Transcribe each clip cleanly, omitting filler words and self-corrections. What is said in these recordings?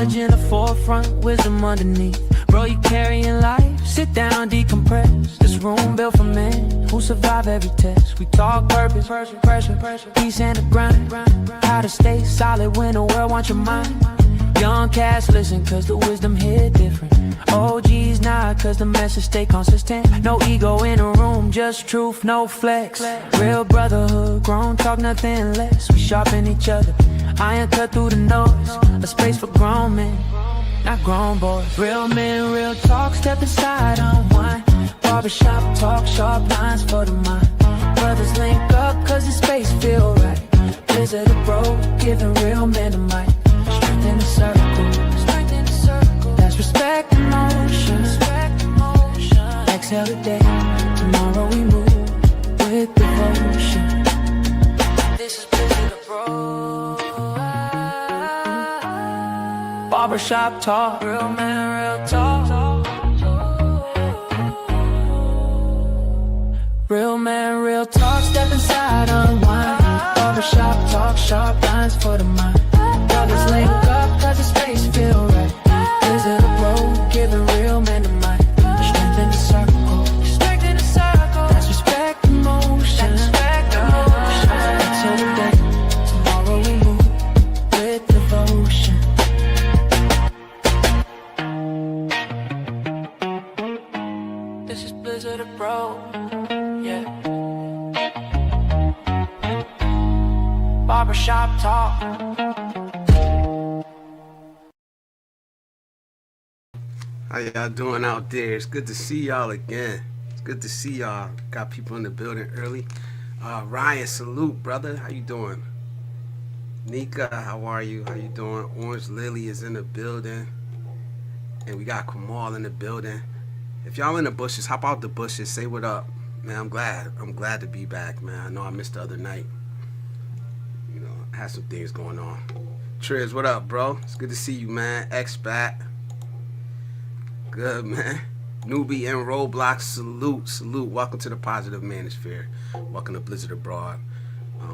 Knowledge in the forefront, wisdom underneath. Bro, you carrying life, sit down, decompress. This room built for men who survive every test. We talk purpose, pressure, peace and the grind. How to stay solid when the world wants your mind. Young cats listen cause the wisdom hit different. OGs nod cause the message stay consistent. No ego in a room, just truth, no flex. Real brotherhood, grown talk, nothing less. We sharpen each other, iron cut through the noise. A space for grown men, not grown boys. Real men, real talk, step aside, unwind. Barbershop talk, sharp lines for the mind. Brothers link up cause the space feel right. Blizzardabroad, giving real men a mic. Strength in the circle, that's respect in motion. Exhale today, tomorrow we move with devotion. This is Blizzardabroad. Barbershop talk, real man, real talk. Real man, real talk, step inside, unwind. Barbershop talk, sharp lines for the mind. Brothers link up cause the space feel right. Blizzardabroad, giving real men a mic. Strength in the circle, that's respect in motion. Exhale today, tomorrow we move with devotion. This is Blizzardabroad, yeah. Barbershop talk. How y'all doing out there? It's good to see y'all again. It's good to see y'all. Got people in the building early. Ryan, salute, brother. How you doing? Nika, how are you? How you doing? Orange Lily is in the building. And we got Kamal in the building. If y'all in the bushes, hop out the bushes. Say what up. Man, I'm glad to be back, man. I know I missed the other night. You know, I had some things going on. Triz, what up, bro? It's good to see you, man. Expat. Good, man. Newbie and Roblox, salute. Welcome to the Positive Manosphere. Welcome to Blizzardabroad.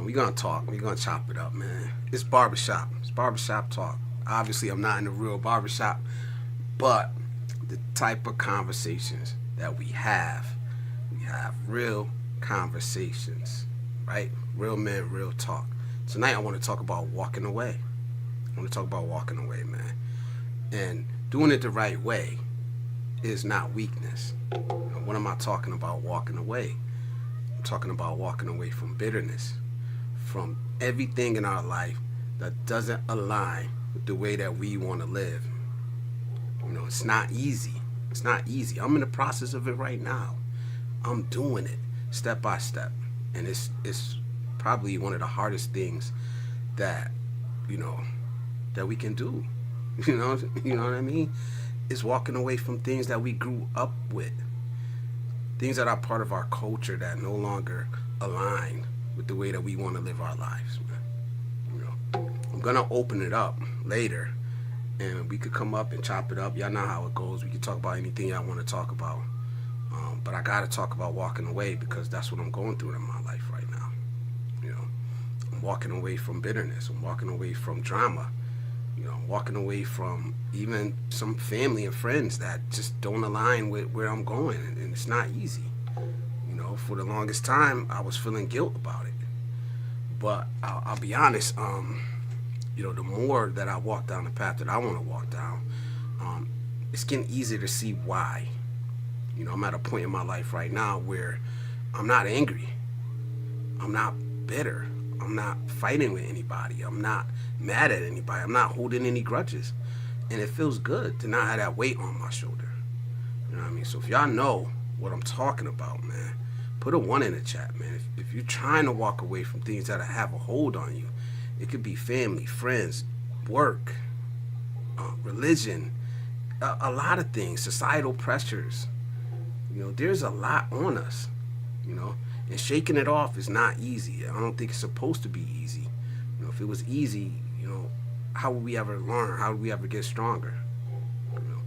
We're going to talk. We're going to chop it up, man. It's barbershop. It's barbershop talk. Obviously, I'm not in the real barbershop, but the type of conversations that we have real conversations, right? Real men, real talk. Tonight, I want to talk about walking away. I want to talk about walking away, man. And doing it the right way is not weakness. What am I talking about walking away? I'm talking about walking away from bitterness, from everything in our life that doesn't align with the way that we want to live. You know, it's not easy. It's not easy. I'm in the process of it right now. I'm doing it step by step. And it's probably one of the hardest things that, you know, that we can do. You know what I mean? Is walking away from things that we grew up with, things that are part of our culture that no longer align with the way that we want to live our lives. You know, I'm gonna open it up later, and we could come up and chop it up. Y'all know how it goes. We can talk about anything y'all want to talk about, but I gotta talk about walking away because that's what I'm going through in my life right now. You know, I'm walking away from bitterness. I'm walking away from drama. You know, walking away from even some family and friends that just don't align with where I'm going, and it's not easy. You know, for the longest time, I was feeling guilt about it. But I'll be honest, you know, the more that I walk down the path that I want to walk down, it's getting easier to see why. You know, I'm at a point in my life right now where I'm not angry. I'm not bitter. I'm not fighting with anybody. I'm not mad at anybody. I'm not holding any grudges. And it feels good to not have that weight on my shoulder. You know what I mean? So if y'all know what I'm talking about, man, put a 1 in the chat, man. If you're trying to walk away from things that have a hold on you, it could be family, friends, work, religion, a lot of things, societal pressures. You know, there's a lot on us, you know. And shaking it off is not easy. I don't think it's supposed to be easy. You know, if it was easy, you know, how would we ever learn? How would we ever get stronger? You know?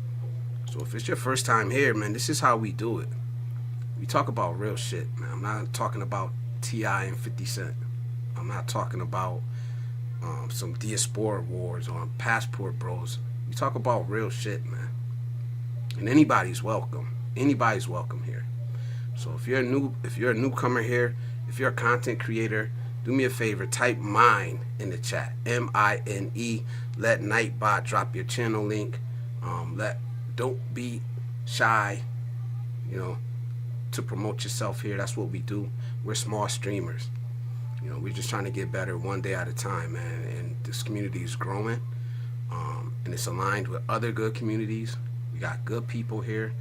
So if it's your first time here, man, this is how we do it. We talk about real shit, man. I'm not talking about T.I. and 50 Cent. I'm not talking about some diaspora wars or passport bros. We talk about real shit, man. And anybody's welcome. Anybody's welcome here. So if you're a newcomer here, if you're a content creator, do me a favor, type mine in the chat. MINE. Let Nightbot drop your channel link. Don't be shy, to promote yourself here. That's what we do. We're small streamers. We're just trying to get better one day at a time, man. And this community is growing, and it's aligned with other good communities. We got good people here.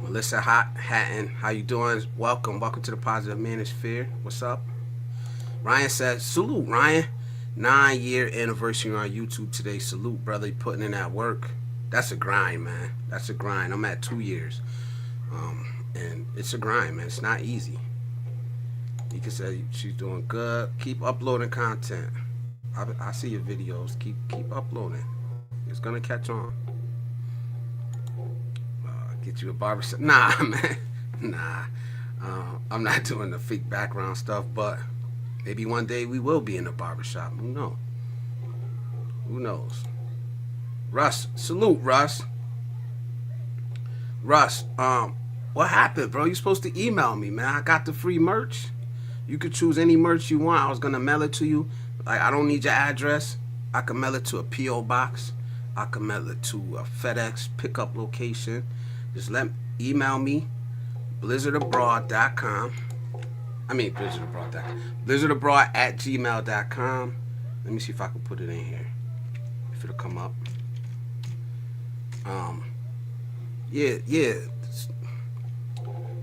Melissa Hatton, how you doing? Welcome to the Positive Manosphere. What's up? Ryan says, salute, Ryan. 9-year anniversary on YouTube today. Salute, brother. You putting in that work. That's a grind, man. That's a grind. I'm at 2 years. And it's a grind, man. It's not easy. You can say she's doing good. Keep uploading content. I see your videos. Keep uploading. It's gonna catch on. Get you a barbershop. Nah, man. Nah. I'm not doing the fake background stuff, but maybe one day we will be in a barbershop. Who knows? Who knows? Russ, salute, Russ. Russ, what happened, bro? You supposed to email me, man. I got the free merch. You could choose any merch you want. I was gonna mail it to you. Like, I don't need your address. I can mail it to a P.O. box. I can mail it to a FedEx pickup location. Just email me, blizzardabroad.com. blizzardabroad@gmail.com. Let me see if I can put it in here. If it'll come up. Yeah.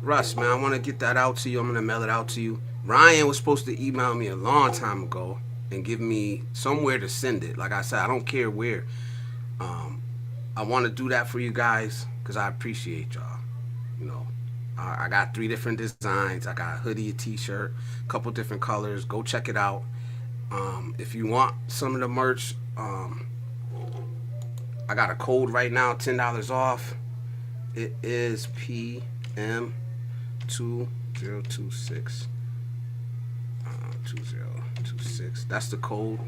Russ, man, I want to get that out to you. I'm going to mail it out to you. Ryan was supposed to email me a long time ago and give me somewhere to send it. Like I said, I don't care where. I want to do that for you guys because I appreciate y'all. I got 3 different designs. I got a hoodie, a t-shirt, a couple different colors. Go check it out. If you want some of the merch, I got a code right now, $10 off. It is PM2026. 2026. That's the code.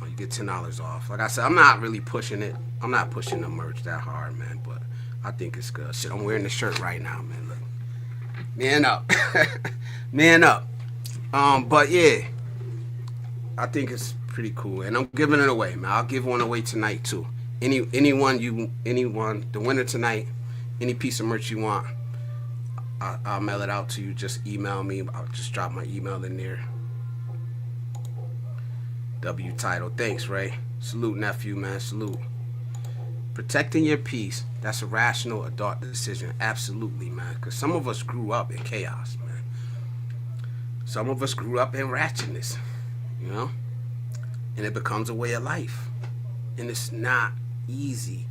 You get $10 off. Like I said, I'm not really pushing it. I'm not pushing the merch that hard, man, but I think it's good. Shit, I'm wearing the shirt right now, man. Look. Man up. Man up. But yeah, I think it's pretty cool. And I'm giving it away, man. I'll give one away tonight too. Anyone, the winner tonight, any piece of merch you want, I'll mail it out to you. Just email me. I'll just drop my email in there. W title. Thanks, Ray. Salute, nephew, man. Salute. Protecting your peace. That's a rational adult decision. Absolutely, man. Because some of us grew up in chaos, man. Some of us grew up in ratchetness, And it becomes a way of life. And it's not easy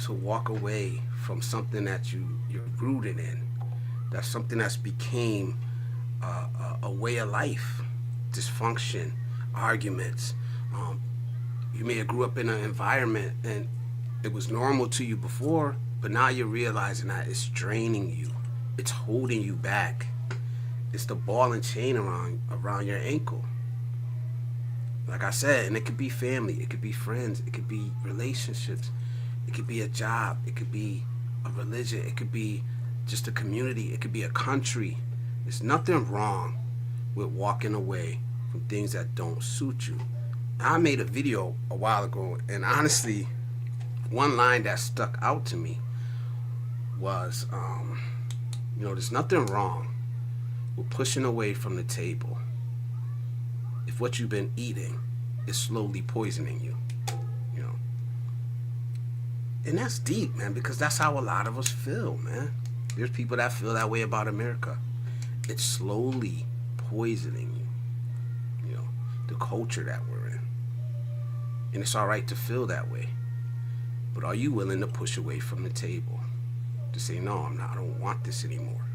to walk away from something that you're rooted in. That's something that's became a way of life. Dysfunction, arguments. You may have grew up in an environment and it was normal to you before, but now you're realizing that it's draining you. It's holding you back. It's the ball and chain around your ankle. Like I said, and it could be family, it could be friends, it could be relationships, it could be a job, it could be a religion, it could be just a community, it could be a country. There's nothing wrong with walking away from things that don't suit you. I made a video a while ago, and honestly, one line that stuck out to me was, there's nothing wrong with pushing away from the table if what you've been eating is slowly poisoning you, And that's deep, man, because that's how a lot of us feel, man. There's people that feel that way about America. It's slowly poisoning you, the culture that we're in. And it's all right to feel that way. But are you willing to push away from the table? To say, no, I don't want this anymore.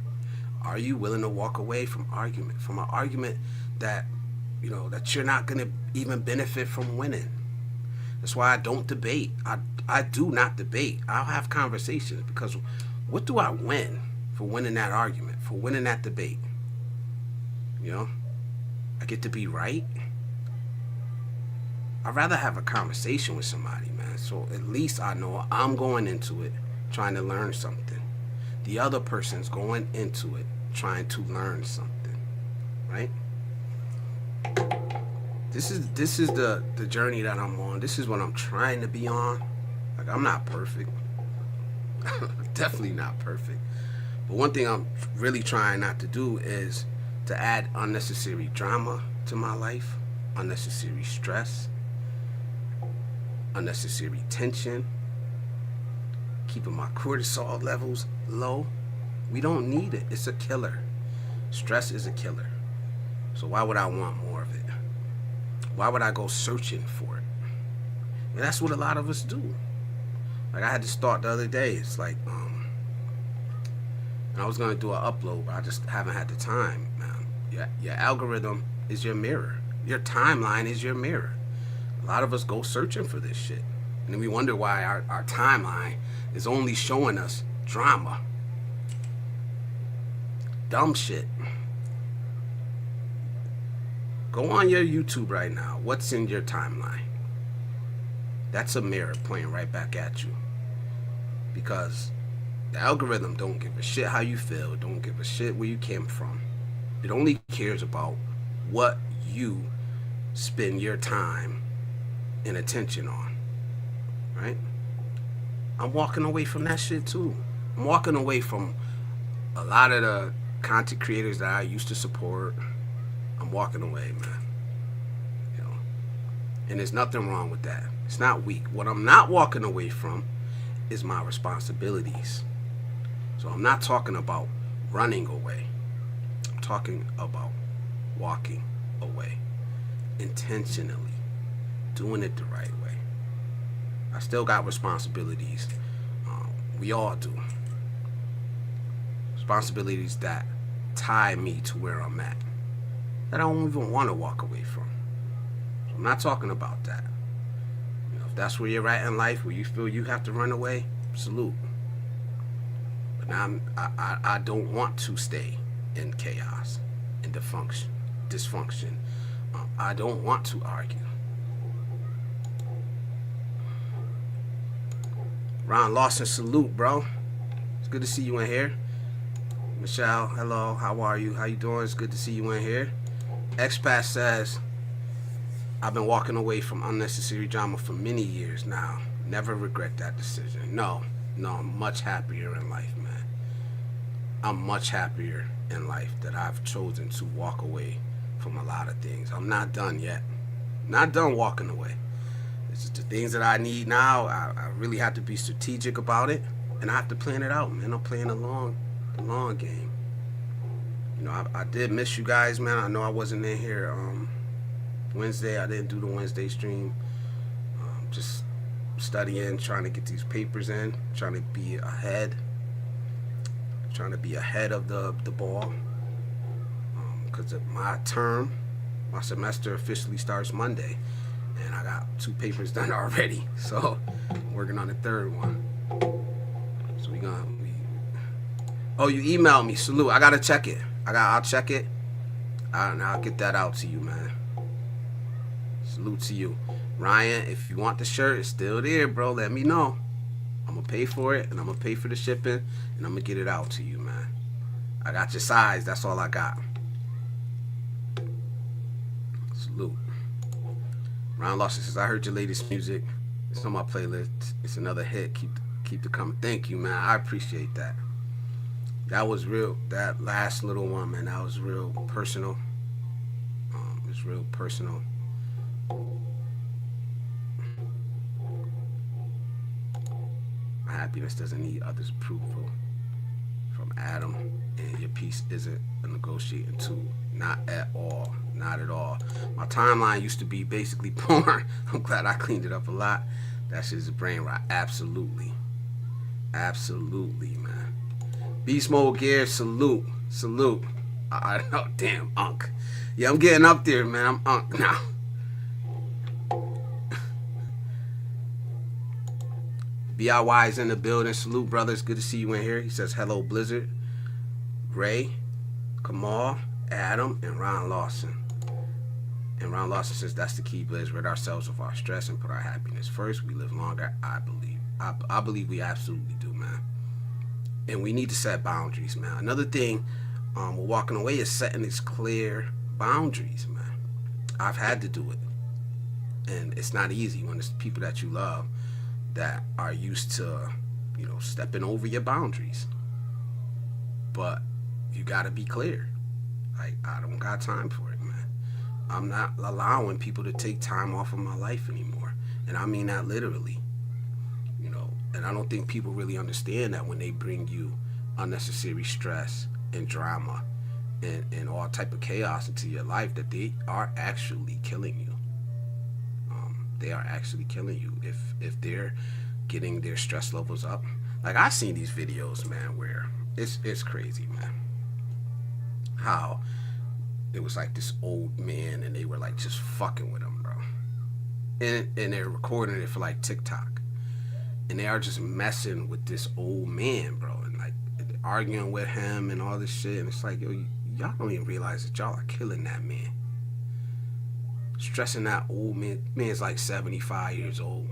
Are you willing to walk away from an argument that, that you're not going to even benefit from winning? That's why I don't debate. I do not debate. I'll have conversations because what do I win for winning that argument, for winning that debate? I get to be right. I'd rather have a conversation with somebody, man. So at least I know I'm going into it trying to learn something. The other person's going into it trying to learn something, right? This is the journey that I'm on. This is what I'm trying to be on. Like, I'm not perfect. Definitely not perfect. But one thing I'm really trying not to do is to add unnecessary drama to my life, unnecessary stress, unnecessary tension, keeping my cortisol levels low. We don't need it. It's a killer. Stress is a killer. So why would I want more of it? Why would I go searching for it? And that's what a lot of us do. Like, I had this thought the other day. It's like, and I was going to do an upload, but I just haven't had the time, man. Your algorithm is your mirror. Your timeline is your mirror. A lot of us go searching for this shit. And then we wonder why our timeline is only showing us drama. Dumb shit. Go on your YouTube right now. What's in your timeline? That's a mirror pointing right back at you. Because the algorithm don't give a shit how you feel. Don't give a shit where you came from. It only cares about what you spend your time and attention on. Right? I'm walking away from that shit too. I'm walking away from a lot of the content creators that I used to support. I'm walking away, man. You know, and there's nothing wrong with that. It's not weak. What I'm not walking away from is my responsibilities. So I'm not talking about running away. I'm talking about walking away intentionally, doing it the right way. I still got responsibilities. We all do. Responsibilities that tie me to where I'm at, that I don't even want to walk away from. So I'm not talking about that. You know, if that's where you're at in life, where you feel you have to run away, salute. But now I don't want to stay in chaos and dysfunction. I don't want to argue. Ron Lawson, salute, bro. It's good to see you in here. Michelle, hello, how are you? How you doing? It's good to see you in here. Expat says, I've been walking away from unnecessary drama for many years now. Never regret that decision. No, I'm much happier in life, man. I'm much happier in life that I've chosen to walk away from a lot of things. I'm not done yet. Not done walking away. It's just the things that I need now. I really have to be strategic about it, and I have to plan it out, man. I'm playing the long game. You know, I did miss you guys, man. I know I wasn't in here Wednesday. I didn't do the Wednesday stream. Just studying, trying to get these papers in, trying to be ahead of the ball. Because my semester officially starts Monday, and I got 2 papers done already. So I'm working on the 3rd one. So oh, you emailed me. Salute. I gotta check it. I'll check it. I'll get that out to you, man. Salute to you. Ryan, if you want the shirt, it's still there, bro. Let me know. I'm gonna pay for it, and I'm gonna pay for the shipping, and I'm gonna get it out to you, man. I got your size. That's all I got. Salute. Ryan Lawson says, I heard your latest music. It's on my playlist. It's another hit. Keep it coming. Thank you, man. I appreciate that. That was real. That last little one, man, that was real personal. It's real personal. My happiness doesn't need others' approval. From Adam, and your piece isn't a negotiating tool. Not at all. Not at all. My timeline used to be basically porn. I'm glad I cleaned it up a lot. That shit's a brain rot. Absolutely. Absolutely, man. Beast Mode Gear, salute. Salute. I know, damn, Unk. Yeah, I'm getting up there, man. I'm Unk now. BIY is in the building. Salute, brothers. Good to see you in here. He says, hello, Blizzard. Ray, Kamal, Adam, and Ron Lawson. And Ron Lawson says that's the key, Blizz. Rid ourselves of our stress and put our happiness first. We live longer, I believe. I believe we absolutely do, man. And we need to set boundaries, man. Another thing we're walking away is setting these clear boundaries, man. I've had to do it. And it's not easy when it's people that you love that are used to, stepping over your boundaries. But you got to be clear. Like, I don't got time for it, man. I'm not allowing people to take time off of my life anymore. And I mean that literally. And I don't think people really understand that when they bring you unnecessary stress and drama and all type of chaos into your life, that they are actually killing you. They are actually killing you if they're getting their stress levels up. Like, I've seen these videos, man, where it's crazy, man. How it was like this old man and they were like just fucking with him, bro. And they're recording it for like TikTok. And they are just messing with this old man, bro, and like arguing with him and all this shit. And it's like, yo, y'all don't even realize that y'all are killing that man. Stressing that old man. Man's like 75 years old.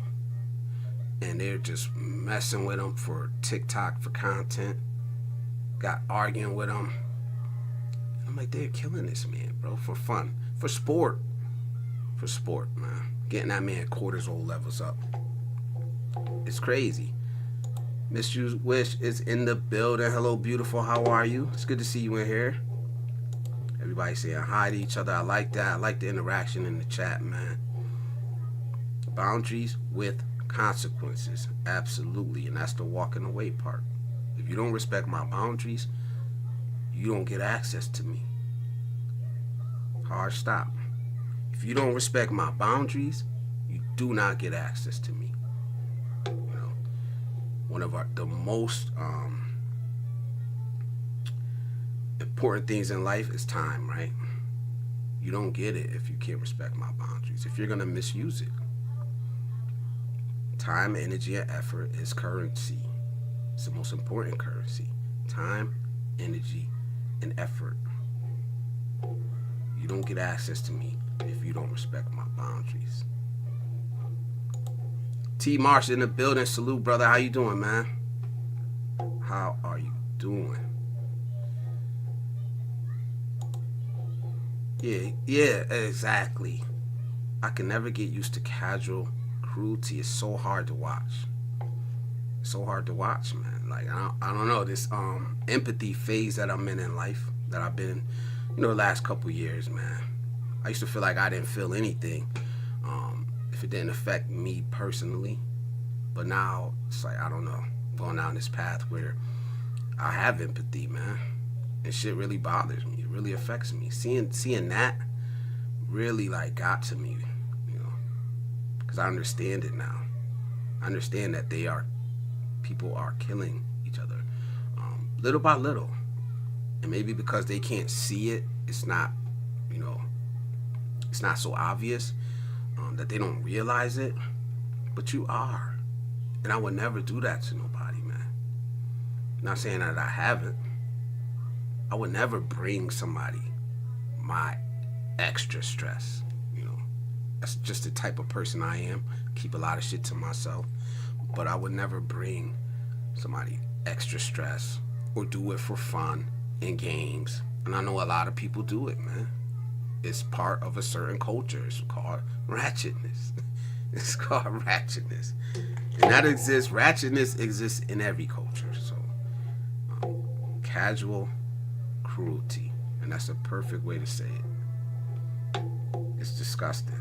And they're just messing with him for TikTok, for content. Got arguing with him. I'm like, they're killing this man, bro, for fun, for sport. For sport, man. Getting that man cortisol levels up. It's crazy. Miss You Wish is in the building. Hello, beautiful. How are you? It's good to see you in here. Everybody saying hi to each other. I like that. I like the interaction in the chat, man. Boundaries with consequences. Absolutely. And that's the walking away part. If you don't respect my boundaries, you don't get access to me. Hard stop. If you don't respect my boundaries, you do not get access to me. One of the most important things in life is time, right? You don't get it if you can't respect my boundaries, if you're going to misuse it. Time, energy, and effort is currency. It's the most important currency. Time, energy, and effort. You don't get access to me if you don't respect my boundaries. T. Marsh in the building. Salute, brother. How you doing, man? How are you doing? Yeah, exactly. I can never get used to casual cruelty. It's so hard to watch. So hard to watch, man. Like, I don't know, this empathy phase that I'm in life, that I've been, the last couple years, man. I used to feel like I didn't feel anything. If it didn't affect me personally. But now it's like, I don't know, going down this path where I have empathy, man. And shit really bothers me. It really affects me. Seeing that really like got to me, because I understand it now. I understand that people are killing each other, little by little. And maybe because they can't see it, it's not so obvious. That they don't realize it, but you are. And I would never do that to nobody, man. Not saying that I haven't. I would never bring somebody my extra stress, That's just the type of person I am. Keep a lot of shit to myself. But I would never bring somebody extra stress or do it for fun and games. And I know a lot of people do it, man. It's part of a certain culture. It's called ratchetness. It's called ratchetness. And that exists. Ratchetness exists in every culture. So, casual cruelty. And that's a perfect way to say it. It's disgusting.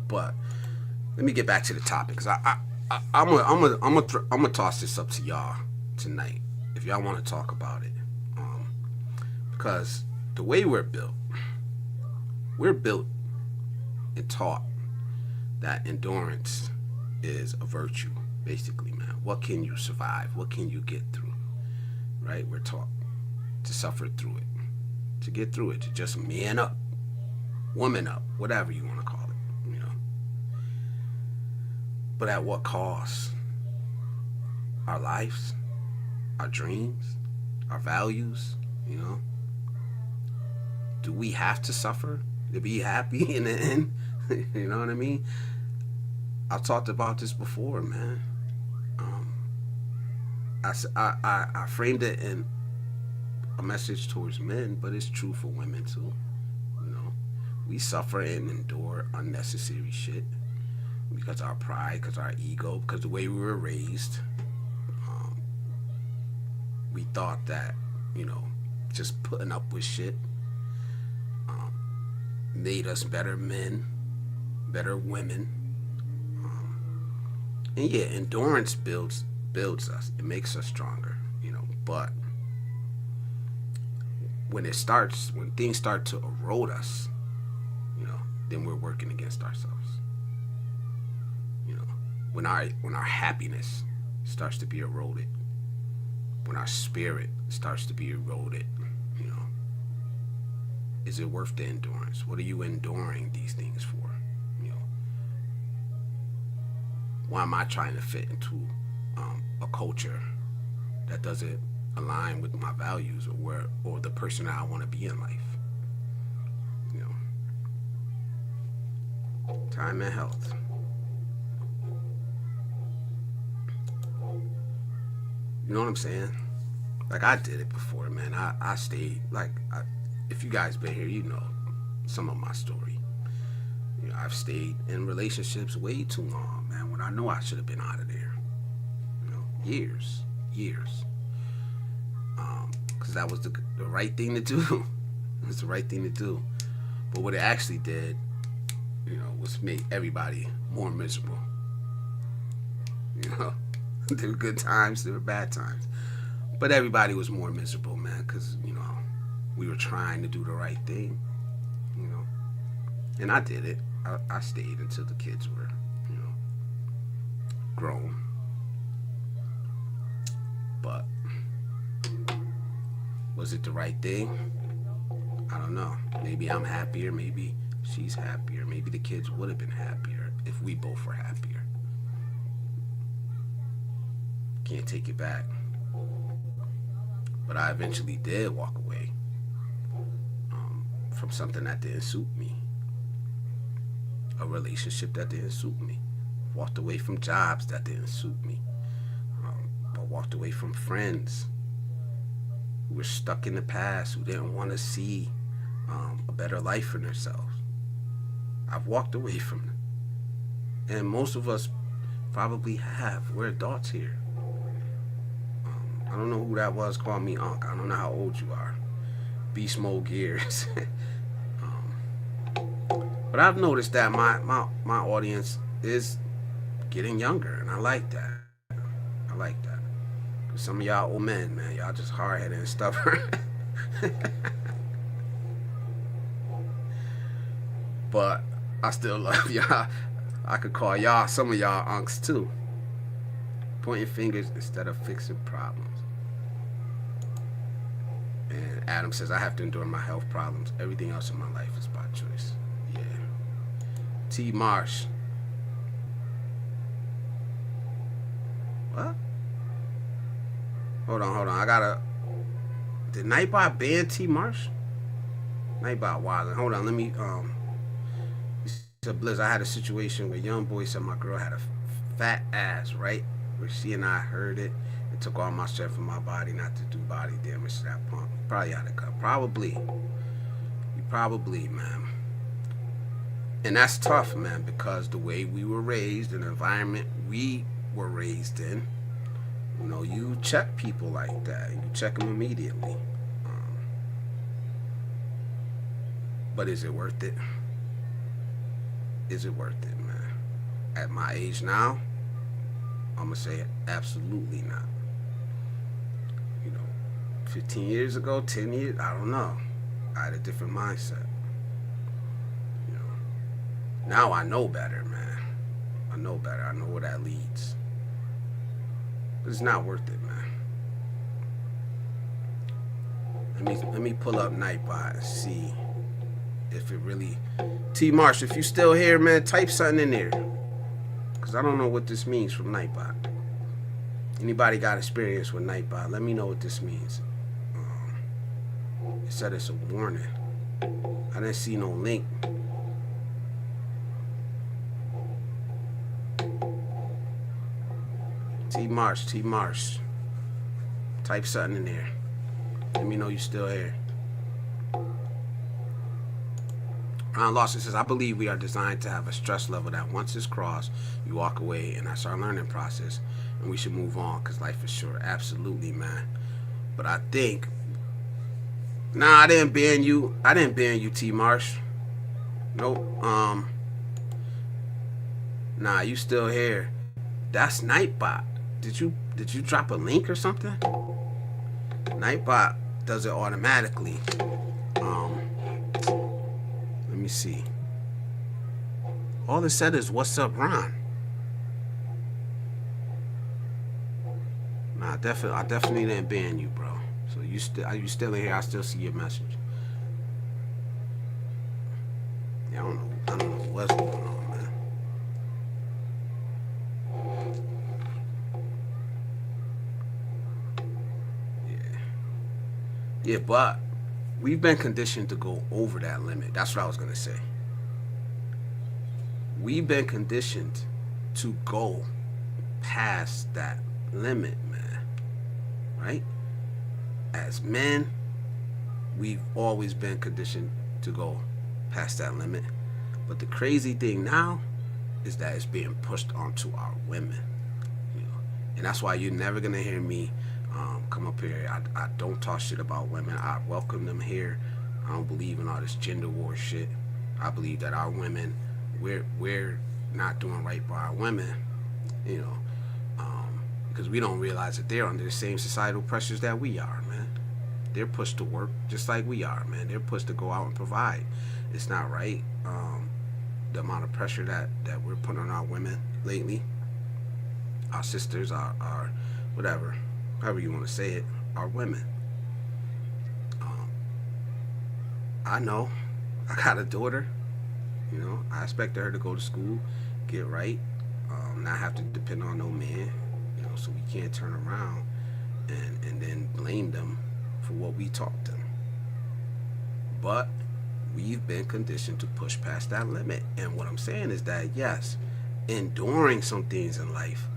But let me get back to the topic. Because I'm gonna toss this up to y'all tonight. If y'all want to talk about it. Because the way we're built and taught that endurance is a virtue, basically, man. What can you survive? What can you get through? Right? We're taught to suffer through it, to get through it, to just man up, woman up, whatever you want to call it, But at what cost? Our lives, our dreams, our values, do we have to suffer to be happy in the end? You know what I mean? I've talked about this before, man. I framed it in a message towards men, but it's true for women too. You know, we suffer and endure unnecessary shit because our pride, because our ego, because the way we were raised. We thought that, you know, just putting up with shit made us better men, better women. And yeah, endurance builds us. It makes us stronger, you know. But when things start to erode us, you know, then we're working against ourselves. You know, when our happiness starts to be eroded, when our spirit starts to be eroded, you know, is it worth the endurance? What are you enduring these things for? You know, why am I trying to fit into a culture that doesn't align with my values or the person that I want to be in life? You know, time and health. You know what I'm saying? Like, I did it before, man. I stayed, if you guys been here, you know some of my story. You know, I've stayed in relationships way too long, man, when I know I should have been out of there. You know, years. Because that was the right thing to do. It was the right thing to do. But what it actually did, you know, was make everybody more miserable. You know? There were good times, there were bad times. But everybody was more miserable, man, because, you know, we were trying to do the right thing, you know. And I did it. I stayed until the kids were, you know, grown. But was it the right thing? I don't know. Maybe I'm happier. Maybe she's happier. Maybe the kids would have been happier if we both were happier. Can't take it back. But I eventually did walk away from something that didn't suit me. A relationship that didn't suit me. Walked away from jobs that didn't suit me. I walked away from friends who were stuck in the past, who didn't want to see a better life for themselves. I've walked away from them. And most of us probably have. We're adults here. I don't know who that was. Call me Unc. I don't know how old you are. Beast mode gears. But I've noticed that my audience is getting younger, and I like that. I like that. Cause some of y'all old men, man, y'all just hard-headed and stubborn. But I still love y'all. I could call y'all, some of y'all unks too. Pointing fingers instead of fixing problems. And Adam says, I have to endure my health problems. Everything else in my life is by choice. Yeah. T. Marsh. What? Hold on. I gotta... Did Nightbot ban T. Marsh? Nightbot wildin'. Hold on, let me... He said, Blizz, I had a situation where young boy said my girl had a fat ass, right? Where she and I heard it. It took all my strength from my body not to do body damage to that pump. Probably out of cut. Probably, man. And that's tough, man, because the way we were raised, and the environment we were raised in, you know, you check people like that. You check them immediately. But is it worth it? Is it worth it, man? At my age now, I'm going to say absolutely not. You know, 15 years ago, 10 years, I don't know. I had a different mindset. You know, now I know better, man. I know better. I know where that leads. But it's not worth it, man. Let me pull up Nightbot and see if it really... T. Marsh, if you still here, man, type something in there. Because I don't know what this means from Nightbot. Anybody got experience with Nightbot, let me know what this means. It said it's a warning. I didn't see no link. T Marsh. Type something in there. Let me know you still here. Ron Lawson says, I believe we are designed to have a stress level that once it's crossed, you walk away, and that's our learning process, and we should move on because life is short. Absolutely, man. But I think, I didn't ban you. T Marsh. Nope. You still here. That's Nightbot. Did you drop a link or something? Nightbot does it automatically. Let me see. All it said is, "What's up, Ron?" I definitely didn't ban you, bro. So you still in here? I still see your message. Yeah, I don't know what's going on, man. Yeah, but we've been conditioned to go over that limit. That's what I was gonna say. We've been conditioned to go past that limit, man. Right? As men, we've always been conditioned to go past that limit. But the crazy thing now is that it's being pushed onto our women. And that's why you're never gonna hear me come up here. I don't talk shit about women. I welcome them here. I don't believe in all this gender war shit. I believe that our women, we're not doing right by our women, because we don't realize that they're under the same societal pressures that we are, man. They're pushed to work just like we are, man. They're pushed to go out and provide. It's not right. The amount of pressure that we're putting on our women lately, our sisters, our whatever, however you want to say it, our women. I know I got a daughter. I expect her to go to school, get right, not have to depend on no man. So we can't turn around and then blame them for what we taught them. But we've been conditioned to push past that limit. And what I'm saying is that, yes, enduring some things in life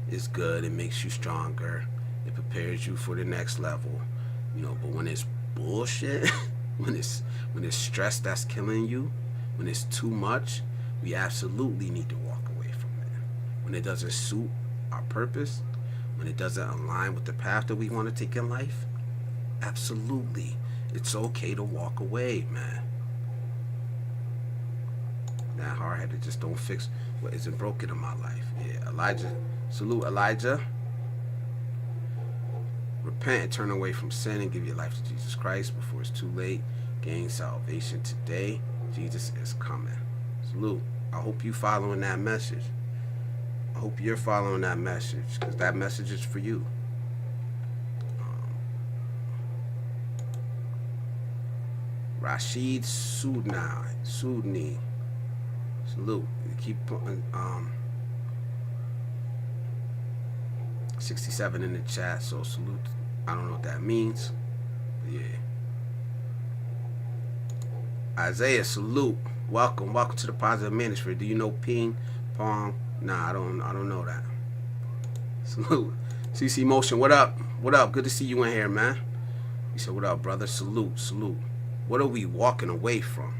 is good. It makes you stronger. It prepares you for the next level. But when it's bullshit, when it's stress that's killing you, when it's too much, we absolutely need to walk away from it. When it doesn't suit our purpose, when it doesn't align with the path that we want to take in life, absolutely, it's okay to walk away, man. That hard-headed just don't fix what isn't broken in my life. Yeah, Elijah, salute Elijah. Repent and turn away from sin and give your life to Jesus Christ before it's too late. Gain salvation today. Jesus is coming. Salute. I hope you following that message. I hope you're following that message, because that message is for you. Rashid Sudni. Salute. You keep putting 67 in the chat, so salute. I don't know what that means, but yeah. Isaiah, salute. Welcome to the Positive Manosphere. Do you know ping pong? Nah, I don't know that. Salute. CC Motion, what up? Good to see you in here, man. He said, what up, brother? Salute. What are we walking away from?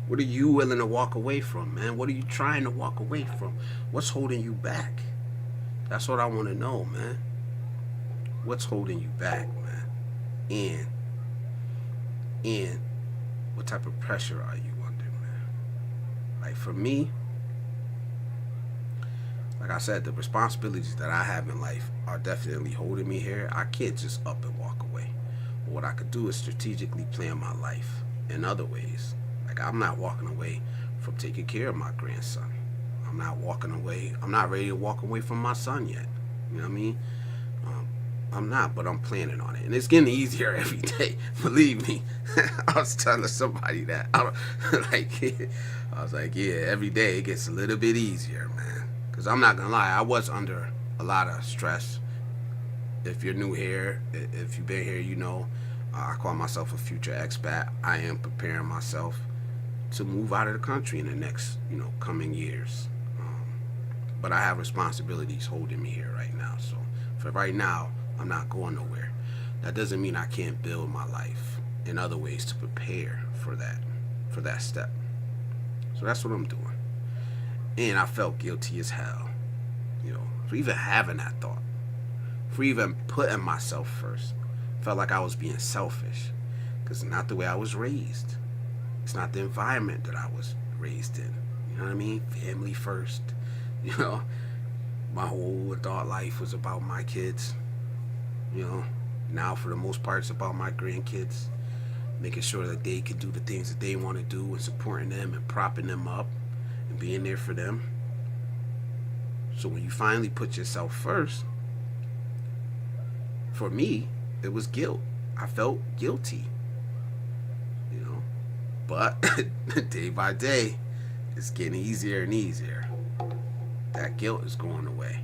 What are you willing to walk away from, man? What are you trying to walk away from? What's holding you back? That's what I want to know, man. What's holding you back, man? And what type of pressure are you under, man? Like, for me, like I said, the responsibilities that I have in life are definitely holding me here. I can't just up and walk away. But what I could do is strategically plan my life in other ways. Like, I'm not walking away from taking care of my grandson. I'm not ready to walk away from my son yet. You know what I mean? I'm not, but I'm planning on it. And it's getting easier every day. Believe me. I was telling somebody that. I was like, yeah, every day it gets a little bit easier, man. Because I'm not going to lie, I was under a lot of stress. If you're new here, if you've been here, I call myself a future expat. I am preparing myself to move out of the country in the next, coming years. But I have responsibilities holding me here right now. So for right now, I'm not going nowhere. That doesn't mean I can't build my life in other ways to prepare for that step. So that's what I'm doing. And I felt guilty as hell, for even having that thought, for even putting myself first. Felt like I was being selfish, because it's not the way I was raised. It's not the environment that I was raised in. You know what I mean? Family first. My whole adult life was about my kids. Now for the most part it's about my grandkids, making sure that they can do the things that they want to do and supporting them and propping them up and being there for them. So when you finally put yourself first, for me, it was guilt. I felt guilty, but day by day, it's getting easier and easier. That guilt is going away,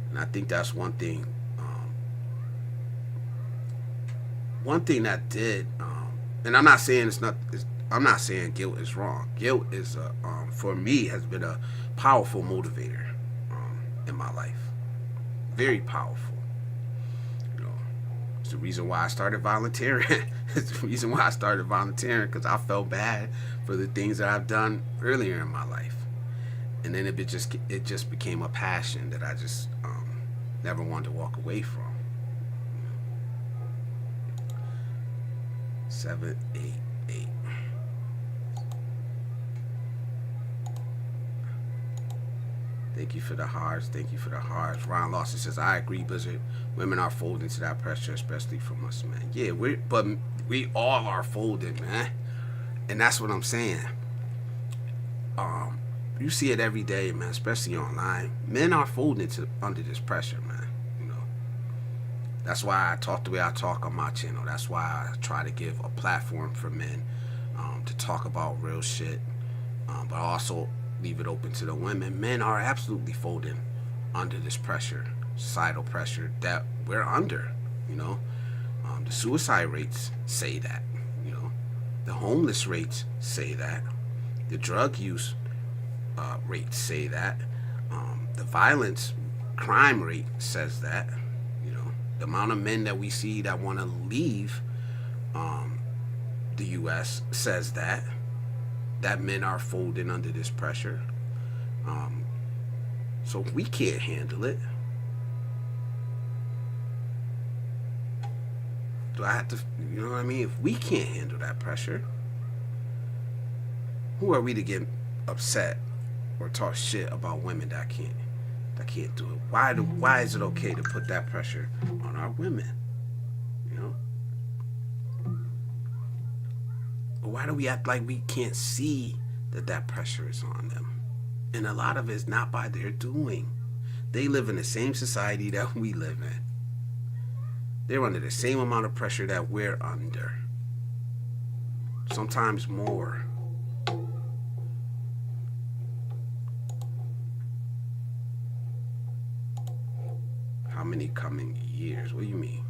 and I think that's one thing. One thing that did, and I'm not saying I'm not saying guilt is wrong. Guilt is, for me, has been a powerful motivator in my life. Very powerful. It's the reason why I started volunteering. It's the reason why I started volunteering, because I felt bad for the things that I've done earlier in my life, and then it just became a passion that I just never wanted to walk away from. 788. Thank you for the hearts. Thank you for the hearts. Ron Lawson says, I agree, Blizzard. Women are folding to that pressure, especially from us, man. Yeah, but we all are folding, man. And that's what I'm saying. You see it every day, man, especially online. Men are folding under this pressure, man. That's why I talk the way I talk on my channel. That's why I try to give a platform for men to talk about real shit, but also leave it open to the women. Men are absolutely folding under this pressure, societal pressure that we're under. The suicide rates say that. The homeless rates say that. The drug use rates say that. The violence, crime rate says that. The amount of men that we see that want to leave the U.S. says that men are folding under this pressure. So if we can't handle it, do I have to, If we can't handle that pressure, who are we to get upset or talk shit about women that can't do it? Why is it okay to put that pressure on our women? Or why do we act like we can't see that pressure is on them? And a lot of it's not by their doing. They live in the same society that we live in. They're under the same amount of pressure that we're under. Sometimes more. How many coming years? What do you mean?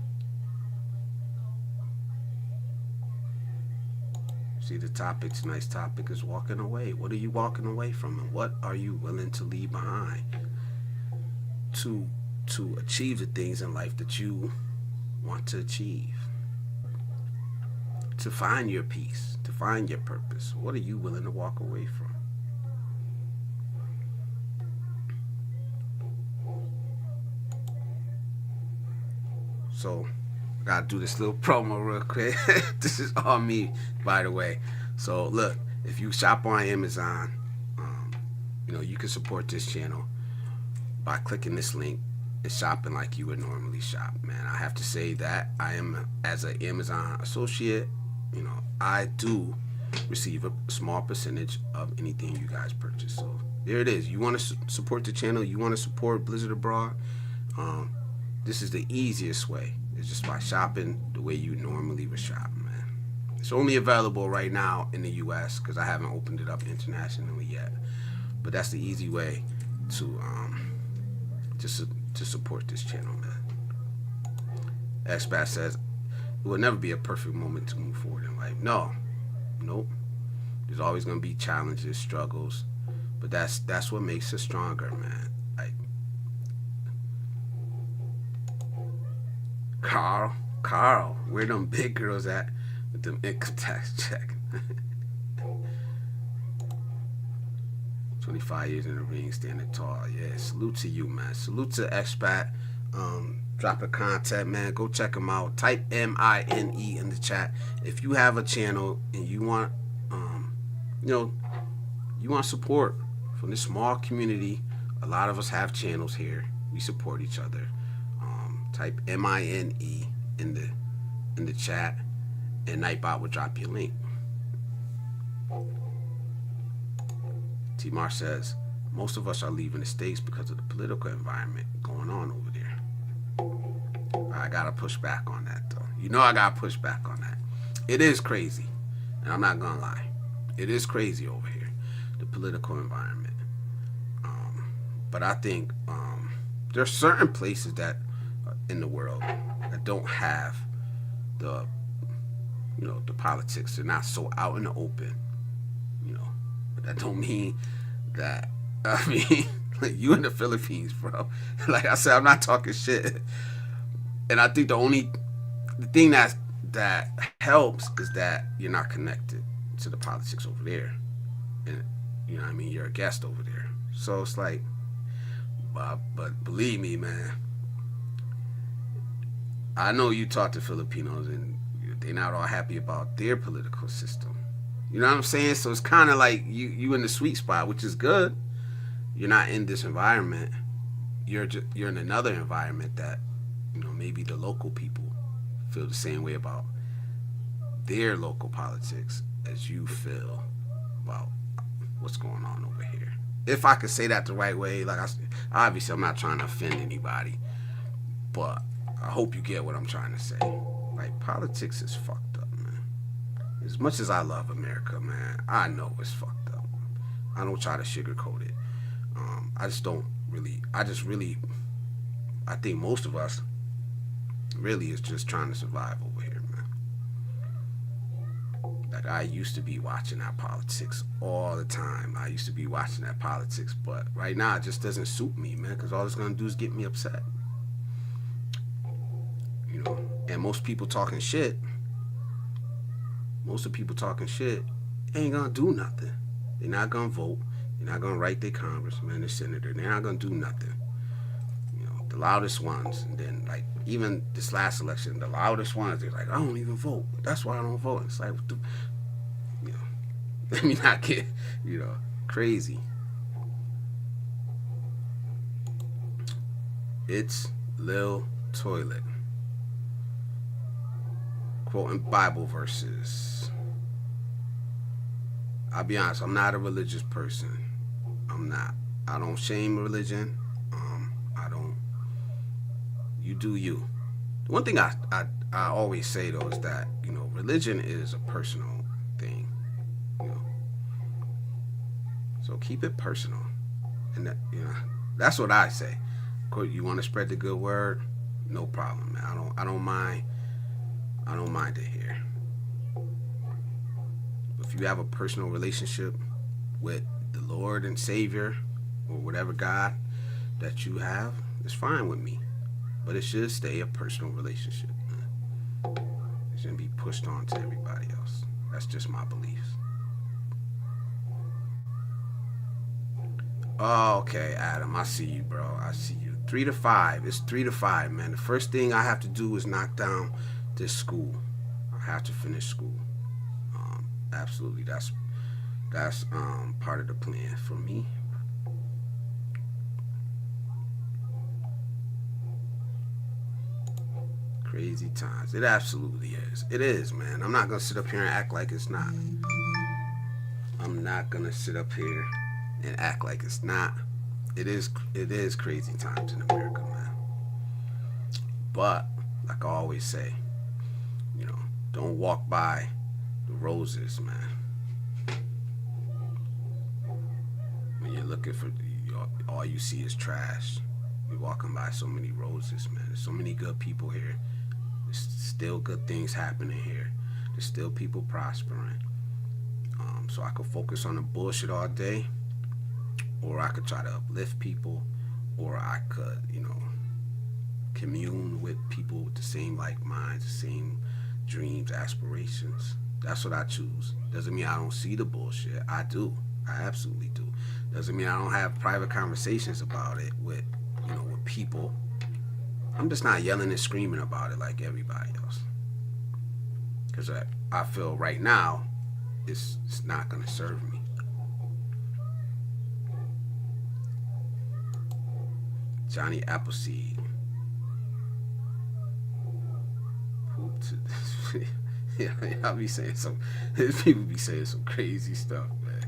See, the topic, tonight's topic is walking away. What are you walking away from, and what are you willing to leave behind to achieve the things in life that you want to achieve? To find your peace, to find your purpose. What are you willing to walk away from? So, I gotta do this little promo real quick. This is all me, by the way. So, look, if you shop on Amazon, you can support this channel by clicking this link and shopping like you would normally shop, man. I have to say that I am, as an Amazon associate, I do receive a small percentage of anything you guys purchase. So, there it is. You want to support the channel, you want to support Blizzard Abroad, this is the easiest way. It's just by shopping the way you normally would shop, man. It's only available right now in the U.S. because I haven't opened it up internationally yet. But that's the easy way to support this channel, man. Expat says, it will never be a perfect moment to move forward in life. No, nope. There's always gonna be challenges, struggles, but that's what makes us stronger, man. Like Carl, where them big girls at with them income tax check? 25 years in the ring, standing tall. Yeah, salute to you, man. Salute to Expat. Drop a contact, man. Go check him out. Type MINE in the chat if you have a channel and you want, you want support from this small community. A lot of us have channels here. We support each other. Type MINE in the chat, and Nightbot will drop your link. T-Mar says, most of us are leaving the States because of the political environment going on over there. I gotta push back on that, though. You know I gotta push back on that. It is crazy, and I'm not gonna lie. It is crazy over here, the political environment. But I think there's certain places that in the world that don't have the politics. They're not so out in the open, But that don't mean that, like you in the Philippines, bro. Like I said, I'm not talking shit. And I think the thing that helps is that you're not connected to the politics over there. And you're a guest over there. So it's like, but believe me, man, I know you talk to Filipinos and they're not all happy about their political system. You know what I'm saying? So it's kind of like you in the sweet spot, which is good. You're not in this environment. You're in another environment that, maybe the local people feel the same way about their local politics as you feel about what's going on over here. If I could say that the right way, obviously I'm not trying to offend anybody, but I hope you get what I'm trying to say. Like, politics is fucked up, man. As much as I love America, man, I know it's fucked up. I don't try to sugarcoat it. I think most of us really is just trying to survive over here, man. Like, I used to be watching that politics all the time. But right now it just doesn't suit me, man, because all it's going to do is get me upset. And most people talking shit ain't going to do nothing. They're not going to vote. They're not going to write their congressman, their senator. They're not going to do nothing. The loudest ones, and then like even this last election, the loudest ones, they're like, I don't even vote. That's why I don't vote. It's like, let me not get, crazy. It's Lil Toilet quoting Bible verses. I'll be honest, I'm not a religious person. I'm not. I don't shame religion. I don't. You do you. The one thing I always say, though, is that, religion is a personal thing. So keep it personal. And that, that's what I say. You want to spread the good word? No problem, man. I don't mind. I don't mind it here. If you have a personal relationship with the Lord and Savior, or whatever God that you have, it's fine with me. But it should stay a personal relationship. It shouldn't be pushed on to everybody else. That's just my beliefs. Oh, okay, Adam, I see you, bro. I see you. 3 to 5. It's 3 to 5, man. The first thing I have to do is knock down this school. I have to finish school. Absolutely, that's part of the plan for me. Crazy times. It absolutely is. It is, man. I'm not gonna sit up here and act like it's not. I'm not gonna sit up here and act like it's not. It is crazy times in America, man. But like I always say, don't walk by the roses, man. When you're looking for, all you see is trash. You're walking by so many roses, man. There's so many good people here. There's still good things happening here. There's still people prospering. So I could focus on the bullshit all day, or I could try to uplift people, or I could, commune with people with the same like minds, the same dreams, aspirations. That's what I choose. Doesn't mean I don't see the bullshit. I do. I absolutely do. Doesn't mean I don't have private conversations about it with people. I'm just not yelling and screaming about it like everybody else. Because I feel right now it's not going to serve me. Johnny Appleseed. Yeah, I'll be saying people be saying some crazy stuff, man.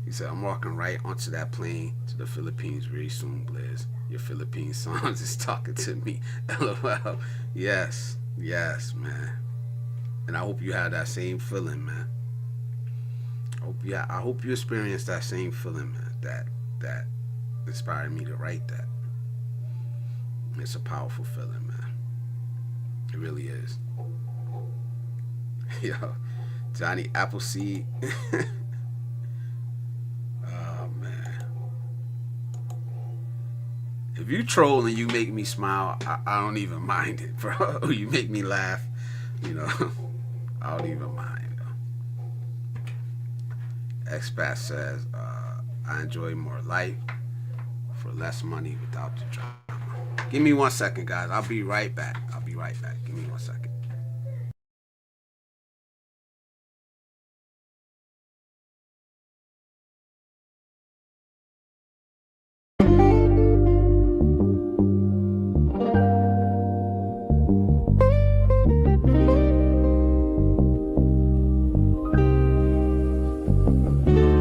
He said, I'm walking right onto that plane to the Philippines very soon, Blizz. Your Philippine songs is talking to me. LOL. Yes, man. And I hope you have that same feeling, man. I hope you experience that same feeling, man. That inspired me to write that. It's a powerful feeling, man. It really is. Yo, Johnny Appleseed. Oh, man. If you troll and you make me smile, I don't even mind it, bro. You make me laugh, I don't even mind. Expat says, I enjoy more life for less money without the drama. Give me 1 second, guys. I'll be right back. Give me 1 second.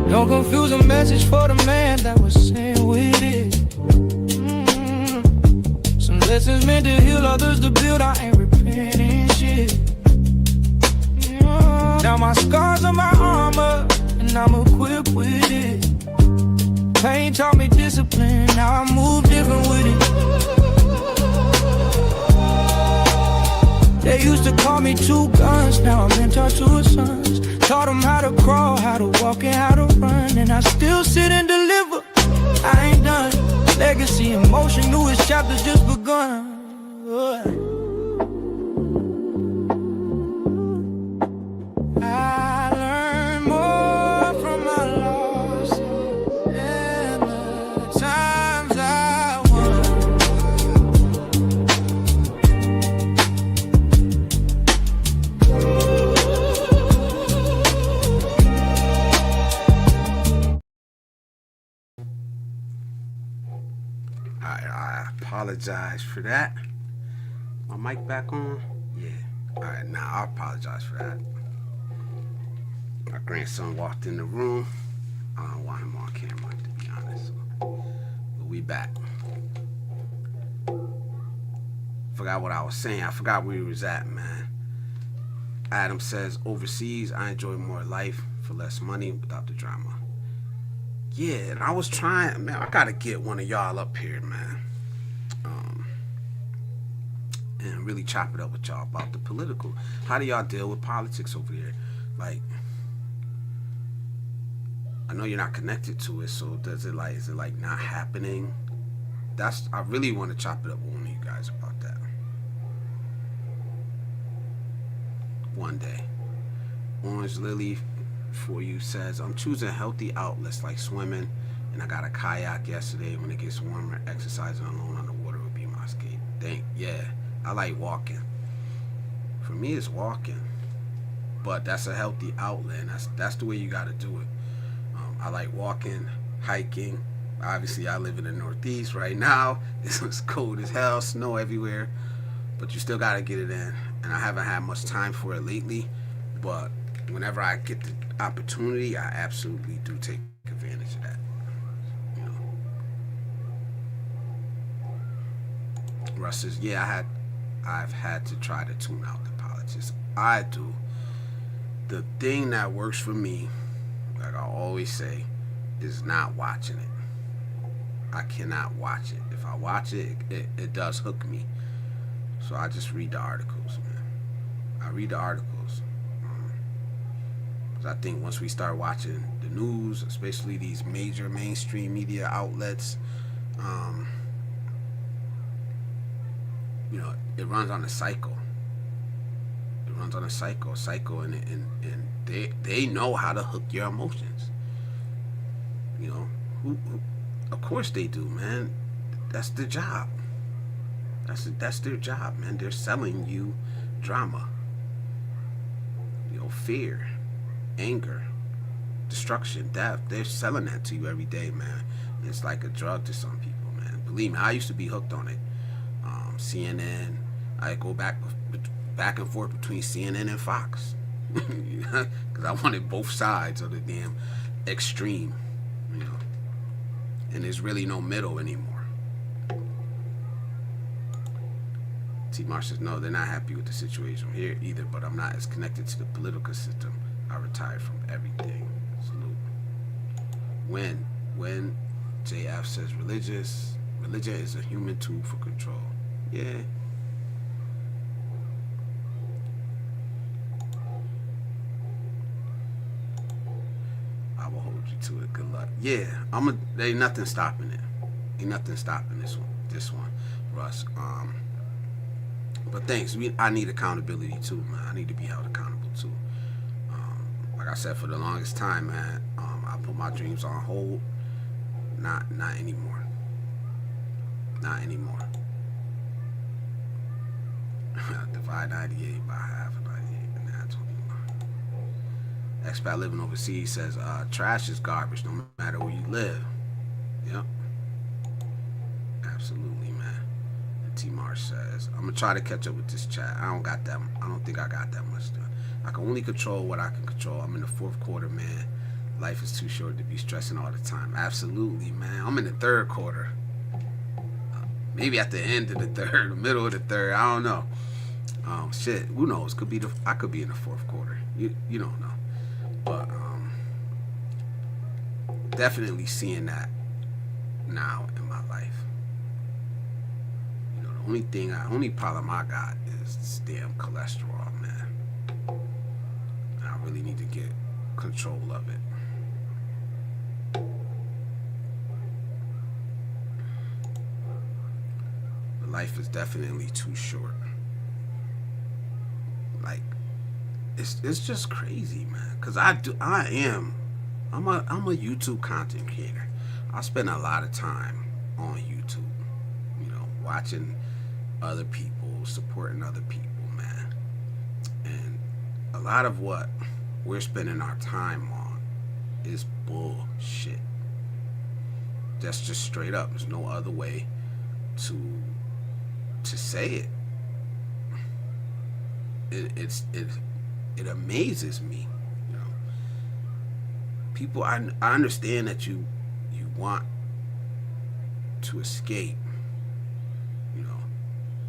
Don't confuse a message for the man that was saying with it. Some lessons meant to heal, others to build. I ain't repenting shit. Now my scars are my armor, and I'm equipped with it. Pain taught me discipline, now I move different with it. They used to call me two guns, now I'm mentor to his sons. Taught them how to crawl, how to walk, and how to run. And I still sit and deliver, I ain't done. Legacy in motion, newest chapters just begun. I learned more from my losses and the times I won. I apologize for that. My mic back on? Yeah. Alright, now I apologize for that. My grandson walked in the room. I don't want him on camera, to be honest. But we back. Forgot what I was saying. I forgot where he was at, man. Adam says, overseas, I enjoy more life for less money without the drama. Yeah, and I was trying, man, I gotta get one of y'all up here, man. And really chop it up with y'all about the political. How do y'all deal with politics over there? Like, I know you're not connected to it, so is it like not happening? I really want to chop it up with one of you guys about that. One day. Orange Lily for you says, I'm choosing healthy outlets like swimming, and I got a kayak yesterday. When it gets warmer, exercising alone on the water would be my escape. Yeah, I like walking. For me, it's walking, but that's a healthy outlet, and that's the way you got to do it. I like walking, hiking. Obviously, I live in the Northeast right now. It's cold as hell, snow everywhere, but you still got to get it in. And I haven't had much time for it lately, but whenever I get the opportunity, I absolutely do take advantage of that. Russ says, yeah, I've had to try to tune out the politics. I do. The thing that works for me, like I always say, is not watching it. I cannot watch it. If I watch it, it does hook me. So I just read the articles, man. I read the articles. 'Cause I think once we start watching the news, especially these major mainstream media outlets, you know, it runs on a cycle. It runs on a cycle, and they know how to hook your emotions. You know, who of course they do, man. That's their job. That's their job, man. They're selling you drama, you know, fear, anger, destruction, death. They're selling that to you every day, man. It's like a drug to some people, man. Believe me, I used to be hooked on it. CNN. I go back and forth between CNN and Fox because I wanted both sides of the damn extreme, you know. And there's really no middle anymore. T. Marsh says, no, they're not happy with the situation here either, but I'm not as connected to the political system. I retired from everything. Salute. When JF says religion is a human tool for control. Yeah. I will hold you to it. Good luck. Yeah, there ain't nothing stopping it. Ain't nothing stopping this one, Russ. But thanks. I need accountability too, man. I need to be held accountable too. Like I said, for the longest time, man, I put my dreams on hold. Not anymore. Not anymore. Divide 98 by half of 98 and add 21. Expat living overseas says, trash is garbage no matter where you live. Yep. Absolutely, man. And T. Marsh says, I'm gonna try to catch up with this chat. I don't think I got that much done. I can only control what I can control. I'm in the fourth quarter, man. Life is too short to be stressing all the time. Absolutely, man. I'm in the third quarter. Maybe at the end of the third, the middle of the third. I don't know. Shit, who knows? I could be in the fourth quarter. You don't know. But definitely seeing that now in my life. You know, the only problem I got is this damn cholesterol, man. And I really need to get control of it. Life is definitely too short. Like, it's just crazy, man. Cause I'm a YouTube content creator. I spend a lot of time on YouTube, you know, watching other people, supporting other people, man. And a lot of what we're spending our time on is bullshit. That's just straight up. There's no other way to say it. It amazes me, you know. People, I understand that you want to escape, you know,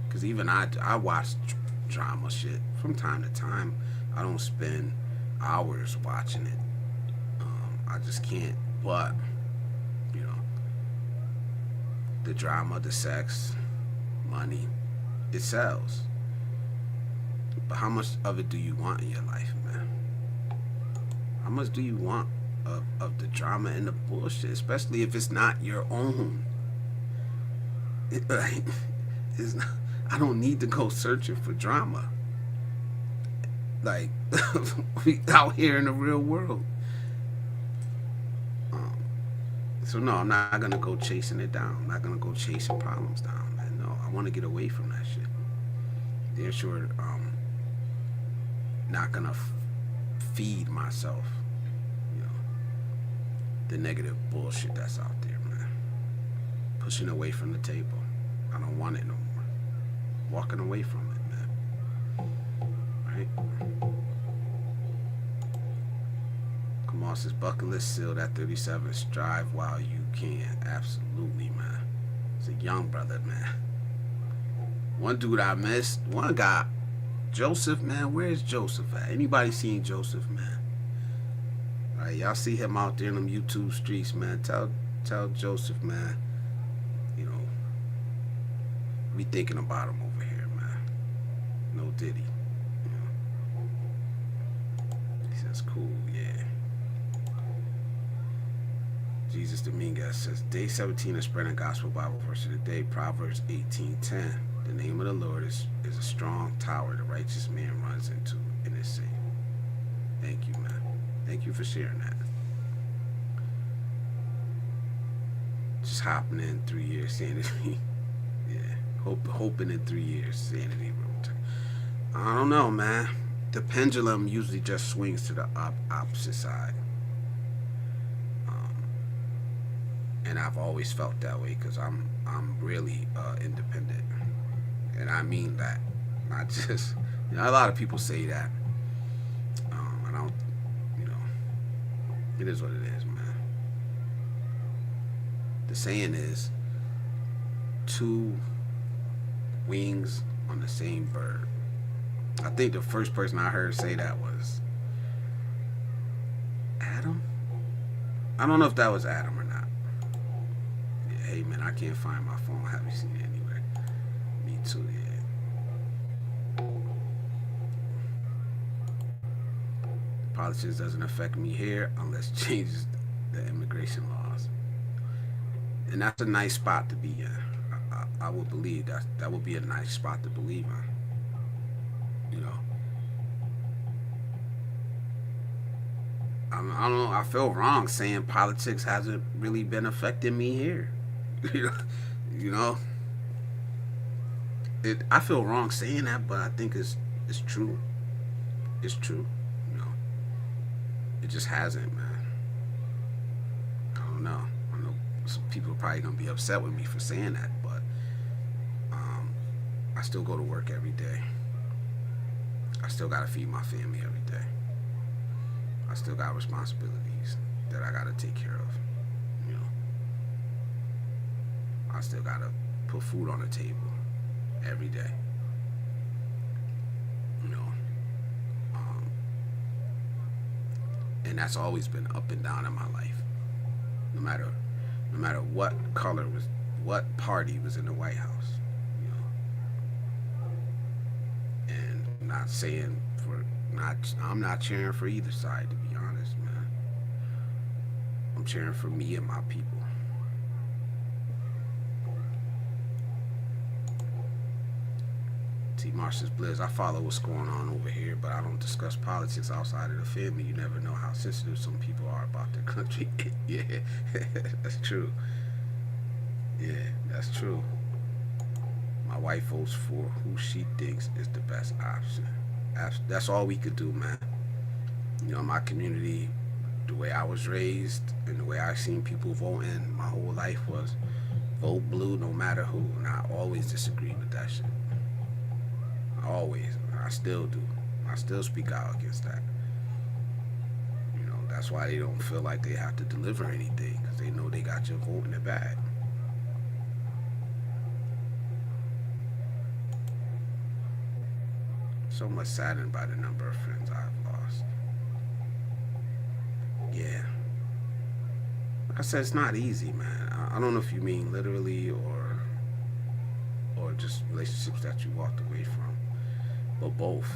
because even I watch drama shit from time to time. I don't spend hours watching it. I just can't. But you know, the drama, the sex, money, it sells. But how much of it do you want in your life, man? How much do you want of the drama and the bullshit, especially if it's not your own? It's not, I don't need to go searching for drama. Like, we out here in the real world. So no, I'm not gonna go chasing it down. I'm not gonna go chasing problems down, man. No, I want to get away from that shit. They're sure not gonna feed myself, you know, the negative bullshit that's out there, man. Pushing away from the table. I don't want it no more. Walking away from it, man. Right? Kamal says bucket list sealed at 37. Strive while you can. Absolutely, man. It's a young brother, man. One dude I missed, one guy, Joseph, man. Where's Joseph at? Anybody seen Joseph, man? All right, y'all see him out there in them YouTube streets, man. Tell Joseph, man, you know, we thinking about him over here, man. Diddy. You know? He says, cool, yeah. Jesus Dominguez says, day 17 of spreading gospel Bible verse of the day, Proverbs 18:10. The name of the Lord is a strong tower the righteous man runs into and is safe. Thank you, man. Thank you for sharing that. Just hopping in 3 years sanity. Yeah. Hoping in 3 years sanity. I don't know, man. The pendulum usually just swings to the opposite side. And I've always felt that way because I'm really independent, and I mean that. Not just, a lot of people say that. I don't, it is what it is, man. The saying is, two wings on the same bird. I think the first person I heard say that was Adam. I don't know if that was Adam or not. Hey man, I can't find my phone. I haven't seen it anywhere. Me too, yeah. Politics doesn't affect me here unless it changes the immigration laws. And that's a nice spot to be in. I would believe that would be a nice spot to believe in. I don't know. I feel wrong saying politics hasn't really been affecting me here. I feel wrong saying that, but I think it's true. It's true. It just hasn't, man. I don't know. I know some people are probably gonna be upset with me for saying that, but I still go to work every day. I still gotta feed my family every day. I still got responsibilities that I gotta take care of. I still gotta put food on the table every day. And that's always been up and down in my life. No matter what what party was in the White House. And I'm not cheering for either side, to be honest, man. I'm cheering for me and my people. T. Marshall's Blizz, I follow what's going on over here, but I don't discuss politics outside of the family. You never know how sensitive some people are about their country. Yeah, that's true. Yeah, that's true. My wife votes for who she thinks is the best option. That's all we could do, man. My community, the way I was raised and the way I seen people voting my whole life was vote blue no matter who. And I always disagreed with that shit. Always. I still do. I still speak out against that. That's why they don't feel like they have to deliver anything, because they know they got your vote in the bag. So much saddened by the number of friends I've lost. Yeah. Like I said, it's not easy, man. I don't know if you mean literally or just relationships that you walked away from. But both.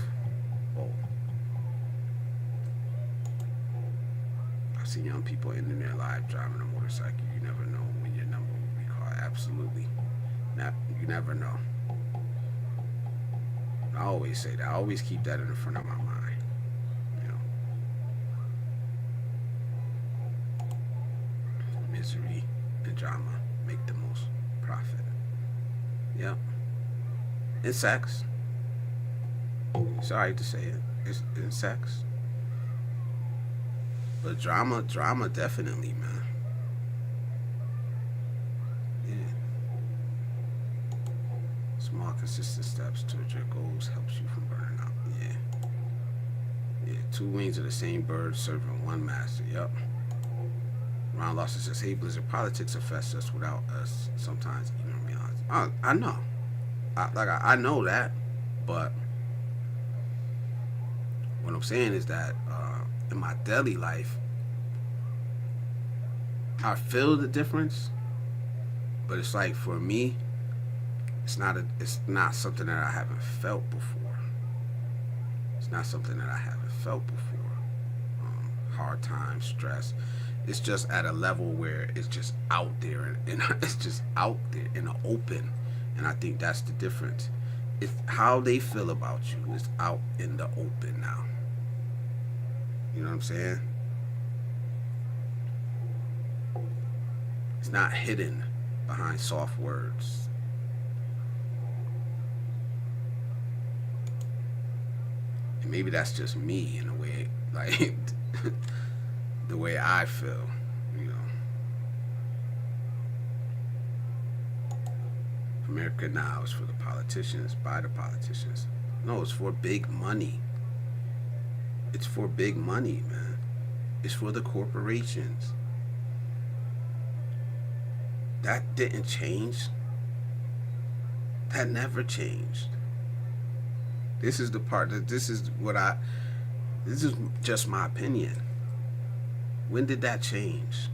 I see young people ending their life driving a motorcycle. You never know when your number will be called. Absolutely. You never know. I always say that. I always keep that in the front of my mind. Misery and drama make the most profit. Yep. And sex. Sorry to say it. It's in sex. But drama definitely, man. Yeah. Small, consistent steps towards your goals helps you from burning out. Yeah. Two wings of the same bird serving one master. Yep. Ron Lawson says, hey, Blizzard, politics affects us without us sometimes even realizing. I know. I know that, but what I'm saying is that in my daily life, I feel the difference, but it's like for me, it's not something that I haven't felt before. It's not something that I haven't felt before. Hard times, stress. It's just at a level where it's just out there, and it's just out there in the open. And I think that's the difference. If how they feel about you is out in the open now. You know what I'm saying? It's not hidden behind soft words. And maybe that's just me in a way, like the way I feel, you know. America now is for the politicians, by the politicians. No, it's for big money. It's for big money, man. It's for the corporations. That didn't change. That never changed. This is the part that this is just my opinion. When did that change?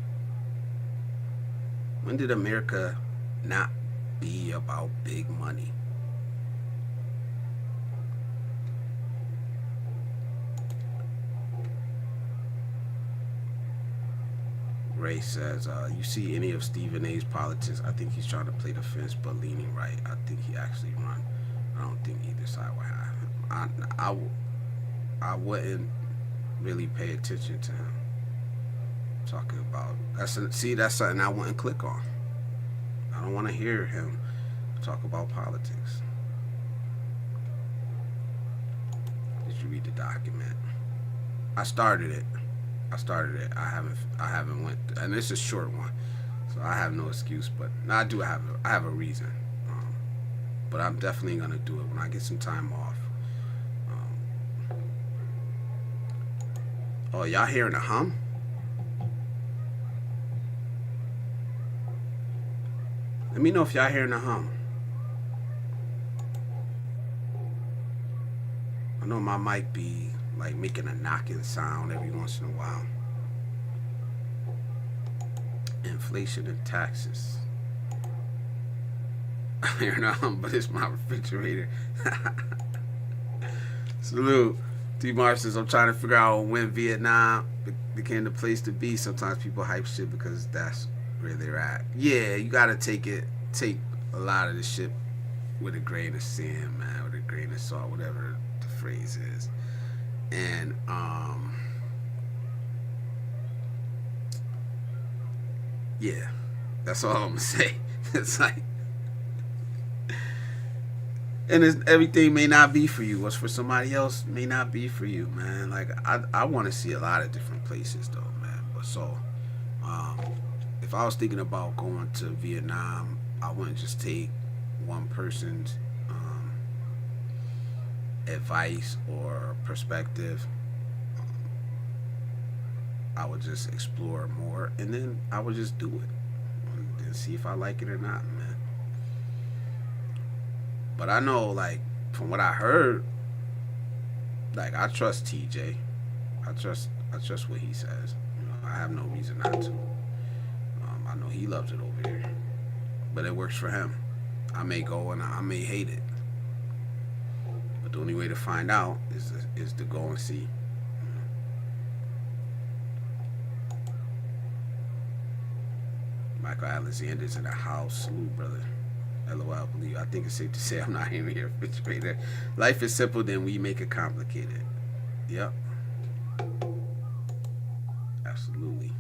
When did America not be about big money? Ray says, you see any of Stephen A's politics, I think he's trying to play the fence but leaning right. I think he actually run. I don't think either side will have him. I wouldn't really pay attention to him talking about that's something I wouldn't click on. I don't want to hear him talk about politics. Did you read the document? I started it. I haven't went, and it's a short one, so I have no excuse. But I do have a reason. But I'm definitely gonna do it when I get some time off. Oh, y'all hearing a hum? Let me know if y'all hearing a hum. I know my mic be like making a knocking sound every once in a while. Inflation and taxes. I hear no hum, but it's my refrigerator. Salute. D-Mar says, I'm trying to figure out when Vietnam became the place to be. Sometimes people hype shit because that's where they're at. Yeah, you gotta take a lot of the shit with a grain of sand, man, with a grain of salt, whatever the phrase is. And yeah, that's all I'm gonna say. It's like, and everything may not be for you. What's for somebody else may not be for you, man. Like I want to see a lot of different places, though, man. But so, if I was thinking about going to Vietnam, I wouldn't just take one person's advice or perspective. I would just explore more, and then I would just do it and see if I like it or not, man. But I know, like, from what I heard, like, I trust TJ. I trust what he says. You know, I have no reason not to. I know he loves it over here, but it works for him. I may go and I may hate it, but the only way to find out is to go and see. Michael Alexander's in the house. Salute, brother. LOL, believe. I think it's safe to say I'm not in here, refrigerator. Life is simple, then we make it complicated. Yep. Absolutely.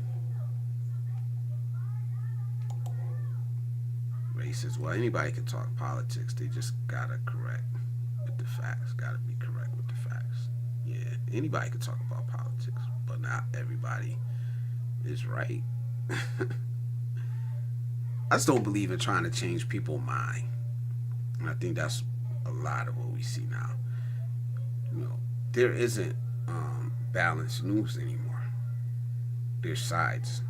Ray says, well, anybody can talk politics. They just gotta correct with the facts. Gotta be correct with the facts. Yeah, anybody can talk about politics, but not everybody is right. I just don't believe in trying to change people's mind. And I think that's a lot of what we see now. You know, there isn't balanced news anymore. There's sides.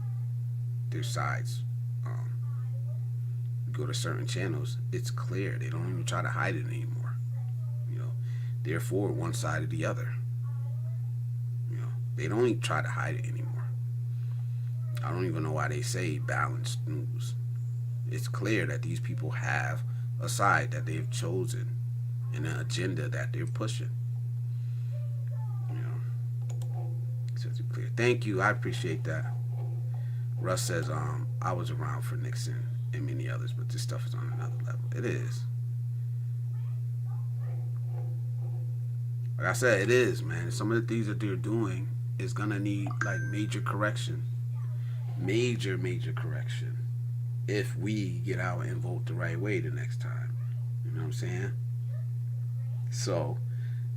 You go to certain channels, it's clear. They don't even try to hide it anymore. You know, they're for one side or the other. You know, they don't even try to hide it anymore. I don't even know why they say balanced news. It's clear that these people have a side that they've chosen and an agenda that they're pushing. Thank you. I appreciate that. Russ says, I was around for Nixon and many others, but this stuff is on another level. It is. Like I said, it is, man. Some of the things that they're doing is gonna need like major correction. Major correction. If we get out and vote the right way the next time. You know what I'm saying? So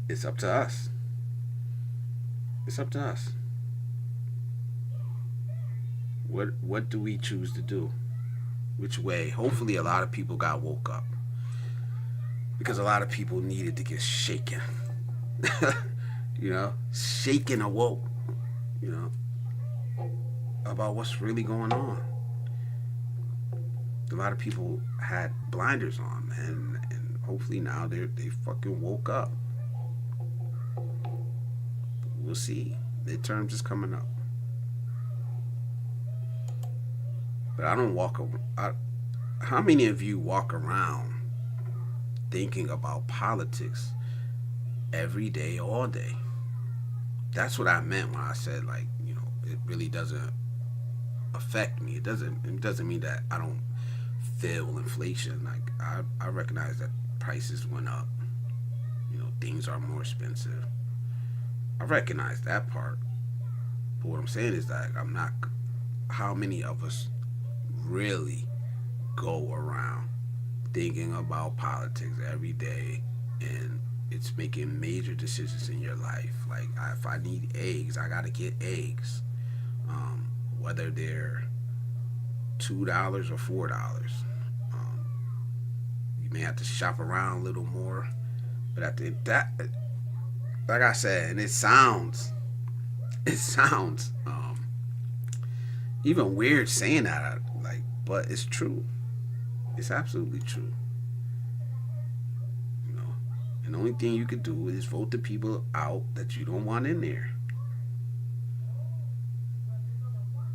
it's up to us. It's up to us. What do we choose to do? Which way? Hopefully a lot of people got woke up. Because a lot of people needed to get shaken. You know? Shaken awoke. You know? About what's really going on. A lot of people had blinders on, man, and hopefully now they fucking woke up. We'll see. Midterms is coming up. But I don't walk around. How many of you walk around thinking about politics every day, all day? That's what I meant when I said, like, you know, it really doesn't affect me. It doesn't mean that I don't feel inflation. Like I recognize that prices went up. You know, things are more expensive. I recognize that part. But what I'm saying is that I'm not. How many of us really go around thinking about politics every day, and it's making major decisions in your life? Like if I need eggs, I gotta get eggs, whether they're $2 or $4. You may have to shop around a little more, but at the that, like I said, and it sounds even weird saying that, like, but it's true. It's absolutely true. You know, and the only thing you could do is vote the people out that you don't want in there.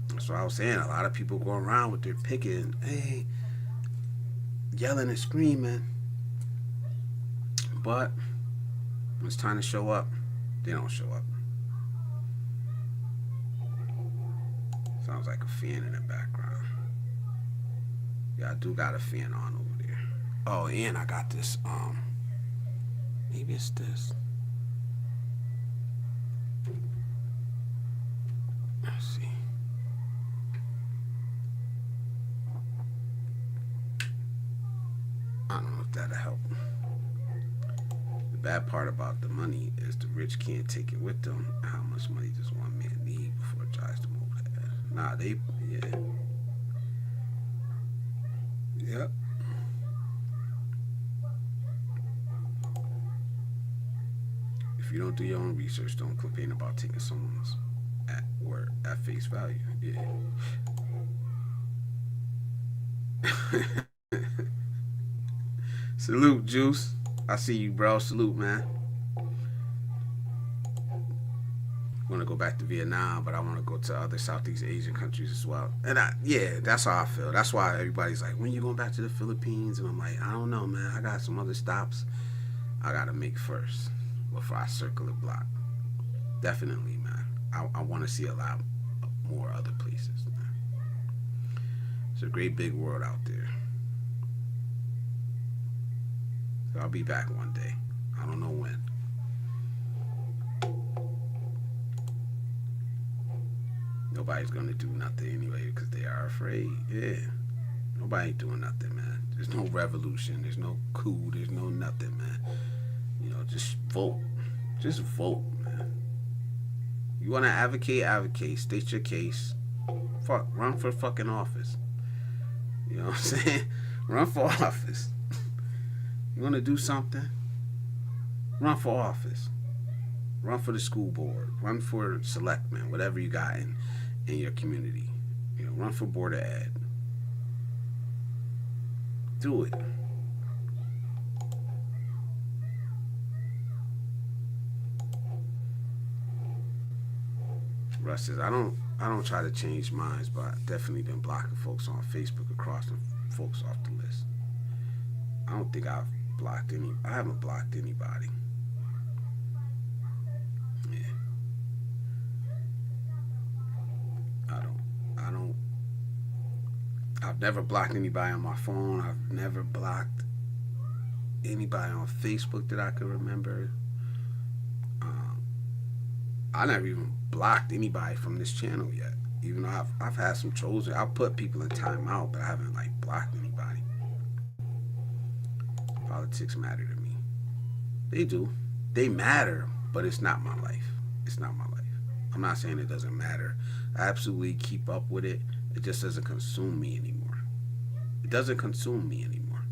That's what I was saying. A lot of people go around with their picking, hey, yelling and screaming, but when it's time to show up, they don't show up. Sounds like a fan in the background. Yeah, I do got a fan on over there. Oh, and I got this, maybe it's this. Let's see. I don't know if that'll help. The bad part about the money is the rich can't take it with them. How much money does one man need before it tries to move that? Nah, yeah. Yep. If you don't do your own research, don't complain about taking someone's word at face value. Yeah. Salute, Juice. I see you, bro. Salute, man. I want to go back to Vietnam, but I want to go to other Southeast Asian countries as well. And yeah, that's how I feel. That's why everybody's like, when you going back to the Philippines? And I'm like, I don't know, man. I got some other stops I got to make first before I circle the block. Definitely, man. I want to see a lot more other places, man. It's a great big world out there. So I'll be back one day. I don't know when. Nobody's gonna do nothing anyway because they are afraid. Yeah. Nobody ain't doing nothing, man. There's no revolution. There's no coup. There's no nothing, man. You know, just vote. Just vote, man. You wanna advocate. State your case. Fuck, run for fucking office. You know what I'm saying? Run for office. You want to do something? Run for office. Run for the school board. Run for selectmen, whatever you got in your community. You know, run for board of ed. Do it. Russ says, I don't try to change minds, but I definitely been blocking folks on Facebook and crossing folks off the list. I don't think I haven't blocked anybody. Yeah. I've never blocked anybody on my phone. I've never blocked anybody on Facebook that I could remember. I never even blocked anybody from this channel yet. Even though I've had some trolls. I'll put people in timeout, but I haven't like blocked anybody. Politics matter to me. They do. They matter, but it's not my life. It's not my life. I'm not saying it doesn't matter. I absolutely keep up with it. It just doesn't consume me anymore. It doesn't consume me anymore.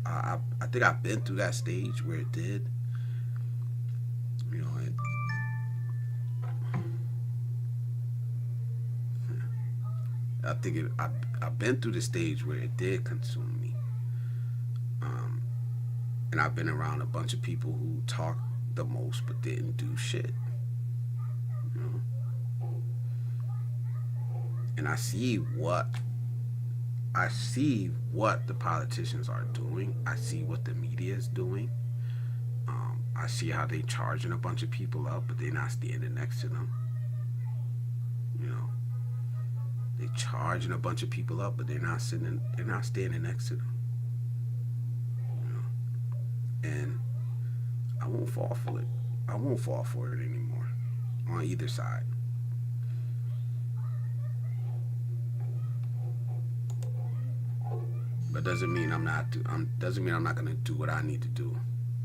I think I've been through that stage where it did. You know, I think I've been through the stage where it did consume me. And I've been around a bunch of people who talked the most but didn't do shit. You know? And I see what the politicians are doing. I see what the media is doing. I see how they charging a bunch of people up, but they're not standing next to them. You know, they charging a bunch of people up, but they're not standing next to them. And I won't fall for it. I won't fall for it anymore on either side. But doesn't mean I'm not going to do what I need to do.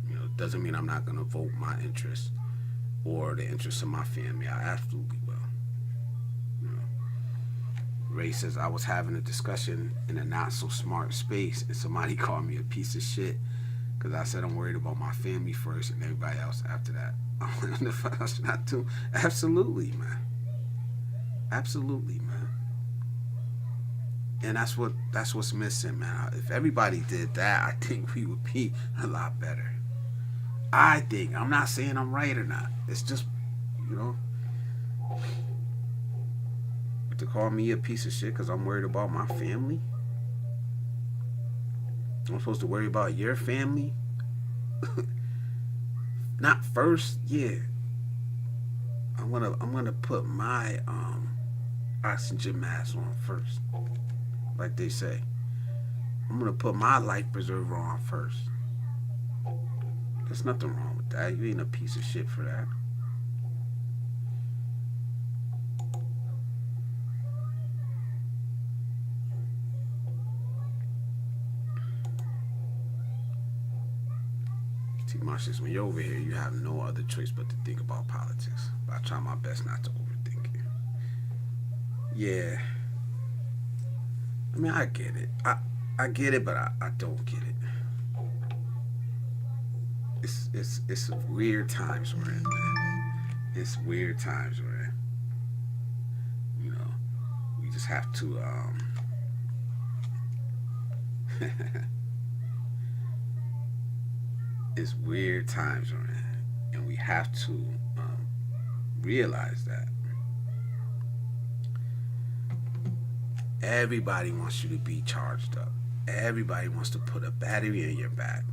You know, doesn't mean I'm not going to vote my interests or the interests of my family. I absolutely will. You know, Ray says I was having a discussion in a not so smart space, and somebody called me a piece of shit. Because I said I'm worried about my family first and everybody else after that. Not too. Absolutely, man. Absolutely, man. And that's what's missing, man. If everybody did that, I think we would be a lot better. I think. I'm not saying I'm right or not. It's just, you know, to call me a piece of shit because I'm worried about my family. I'm supposed to worry about your family? Not first, yeah. I'm gonna put my oxygen mask on first. Like they say. I'm gonna put my life preserver on first. There's nothing wrong with that. You ain't a piece of shit for that. T-Marshals, when you're over here, you have no other choice but to think about politics. But I try my best not to overthink it. Yeah. I mean, I get it. I get it, but I don't get it. It's weird times we're in, man. It's weird times we're in. You know, we just have to it's weird times we're in, and we have to realize that everybody wants you to be charged up. Everybody wants to put a battery in your back.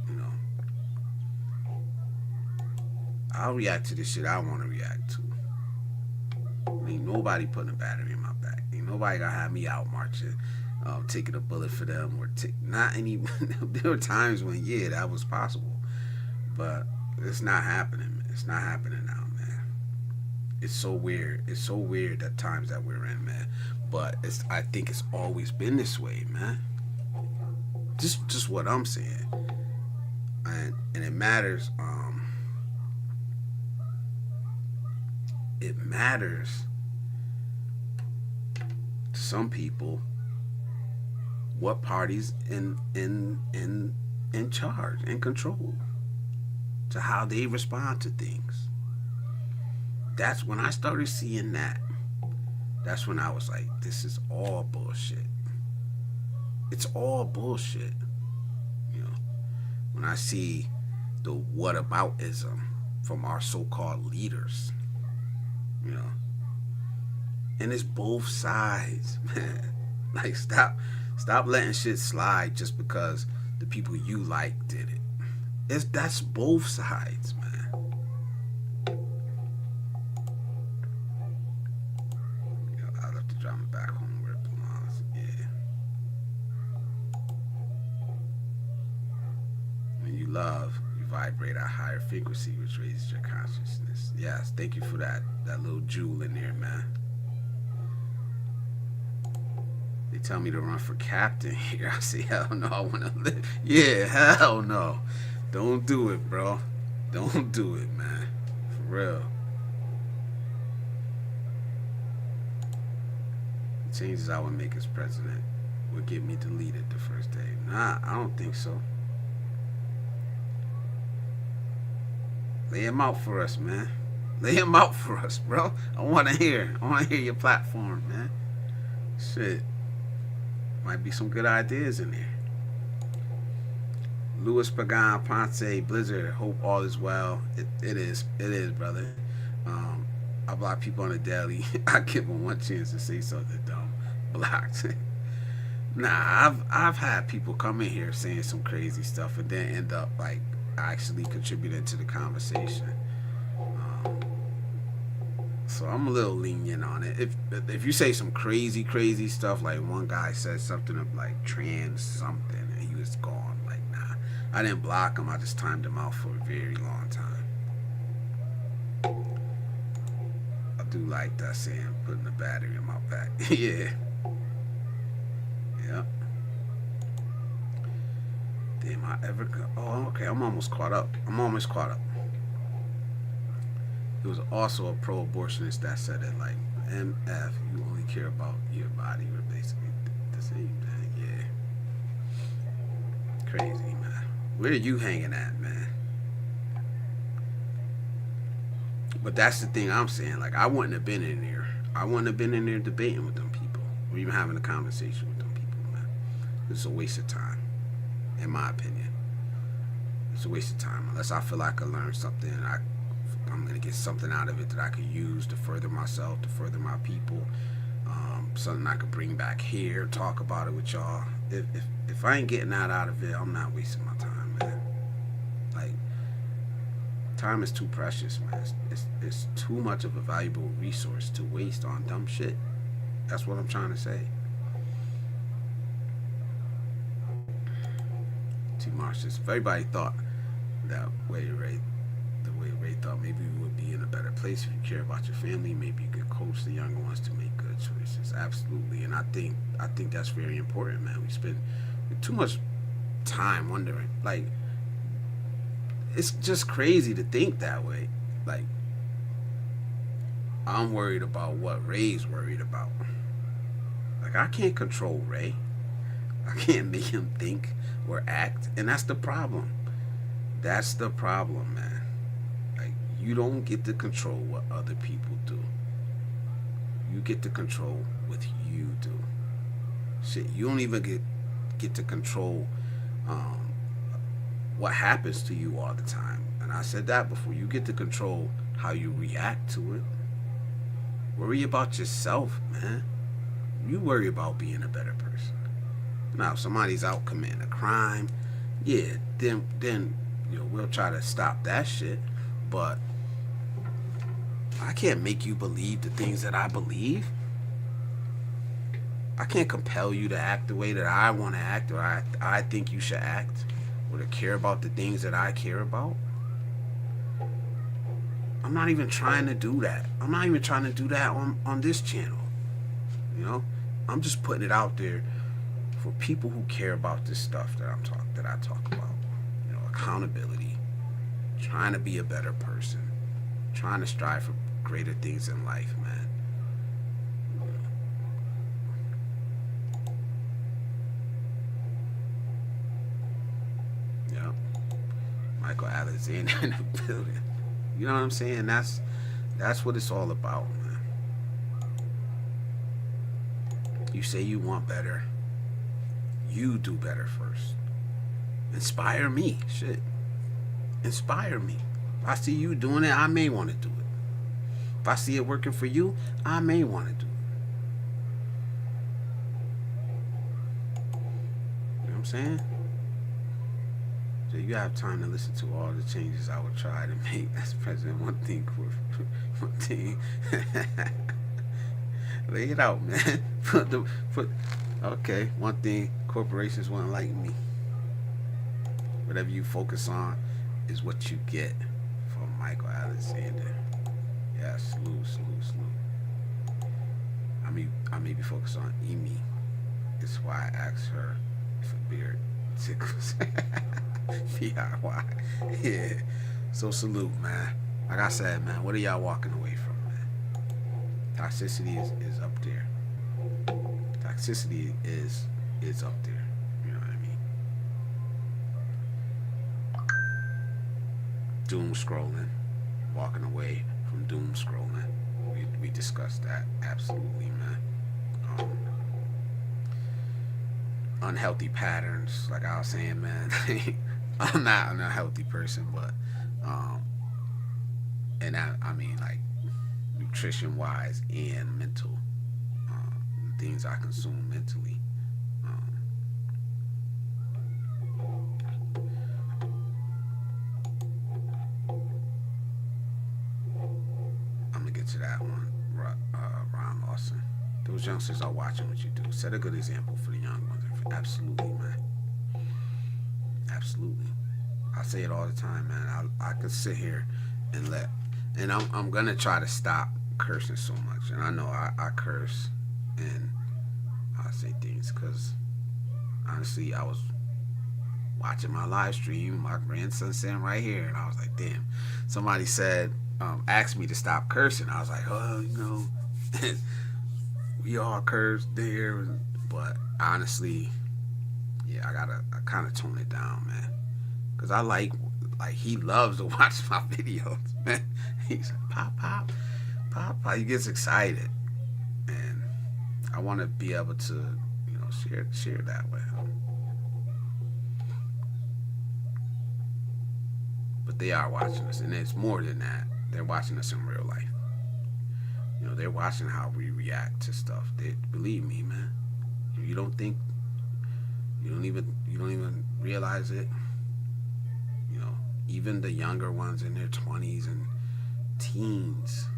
You know, I'll react to the shit I want to react to. Ain't nobody putting a battery in my back. Ain't nobody gonna have me out marching, taking a bullet for them, or not any. There were times when, yeah, that was possible, but it's not happening. It's not happening now, man. It's so weird. It's so weird at times that we're in, man. But I think it's always been this way, man. Just what I'm saying, and it matters. It matters to some people what party's in charge and control, to how they respond to things. That's when I started seeing that. That's when I was like, this is all bullshit. It's all bullshit. You know, when I see the whataboutism from our so-called leaders, you know, and it's both sides, man. Like, stop letting shit slide just because the people you like did it. That's both sides, man. I'll have to drive me back home where love, you vibrate at a higher frequency, which raises your consciousness. Yes, thank you for that little jewel in there, man. They tell me to run for captain here. I say, hell no, I want to live. Yeah, hell no. Don't do it, bro. Don't do it, man. For real. The changes I would make as president would get me deleted the first day. Nah, I don't think so. Lay him out for us, man. Lay him out for us, bro. I want to hear your platform, man. Shit. Might be some good ideas in there. Louis Pagan, Ponce, Blizzard, hope all is well. It is, brother. I block people on the daily. I give them one chance to say something dumb. Blocked. Nah, I've had people come in here saying some crazy stuff and then end up like actually contributing to the conversation. So I'm a little lenient on it. If you say some crazy stuff, like one guy said something of like trans something and he was gone, like nah, I didn't block him. I just timed him out for a very long time. I do like that saying, putting the battery in my back. Yeah. Yep. Damn, I ever go? Oh, okay. I'm almost caught up. It was also a pro-abortionist that said it, like, MF, you only care about your body. We're basically the same thing. Yeah. Crazy, man. Where are you hanging at, man? But that's the thing I'm saying. Like, I wouldn't have been in there. I wouldn't have been in there debating with them people or even having a conversation with them people, man. It's a waste of time, in my opinion. It's a waste of time. Unless I feel like I learned something and I'm going to get something out of it that I could use to further myself, to further my people. Something I could bring back here, talk about it with y'all. If I ain't getting that out of it, I'm not wasting my time, man. Like, time is too precious, man. It's too much of a valuable resource to waste on dumb shit. That's what I'm trying to say. T. Marshall, if everybody thought that way, right? The way Ray thought, maybe we would be in a better place if you care about your family. Maybe you could coach the younger ones to make good choices. Absolutely, and I think that's very important, man. We spend too much time wondering. Like, it's just crazy to think that way. Like, I'm worried about what Ray's worried about. Like, I can't control Ray. I can't make him think or act, and that's the problem. That's the problem, man. You don't get to control what other people do. You get to control what you do. Shit, you don't even get to control what happens to you all the time. And I said that before. You get to control how you react to it. Worry about yourself, man. You worry about being a better person. Now, if somebody's out committing a crime, yeah, then you know, we'll try to stop that shit. But I can't make you believe the things that I believe. I can't compel you to act the way that I want to act or I think you should act or to care about the things that I care about. I'm not even trying to do that. I'm not even trying to do that on this channel. You know? I'm just putting it out there for people who care about this stuff that I talk about. You know, accountability, trying to be a better person, trying to strive for greater things in life, man. Yeah. Michael Alexander in the building. You know what I'm saying? That's what it's all about, man. You say you want better. You do better first. Inspire me. Shit. Inspire me. If I see you doing it, I may want to do it. If I see it working for you, I may want to do it. You know what I'm saying? So you have time to listen to all the changes I would try to make as president. One thing. Lay it out, man. Okay, one thing, corporations wouldn't like me. Whatever you focus on is what you get. From Michael Alexander. Yeah, salute, salute, salute. I may be focused on Amy. It's why I asked her if a beard tickles. DIY. Yeah. So salute, man. Like I said, man, what are y'all walking away from, man? Toxicity is up there. Toxicity is up there. You know what I mean? Doom scrolling, walking away from doom scrolling. We discussed that absolutely, man. Unhealthy patterns, like I was saying, man. I'm not an unhealthy person, but and I mean like nutrition wise and mental things I consume mentally. I'm gonna get to that one, Ron Lawson. Those youngsters are watching what you do. Set a good example for the young ones. Absolutely, man. Absolutely. I say it all the time, man. I could sit here and I'm gonna try to stop cursing so much. And I know I curse and I say things because honestly, I was watching my live stream. My grandson sitting right here, and I was like, damn. Somebody said, asked me to stop cursing. I was like, oh, you know, we all curse there, but honestly, yeah, I kind of tone it down, man, because I like he loves to watch my videos, man. He's like, pop, pop, pop, pop. He gets excited, and I want to be able to, you know, share that with him. But they are watching us, and it's more than that. They're watching us in real life. You know, they're watching how we react to stuff. Believe me, man. You don't even realize it. You know, even the younger ones in their 20s and teens,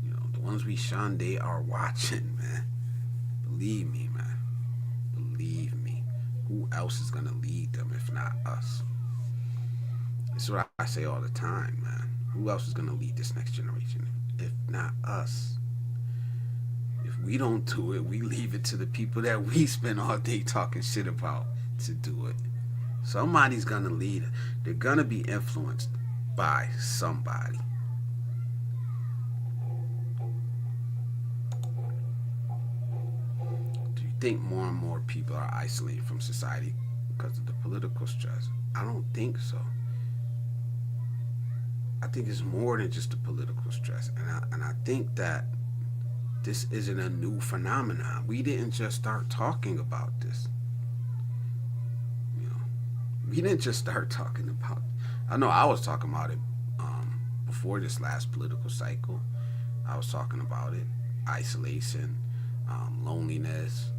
you know, the ones we shun, they are watching, man. Believe me, man. Believe me. Who else is gonna lead them if not us? This is what I say all the time, man. Who else is gonna lead this next generation if not us? If we don't do it, we leave it to the people that we spend all day talking shit about to do it. Somebody's gonna lead it. They're gonna be influenced by somebody. Do you think more and more people are isolated from society because of the political stress? I don't think so. I think it's more than just the political stress, and I think that this isn't a new phenomenon. We didn't just start talking about this. You know, we didn't just start talking about it. I know I was talking about it before this last political cycle. I was talking about it: isolation, loneliness,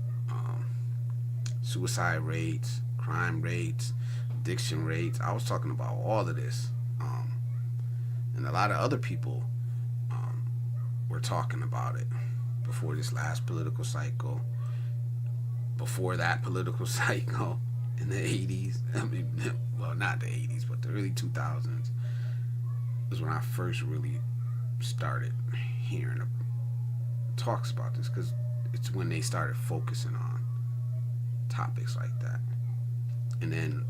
suicide rates, crime rates, addiction rates. I was talking about all of this. And a lot of other people were talking about it before this last political cycle, before that political cycle in the 80s. I mean, well, not the 80s, but the early 2000s was when I first really started hearing talks about this, because it's when they started focusing on topics like that. And then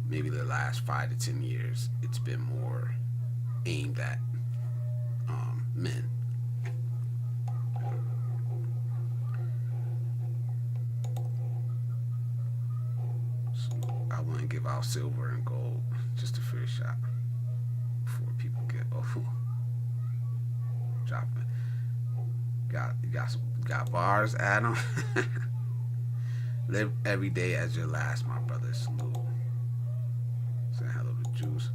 maybe the last 5 to 10 years, it's been more aimed at men. So I want to give out silver and gold just a fair shot before people get dropping. Got bars, Adam. Live every day as your last, my brother. Salute. Saying hello to Juice.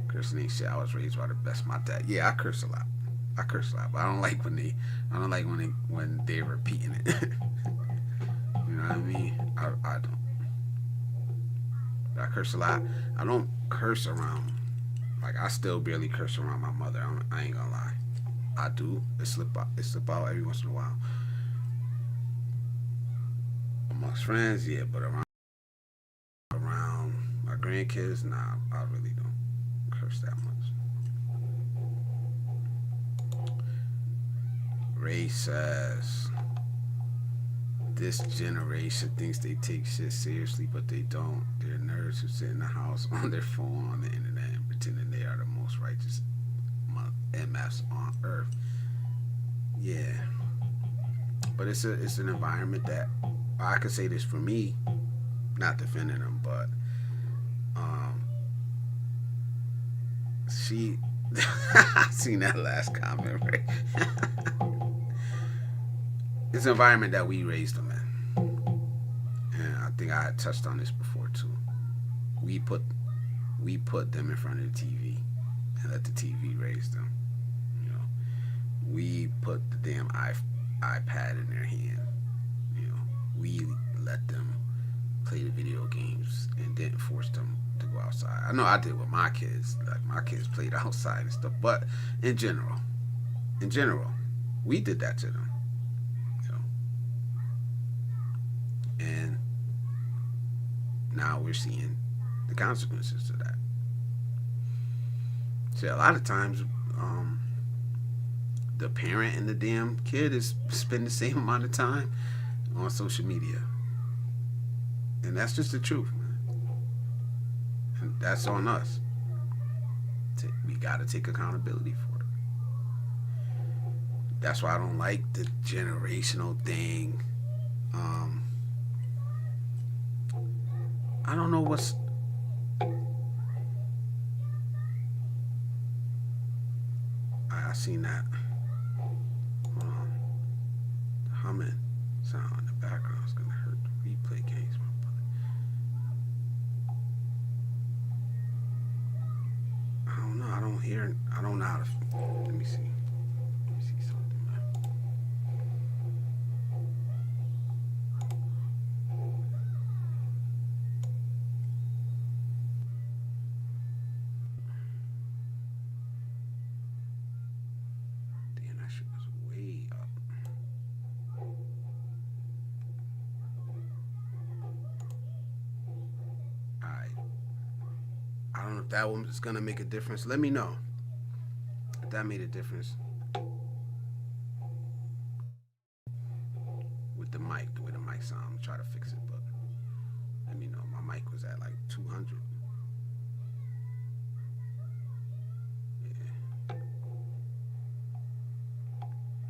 Cursing ain't shit. I was raised by the best. My dad. Yeah, I curse a lot. But I don't like when they're repeating it. You know what I mean? I don't. I curse a lot. I don't curse around. Like, I still barely curse around my mother. I ain't gonna lie. I do. It slip out every once in a while. Amongst friends, yeah, but around my grandkids, nah, I really don't curse that much. Ray says, this generation thinks they take shit seriously, but they don't. They're nerds who sit in the house on their phone on the internet and pretending they are the most righteous MFs on earth. Yeah. But it's an environment that, I could say this for me, not defending them, but she I seen that last comment, right? It's an environment that we raised them in. And I think I had touched on this before too. We put them in front of the TV and let the TV raise them. You know, we put the damn iPad in their hand. You know, we let them play the video games and didn't force them to go outside. I know I did with my kids. Like, my kids played outside and stuff, but in general, we did that to them. You know, and now we're seeing the consequences of that. See, a lot of times, the parent and the damn kid is spend the same amount of time on social media, and that's just the truth, man. And that's on us. We got to take accountability for it. That's why I don't like the generational thing. I don't know what's. I seen that. Hold on. The humming sound in the background is gonna hurt the replay games, my brother. I don't know. I don't hear. I don't know how to. Let me see. Let me see something, man. Damn, that shit was way up. Alright. I don't know if that one is gonna make a difference. Let me know if that made a difference with the mic, the way the mic sound. I'm gonna try to fix it, but let me know. My mic was at like 200.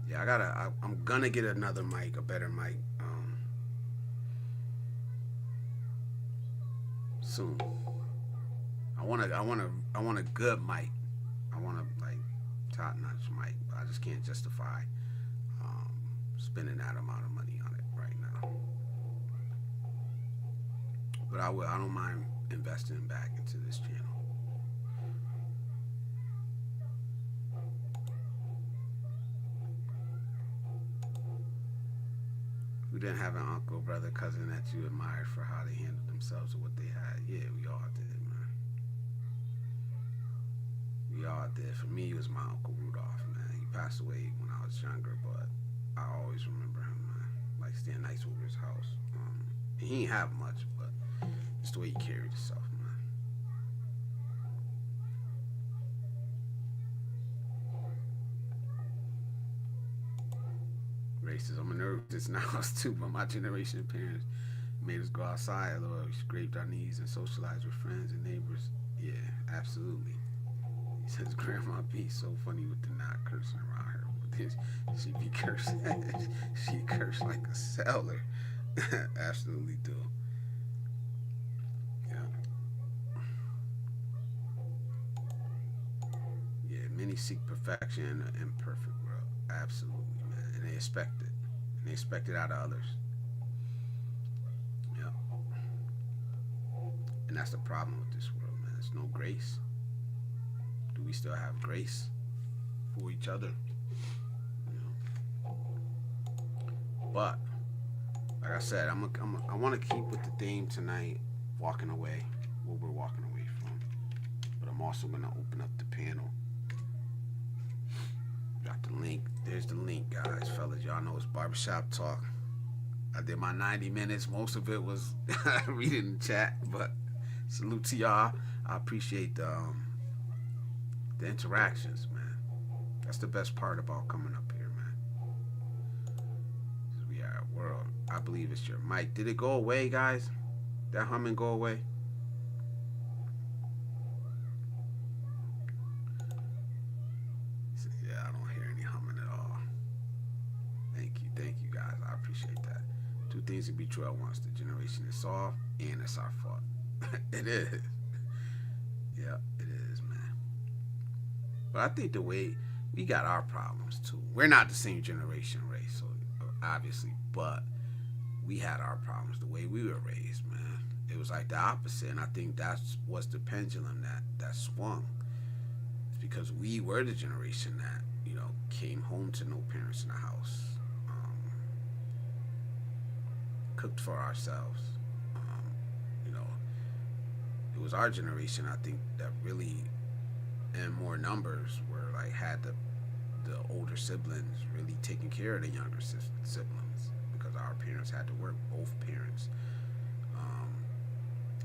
Yeah, I'm gonna get another mic, a better mic, soon. I want a good mic. I want a like top-notch mic. I just can't justify spending that amount of money on it right now. But I don't mind investing back into this channel. Who didn't have an uncle, brother, cousin that you admired for how they handled themselves or what they had? Yeah, we all did, man. We all did. For me, it was my Uncle Rudolph, man. He passed away when I was younger, but I always remember him, man. Like, staying nice over his house. And he didn't have much, but just the way he carried himself, man. Racism and nervous now us too, but my generation of parents made us go outside a little. We scraped our knees and socialized with friends and neighbors. Yeah, absolutely. He says Grandma be so funny with the not cursing around her. But then she be cursing. She curse like a sailor. Absolutely do. Yeah. Yeah, many seek perfection in an imperfect world. Absolutely, man. And they expect it. And they expect it out of others. Yeah. And that's the problem with this world, man. There's no grace. Do we still have grace for each other? You know? But like I said, I want to keep with the theme tonight, walking away, what we're walking away from. But I'm also going to open up the panel. Got the link. There's the link, guys, fellas. Y'all know it's Barbershop Talk. I did my 90 minutes. Most of it was reading the chat, but Salute to y'all. I appreciate the interactions, man. That's the best part about coming up here, man. 'Cause we are a world. I believe it's your mic. Did it go away, guys? That humming go away? Yeah, I don't hear any humming at all. Thank you, guys. I appreciate that. Two things can be true at once: the generation is soft, and it's our fault. It is. Yeah, it is, man. But I think the way we got our problems too. We're not the same generation, Ray, so obviously, but we had our problems the way we were raised, man. It was like the opposite, and I think that's what's the pendulum that swung. It's because we were the generation that came home to no parents in the house, cooked for ourselves. It was our generation, I think, that really, in more numbers, were like had the older siblings really taking care of the younger siblings, because our parents had to work. Both parents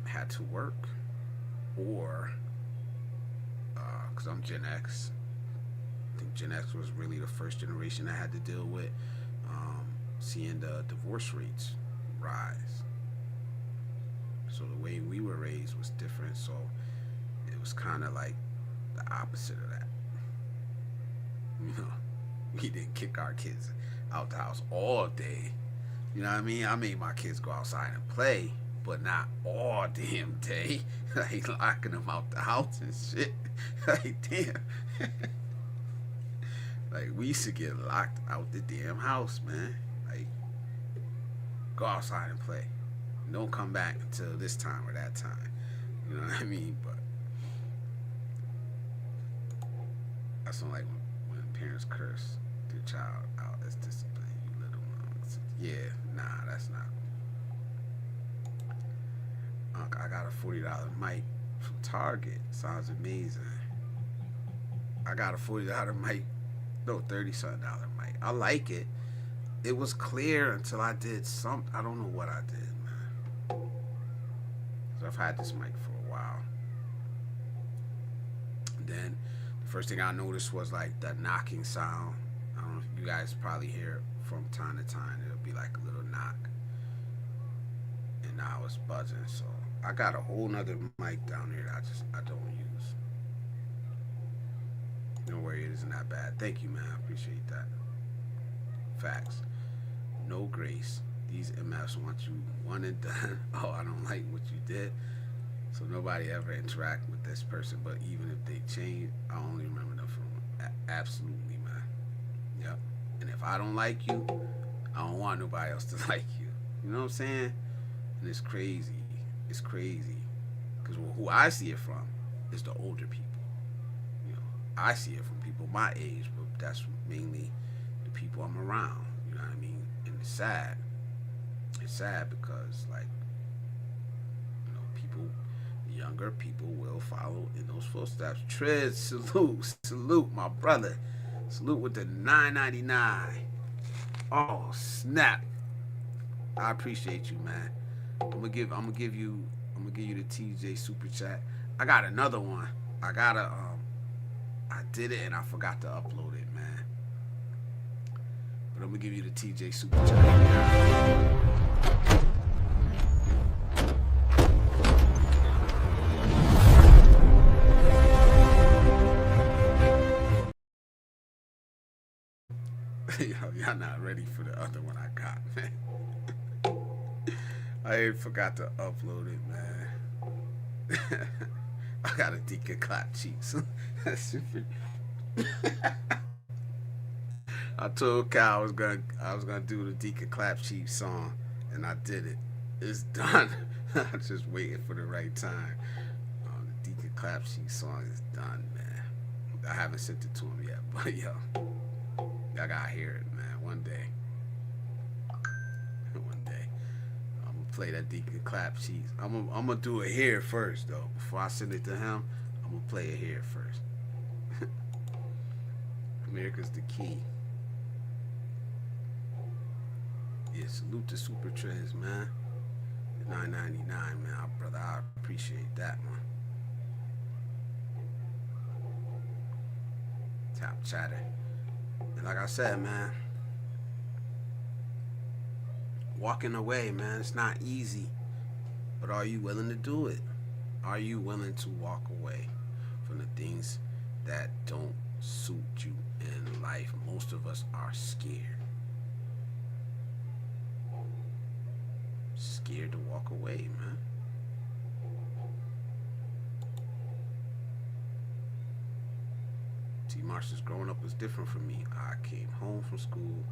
had to work, or because I'm Gen X, I think Gen X was really the first generation that had to deal with seeing the divorce rates rise. So the way we were raised was different. So it was kind of like the opposite of that. We didn't kick our kids out the house all day. You know what I mean? I made my kids go outside and play, but not all damn day. Like locking them out the house and shit. Like damn. Like we used to get locked out the damn house, man. Like go outside and play. Don't come back until this time or that time. You know what I mean? But that's not like when parents curse their child out as discipline. You little ones. Yeah, nah, that's not. I got a $40 mic from Target. Sounds amazing. I got a $40 mic. No, $30-something mic. I like it. It was clear until I did something. I don't know what I did. So I've had this mic for a while. And then the first thing I noticed was like that knocking sound. I don't know if you guys probably hear it from time to time. It'll be like a little knock. And now it's buzzing. So I got a whole nother mic down there that I don't use. Don't worry, it isn't that bad. Thank you, man. I appreciate that. Facts. No grace. These MFs want you one and done. Oh, I don't like what you did. So nobody ever interact with this person. But even if they change, I only remember them from absolutely, man. Yep. And if I don't like you, I don't want nobody else to like you. You know what I'm saying? And it's crazy. It's crazy. Because who I see it from is the older people. I see it from people my age, but that's mainly the people I'm around. You know what I mean? And it's sad. It's sad because, like, people, younger people will follow in those footsteps. Trez, salute, my brother. Salute with the $9.99. Oh snap! I appreciate you, man. I'm gonna give you the TJ super chat. I got another one. I did it and I forgot to upload it, man. But I'm gonna give you the TJ super chat. Y'all not ready for the other one I got, man. I forgot to upload it, man. I got a deacon clap cheeks. That's stupid. I told Cal I was gonna do the deacon clap cheeks song, and I did it. It's done. I'm just waiting for the right time. The deacon clap cheeks song is done, man. I haven't sent it to him yet, but yo, y'all gotta hear it, man. One day. I'm gonna play that deacon clap cheeks. I'm gonna do it here first, though. Before I send it to him, I'm gonna play it here first. America's the key. Yeah, salute to Super Trends, man. $9.99, man, brother. I appreciate that. Tap chatter. And like I said, man, walking away, man, it's not easy. But are you willing to do it? Are you willing to walk away from the things that don't suit you in life? Most of us are scared. Scared to walk away, man. T. Marshall's growing up was different for me. I came home from school,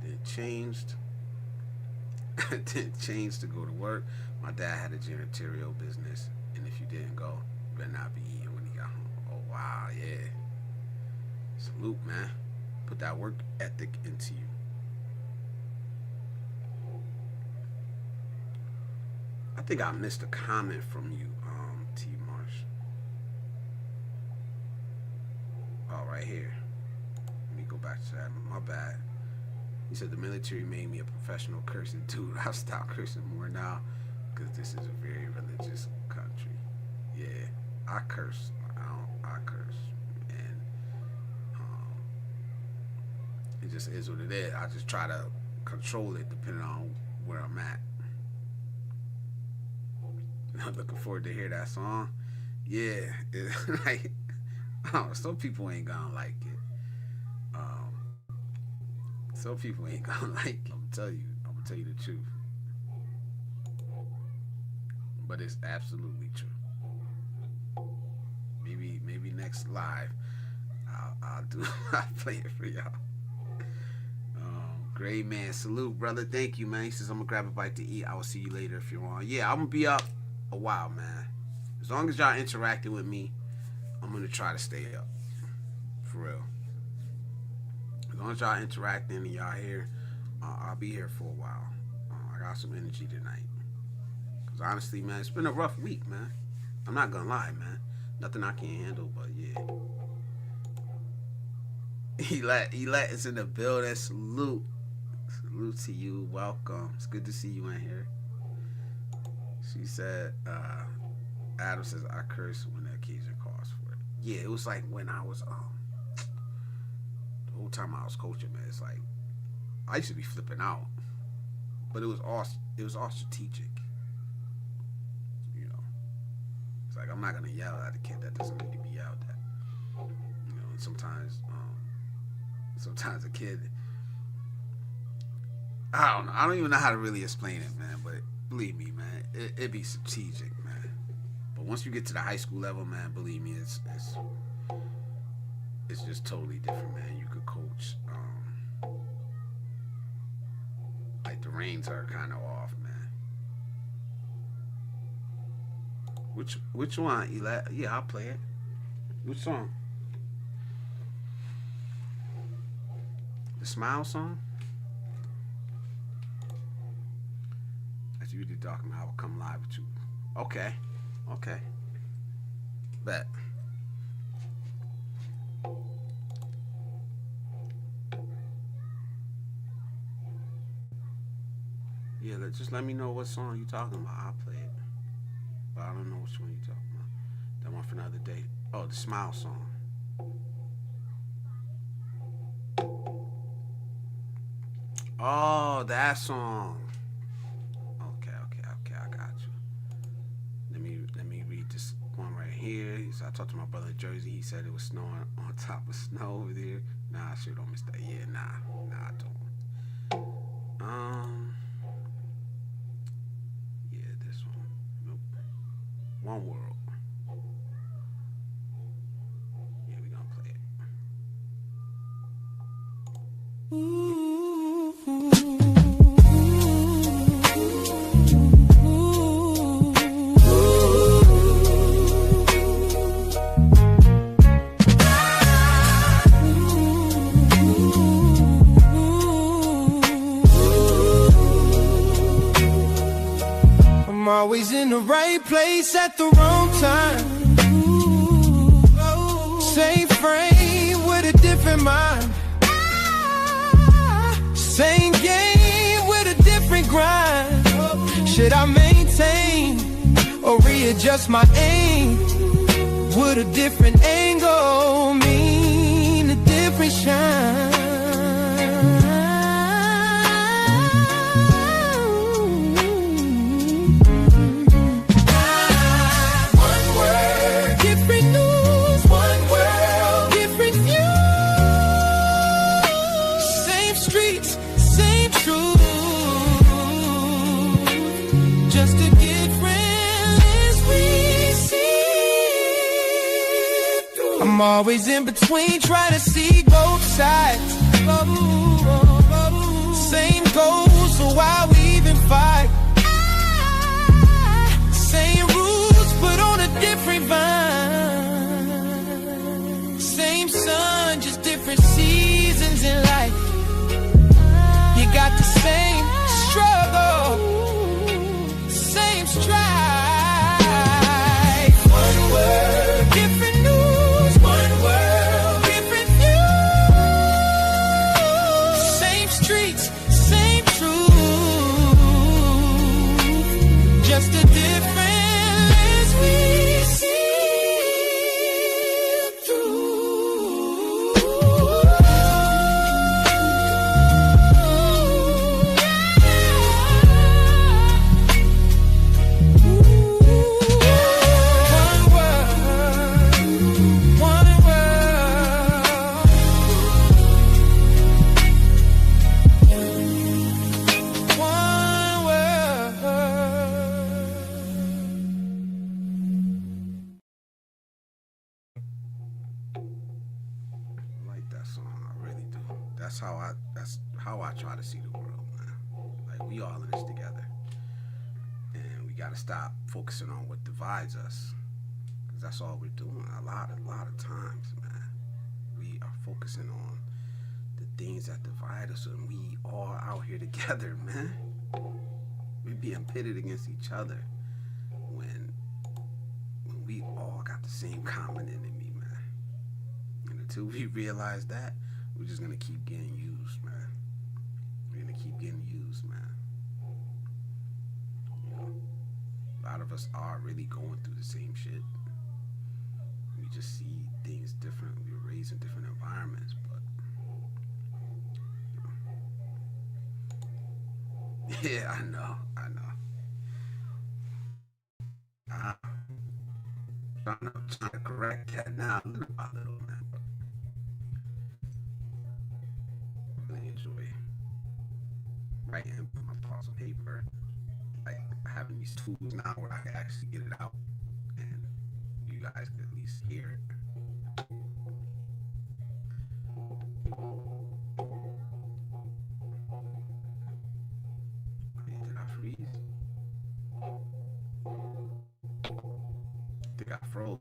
then changed. Didn't change to go to work. My dad had a janitorial business, and if you didn't go, you better not be eating when he got home. Oh wow, yeah. Salute, man. Put that work ethic into you. I think I missed a comment from you, T. Marsh. Oh, right here. Let me go back to that. My bad. He said the military made me a professional cursing dude. I'll stop cursing more now because this is a very religious country. Yeah, I curse. I curse. And it just is what it is. I just try to control it depending on where I'm at. I'm looking forward to hear that song. Yeah, like, some people ain't gonna like it. Some people ain't gonna like it. I'm gonna tell you the truth. But it's absolutely true. Maybe next live, I'll play it for y'all. Great man, salute, brother. Thank you, man. He says I'm gonna grab a bite to eat. I will see you later if you're on. Yeah, I'm gonna be up a while, man. As long as y'all interacting with me, I'm gonna try to stay up. For real. As long as y'all interacting and y'all here, I'll be here for a while. I got some energy tonight. Cause honestly, man, it's been a rough week, man. I'm not gonna lie, man. Nothing I can't handle, but yeah. Elat is in the building. Salute. Salute to you. Welcome. It's good to see you in here. She said, Adam says, I curse when the occasion calls for it. Yeah, it was like when I was, the whole time I was coaching, man, it's like, I used to be flipping out. But it was all strategic. You know, it's like, I'm not going to yell at a kid that doesn't need to be yelled at. You know, and sometimes a kid, I don't know. I don't even know how to really explain it, man. But believe me, man, it be strategic, man. But once you get to the high school level, man, believe me, it's just totally different, man. You could coach. Like the reins are kind of off, man. Which one, Eli? Yeah, I'll play it. Which song? The Smile song? That's you talking about. I will come live with you. Okay. Bet. Yeah, just let me know what song you talking about. I'll play it. But I don't know which one you talking about. That one for another day. Oh, the Smile song. Oh, that song. Okay, I got you. Let me read this one right here. I talked to my brother in Jersey. He said it was snowing on top of snow over there. Nah, I sure don't miss that. Yeah, nah, I don't. Yeah, this one. Nope. One World. Yeah, we gonna play it. I'm always in the right place at the wrong time. Same frame with a different mind. Same game with a different grind. Should I maintain or readjust my aim? Would a different angle mean a different glory shine. One word, different news. One world, different view. Same streets, same truth. Just a different lens we see through. I'm always in between, trying to see both sides. Same goals, so why we even fight? Same rules, but on a different vine. Same sun, just different seasons in life. You got the same struggle, same strife. One word, different news. One world, different view. Same streets, same truth. Just a different lens we see That's how I try to see the world, man. Like, we all in this together, and we gotta stop focusing on what divides us, because that's all we're doing. A lot of times, man, we are focusing on the things that divide us, and we all out here together, man. We being pitted against each other when we all got the same common enemy, man. And until we realize that, we're just gonna keep getting used, man. We're gonna keep getting used, man. You know, a lot of us are really going through the same shit. We just see things different. We were raised in different environments, but you know. Yeah, I know. I'm trying to correct that now, little by little, man. Enjoy writing my thoughts on paper, like having these tools now where I can actually get it out and you guys can at least hear it. Did I freeze? I think I froze.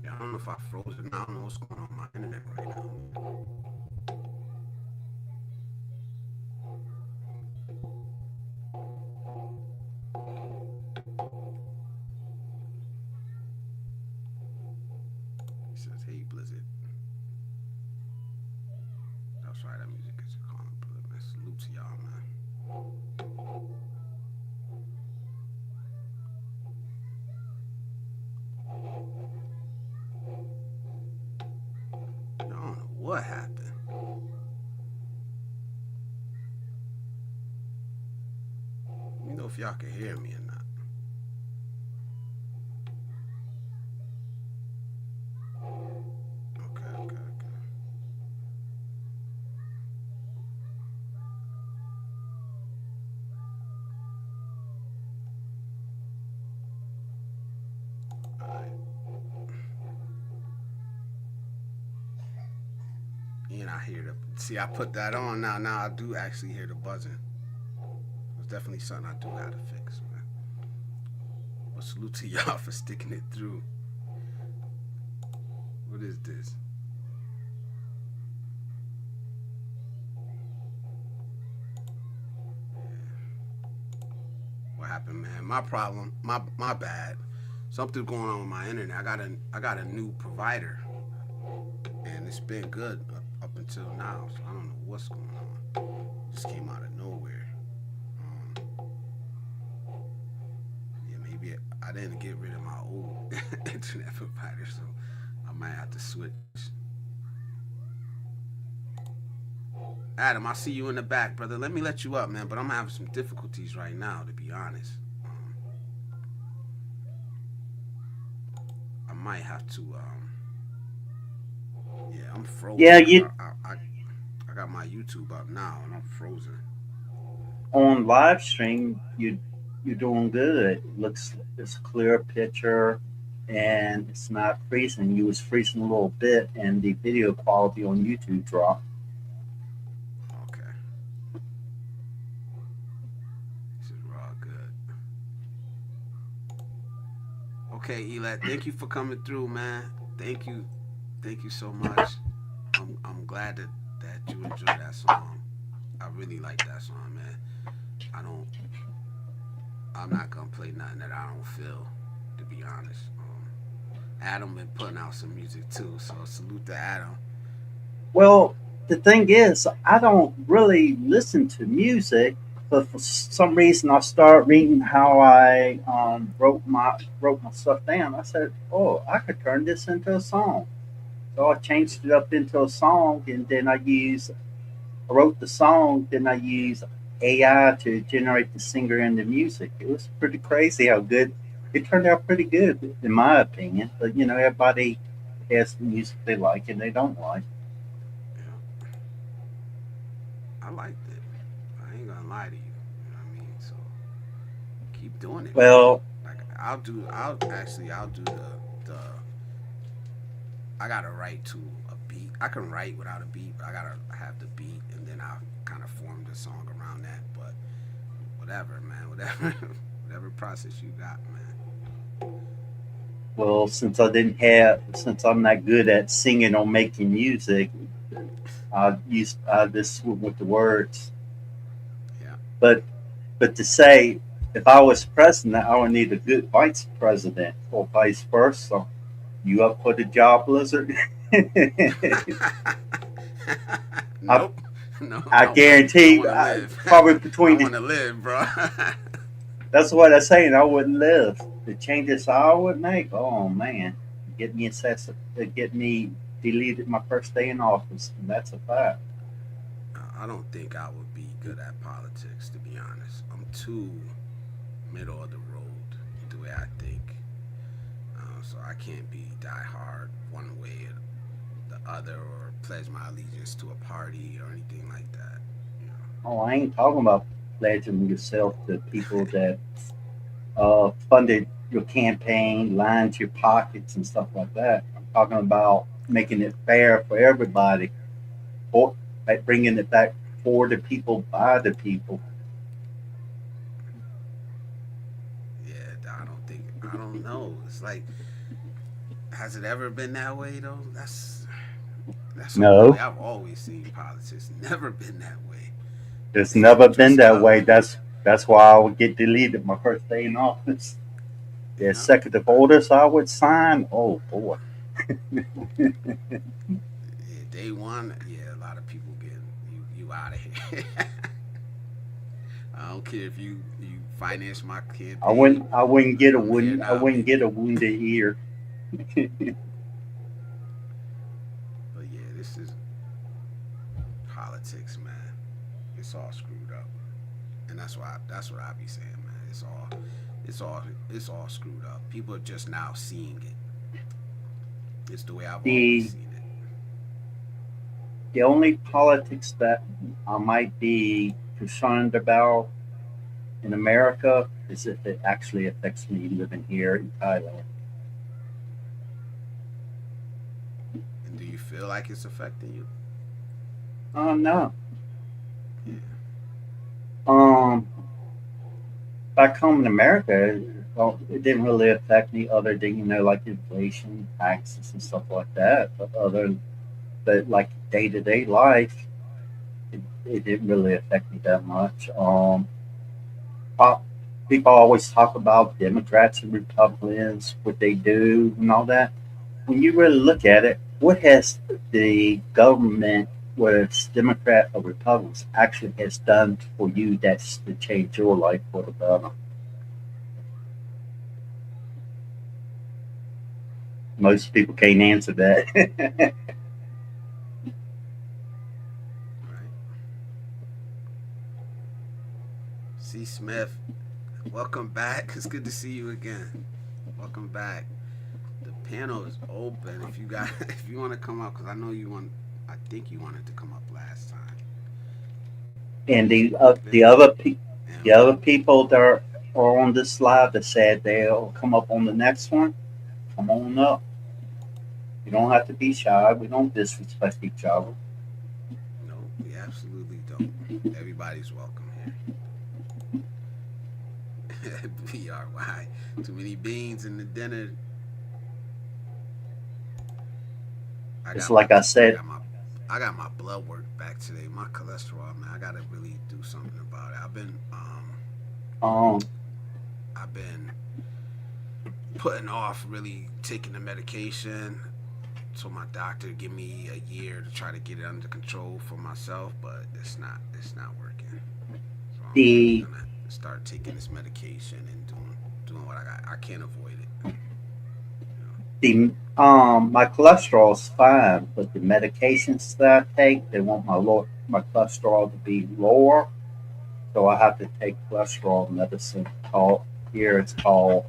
I don't know if I froze it. I don't know what's going on with my internet right now. He says, "Hey, Blizzard." That's right, that music is calling Blizzard. Man, salute to y'all, man. I don't know what happened. Let me know if y'all can hear me or not. Okay. Alright. And I hear see, I put that on now. Now I do actually hear the buzzing. It's definitely something I do gotta fix, man. But salute to y'all for sticking it through. What is this? Yeah. what happened, man. My problem, my bad. Something's going on with my internet. I got a new provider, and it's been good up until now. So I don't know what's going on. It just came out of nowhere. Um, yeah, maybe I didn't get rid of my old internet provider, so I might have to switch. Adam, I see you in the back, brother. Let me let you up, man. But I'm having some difficulties right now, to be honest. I might have to. Yeah, I'm frozen. Yeah, you I got my YouTube up now, and I'm frozen. on live stream, you're doing good. It looks it's a clear picture, and it's not freezing. You was freezing a little bit, and the video quality on YouTube dropped. Okay, this is raw good. Okay, Eli, thank you for coming through, man. Thank you so much. I'm glad that you enjoyed that song. I really like that song, man. I don't. I'm not gonna play nothing that I don't feel, to be honest. Adam been putting out some music too, so salute to Adam. Well, the thing is, I don't really listen to music, but for some reason, I started reading how I wrote my stuff down. I said, "Oh, I could turn this into a song." So I changed it up into a song, and then I wrote the song, then I used AI to generate the singer and the music. It was pretty crazy how good it turned out. Pretty good, in my opinion. But everybody has music they like and they don't like. Yeah, I liked it. I ain't gonna lie to you. You know what I mean? So keep doing it, man. Well, Like I'll do the I gotta write to a beat. I can write without a beat, but I gotta have the beat, and then I'll kind of form the song around that. But whatever, man, whatever, whatever process you got, man. well, since I'm not good at singing or making music, I just went with the words. Yeah, But to say if I was president, I would need a good vice president or vice versa. You up for the job, Blizzard? I, nope, no, I I guarantee want to live. probably I between want the, to live, bro. that's what I'm saying. I wouldn't live. The changes I would make, oh man, get me deleted my first day in office. And that's a fact. I don't think I would be good at politics, to be honest. I'm too middle of the road the way I think. So I can't be die hard one way or the other, or pledge my allegiance to a party or anything like that. You Oh, I ain't talking about pledging yourself to people that funded your campaign, lined your pockets, and stuff like that. I'm talking about making it fair for everybody, for, like bringing it back for the people, by the people. yeah, I don't know. It's like, has it ever been that way though? That's the only way No, I've always seen politics. Never been that way. it's They never been dress it that up, way. That's why I would get deleted my first day in office. The you know. executive orders I would sign. Oh boy. Yeah, day one, yeah, a lot of people getting you out of here. I don't care if you finance my campaign. I'm here I now, wouldn't baby. get a wounded ear. But yeah, this is politics, man. It's all screwed up, and that's what I be saying, man. It's all screwed up. People are just now seeing it. It's the way I've always the seen it. the only politics that I might be concerned about in America is if it actually affects me living here in Thailand. And do you feel like it's affecting you? No. Yeah, Um, Back home in America, well, it didn't really affect me other than like inflation, taxes, and stuff like that. But like day to day life, it didn't really affect me that much. people always talk about Democrats and Republicans, what they do and all that. When you really look at it, what has the government, whether it's Democrat or Republicans, actually has done for you that's to change your life for the better? Most people can't answer that. Right. C. Smith, welcome back. It's good to see you again. Welcome back. The panel is open. If you got, if you want to come up, because I know you want. I think you wanted to come up last time. And It's the open. the And other people that are on this live that said they'll come up on the next one, come on up. You don't have to be shy. We don't disrespect each other. no, we absolutely don't. Everybody's welcome here. BRY. Too many beans in the dinner. I It's got my like I I said. got my I got my blood work back today. My cholesterol, man. I gotta really do something about it. Um, I've been putting off really taking the medication. So my doctor give me a year to try to get it under control for myself, but it's not working. So I'm really the gonna start taking this medication and doing what I got. I can't avoid it. You know? the my cholesterol's fine, but the medications that I take, they want my cholesterol to be lower, so I have to take cholesterol medicine. Called here, it's called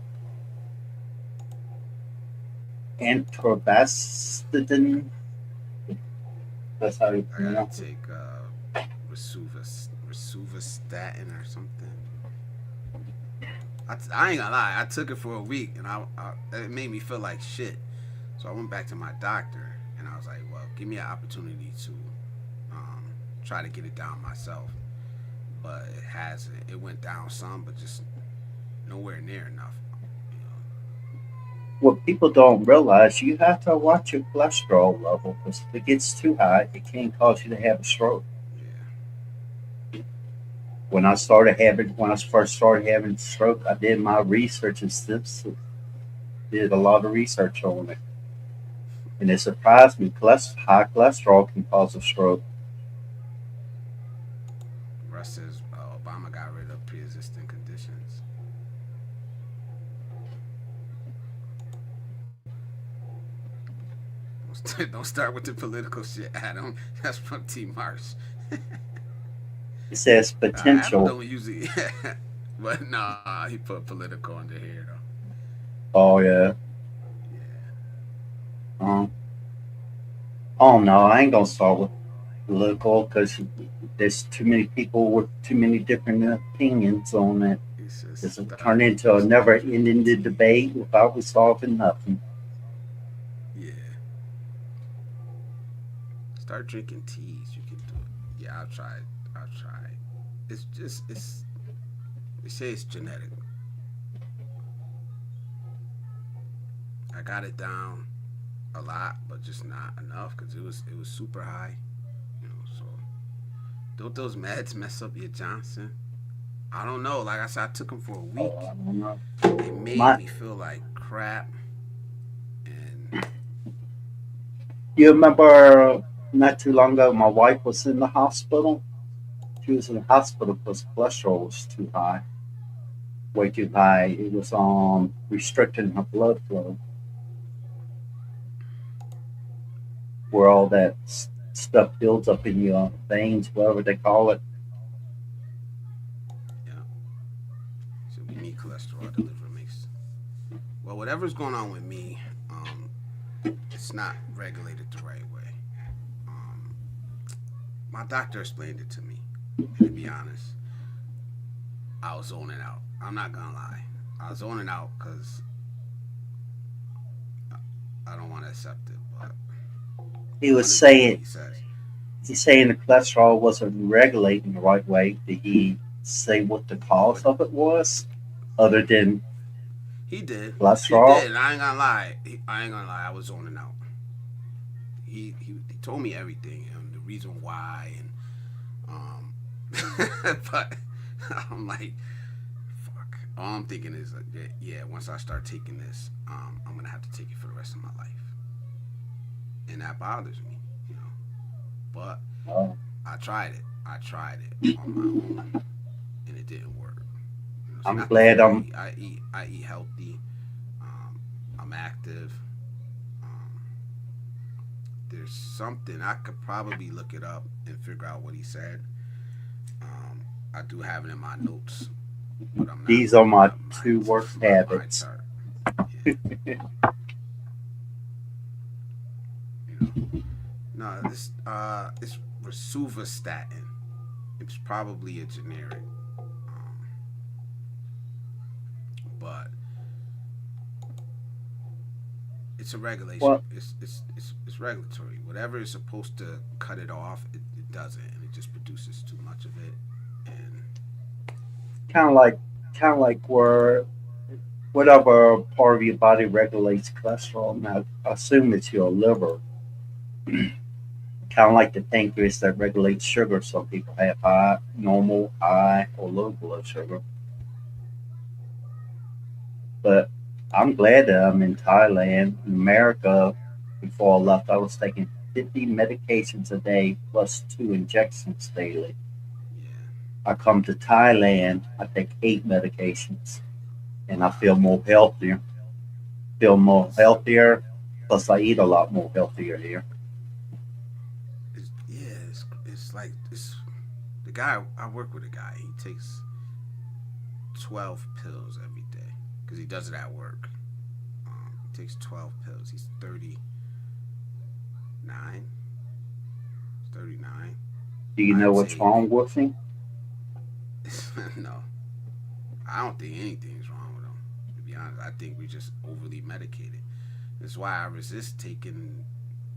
antorvastatin. That's how you I gotta pronounce it. take Rasuvastatin or something. I ain't gonna lie. I took it for a week and it made me feel like shit. So I went back to my doctor and I was like, well, give me an opportunity to um, try to get it down myself. But it hasn't. It went down some, but just nowhere near enough. You know? What people don't realize, you have to watch your cholesterol level because if it gets too high, it can cause you to have a stroke. Yeah. When I first started having a stroke, I did my research and did a lot of research on it, and it surprised me. High cholesterol can cause a stroke. Russ says Obama got rid of pre-existing conditions. Don't start with the political shit, Adam. That's from T. Marsh. It says Adam potential. don't usually, but nah, he put political under here though. Oh yeah. Yeah. Um, oh no, I ain't gonna start with political because there's too many people with too many different opinions on it. He says It's turned into a start drinking never-ending tea. debate without resolving nothing. Yeah. Start drinking teas. You can do it. Yeah, I'll try it. I'll try it. It's just they say it's genetic. I got it down a lot, but just not enough because it was super high. You know, so don't those meds mess up your Johnson? I don't know. Like I said, I took them for a Oh, week. I don't know. They made My, me feel like crap, and you remember not too long ago, my wife was in the hospital. She was in the hospital because cholesterol was too high, way too high. It was restricting her blood flow, where all that stuff builds up in your veins, whatever they call it. yeah. So we need cholesterol. The liver makes well, whatever's going on with me, it's not regulated the right way. Um, my doctor explained it to me, and to be honest, I was zoning out. I'm not gonna lie, I was zoning out because I don't want to accept it, but He I'm was gonna do what saying he says. he's saying the cholesterol wasn't regulating the right way. Did he say what the cause But of it was, other than he did, he cholesterol? did. And I ain't gonna lie, I ain't gonna lie. I was zoning out. He told me everything and the reason why, and but I'm like, fuck. All I'm thinking is, yeah, once I start taking this, I'm gonna have to take it for the rest of my life, and that bothers me, you know. But Oh, I tried it. I tried it on my own, and it didn't work. You know, it's I'm nothing for glad me. I eat healthy. I'm active. Um, there's something I could probably look it up and figure out what he said. I do have it in my notes, but I'm not these are looking my up my two worst my habits. chart. Yeah, you know. No, it's rosuvastatin. It's probably a generic, um, but it's a regulation. Well, It's regulatory. Whatever is supposed to cut it off, it doesn't, and it just produces too much of it. And kind of like kind of like where whatever part of your body regulates cholesterol. Now, I assume it's your liver. Kind of like the pancreas that regulates sugar. Some people have high, normal, high, or low blood sugar. But I'm glad that I'm in Thailand. In America, before I left, I was taking 50 medications a day plus 2 injections daily. yeah, I come to Thailand, I take 8 medications, and I wow, feel more healthier. Feel more it's healthier. Plus, I eat a lot more healthier here. yeah, it's like it's the guy. I work with a guy. He takes 12 pills every day because he does it at work. He takes 12 pills. He's 39. 39. Do you know I'd what's say wrong with me? no. I don't think anything's wrong with him. To be honest, I think we just overly medicated. That's why I resist taking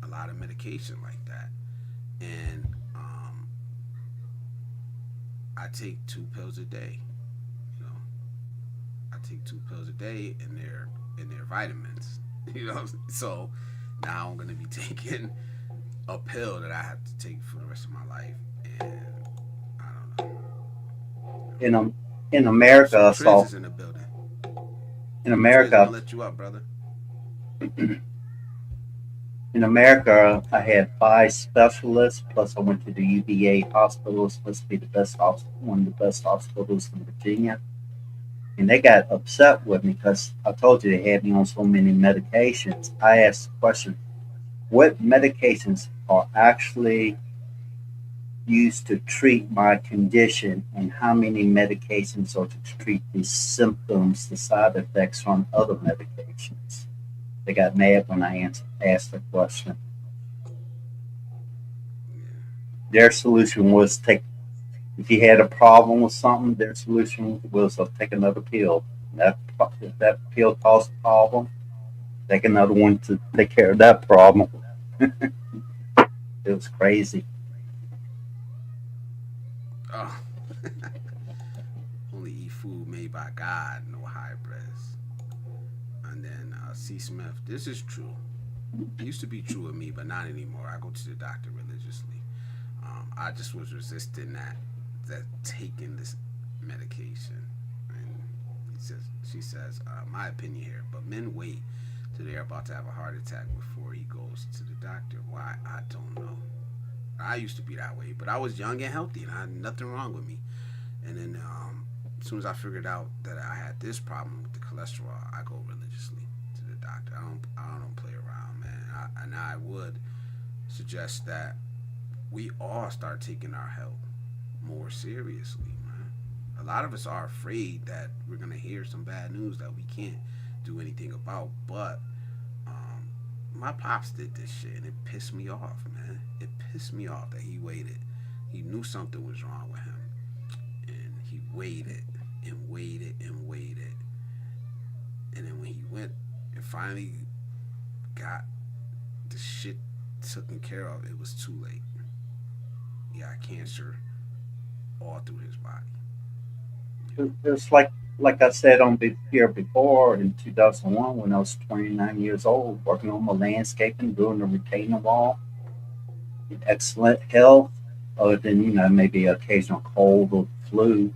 a lot of medication like that. And I take 2 pills a day. You know, I take 2 pills a day, and they're vitamins. You know, so now I'm gonna be taking a pill that I have to take for the rest of my life, and I don't know. You know. In in So America, Triz so is in the building. in Triz, I'm America, gonna let you up, brother. in America, I had 5 specialists. Plus, I went to the UVA hospital. It's supposed to be the best hospital, one of the best hospitals in Virginia. And they got upset with me because I told you they had me on so many medications. I asked the question, what medications are actually used to treat my condition, and how many medications are to treat the symptoms, the side effects from other medications? They got mad when I asked the question. Yeah. Their solution was take, if you had a problem with something, their solution was take another pill. If that pill caused a problem, take another one to take care of that problem. It was crazy. Oh. Only eat food made by God, no hybrids. And then C. Smith, this is true. It used to be true of me, but not anymore. I go to the doctor religiously. I just was resisting that taking this medication. And she says, my opinion here, but men wait till they're about to have a heart attack before he goes to the doctor. Why? I don't know. I used to be that way, but I was young and healthy, and I had nothing wrong with me. And then as soon as I figured out that I had this problem with the cholesterol, I go religiously to the doctor. I don't play around, man. And I would suggest that we all start taking our health more seriously, man. A lot of us are afraid that we're gonna hear some bad news that we can't do anything about. But my pops did this shit, and it pissed me off, man. It pissed me off that he waited. He knew something was wrong with him, and he waited and waited and waited. And then when he went and finally got the shit taken care of, it was too late. He got cancer all through his body. You know. It's like I said on here before in 2001 when I was 29 years old, working on my landscaping, doing the retaining wall, excellent health, other than maybe occasional cold or flu.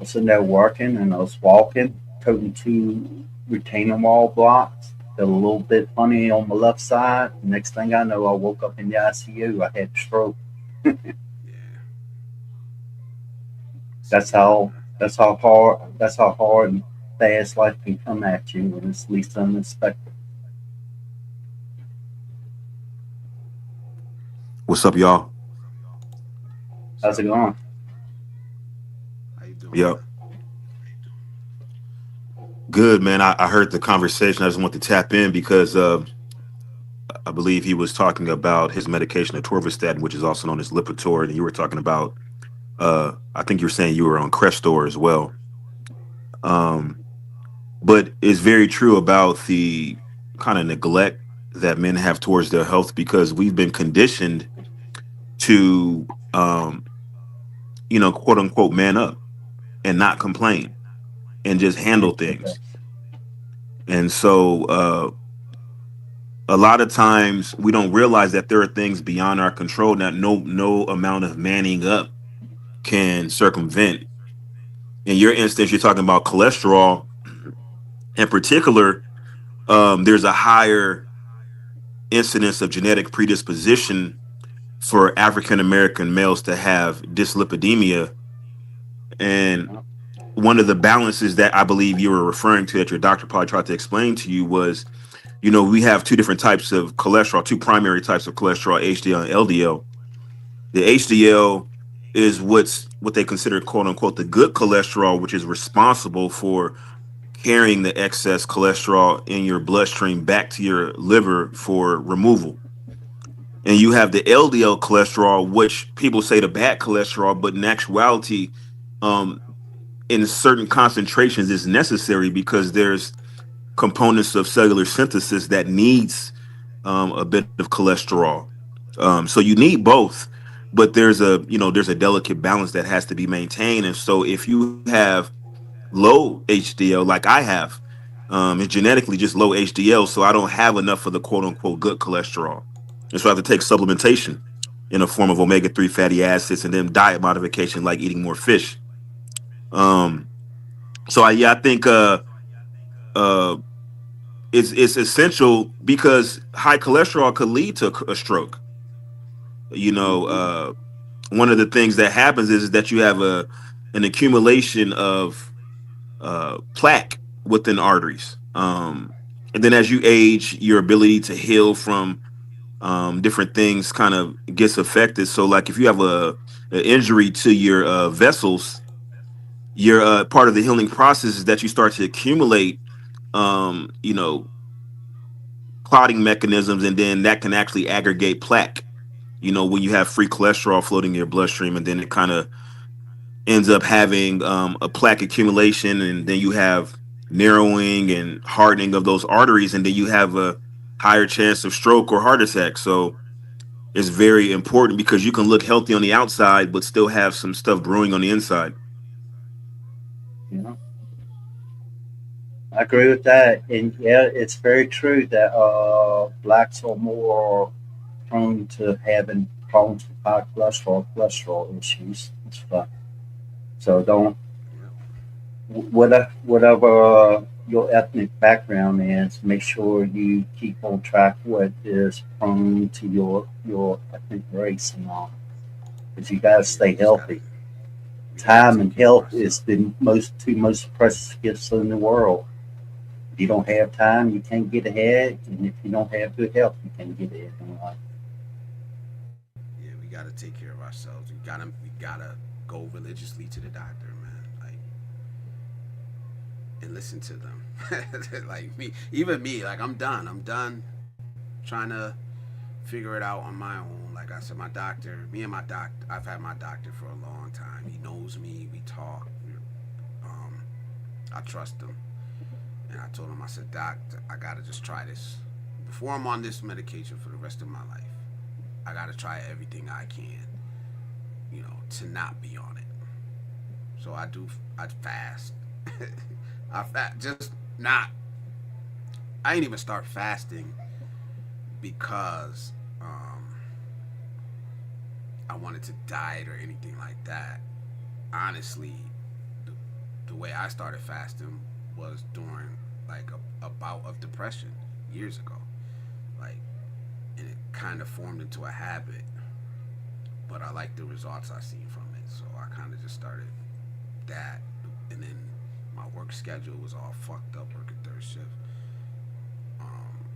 was sitting there working and I was walking, toting two retaining wall blocks. Felt a little bit funny on my left side. Next thing I know, I woke up in the ICU. I had a stroke. Yeah. That's See, how that's how hard and fast life can come at you when it's least unexpected. What's up, y'all? what's How's up, it man? going? How you doing, Yep. man? Good, man. I heard the conversation. I just want to tap in because I believe he was talking about his medication, atorvastatin, which is also known as Lipitor, and you were talking about. I think you were saying you were on Crestor as well. Um, but it's very true about the kind of neglect that men have towards their health because we've been conditioned to, quote unquote, man up and not complain and just handle things. And so a lot of times we don't realize that there are things beyond our control that no amount of manning up can circumvent. In your instance, you're talking about cholesterol in particular. There's a higher incidence of genetic predisposition for African American males to have dyslipidemia. And one of the balances that I believe you were referring to that your doctor probably tried to explain to you was, we have two different types of cholesterol, two primary types of cholesterol, HDL and LDL. The HDL is what they consider, quote unquote, the good cholesterol, which is responsible for carrying the excess cholesterol in your bloodstream back to your liver for removal. And you have the LDL cholesterol, which people say the bad cholesterol, but in actuality, um, in certain concentrations, is necessary because there's components of cellular synthesis that needs a bit of cholesterol. So you need both, but there's a delicate balance that has to be maintained. And so if you have low HDL, like I have, it's genetically just low HDL, so I don't have enough of the quote unquote good cholesterol, and so I have to take supplementation in a form of omega-3 fatty acids and then diet modification like eating more fish. Um, I think uh, it's essential because high cholesterol could lead to a stroke. You know, Mm-hmm. one of the things that happens is that you have an accumulation of plaque within arteries. And then as you age, your ability to heal from different things kind of gets affected. So, like if you have an injury to your vessels, your part of the healing process is that you start to accumulate, um, you know, clotting mechanisms, and then that can actually aggregate plaque. When you have free cholesterol floating in your bloodstream, and then it kind of ends up having a plaque accumulation, and then you have narrowing and hardening of those arteries, and then you have a higher chance of stroke or heart attack. So it's very important because you can look healthy on the outside, but still have some stuff brewing on the inside. Yeah, I agree with that. And yeah, it's very true that blacks are more prone to having problems with high cholesterol issues and stuff. So don't Yeah. whatever your ethnic background is, make sure you keep on track what is prone to your ethnic race and all, because you got to Yeah, stay healthy. we gotta Time take and care of health is ourselves. the most precious gifts in the world. If you don't have time, you can't get ahead, and if you don't have good health, you can't get ahead in life. Yeah, we gotta take care of ourselves. We gotta go religiously to the doctor, man. Like, and listen to them. Like even me, like I'm done. I'm done trying to figure it out on my own. Like I said, me and my doctor, I've had my doctor for a long time. He knows me. We talk. Um, I trust him, and I told him, I said, Doc, I gotta just try this. Before I'm on this medication for the rest of my life, I gotta try everything I can, to not be on it. So I do. I fast. Just not. I ain't even start fasting because I wanted to diet or anything like that. Honestly, the way I started fasting was during like a bout of depression years ago. Like, and it kind of formed into a habit. But I like the results I seen from it, so I kind of just started that. And then my work schedule was all fucked up, working third shift. Um,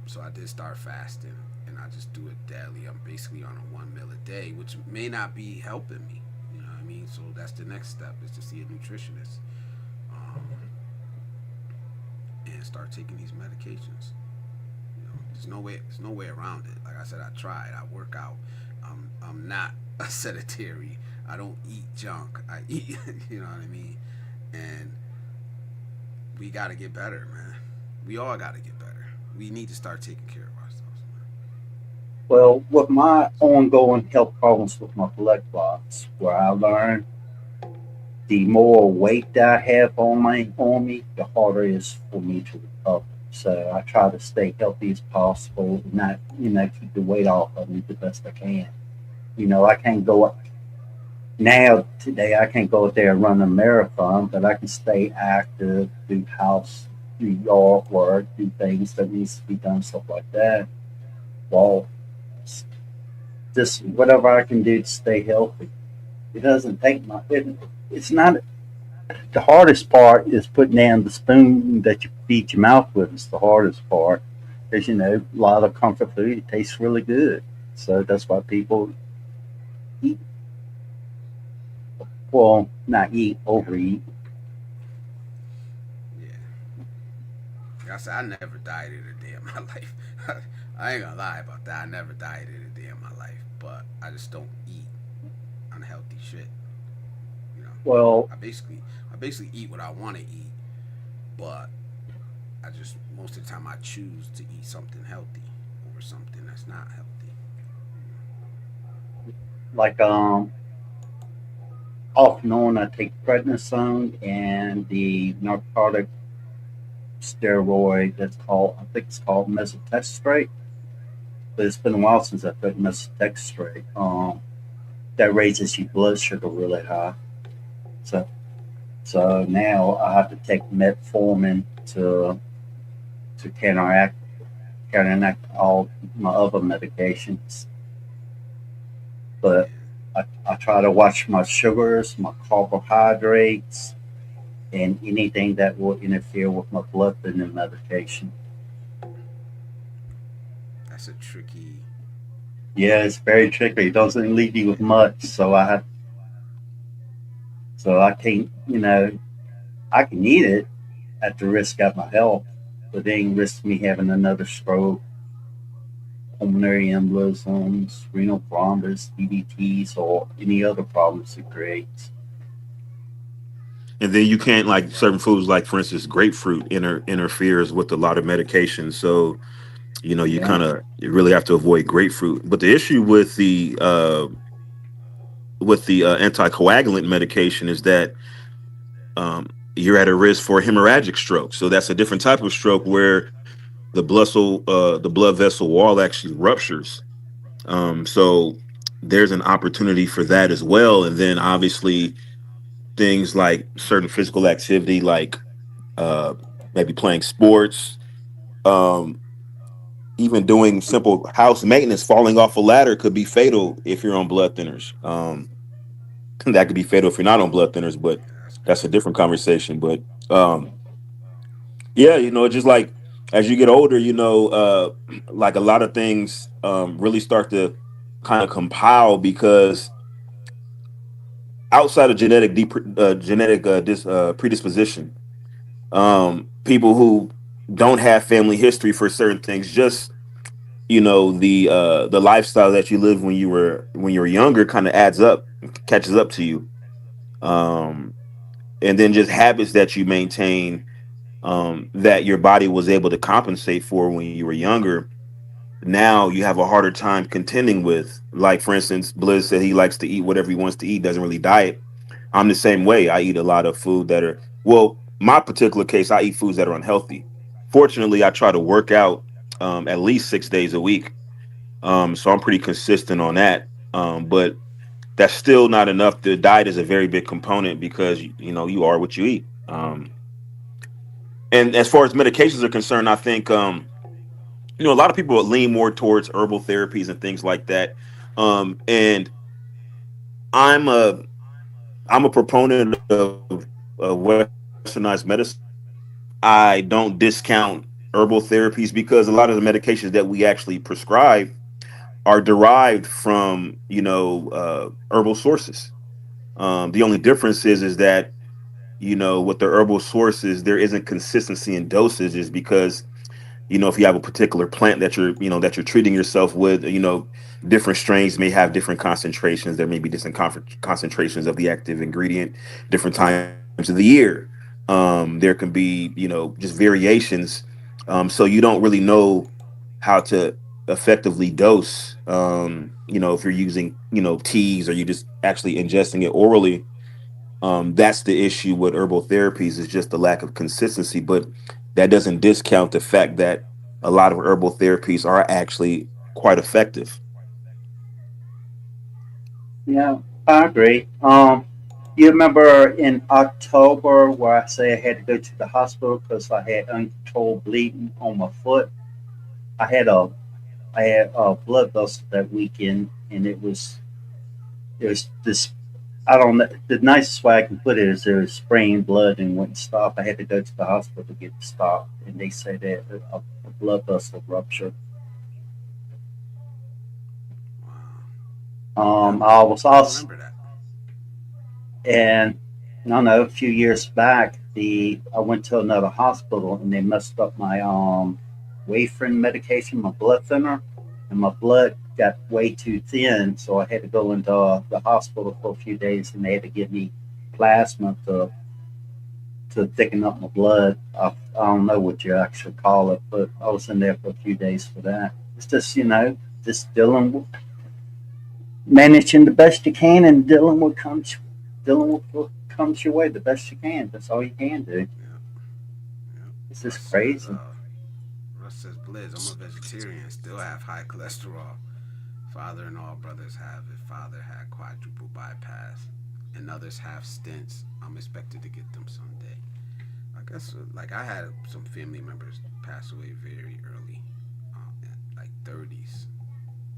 so I did start fasting, and I just do it daily. I'm basically on a 1 meal a day, which may not be helping me. You know what I mean? So that's the next step, is to see a nutritionist, um, and start taking these medications. You know, there's no way around it. Like I said, I tried. I work out. I'm not a sedentary. I don't eat junk. I eat, you know what I mean? And we got to get better, man. We all got to get better. We need to start taking care of ourselves, man. Well, with my ongoing health problems with my blood clots, where I learned the more weight that I have on me, the harder it is for me to recover. So I try to stay healthy as possible, not keep the weight off of me the best I can. I can't go now today. I can't go out there and run a marathon, but I can stay active, do yard work, do things that needs to be done, stuff like that. Well, just whatever I can do to stay healthy. It doesn't take much. It's not the hardest part is putting down the spoon that you feed your mouth with. Is the hardest part, because a lot of comfort food, it tastes really good. So that's why people eat. Well, not eat, overeat. Yeah. Like I said, I never dieted a day in my life. I ain't gonna lie about that. I never dieted a day in my life, but I just don't eat unhealthy shit. You know, Well, I basically eat what I want to eat, but I just most of the time I choose to eat something healthy over something that's not healthy. like off and on, I take prednisone and the narcotic steroid that's called, I think it's called mesotestrate. But it's been a while since I took mesotestrate. That raises your blood sugar really high. So so now I have to take metformin to counteract all my other medications. But I try to watch my sugars, my carbohydrates, and anything that will interfere with my blood thinning medication. That's a tricky. Yeah, it's very tricky. It doesn't leave you with much, so I can't. I can eat it at the risk of my health, but it ain't risk me having another stroke, pulmonary embolisms, renal thrombus, DVTs, or any other problems it creates. And then you can't, like certain foods, like for instance, grapefruit interferes with a lot of medications. So you Yeah, you really have to avoid grapefruit. But the issue with the anticoagulant medication is that you're at a risk for hemorrhagic stroke. So that's a different type of stroke where the blood vessel wall actually ruptures. So there's an opportunity for that as well. And then obviously things like certain physical activity, like uh, maybe playing sports, um, even doing simple house maintenance, falling off a ladder could be fatal if you're on blood thinners. That could be fatal if you're not on blood thinners, but Yeah, that's that's a crazy. different conversation. But yeah, just like as you get older, like a lot of things really start to kind of compile because outside of genetic predisposition, people who don't have family history for certain things, just the lifestyle that you lived when you were younger kind of adds up, catches up to you, um, and then just habits that you maintain that your body was able to compensate for when you were younger. Now you have a harder time contending with. Like for instance, Blizz said he likes to eat whatever he wants to eat, doesn't really diet. I'm the same way. I eat a lot of food that are, well, my particular case, I eat foods that are unhealthy. Fortunately, I try to work out at least 6 days a week. So I'm pretty consistent on that. But that's still not enough. The diet is a very big component because you are what you eat. And as far as medications are concerned, I think a lot of people lean more towards herbal therapies and things like that. And I'm a I'm a proponent of westernized medicine. I don't discount herbal therapies because a lot of the medications that we actually prescribe are derived from herbal sources. The only difference is that with the herbal sources there isn't consistency in dosages because if you have a particular plant that you're treating yourself with, different strains may have different concentrations. There may be different concentrations of the active ingredient, different times of the year. There can be, just variations. So you don't really know how to effectively dose. If you're using, teas or you just actually ingesting it orally. That's the issue with herbal therapies is just the lack of consistency. But that doesn't discount the fact that a lot of herbal therapies are actually quite effective. Yeah, I agree. You remember in October where I say I had to go to the hospital because I had uncontrolled bleeding on my foot. I had a I had a blood vessel that weekend, and it was this. I don't know. The nicest way I can put it is it was spraying blood and wouldn't stop. I had to go to the hospital to get it stopped, and they said that a blood vessel rupture. Wow. Yeah, I was I also, remember that. and I don't know, a few years back, I went to another hospital and they messed up my warfarin medication, my blood thinner, and my blood got way too thin, so I had to go into the hospital for a few days, and they had to give me plasma to thicken up my blood. I don't know what you actually call it, but I was in there for a few days for that. It's just just managing the best you can and dealing with what comes your way the best you can. That's all you can do. Yeah, yeah. It's Russ just says, crazy. Blizz, I'm a vegetarian, still have high cholesterol. Father and all brothers have it. Father had quadruple bypass, and others have stents. I'm expected to get them someday. I guess, like, I had some family members pass away very early, like 30s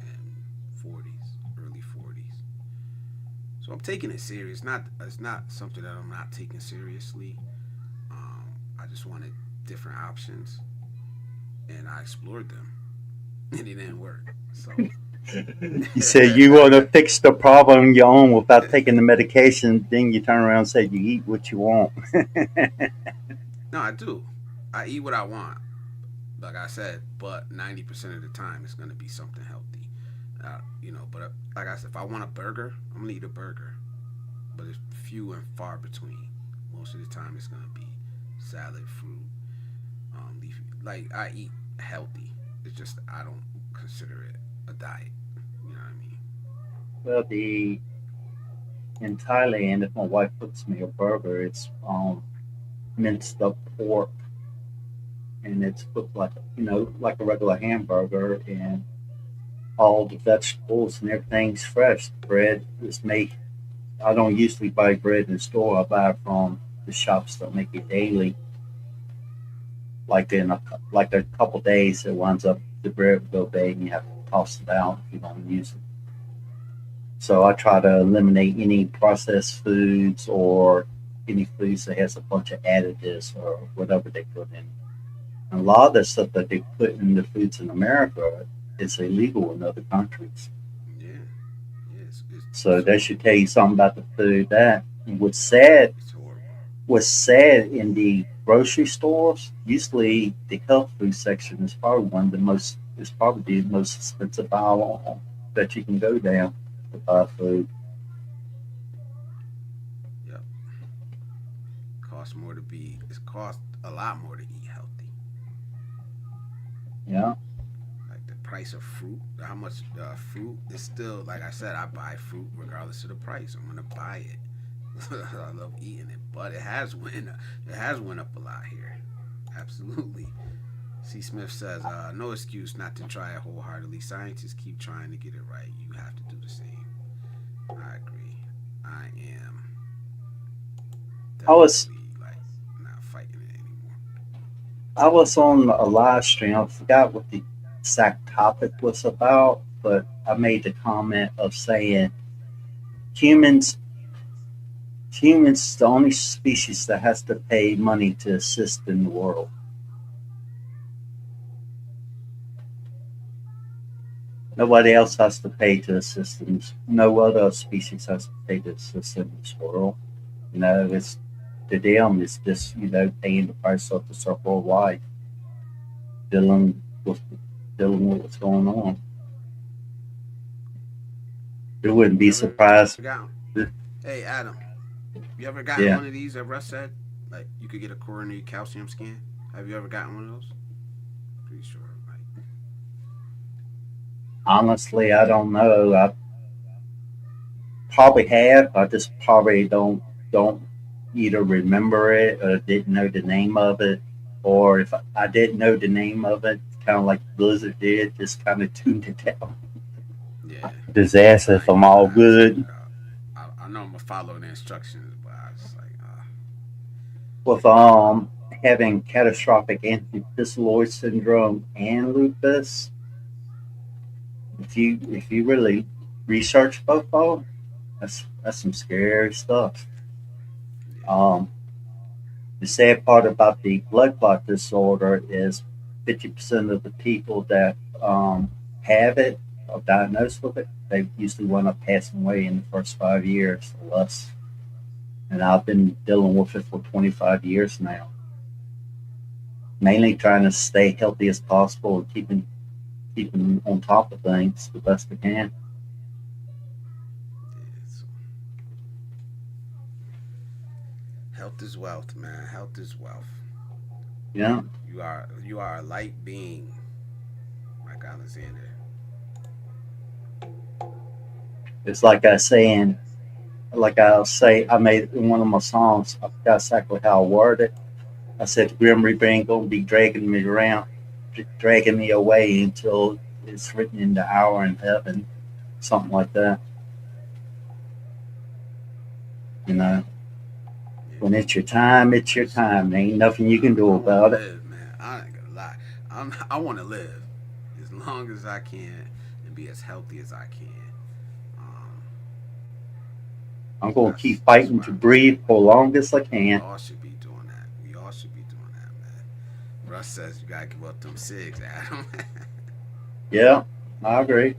and 40s, early 40s. So I'm taking it serious. It's not something that I'm not taking seriously. I just wanted different options, and I explored them, and it didn't work. So You say you want to fix the problem on your own without taking the medication, then you turn around and say you eat what you want. no, I do. I eat what I want, like I said, but 90% of the time it's gonna be something healthy. But like I said, if I want a burger, I'm gonna eat a burger. But it's few and far between. Most of the time, it's gonna be salad, fruit, leafy. Like I eat healthy. It's just I don't consider it a diet. You know what I mean? Well, the in Thailand, if my wife cooks me a burger, it's minced up pork, and it's cooked like like a regular hamburger, and all the vegetables and everything's fresh. The bread is made. I don't usually buy bread in the store. I buy it from the shops that make it daily. Like a couple days, it winds up the bread will go bad, and you have to toss it out if you don't use it. So I try to eliminate any processed foods or any foods that has a bunch of additives or whatever they put in. And a lot of the stuff that they put in the foods in America is illegal in other countries. Yeah, yeah. So that should tell you something about the food. That what's sad, it's horrible. what's sad in the grocery stores. Usually, the health food section is probably one of the most. It's probably the most expensive aisle that you can go down to buy food. Yep. Costs more to be. It's cost a lot more to eat healthy. Yeah. Like the price of fruit, how much fruit is still. Like I said, I buy fruit regardless of the price. I'm gonna buy it. I love eating it, but it has went up a lot here. Absolutely. C. Smith says, no excuse not to try it wholeheartedly. Scientists keep trying to get it right. You have to do the same. I agree. I am I was definitely like not fighting it anymore. I was on a live stream. I forgot what the exact topic was about, but I made the comment of saying humans humans the only species that has to pay money to assist in the world. Nobody else has to pay to assist in this. No other species has to pay to assist in this world. It's to them it's just, paying the price of the circle of life, dealing with dealing with what's going on. It wouldn't You be ever gotten? surprised. Hey Adam, you ever gotten one Yeah. of these that Russ said? Like you could get a coronary calcium scan. Have you ever gotten one of those? Pretty sure. Like Honestly, I don't know. I probably have. I just probably don't either remember it or didn't know the name of it, or if I didn't know the name of it, kind of like Blizzard did, just kind of tuned it down. yeah, Just ask I if ain't I'm gonna all lie, I checked good. it out. I know I'm gonna follow the instructions, but I was like, With having catastrophic antiphysaloid syndrome and lupus, if you really research both of them, that's some scary stuff. yeah, Um, the sad part about the blood clot disorder is 50% of the people that have it or diagnosed with it, they usually wind up passing away in the first 5 years or less. And I've been dealing with it for 25 years now, mainly trying to stay healthy as possible and keeping on top of things the best I can. yeah. So, health is wealth, man. Health is wealth. Yeah, You are a light being, like Alexander. it's like I saying, like I'll say, I made in one of my songs. I forgot exactly how I worded it. I said the Grim Reaper ain't gonna be dragging me around, dragging me away until it's written in the hour in heaven, something like that. You know, Yeah. when it's your time, it's your Listen, time. There ain't nothing you can do I want to about it. live, man. I ain't gonna lie. I want to live as long as I can and be as healthy as I can. Um, I'm gonna that's keep that's fighting where to I'm at. breathe for long as I We can. all should be doing that. We all should be doing that, man. Russ says you gotta give up them cigs, Adam. Yeah, I agree.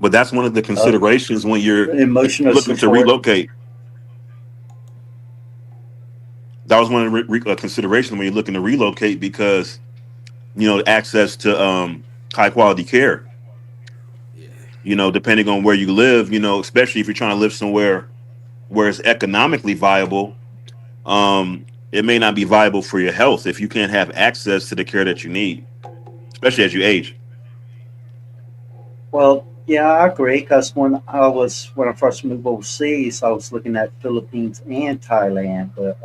But that's one of the Uh, considerations when you're Emotional looking to support. relocate. That was one of the considerations when you're looking to relocate because access to high quality care. Yeah, Depending on where you live, especially if you're trying to live somewhere where it's economically viable, it may not be viable for your health if you can't have access to the care that you need, especially as you age. Well, yeah, I agree. Because when I first moved overseas, I was looking at Philippines and Thailand, but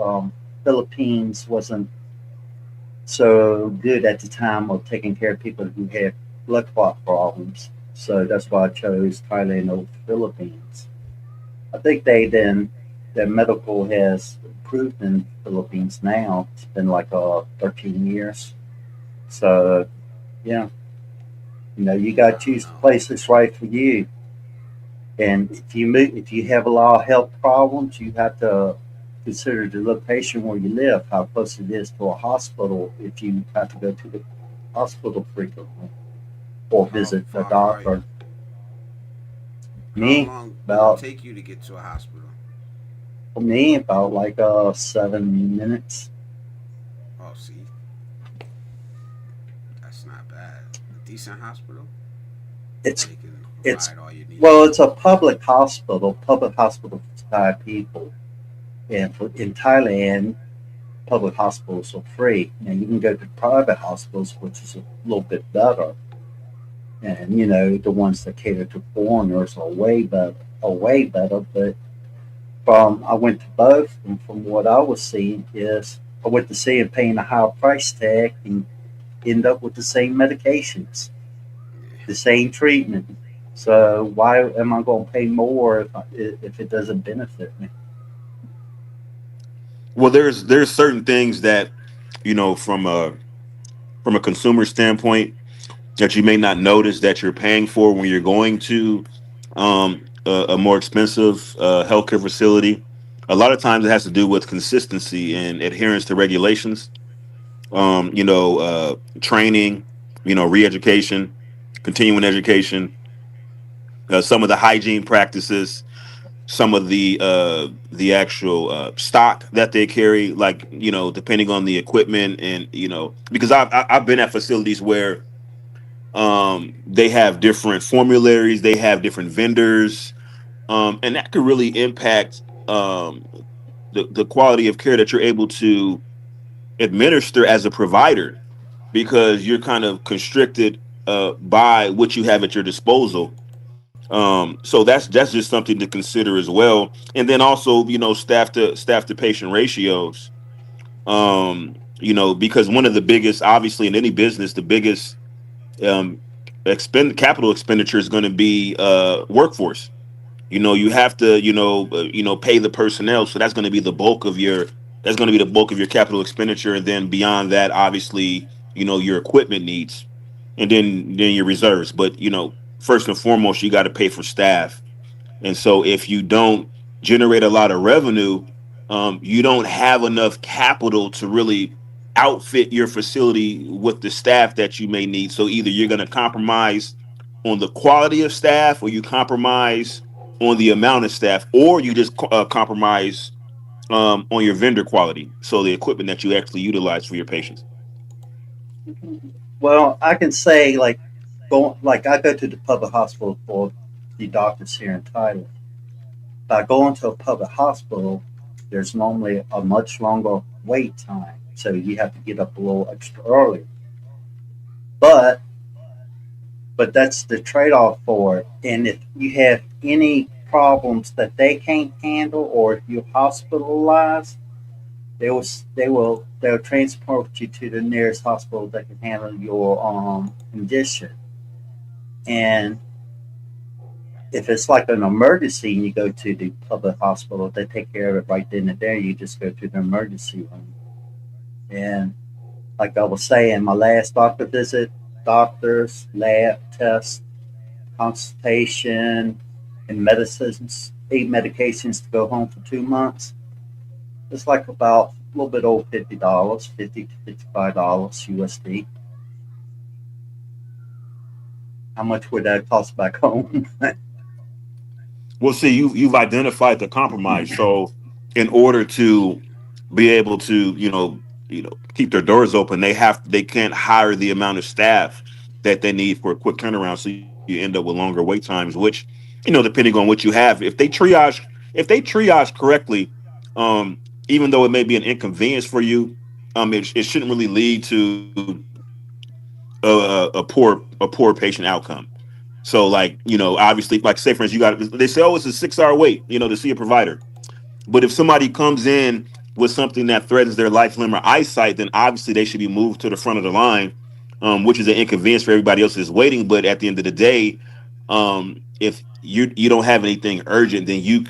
Philippines wasn't so good at the time of taking care of people who had blood clot problems. So that's why I chose Thailand over the Philippines. I think their medical has improved in the Philippines now. It's been like 13 years. So yeah, you got to I don't choose the know. place that's right for you. And if you have a lot of health problems, you have to consider the location where you live, how close it is to a hospital if you have to go to the hospital frequently or How visit a far are you? doctor. How Me, long does it about take you to get to a hospital? for me about like 7 minutes. Oh, see, that's not bad. A decent hospital, It's they can it's provide all your well, needs. it's a public hospital. Public hospital for Thai people, and in Thailand, public hospitals are free. Now you can go to private hospitals, which is a little bit better, and the ones that cater to foreigners are way better. But from I went to both, and from what I was seeing is I went to see and paying a higher price tag and end up with the same medications. the same treatment. So why am I going to pay more if it doesn't benefit me? Well, there's certain things that, from a consumer standpoint, that you may not notice that you're paying for when you're going to a more expensive healthcare facility. A lot of times it has to do with consistency and adherence to regulations. Training, re-education, continuing education, some of the hygiene practices, some of the actual stock that they carry, like, depending on the equipment. And because I've been at facilities where they have different formularies, they have different vendors, and that could really impact the quality of care that you're able to administer as a provider, because you're kind of constricted by what you have at your disposal. So that's just something to consider as well. And then also, staff to patient ratios. Because one of the biggest, obviously, in any business, the biggest um, capital expenditure is going to be workforce. You have to, pay the personnel. So that's going to be the bulk of your capital expenditure. And then beyond that, obviously, your equipment needs, and then your reserves. But, first and foremost, you got to pay for staff. And so if you don't generate a lot of revenue, you don't have enough capital to really outfit your facility with the staff that you may need. So either you're going to compromise on the quality of staff, or you compromise on the amount of staff, or you just compromise on your vendor quality. So the equipment that you actually utilize for your patients. Well, I can say like I go to the public hospital for the doctors here in Thailand. By going to a public hospital, there's normally a much longer wait time, so you have to get up a little extra early. But that's the trade off for it. And if you have any problems that they can't handle, or if you're hospitalized, they'll transport you to the nearest hospital that can handle your condition. And if it's like an emergency and you go to the public hospital, they take care of it right then and there. You just go to the emergency room. And like I was saying, my last doctor visit, doctors, lab tests, consultation, and medicines, 8 medications to go home for 2 months. It's like about a little bit over $50, $50 to $55 USD. How much would that cost back home? Well, see, you've identified the compromise. So in order to be able to, keep their doors open, they can't hire the amount of staff that they need for a quick turnaround. So you end up with longer wait times, which, depending on what you have, if they triage correctly, even though it may be an inconvenience for you, it shouldn't really lead to a poor patient outcome. So, like, obviously, like, say for instance, they say, oh, it's a 6 hour wait, to see a provider. But if somebody comes in with something that threatens their life, limb, or eyesight, then obviously they should be moved to the front of the line, which is an inconvenience for everybody else that's waiting. But at the end of the day, if you don't have anything urgent, then you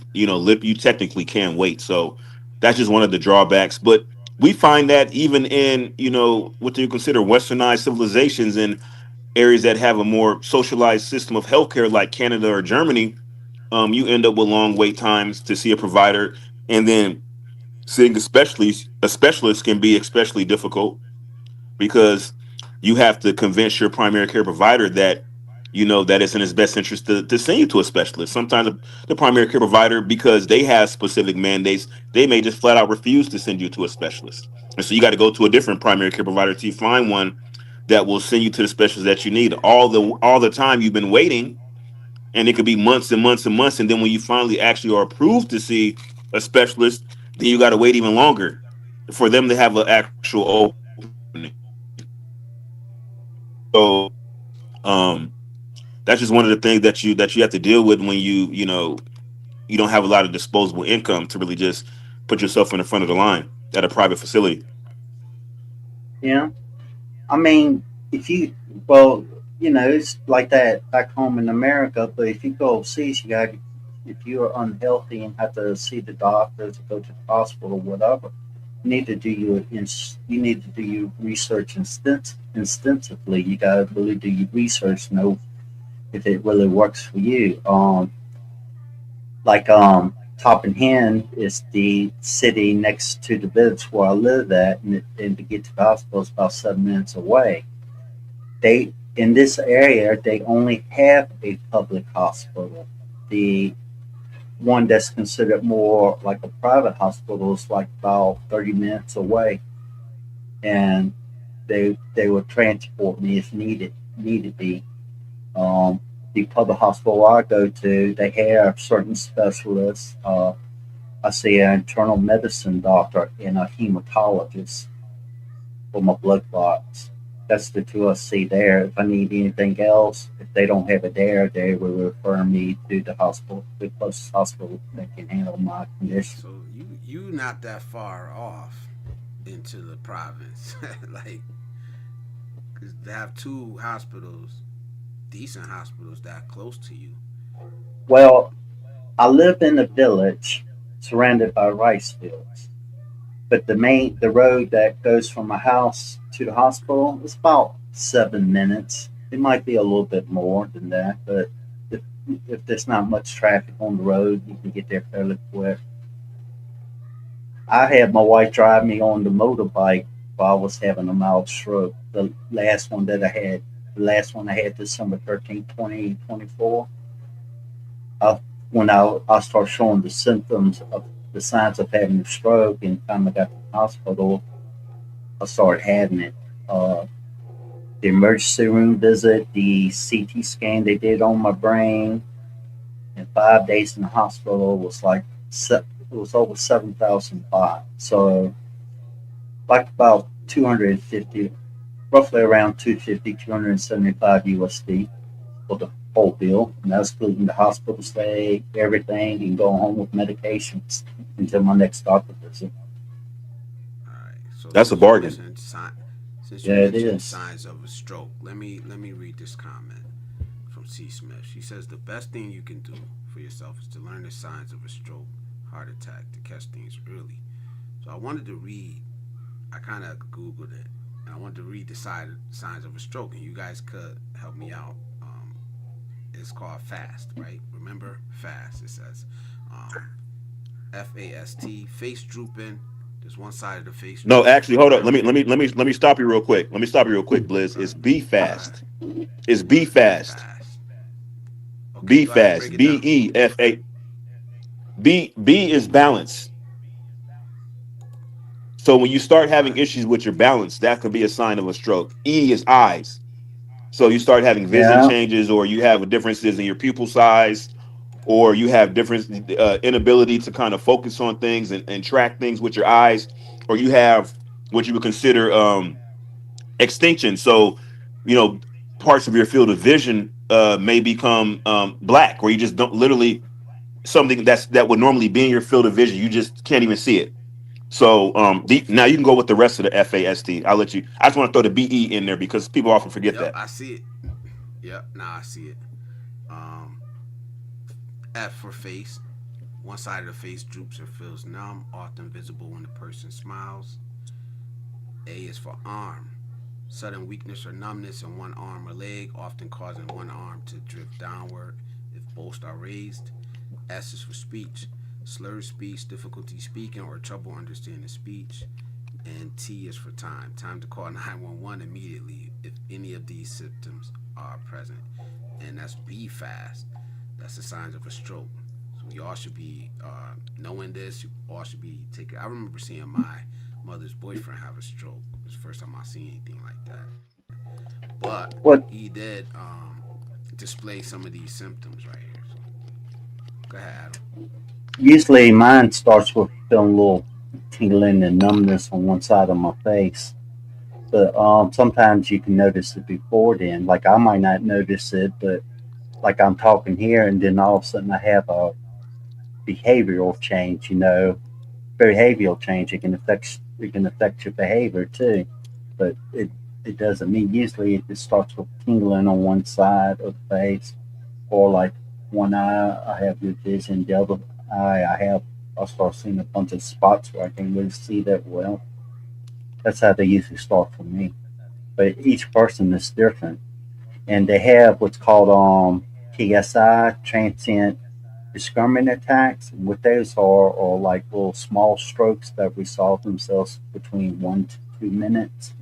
technically can wait. So that's just one of the drawbacks. But we find that even in what you consider westernized civilizations, and areas that have a more socialized system of healthcare, like Canada or Germany, you end up with long wait times to see a provider. And then seeing a specialist can be especially difficult, because you have to convince your primary care provider that that it's in his best interest to send you to a specialist. Sometimes the primary care provider, because they have specific mandates, they may just flat out refuse to send you to a specialist. And so you got to go to a different primary care provider till you find one that will send you to the specialist that you need. All the time you've been waiting, and it could be months and months and months. And then when you finally actually are approved to see a specialist, then you got to wait even longer for them to have an actual opening. So that's just one of the things that you have to deal with when you don't have a lot of disposable income to really just put yourself in the front of the line at a private facility. Yeah. I mean, if you, well, it's like that back home in America. But if you go overseas, if you're unhealthy and have to see the doctors or go to the hospital or whatever, you need to do your research extensively. You got to really do your research, know if it really works for you. Topping Hen is the city next to the village where I live at, and to get to the hospital is about 7 minutes away. They In this area they only have a public hospital. The one that's considered more like a private hospital is like about 30 minutes away, and they will transport me if needed be. The public hospital I go to, they have certain specialists. I see an internal medicine doctor and a hematologist for my blood clots. That's the two I see there. If I need anything else, if they don't have it there, they will refer me to the closest hospital that can handle my condition. So you not that far off into the province, like, 'cause they have two hospitals, decent hospitals that close to you. Well, I live in a village surrounded by rice fields, but the road that goes from my house to the hospital is about 7 minutes. It might be a little bit more than that, but if, if there's not much traffic on the road, you can get there fairly quick. I had my wife drive me on the motorbike while I was having a mild stroke. The last one I had December 13th, 2024. I, when I started showing the signs of having a stroke, and time I got to the hospital, I started having it. Uh, the emergency room visit, the CT scan they did on my brain, and 5 days in the hospital was it was over 7,005. So like about 250, roughly around 250, 275 USD for the whole bill, and that's including the hospital stay, everything, and go home with medications until my next doctor visit. All right. So That's a bargain. since you Yeah, it mentioned is. signs of a stroke, let me read this comment from C. Smith. She says the best thing you can do for yourself is to learn the signs of a stroke, heart attack, to catch things early. So I wanted to read. I kind of googled it, and I wanted to read the signs of a stroke, and you guys could help me out. It's called FAST, right? Remember FAST. It says um, FAST, face drooping. There's one side of the face No, drooping actually, for hold up. Let me example. let me let me let me stop you real quick. Let me stop you real quick, Blizz. Uh, It's be all right, fast. It's all be right, be fast. fast. Okay, Be go ahead, break fast. it down. BEFA. B is balance. So when you start All having right, issues with your balance, that could be a sign of a stroke. E is eyes. So you start having vision Yeah, changes, or you have differences in your pupil size, or you have different inability to kind of focus on things and track things with your eyes, or you have what you would consider extinction. So, you know, parts of your field of vision may become black, where you just don't literally something that would normally be in your field of vision, you just can't even see it. So now you can go with the rest of the FAST. I'll let you. I just want to throw the BE in there because people often forget yep, that. I see it. Yep, now I see it. Um, F for face. One side of the face droops or feels numb, often visible when the person smiles. A is for arm. Sudden weakness or numbness in one arm or leg, often causing one arm to drift downward if both are raised. S is for speech. Slurred speech, difficulty speaking, or trouble understanding speech. And T is for time. Time to call 911 immediately if any of these symptoms are present. And that's B fast. That's the signs of a stroke. So we all should be knowing this. You all should be taking. I remember seeing my mother's boyfriend have a stroke. It was the first time I seen anything like that. But what he did display some of these symptoms right here. So go ahead, Adam. usually mine starts with feeling a little tingling and numbness on one side of my face. But sometimes you can notice it before then. Like I might not notice it, but like I'm talking here, and then all of a sudden I have a behavioral change. Behavioral change. It can affect your behavior too. But it doesn't mean usually it just starts with tingling on one side of the face, or like one eye I have good vision, the other eye I start seeing a bunch of spots where I can't really see that well. That's how they usually start for me. But each person is different, and they have what's called TSI, transient discriminant attacks. And what those are like little small strokes that resolve themselves between 1 to 2 minutes,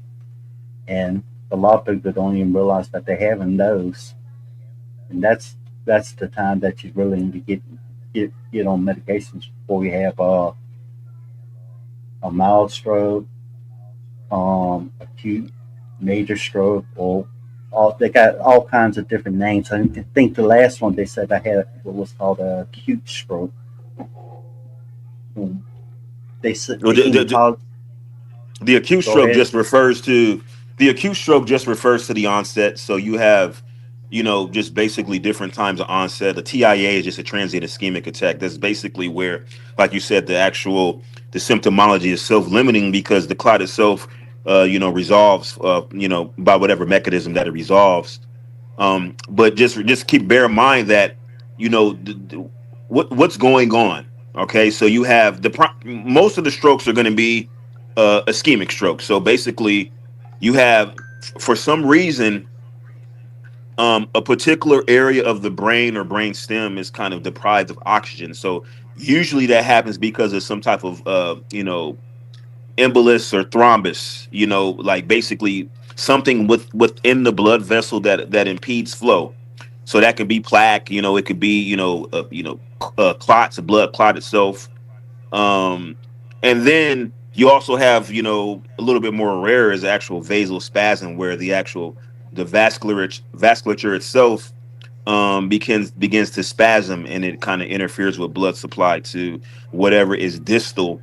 and a lot of people don't even realize that they're having those, and that's the time that you really need to get on medications before you have a mild stroke, acute major stroke, or all they got all kinds of different names. I think the last one they said I had what was called a acute stroke. Hmm. Well, They even call it. the acute Go stroke ahead. just refers to the onset. So you have, just basically different times of onset. The TIA is just a transient ischemic attack. That's basically where, like you said, the symptomology is self-limiting because the clot itself, resolves, by whatever mechanism that it resolves. But just keep bear in mind that what's going on. Okay, so you have most of the strokes are going to be ischemic strokes. So basically, you have for some reason a particular area of the brain or brain stem is kind of deprived of oxygen. So usually that happens because of some type of embolus or thrombus. Like basically something within the blood vessel that impedes flow. So that can be plaque. It could be clots, a blood clot itself. Um, and then you also have, a little bit more rare is actual vasospasm, where the vasculature itself begins to spasm, and it kind of interferes with blood supply to whatever is distal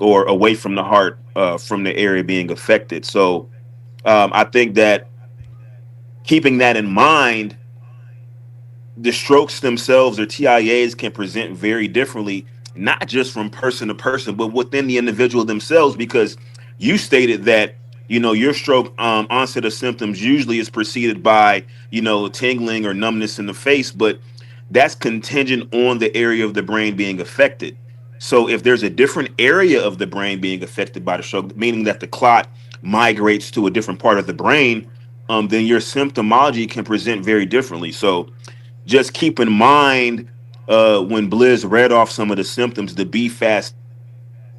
or away from the heart from the area being affected. So I think that keeping that in mind, the strokes themselves or TIAs can present very differently, not just from person to person, but within the individual themselves. Because you stated that your stroke onset of symptoms usually is preceded by tingling or numbness in the face, but that's contingent on the area of the brain being affected. So if there's a different area of the brain being affected by the stroke, meaning that the clot migrates to a different part of the brain, then your symptomology can present very differently. So just keep in mind when Blizz read off some of the symptoms, the B fast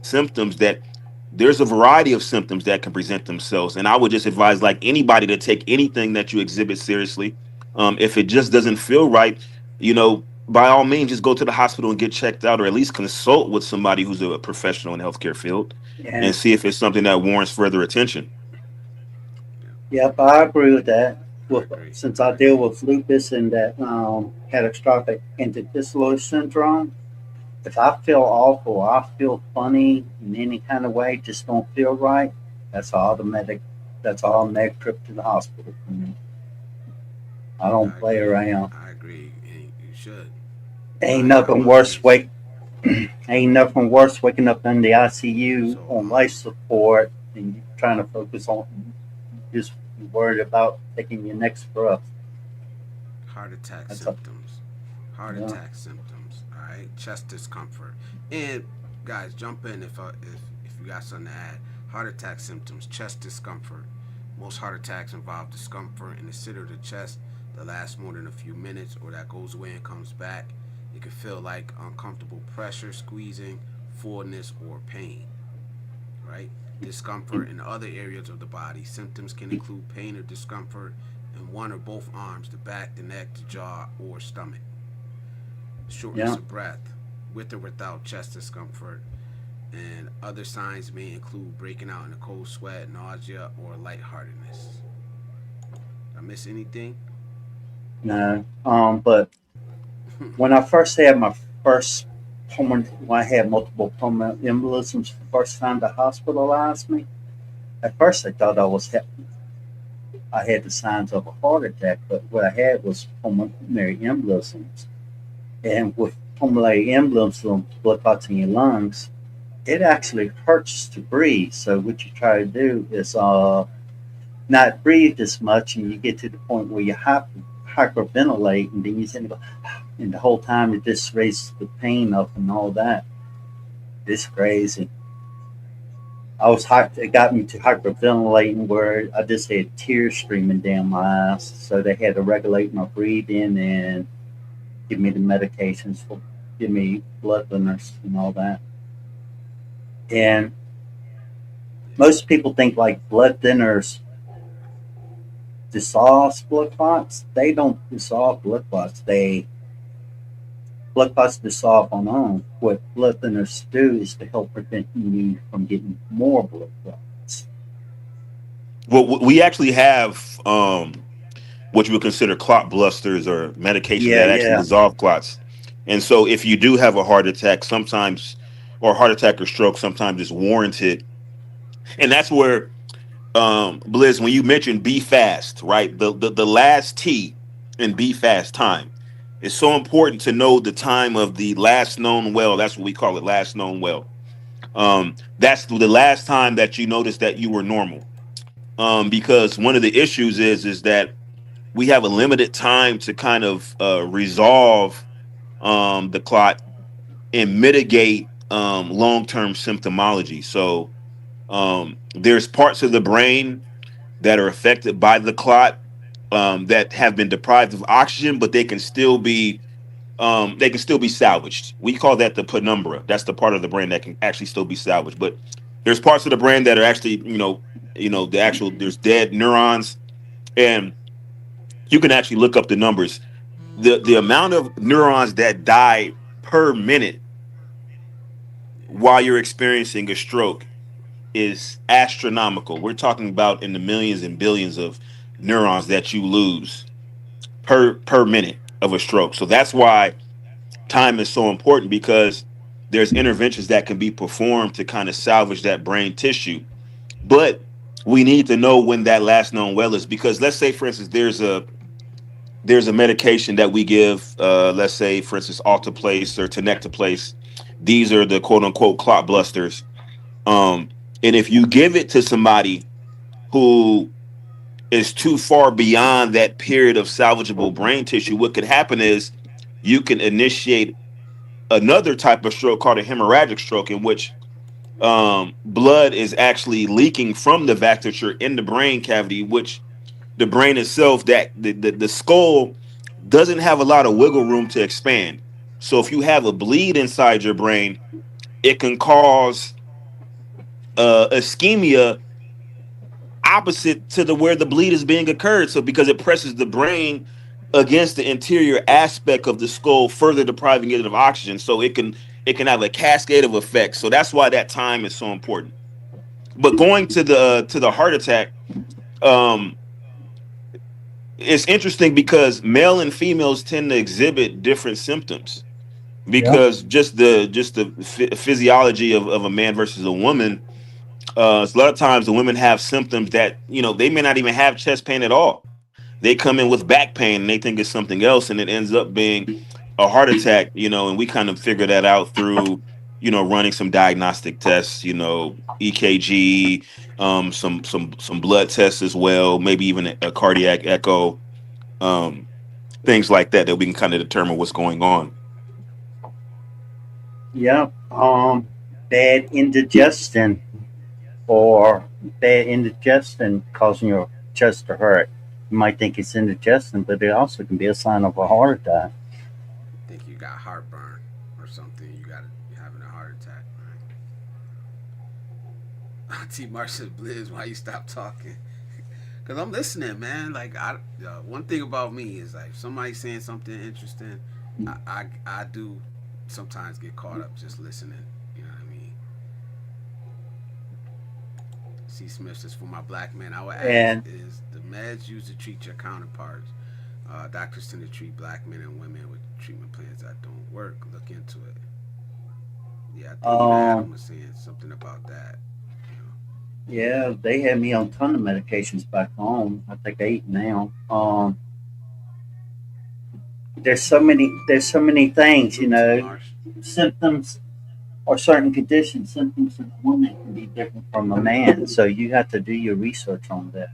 symptoms, that there's a variety of symptoms that can present themselves. And I would just advise like anybody to take anything that you exhibit seriously. If it just doesn't feel right, by all means, just go to the hospital and get checked out, or at least consult with somebody who's a professional in the healthcare field and And see if it's something that warrants further attention. yep, I agree with that. I With agree. since I I deal agree. with lupus and that catastrophic endothelial syndrome, if I feel awful, I feel funny in any kind of way, just don't feel right, that's automatic. That's automatic trip to the hospital for me. I don't I play agree. around. I agree. And you should. Ain't I nothing worse always wake Ain't nothing worse waking up in the ICU so on life support and you trying to focus on just worried about taking your next breath. heart attack That's a symptoms. Heart yeah. attack symptoms. All right, chest discomfort. And guys, jump in if you got something to add. Heart attack symptoms. Chest discomfort. Most heart attacks involve discomfort in the center of the chest that lasts more than a few minutes or that goes away and comes back. It can feel like uncomfortable pressure, squeezing, fullness, or pain. Right? Discomfort in other areas of the body. Symptoms can include pain or discomfort in one or both arms, the back, the neck, the jaw, or stomach. Shortness Yeah. of breath, with or without chest discomfort. And other signs may include breaking out in a cold sweat, nausea, or lightheartedness. Did I miss anything? No. But when I first had my first when I had multiple pulmonary embolisms the first time they hospitalized me, at first they thought I had the signs of a heart attack, but what I had was pulmonary embolisms. And with pulmonary embolism, blood clots in your lungs, it actually hurts to breathe. So what you try to do is not breathe as much, and you get to the point where you hyperventilate, and then you tend to go, and the whole time it just raises the pain up and all that. It's crazy. It got me to hyperventilating where I just had tears streaming down my eyes. So they had to regulate my breathing and give me the medications for, give me blood thinners and all that. And most people think like blood thinners dissolve blood clots. They don't dissolve blood clots. Blood clots dissolve on their own. What blood thinners do is to help prevent you from getting more blood clots. Well, we actually have what you would consider clot blusters or medications Yeah, that actually yeah. dissolve clots. And so, if you do have a heart attack, sometimes, or heart attack or stroke, sometimes it's warranted. And that's where, Blizz, when you mentioned be fast, right? The last T in be fast, time. It's so important to know the time of the last known well. That's what we call it, last known well. That's the last time that you noticed that you were normal. Because one of the issues is that we have a limited time to kind of resolve the clot and mitigate long term symptomology. So there's parts of the brain that are affected by the clot that have been deprived of oxygen, but they can still be salvaged. We call that the penumbra. That's the part of the brain that can actually still be salvaged. But there's parts of the brain that are actually, the actual there's dead neurons, and you can actually look up the numbers. The amount of neurons that die per minute while you're experiencing a stroke is astronomical. We're talking about in the millions and billions of neurons that you lose per minute of a stroke. So that's why time is so important, because there's interventions that can be performed to kind of salvage that brain tissue. But we need to know when that last known well is, because let's say, for instance, there's a medication that we give, let's say, for instance, alteplase or tenecteplase. These are the quote unquote clot blusters. And if you give it to somebody who is too far beyond that period of salvageable brain tissue, what could happen is you can initiate another type of stroke called a hemorrhagic stroke, in which blood is actually leaking from the vasculature in the brain cavity, which the brain itself, that the skull doesn't have a lot of wiggle room to expand. So if you have a bleed inside your brain, it can cause ischemia opposite to the where the bleed is being occurred. So because it presses the brain against the interior aspect of the skull, further depriving it of oxygen. So it can have a cascade of effects. So that's why that time is so important. But going to the heart attack, um, it's interesting because male and females tend to exhibit different symptoms, Yeah. because just the physiology of a man versus a woman. So a lot of times the women have symptoms that they may not even have chest pain at all. They come in with back pain and they think it's something else, and it ends up being a heart attack. And we kind of figure that out through running some diagnostic tests, EKG, some blood tests as well, maybe even a cardiac echo, um, things like that we can kind of determine what's going on. Yeah. Bad indigestion or bad indigestion causing your chest to hurt. You might think it's indigestion, but it also can be a sign of a heart attack. Think you got heartburn or something. You're having a heart attack. T. Marcia Blizz, why you stop talking? Cause I'm listening, man. Like one thing about me is like if somebody's saying something interesting, I do sometimes get caught up just listening. You know what I mean? C. Smith says, for my black man, I would ask, And is the meds used to treat your counterparts? Doctors tend to treat black men and women with treatment plans that don't work. Look into it. Yeah, I think even Adam um, was saying something about that. You know? yeah, they had me on a ton of medications back home. I think 8 now. There's so many things, T. Marsh. symptoms or certain conditions, symptoms in a woman can be different from a man. So you have to do your research on that.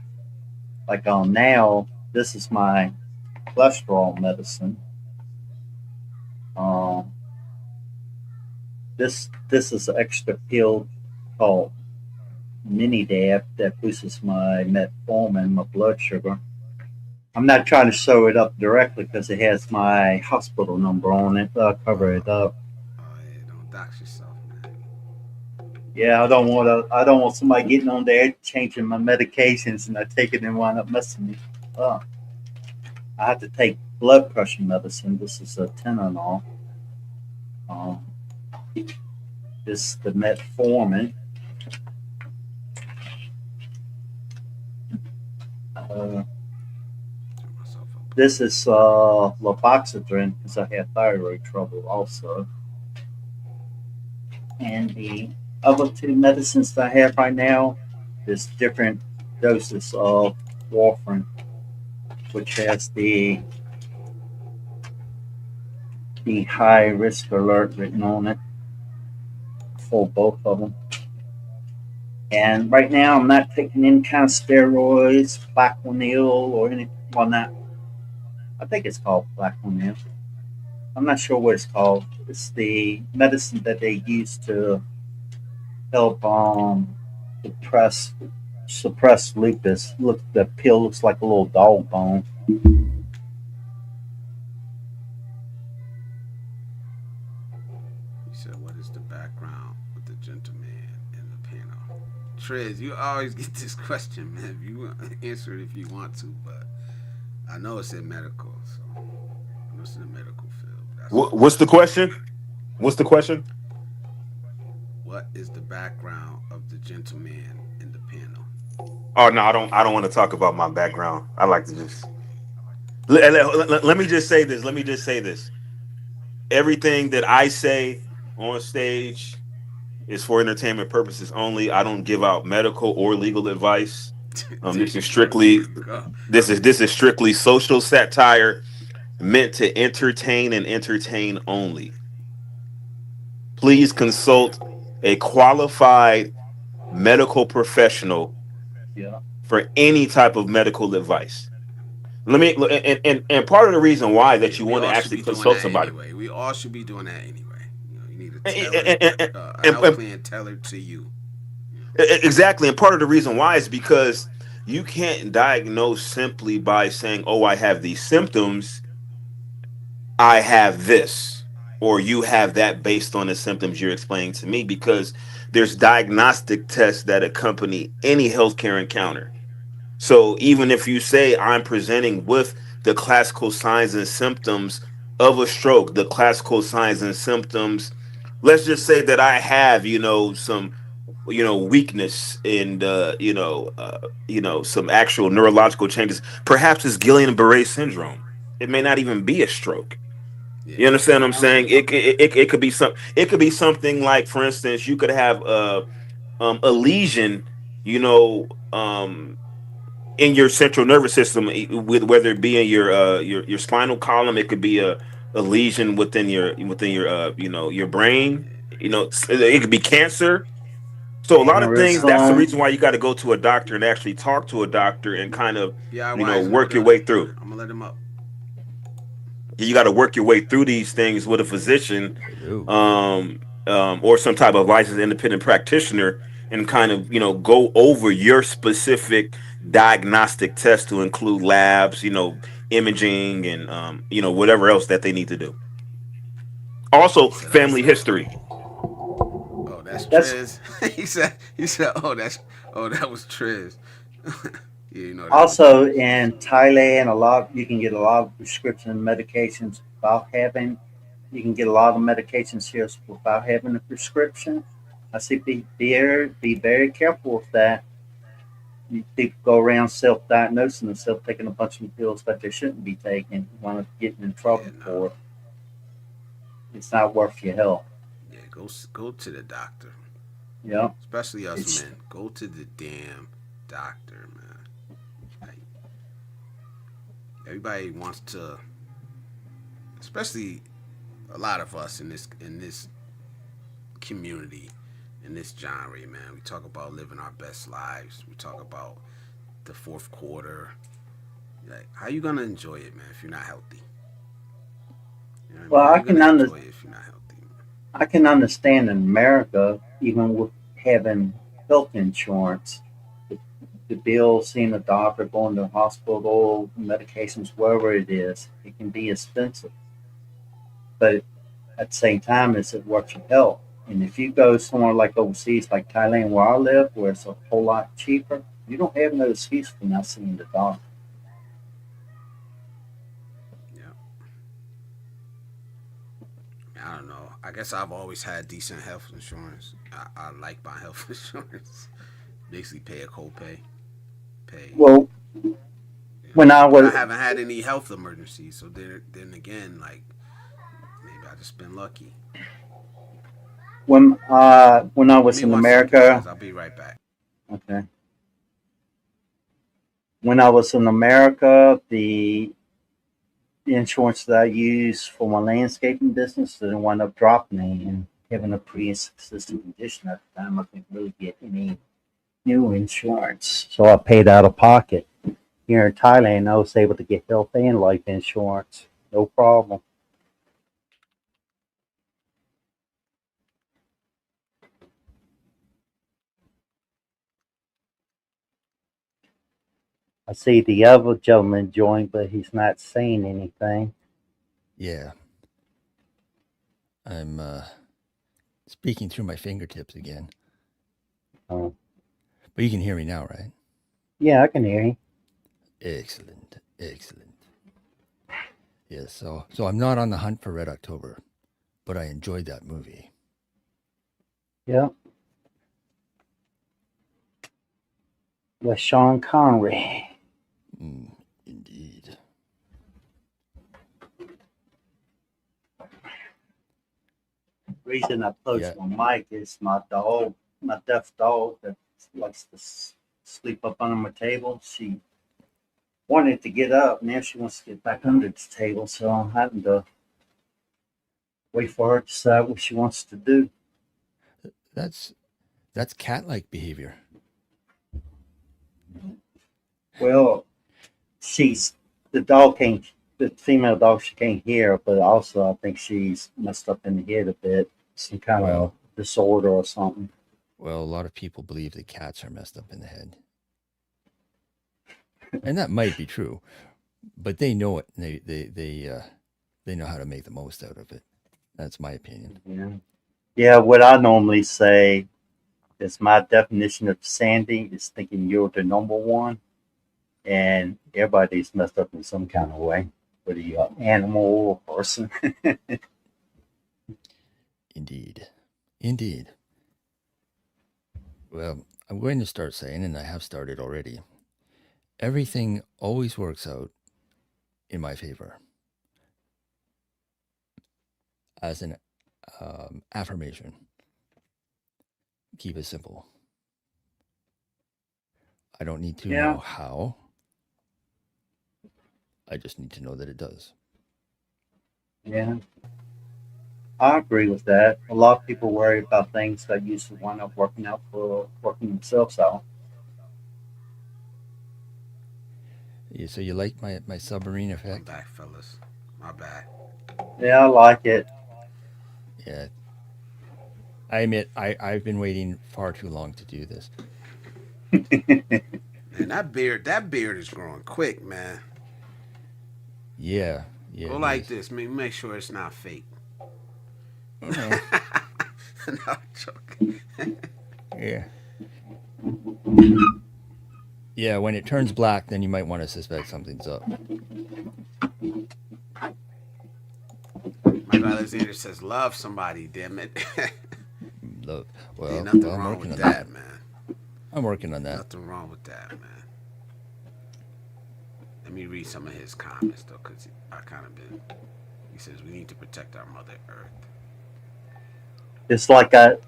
like now, this is my cholesterol medicine. Um, this is an extra pill called Mini Dab that boosts my metformin, my blood sugar. I'm not trying to show it up directly because it has my hospital number on it. I'll cover it up. Oh yeah, don't dox yourself, man. Yeah, I don't want somebody getting on there changing my medications and I take it and wind up messing me up. I have to take blood pressure medicine. This is a Tylenol. Um, this is the metformin. Uh, Turn myself up. this is Loboxadrin because I have thyroid trouble also. And the other two medicines that I have right now is different doses of warfarin, which has the high risk alert written on it for both of them. And right now, I'm not taking any kind of steroids, Plaquenil, or any. Well, not. I think it's called Plaquenil. I'm not sure what it's called. It's the medicine that they use to help suppress suppress lupus. Look, the pill looks like a little dog bone. You said, what is the background with the gentleman in the piano? Trez, you always get this question, man. You answer it if you want to, but I know it's in medical, so I know it's in the medical field. That's What's the question? What's the question? what is the background of the gentleman in the piano? Oh no, I don't want to talk about my background. I like to just let me just say this. Let me just say this. Everything that I say on stage is for entertainment purposes only. I don't give out medical or legal advice. This is strictly Go. this is strictly social satire meant to entertain and entertain only. Please consult a qualified medical professional Yeah. for any type of medical advice. Let me and part of the reason why Yeah, that you we want to all should actually be doing consult that somebody. anyway. We all should be doing that anyway. You need a And, tailored, and, a and, health and, plan tailored to you. exactly, and part of the reason why is because you can't diagnose simply by saying, "Oh, I have these symptoms. I have this," or "You have that," based on the symptoms you're explaining to me. Because there's diagnostic tests that accompany any healthcare encounter. So even if you say I'm presenting with the classical signs and symptoms of a stroke, the classical signs and symptoms, let's just say that I have, some, weakness and some actual neurological changes. Perhaps it's Guillain-Barré syndrome. It may not even be a stroke. Yeah, You understand what I'm Yeah. saying? It could be some. It could be something like, for instance, you could have a lesion, you know, in your central nervous system, with whether it be in your spinal column. It could be a lesion within your your brain. It could be cancer. So a lot of things. That's the Aneurysm. reason why you got to go to a doctor and actually talk to a doctor and kind of DIY is in the work your way building. through. I'm gonna let him up. You got to work your way through these things with a physician, Hello. or some type of licensed independent practitioner, and kind of go over your specific diagnostic test to include labs, imaging, and whatever else that they need to do. Also, He said, "Oh, family history. oh, that's That's Trez." he said, oh, that was Trez. Yeah, you know that was also Trez. in Thailand. A lot you can get a lot of prescription medications without having. You can get a lot of medications here without having a prescription. I see be very careful with that. People go around self-diagnosing themselves, taking a bunch of pills that they shouldn't be taking, want to get in Yeah, trouble no. for it. It's not worth your health. Yeah, go to the doctor. Yeah, Especially us it's men. Go to the damn doctor, man. Like, everybody wants to, especially a lot of us in this community, in this genre, man. We talk about living our best lives. We talk about the fourth quarter. Like, how you gonna enjoy it, man, if you're not healthy? You know what Well, I mean? How you gonna enjoy it if you're not healthy? I can understand in America, even with having health insurance, the bill, seeing a doctor, going to the hospital, medications, wherever it can be expensive. But at the same time, it's worth your health. And if you go somewhere like overseas, like Thailand, where I live, where it's a whole lot cheaper, you don't have no excuse for not seeing the doctor. Yeah. I don't know. I guess I've always had decent health insurance. I like my health insurance. Basically, pay a copay, pay. Well, You know, when I but I was haven't had any health emergencies. So then again, like maybe I just been lucky. when I Give was me in 1 second, guys. America, I'll be right back. okay, when I was in America, the insurance that I use for my landscaping business didn't wind up dropping me and having a pre-existing condition at the time. I couldn't really get any new insurance, so I paid out of pocket. Here in Thailand, I was able to get health and life insurance, no problem. I see the other gentleman joined, but he's not saying anything. Yeah, I'm speaking through my fingertips again. Oh, But you can hear me now, right? yeah, I can hear you. Excellent, excellent. Yes, so I'm not on the hunt for Red October, but I enjoyed that movie. Yeah, with Sean Connery. Indeed. Reason I closed Yeah. my mic is my dog, my deaf dog that likes to sleep up under my table. She wanted to get up. Now she wants to get back under the table, so I'm having to wait for her to decide what she wants to do. That's cat-like behavior. Well, she's the dog can't. The female dog she can't hear, but also I think she's messed up in the head a bit, some kind of Well, disorder or something. well, a lot of people believe that cats are messed up in the head, and that might be true, but they know it. And they know how to make the most out of it. That's my opinion. Yeah, yeah. What I normally say is my definition of Sandy is thinking you're the number one, and everybody's messed up in some kind of way, whether you're an animal or a person. Indeed, indeed. Well, I'm going to start saying, and I have started already. Everything always works out in my favor as an affirmation. Keep it simple. I don't need to Yeah, know how. I just need to know that it does. yeah. I agree with that. A lot of people worry about things that used to wind up working themselves out. Yeah, so you like my submarine I'm effect? back, fellas. My bad. Yeah, I like it. Yeah. I admit I've been waiting far too long to do this. Man, that beard is growing quick, man. Yeah, Go it like is. this. Make sure it's not fake. Oh no. No, I'm joking. Yeah. Yeah, when it turns black, then you might want to suspect something's up. Mike Alexander says, "Love somebody, damn it." Love. Ain't Well, nothing I'm wrong working with on that, that. man. I'm working on that. Nothing wrong with that, man. Let me read some of his comments though, cause I kind of been. He says we need to protect our Mother Earth. It's like it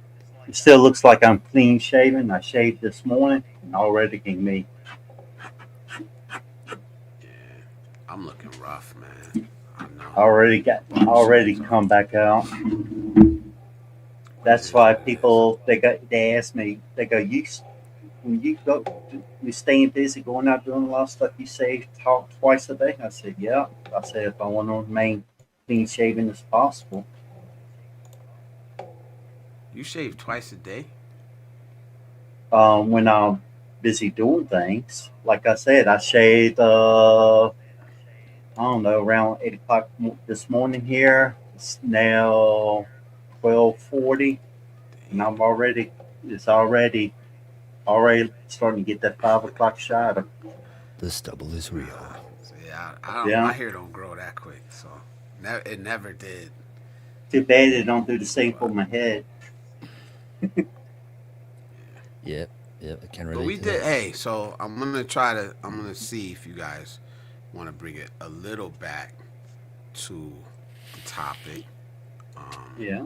still looks like I'm clean shaven. I shaved this morning and already can me. Yeah, I'm looking rough, man. I know. Already come back out. What That's is why what it is. they ask me, they go, you when you go, you staying busy, going out doing a lot of stuff. You say talk twice a day. I said, yeah. I said if I want to remain clean shaven as possible. You shave twice a day? When I'm busy doing things, like I said, I shaved. I don't know, around 8 o'clock this morning here. It's now 12:40, and Damn. I'm already. It's already starting to get that 5 o'clock shadow. The stubble is real. So yeah, I don't. My Yeah. hair don't grow that quick, so it never did. Too bad they don't do the same for But my head. Yep, yep, I can but relate we to did. that. Hey, so I'm gonna try to. I'm gonna see if you guys want to bring it a little back to the topic, um, Yeah.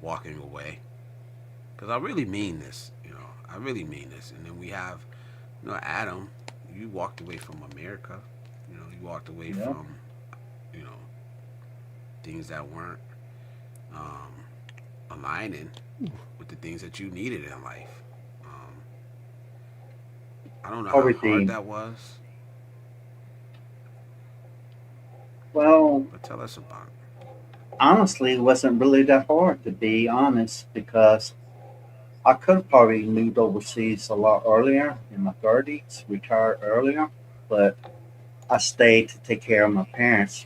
walking away, because I really mean this. I really mean this. And then we have, Adam. You walked away from America. You walked away Yeah. from, you know, things that weren't um, aligning with the things that you needed in life. Um, I don't know how hard Everything. that was, Well, but tell us about it. honestly, it wasn't really that hard to be honest because I could have probably moved overseas a lot earlier in my 30s, retired earlier, but I stayed to take care of my parents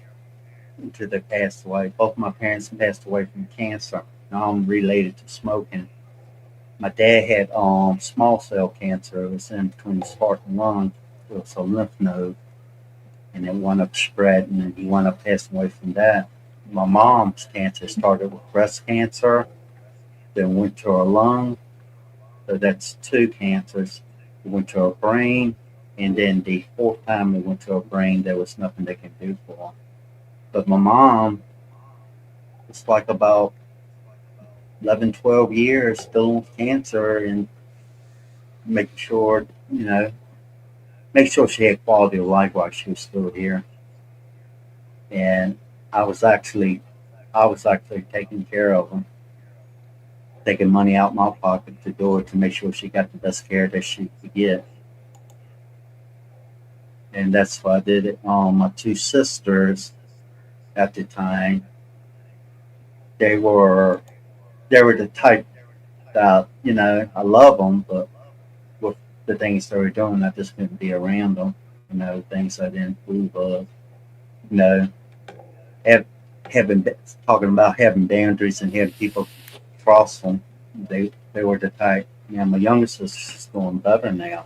until they passed away. Both my parents passed away from cancer. Now I'm related to smoking. My dad had small cell cancer. It was in between his heart and lung. It was a lymph node, and it wound up spreading, and he wound up passing away from that. My mom's cancer started with breast cancer, then went to her lung. So that's two cancers. It went to her brain, and then the fourth time it went to her brain, there was nothing they could do for her. But my mom, it's like about 11, 12 years still with cancer and making sure, make sure she had quality of life while she was still here. And I was actually, I was actually taking care of them, taking money out my pocket to do it to make sure she got the best care that she could get. And that's why I did it. My two sisters at the time, they were they were the type that I love them, but with the things they were doing, I just couldn't be around them. Things I didn't approve of. You know, have, having talking about having boundaries and having people cross them. They were the type. My youngest sister's doing better now.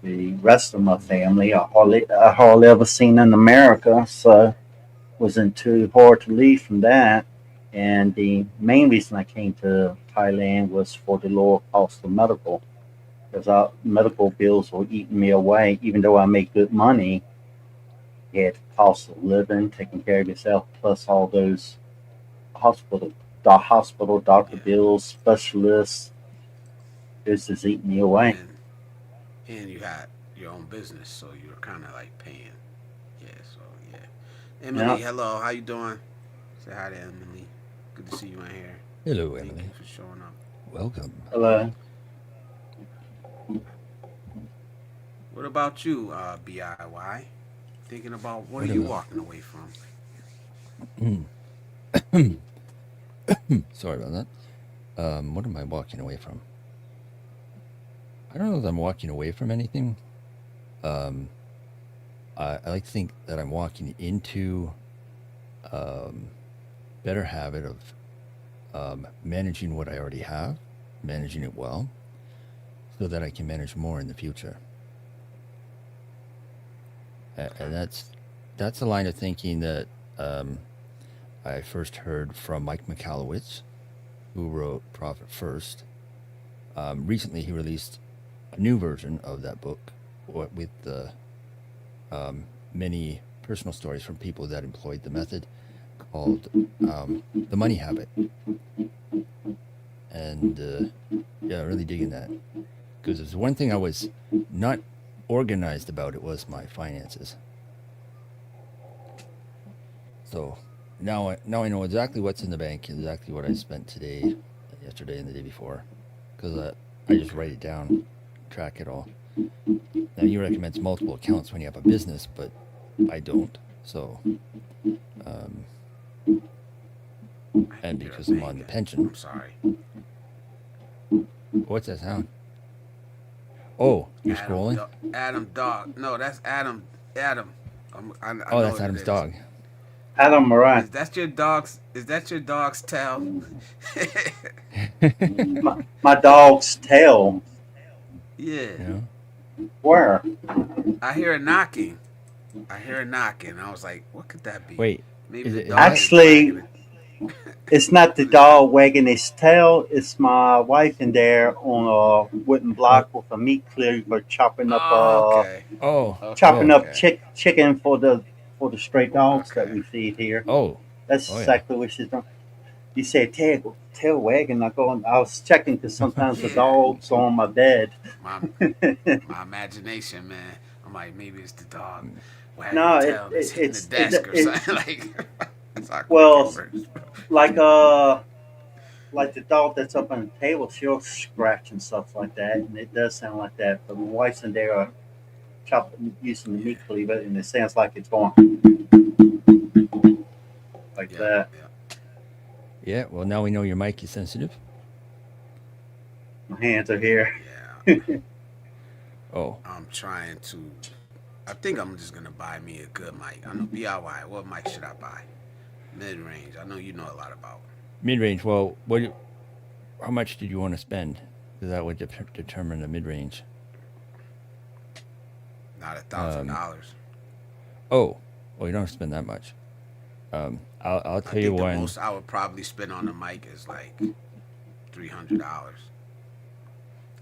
The rest of my family, I hardly ever seen in America, so wasn't too hard to leave from that. And the main reason I came to Thailand was for the lower cost of medical, because our medical bills were eating me away. Even though I make good money, you had the cost of living, taking care of yourself, plus all those hospital, the hospital doctor Yeah, bills, specialists. This is eating me away. and and you had your own business, so you were kind of like paying. Yeah, so yeah. Emily, Yeah. hello, how you doing? Say hi to Emily. Good to see you in here. Hello, Thank you Emily. for showing up. Welcome. Hello. What about you, BIY? Thinking about what are What you am walking away from? I? Sorry about that. What am I walking away from? I don't know that I'm walking away from anything. Um, I like to think that I'm walking into um, better habit of managing what I already have, managing it well, so that I can manage more in the future. And that's a line of thinking that um, I first heard from Mike McAllowitz, who wrote Profit First. Recently, he released a new version of that book with the many personal stories from people that employed the method called The Money Habit. And yeah, really digging that. Because there's one thing I was not organized about, it was my finances. So now I know exactly what's in the bank, exactly what I spent today, yesterday, and the day before. Because I just write it down, track it all. Now he recommends multiple accounts when you have a business, but I don't. So, and because I'm on the pension. I'm sorry. What's that sound? Oh, you're Adam, scrolling? Adam dog. No, that's Adam. Adam. I Oh, know that's what it Adam's is. dog. Adam Moran. Is that your dog's? Is that your dog's tail? My dog's tail. Yeah. Yeah. Where? I hear a knocking. I was like, what could that be? Wait, Maybe is the it- dog Actually- is wagging it. It's not the dog wagging his tail. It's my wife in there on a wooden block with a meat cleaver chopping up okay. Oh, Okay. chopping up Okay. chicken for the stray dogs that Okay. we feed here. oh, That's Oh, yeah. exactly what she's doing. You said tail wagging. I was checking because sometimes the Yeah. dog's on my bed. My imagination, man. I'm like, maybe it's the dog wagging No, the tail that's hitting the desk or something. Like, it's awkward Well, at first, bro. like the dog that's up on the table, she'll scratch and stuff like that, and it does sound like that. But my wife's in there chopping using the meat cleaver, and it sounds like it's going like Yeah, that. yeah. yeah. Well, now we know your mic is sensitive. My hands are here. Yeah. Oh, I'm trying to. I think I'm just gonna buy me a good mic. I know DIY. What mic should I buy? Mid range. I know you know a lot about. mid-range. Well, how much did you want to spend? Because that would determine the mid-range. Not $1,000. Oh, well, you don't have to spend that much. I'll I tell you think the when. most I would probably spend on a mic is like $300.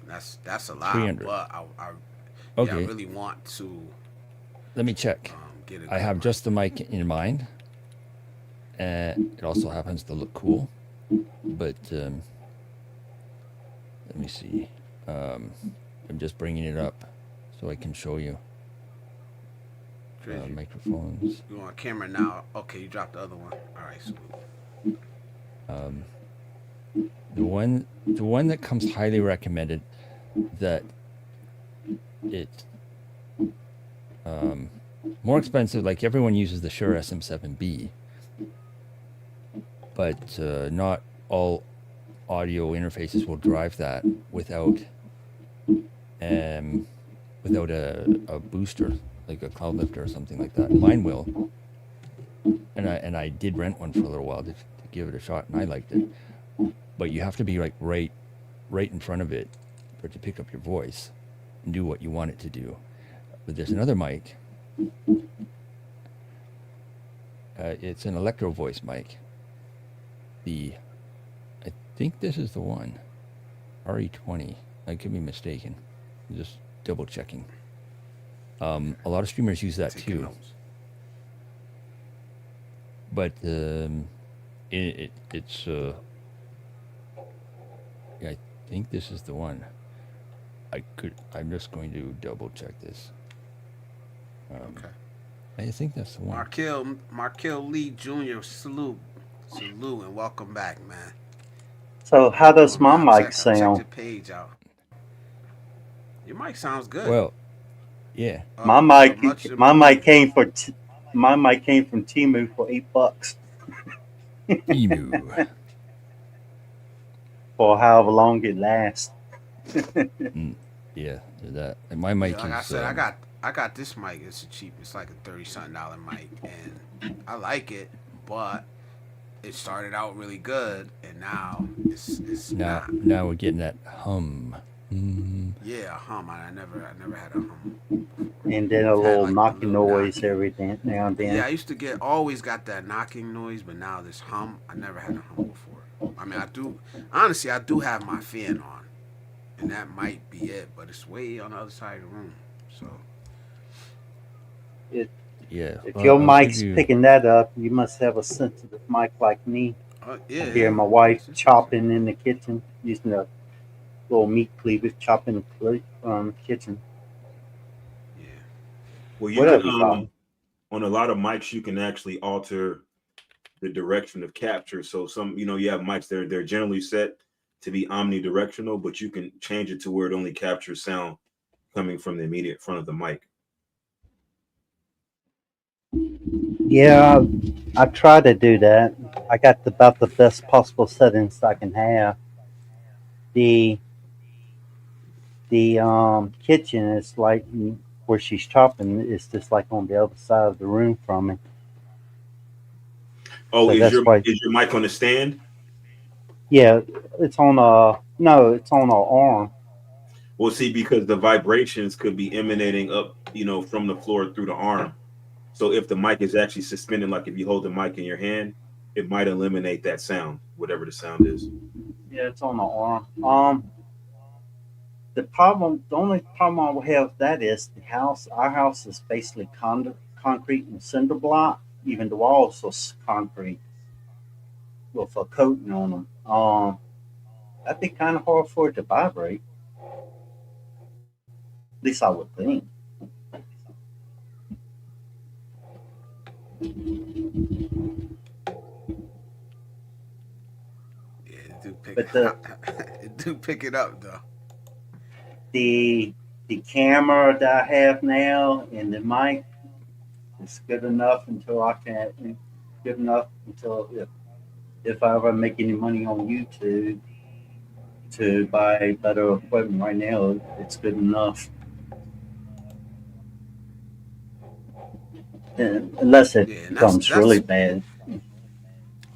That's a lot. $300. But I Okay, really want to let me check. get a I good have mic. just the mic in mind, and it also happens to look cool. But let me see. I'm just bringing it up so I can show you Crazy. microphones. You on camera now? Okay, you dropped the other one. All right, salute. The one that comes highly recommended, that it's more expensive. Like everyone uses the Shure SM7B, but not all audio interfaces will drive that without a booster, like a cloud lifter or something like that. Mine will, and I did rent one for a little while to give it a shot, and I liked it. But you have to be like right in front of it for it to pick up your voice and do what you want it to do. But there's another mic. It's an electro voice mic. I think this is the one, RE20. I could be mistaken. I'm just double checking. A lot of streamers use that Taking too. notes. But it's yeah, I think this is the one. I'm just going to double check this. Okay. I think that's the one. Markill Lee Jr. Salute, and welcome back, man. So how does my mic Check sound? your page out. Your mic sounds good. Well, yeah. My much mic came from Temu for $8 Emu. for however long it lasts. Yeah, that. And my mic Like I is. said, I got this mic. It's cheap. It's like a $30-something mic, and I like it, but it started out really good, and now it's not. Now we're getting that hum. Yeah, a hum. I never had a hum. And then a Had, little like, the knocking little noise knocking. every now and then. Yeah, I used to always got that knocking noise, but now this hum. I never had a hum before. I mean, I do have my fan on, and that might be it, but it's way on the other side of the room. So Yeah. If well, your I'll mic's give you- picking that up, you must have a sensitive mic like me. yeah. I hear my wife chopping in the kitchen using a little meat cleaver chopping the kitchen. Yeah. Well, you Whatever, can, Bob. on a lot of mics, you can actually alter the direction of capture. So some, you have mics they're generally set to be omnidirectional, but you can change it to where it only captures sound coming from the immediate front of the mic. Yeah, I try to do that. I got about the best possible settings I can have. The kitchen is like where she's chopping is just like on the other side of the room from me. Oh, So that's why. is your mic on the stand? Yeah, it's on a no, it's on a arm. Well, see, because the vibrations could be emanating up, from the floor through the arm. So if the mic is actually suspended, like if you hold the mic in your hand, it might eliminate that sound, whatever the sound is. Yeah, it's on the arm. The only problem I will have with that is the house. Our house is basically concrete and cinder block. Even the walls are concrete with a coating on them. That'd be kind of hard for it to vibrate. At least I would think. Yeah, it do pick But the it do pick it up though. the the camera that I have now and the mic is good enough until I can. Good enough until if I ever make any money on YouTube to buy better equipment. Right now, it's good enough. Unless it Yeah, and becomes really bad.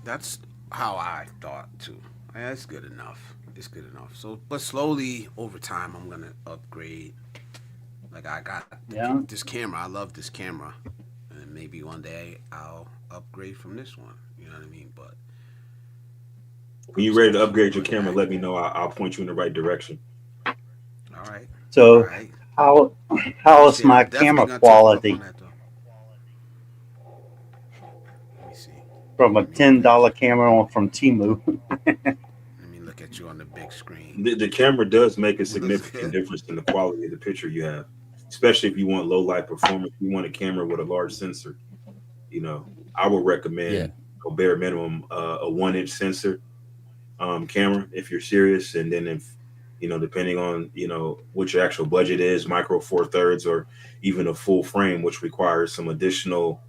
that's how I thought too. Yeah, it's good enough. It's good enough. So, but slowly over time, I'm gonna upgrade. Like I got Yeah. this camera. I love this camera, and maybe one day I'll upgrade from this one. You know what I mean? But When I'm you're ready to still upgrade your looking camera, at. let me know. I'll point you in the right direction. All right, all So right. how I how is said my I'm definitely camera gonna take you up on quality that though. Let me see. from a Let me look at $10 you. camera on from Timu? Let me look at you on the big screen. The camera does make a It looks significant good. difference in the quality of the picture you have, especially if you want low light performance. You want a camera with a large sensor. I would Yeah. recommend a bare minimum a 1 inch sensor camera if you're serious, and then if depending on what your actual budget is, micro four thirds or even a full frame, which requires some additional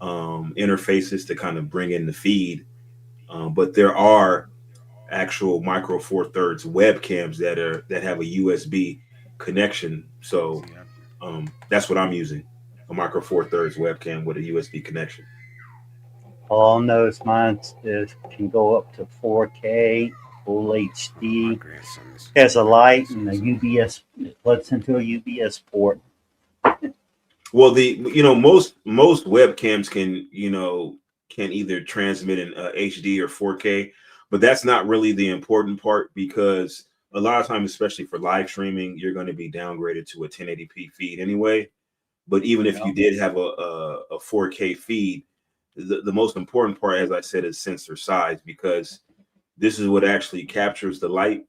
interfaces to kind of bring in the feed. But there are actual micro four thirds webcams that have a USB connection. So Yep. that's what I'm using, a micro four thirds webcam with a USB connection. All I know is mine can go up to 4K, full My HD. grandson is Has a my light and a grandson's UBS. It plugs into a UBS port. Well, the most webcams can either transmit in HD or 4K, but that's not really the important part, because a lot of times, especially for live streaming, you're going to be downgraded to a 1080p feed anyway. But even if Yeah. you did have a 4K feed, the most important part, as I said, is sensor size, because this is what actually captures the light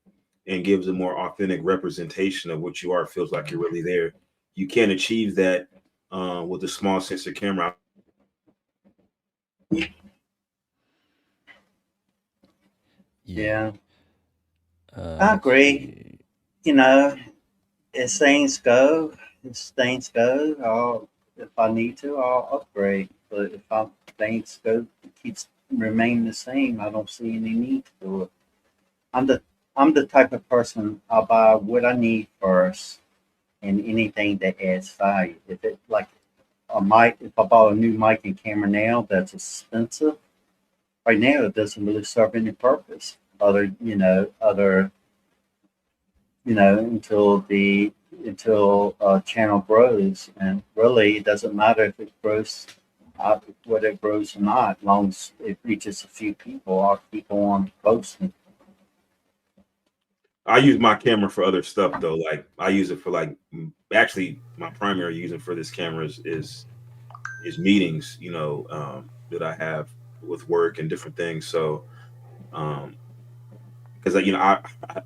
and gives a more authentic representation of what you are. It feels like you're really there. You can't achieve that with a small sensor camera. Yeah. Yeah. I Let's agree. see. You know, as things go, if I need to, I'll upgrade. But if things go keeps remain the same, I don't see any need to do it. I'm the I'm the type of person I'll buy what I need first and anything that adds value. If it like a mic, if I bought a new mic and camera now that's expensive, right now it doesn't really serve any purpose. Until channel grows, and really it doesn't matter if it grows, whether it grows or not, as long as it reaches a few people, I'll keep on posting. I use my camera for other stuff though. Like I use it for actually my primary using for this camera is meetings, that I have with work and different things. So um because I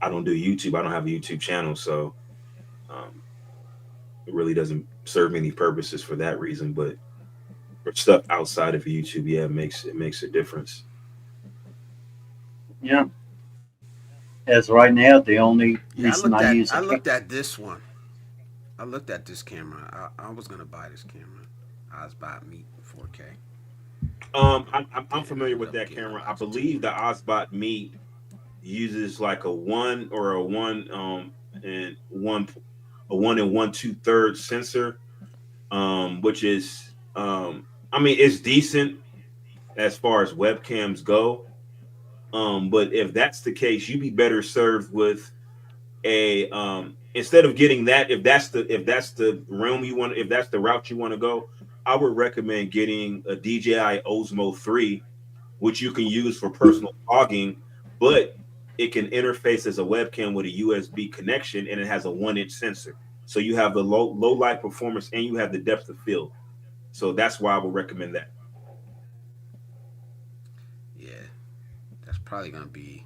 don't do YouTube. I don't have a YouTube channel, so um it really doesn't serve me any purposes for that reason. But for stuff outside of YouTube, yeah, it makes a difference. Yeah, As right now, the only Yeah, reason I use I a looked at this one. I looked at this camera. I was gonna buy this camera. I was buying Meet 4K. I'm Then familiar ended with up that getting a camera. I Logitech. believe the Osbot Meet uses like a one or a one and one a 1 and 1/2 sensor, which is I mean it's decent as far as webcams go. But if that's the case, you'd be better served with a instead of getting that, if that's the realm you want, if that's the route you want to go, I would recommend getting a DJI Osmo 3, which you can use for personal vlogging, but it can interface as a webcam with a USB connection, and it has a 1 inch sensor. So you have the low light performance and you have the depth of field. So that's why I would recommend that. Yeah, that's probably gonna be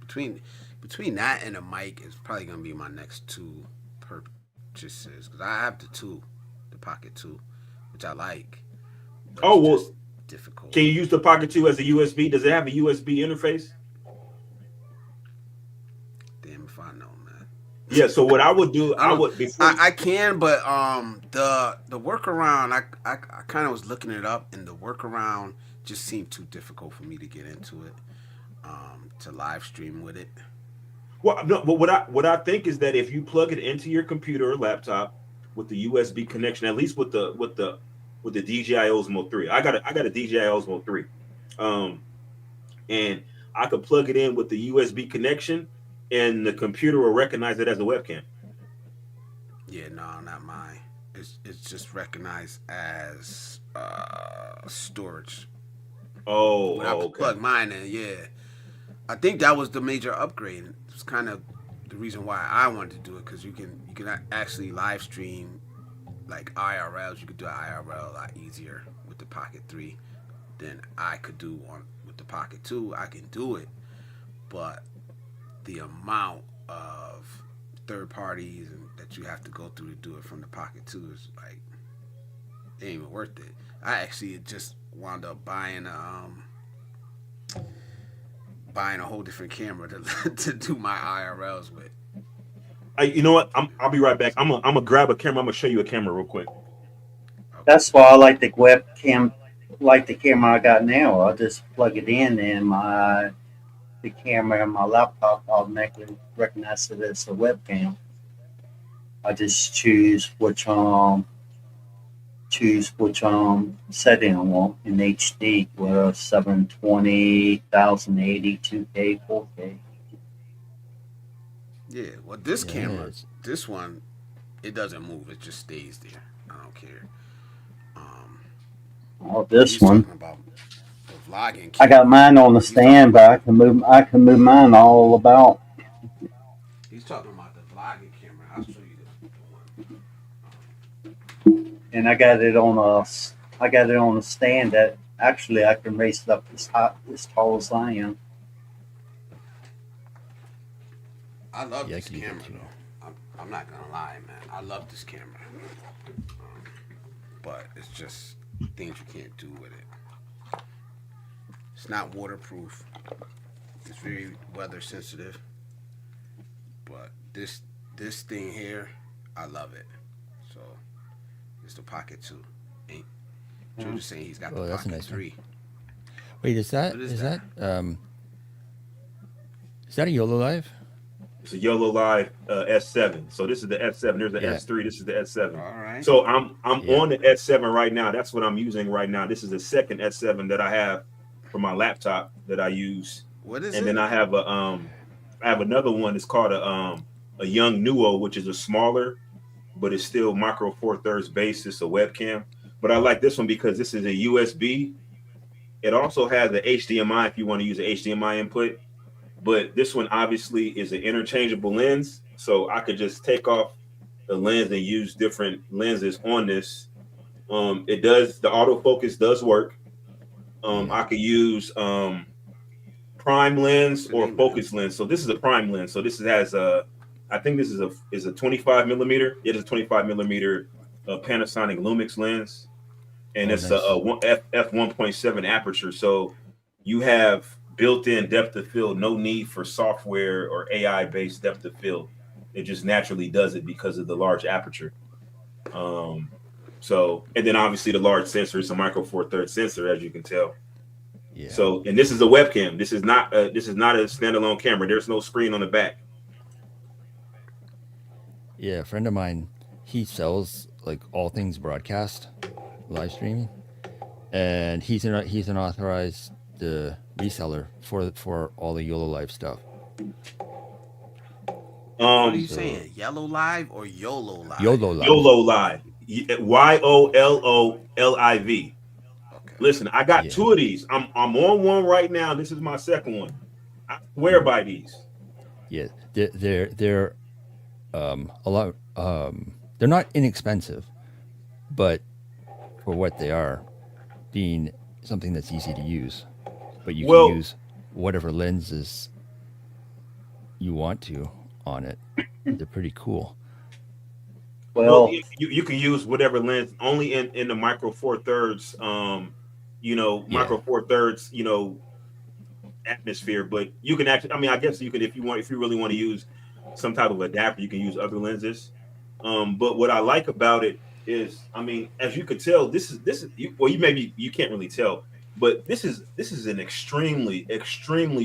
between between that and a mic is probably gonna be my next two purchases because I have the Pocket 2, which I like, but it's Oh just well, difficult. can you use the Pocket 2 as a USB? Does it have a USB interface? Damn if I know, man. Yeah. So what I would do, I I don't. would before. I can, but the workaround. I kind of was looking it up, and the workaround just seemed too difficult for me to get into it. To live stream with it. Well, no, but what I think is that if you plug it into your computer or laptop with the USB connection, at least with the DJI Osmo 3, I got a DJI Osmo 3, um, and I could plug it in with the USB connection, and the computer will recognize it as a webcam. Yeah, no, not mine. It's just recognized as storage. Oh, When I okay. plug mine in, yeah, I think that was the major upgrade. It's kind of the reason why I wanted to do it because you can actually live stream like IRLs. You could do IRL a lot easier with the Pocket 3 than I could do on with the Pocket 2. I can do it, but the amount of third parties and that you have to go through to do it from the Pocket 2 is like it ain't even worth it. I actually just wound up buying a whole different camera to to do my IRLs with. You know what? I'll be right back. I'm gonna grab a camera. I'm gonna show you a camera real quick. Okay. That's why I like the webcam, like the camera I got now. I just plug it in, and the camera on my laptop automatically recognizes it as a webcam. I just choose which setting I want in HD, whether 720, 1080, 2K, 4K. Yeah. Well, this camera, Yes. this one, it doesn't move. It just stays there. I don't care. Um, Oh, this he's one. talking about the vlogging I got camera. mine on the He's talking stand, but about I can move mine all about. he's talking about the vlogging camera. I'll show you the one. And I got it on a stand that actually I can raise it up as tall as I am. I love Yeah, I this can do that camera too. though. I'm not gonna lie, man. I love this camera, but it's just things you can't do with it. It's not waterproof. It's very weather sensitive. But this thing here, I love it. So it's the Pocket 2. Ain't Joe just saying he's got the Oh, that's a Pocket nice one. 3. Wait, is that What is is that? that a YOLO Live? It's a YOLO Live S7. So this is the S7. There's the Yeah, S3. This is the S7. All right. So I'm yeah. on the S7 right now. That's what I'm using right now. This is the second S7 that I have for my laptop that I use, What is and it? then I have another one. It's called a Young Nuo, which is a smaller, but it's still micro four thirds base. It's a webcam, but I like this one because this is a USB. It also has an HDMI if you want to use an HDMI input, but this one obviously is an interchangeable lens, so I could just take off the lens and use different lenses on this. It does the autofocus does work. Yeah. I could use prime lens What's the or name of that? focus lens. So this is a prime lens. So this has a, I think this is a 25 millimeter. It is a 25 millimeter Panasonic Lumix lens, and Oh, it's a, nice. Nice. f 1.7 aperture. So you have built-in depth of field, no need for software or AI-based depth of field. It just naturally does it because of the large aperture. So, and then obviously the large sensor is a micro four thirds sensor, as you can tell. Yeah. So, and this is a webcam. This is not a standalone camera. There's no screen on the back. Yeah, a friend of mine, he sells like all things broadcast, live streaming, and he's an authorized reseller for all the YOLO Live stuff. What are you saying? Yellow Live or YOLO Live? YOLO Live. YOLO Live. YOLOLIV. Okay. Listen, I got two of these. I'm on one right now. This is my second one. I swear by these. Yeah, they're a lot. They're not inexpensive, but for what they are, being something that's easy to use, but you can use whatever lenses you want to on it. They're pretty cool. Well, you can use whatever lens only in the micro four thirds, micro four thirds, atmosphere. But you can actually, I mean, I guess you can, if you really want to use some type of adapter, you can use other lenses. But what I like about it is, I mean, as you could tell, this is you can't really tell, but this is an extremely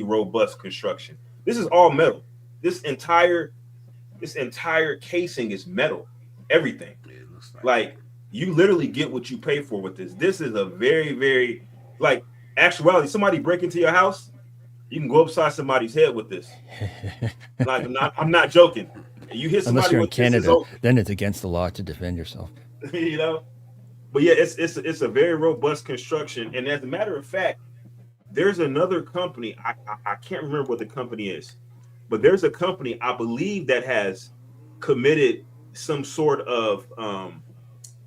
robust construction. This is all metal. This entire casing is metal. Everything. It looks like you literally get what you pay for with this. This is a very, very like actuality. Somebody break into your house, you can go upside somebody's head with this. Like I'm not joking. You hit somebody unless you're in with Canada, then it's against the law to defend yourself. But yeah, it's a very robust construction. And as a matter of fact, there's another company. I can't remember what the company is, but there's a company I believe that has committed some sort of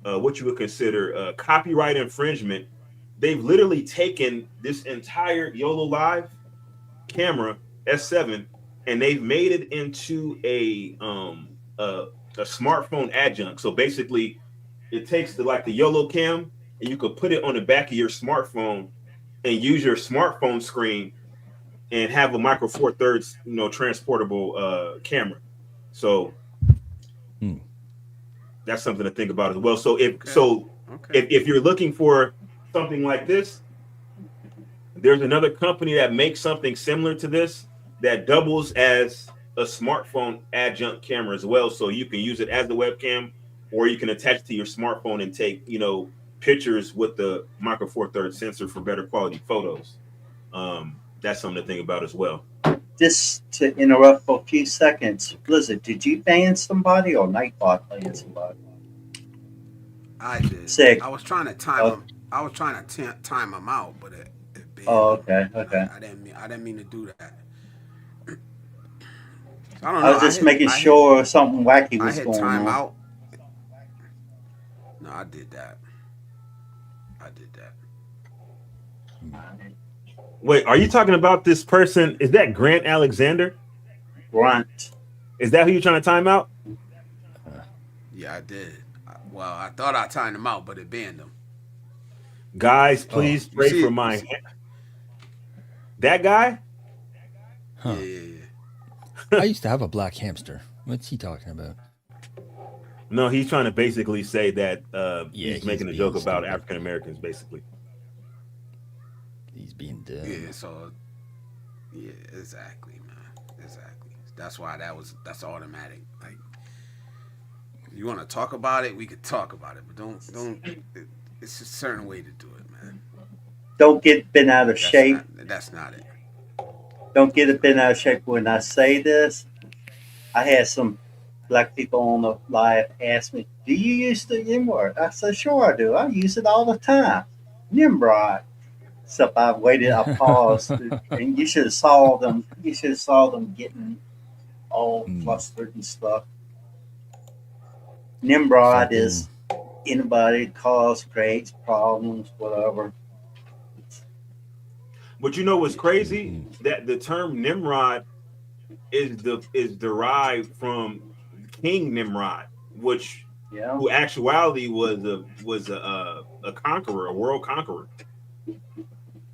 what you would consider copyright infringement. They've literally taken this entire YOLO Live camera S7 and they've made it into a smartphone adjunct. So basically, it takes the YOLO cam and you could put it on the back of your smartphone and use your smartphone screen and have a micro four thirds transportable camera. So that's something to think about as well. So if you're looking for something like this, there's another company that makes something similar to this that doubles as a smartphone adjunct camera as well. So you can use it as the webcam, or you can attach it to your smartphone and take pictures with the micro four thirds sensor for better quality photos. That's something to think about as well. Just to interrupt for a few seconds, Blizzard, did you ban somebody or Nightbot ban somebody? I did. Sick. I was trying to time them. I was trying to time them out, but it banned. Oh, okay. I didn't mean to do that. I don't know. I was just making sure something wacky was I hit going time on. out. No, I did that. Wait, are you talking about this person? Is that Grant Alexander? Grant. Is that who you're trying to time out? Yeah, I did. Well, I thought I timed them out, but it banned them. Guys, please pray for my. That guy? Huh. Yeah. I used to have a black hamster. What's he talking about? No, he's trying to basically say that he's making a joke about African Americans, basically. He's being dumb. Yeah, exactly, man. Exactly. That's why that's automatic. Like, you want to talk about it, we could talk about it, but don't. It's a certain way to do it, man. Don't get bent out of shape. That's not it. Don't get it bent out of shape when I say this. I had some black people on the live ask me, "Do you use the N-word?" I said, "Sure I do. I use it all the time." Nimrod. Except I waited, I paused, and you should have saw them. You should have saw them getting all flustered and stuff. Nimrod is anybody creates problems, whatever. But you know what's crazy? That the term Nimrod is derived from King Nimrod, which who actuality was a conqueror, a world conqueror.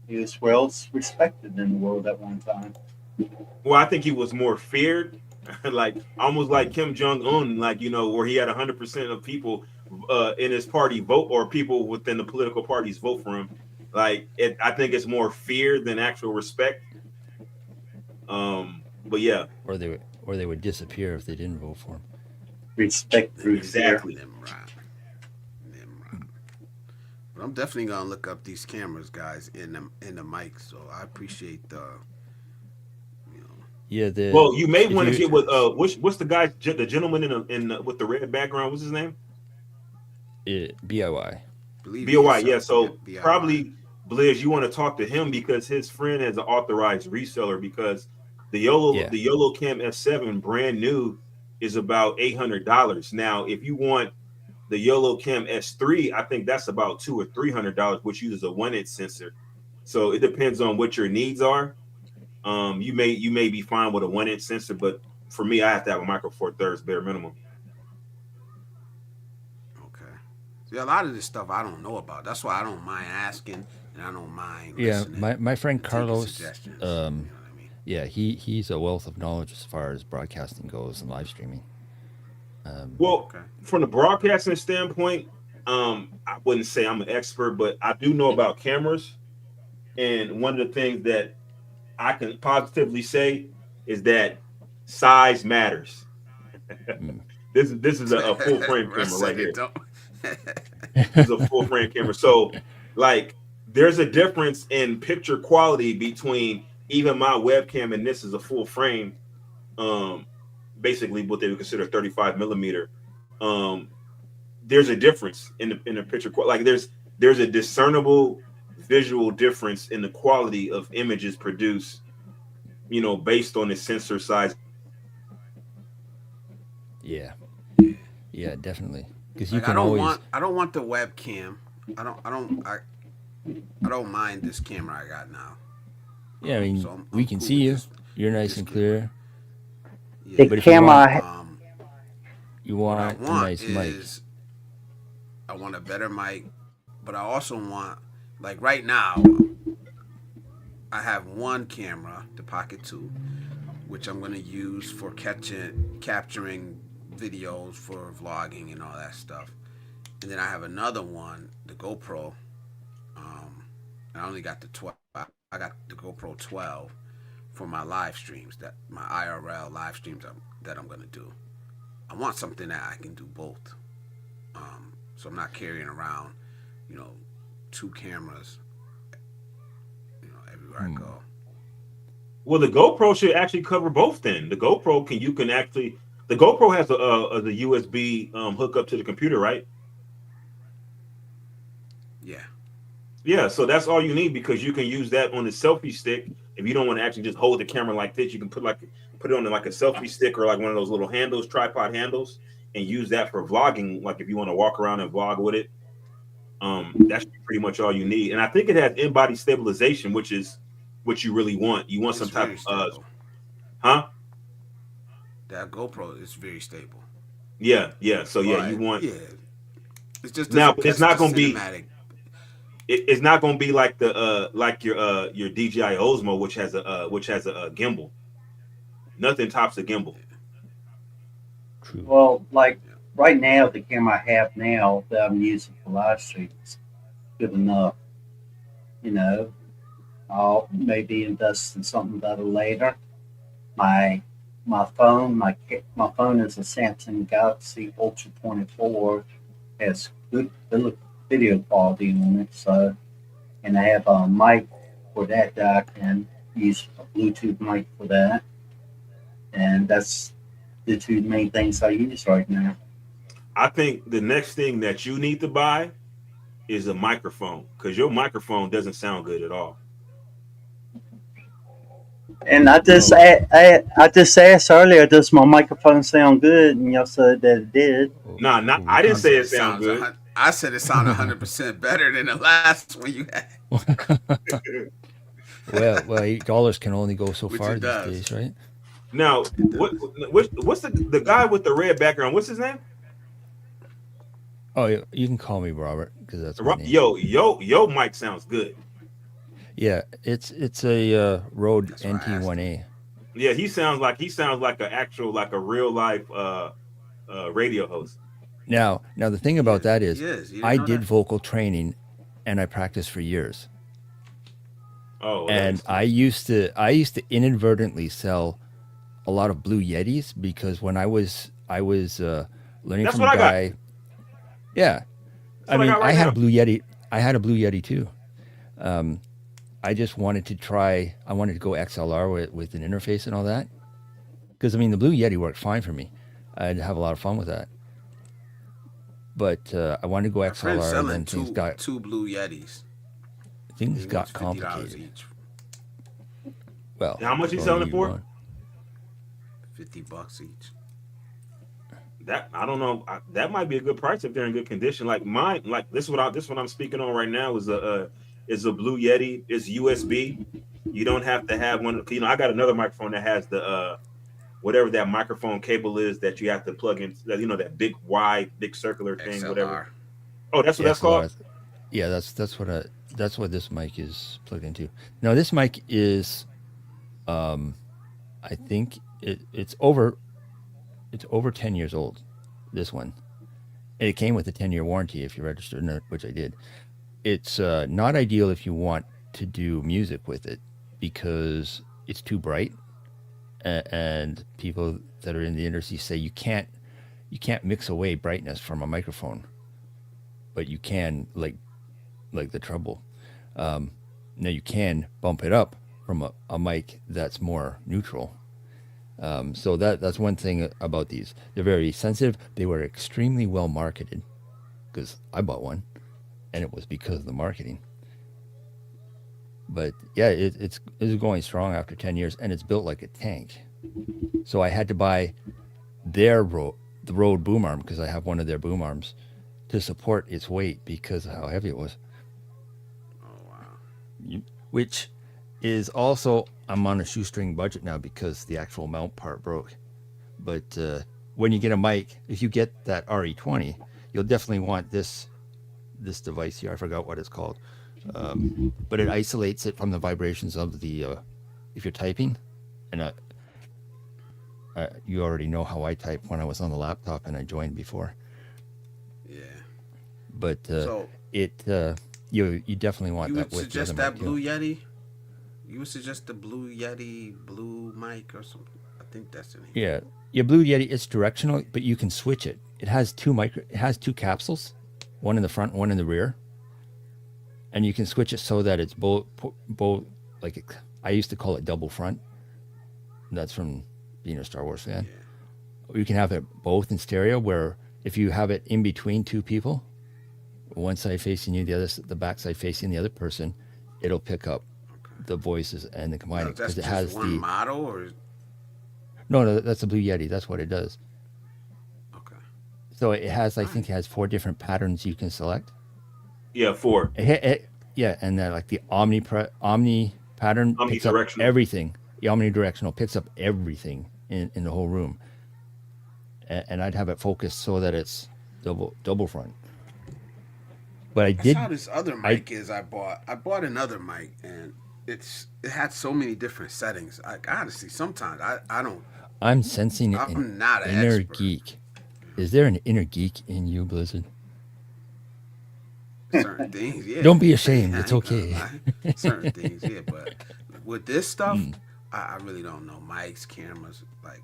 He was well respected in the world at one time. Well, I think he was more feared, like almost like Kim Jong Un, like where he had 100% of people in his party vote, or people within the political parties vote for him. I think it's more fear than actual respect. But yeah, or they would disappear if they didn't vote for him. Respect through fear. exactly. Nimrod. Nimrod. But I'm definitely gonna look up these cameras, guys, in the mic. So I appreciate the, you know, Yeah, Well, you may if want to you get with what's the guy, the gentleman with the red background? What's his name? BIY. believe in BOY. Yeah. yourself. So BIY. probably Blizz, you want to talk to him because his friend has an authorized reseller, because the YOLO Cam S7 brand new is about $800. Now, if you want the YOLO Cam S3, I think that's about $200 or $300, which uses a 1-inch sensor. So it depends on what your needs are. You may be fine with a 1-inch sensor, but for me, I have to have a micro four thirds bare minimum. Okay. See, a lot of this stuff I don't know about. That's why I don't mind asking, and I don't mind Yeah, listening. my friend and taking Carlos. suggestions. You know what I mean? Yeah, he's a wealth of knowledge as far as broadcasting goes and live streaming. Well, Okay. from the broadcasting standpoint, I wouldn't say I'm an expert, but I do know about cameras. And one of the things that I can positively say is that size matters. Mm. This is a full frame Russ camera said right it here. don't. This is a full frame camera. So, like, there's a difference in picture quality between even my webcam and this is a full frame. Basically, what they would consider 35 millimeter. Um, there's a difference in the picture quality. Like, there's a discernible visual difference in the quality of images produced, based on the sensor size. Yeah, yeah, definitely. Because you Like I can don't always. want I don't want the webcam. I don't mind this camera I got now. Yeah, I mean, So I'm we can cool see with you. this. You're nice this and camera. clear. Yeah. The But if you camera want, I ha- you What I want a want nice mic. is I want a better mic, but I also want, like right now I have one camera, the Pocket 2, which I'm going to use for capturing videos for vlogging and all that stuff. And then I have another one, the GoPro. I only got the 12. I got the GoPro 12 for my live streams, that my IRL live streams that I'm going to do. I want something that I can do both. So I'm not carrying around, you know, two cameras, everywhere I go. Well, the GoPro should actually cover both. Then the GoPro the GoPro has the USB hookup to the computer, right? Yeah. Yeah, so that's all you need, because you can use that on the selfie stick. If you don't want to actually just hold the camera like this, you can put it on like a selfie stick or like one of those little handles, tripod handles, and use that for vlogging. Like if you want to walk around and vlog with it, that's pretty much all you need. And I think it has in-body stabilization, which is what you really want. You want It's some type very of stable. huh? That GoPro is very stable. Yeah. So yeah, you But want yeah, it just now. doesn't It's catch not the gonna be. cinematic. It's not gonna be like like your DJI Osmo, which has a gimbal. Nothing tops a gimbal. True. well, like right now, the camera I have now that I'm using for live streams is good enough. You know, I'll maybe invest in something better later. My my phone is a Samsung Galaxy Ultra 24. Has good video quality on it. So, and I have a mic for that I can use a Bluetooth mic for that. And that's the two main things I use right now. I think the next thing that you need to buy is a microphone, because your microphone doesn't sound good at all. And Oh, I just asked earlier, does my microphone sound good? And y'all said that it did. Nah, oh, I didn't I which say said it it sound sounds good. I said it sounded 100% better than the last one you had, one? Well, $8 can only go so which far it these does. days, right? Now, It does. what's the guy with the red background? What's his name? Oh, you can call me Robert because that's my name. Yo, mic sounds good. Yeah, it's a Rode That's why I asked him. NT1A. Yeah, he sounds like an actual like a real life radio host. Now the thing He about is. that He is, is. You didn't I know did that? vocal training, and I practiced for years. Oh, well, that And explains. I used to inadvertently sell a lot of Blue Yetis because when I was learning That's from a what I got. guy. Yeah, That's I what I mean, got I right had a now. Blue Yeti. I had a Blue Yeti too. I just wanted to try. I wanted to go XLR with an interface and all that. Because I mean, the Blue Yeti worked fine for me. I'd have a lot of fun with that. But I wanted to go My friend's XLR, and selling then two Blue Yetis. things He wants got $50 complicated. each. Well, And how much that's you all selling it you for? want. $50 each. That I don't know. That might be a good price if they're in good condition. Like mine, like this what I'm speaking on right now is a Blue Yeti. It's USB. You don't have to have one. You know, I got another microphone that has the whatever that microphone cable is that you have to plug in. You know, that big wide, big circular thing, whatever. XLR. Oh, that's what that's called. XLR. Yeah, that's what this mic is plugged into. Now this mic is, I think it's over 10 years old. This one. And it came with a 10-year warranty if you registered, which I did. It's not ideal if you want to do music with it because it's too bright, and people that are in the industry say you can't mix away brightness from a microphone, but you can like the treble. Now you can bump it up from a mic that's more neutral. So that's one thing about these. They're very sensitive. They were extremely well marketed because I bought one, and it was because of the marketing. But yeah, it's going strong after 10 years, and it's built like a tank. So I had to buy the Rode boom arm because I have one of their boom arms to support its weight because of how heavy it was. Oh wow. Which is also, I'm on a shoestring budget now because the actual mount part broke. But when you get a mic, if you get that RE20, you'll definitely want this device here. I forgot what it's called, but it isolates it from the vibrations of the if you're typing, and you already know how I type when I was on the laptop and I joined before. Yeah. But So it you definitely want you that would with the other suggest mic that too. Blue Yeti? You would suggest the Blue Yeti Blue mic or something? I think that's the name. Yeah, your Blue Yeti, it's directional, but you can switch it. It has two capsules, one in the front, one in the rear, and you can switch it so that it's both I used to call it double front. That's from being a Star Wars fan. Yeah. Or you can have it both in stereo, where if you have it in between two people, one side facing you, the back side facing the other person, it'll pick up Okay. the voices and the Now combining that's because it just has one the model or no, that's the Blue Yeti. That's what it does. okay. So it has, I All think, right. it has four different patterns you can select. Yeah, four Yeah, and then like the Omni pattern picks up omnidirectional. everything. The omnidirectional picks up everything in the whole room, and I'd have it focused so that it's double front. But That's how this other I mic is I bought another mic and it had so many different settings. I honestly sometimes I don't I'm sensing an I'm not an inner expert. geek. Is there an inner geek in you, Blizzard? Certain things, yeah. Don't be I ashamed. It's ain't gonna okay. lie. Certain things, yeah. But with this stuff, I really don't know. Mics, cameras, like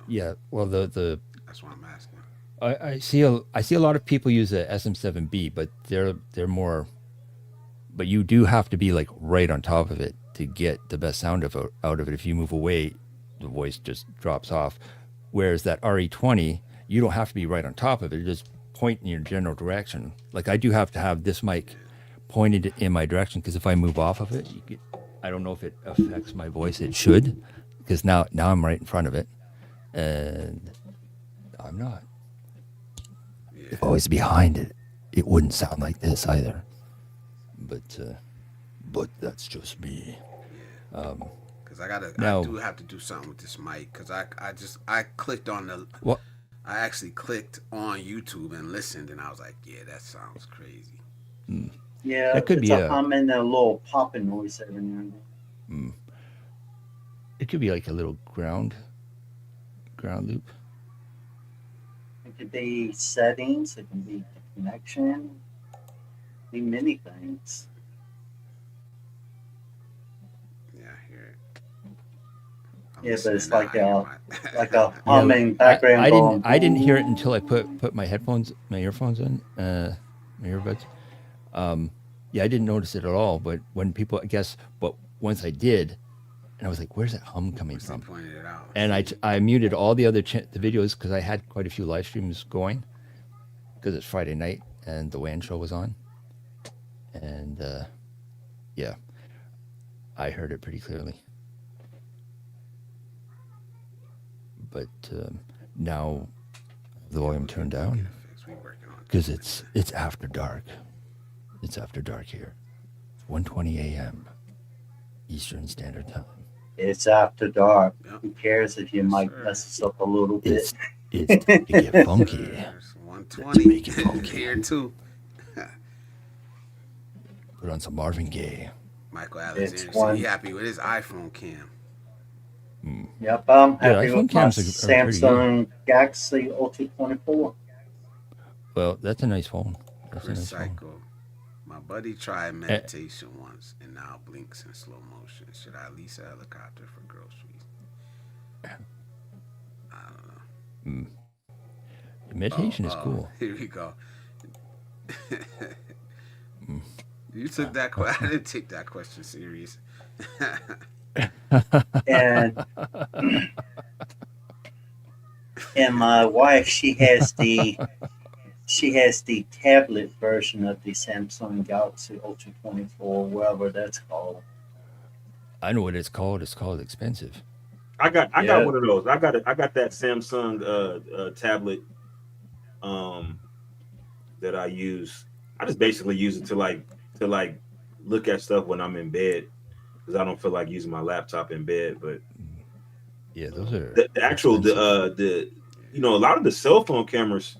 Yeah. Well, the that's why I'm asking. I see a lot of people use the SM7B, but they're more. But you do have to be like right on top of it to get the best sound out of it. If you move away, the voice just drops off. Whereas that RE20, you don't have to be right on top of it. Just point in your general direction. Like I do have to have this mic pointed in my direction because if I move off of it, I don't know if it affects my voice. It should, because now I'm right in front of it, and I'm not. If I was behind it, it wouldn't sound like this either. But that's just me. Because I Now, do have to do something with this mic. Because I clicked on what? I actually clicked on YouTube and listened, and I was like, yeah, that sounds crazy. Yeah, That could it's be a a humming and a little popping noise every now and then. mm, it could be like a little ground loop. It could be settings. It can be the connection. Be many things. Yeah, I hear it. I'm Yeah, but listening it's now. like I hear a my. Yeah, humming background going. I didn't hear it until I put my earphones in, my earbuds. Um, yeah, I didn't notice it at all. But when people, I guess, but once I did, and I was like, "Where's that hum coming Once they from?" pointed it out. And I muted all the other the videos because I had quite a few live streams going because it's Friday night and the WAN show was on, and yeah, I heard it pretty clearly. But now the volume turned Get down it fixed. We working on it. because it's after dark. It's after dark here. It's 1:20 a.m. Eastern Standard Time. It's after dark. Yep. Who cares if you Yes, might sir. mess us up a little bit? It's time to get funky. It's Let's 120 make it funky. here too. Put on some Marvin Gaye. Michael It's Alexander said one. he happy with his iPhone cam. Yep, I'm Yeah, happy iPhone with my cams are pretty good. Samsung Galaxy Ultra 24. Well, that's a nice phone. That's a Chris nice phone. Psycho. My buddy tried meditation once and now blinks in slow motion. Should I lease a helicopter for groceries? I don't know. Meditation is cool. Here we go. You took that question. I didn't take that question serious. And and my wife, she has the tablet version of the Samsung Galaxy Ultra 24, whatever that's called. I know what it's called. It's called expensive. I got Yeah. one of those. I got that Samsung tablet that I use. I just basically use it to look at stuff when I'm in bed because I don't feel like using my laptop in bed. But Yeah, those are the actual expensive. the a lot of the cell phone cameras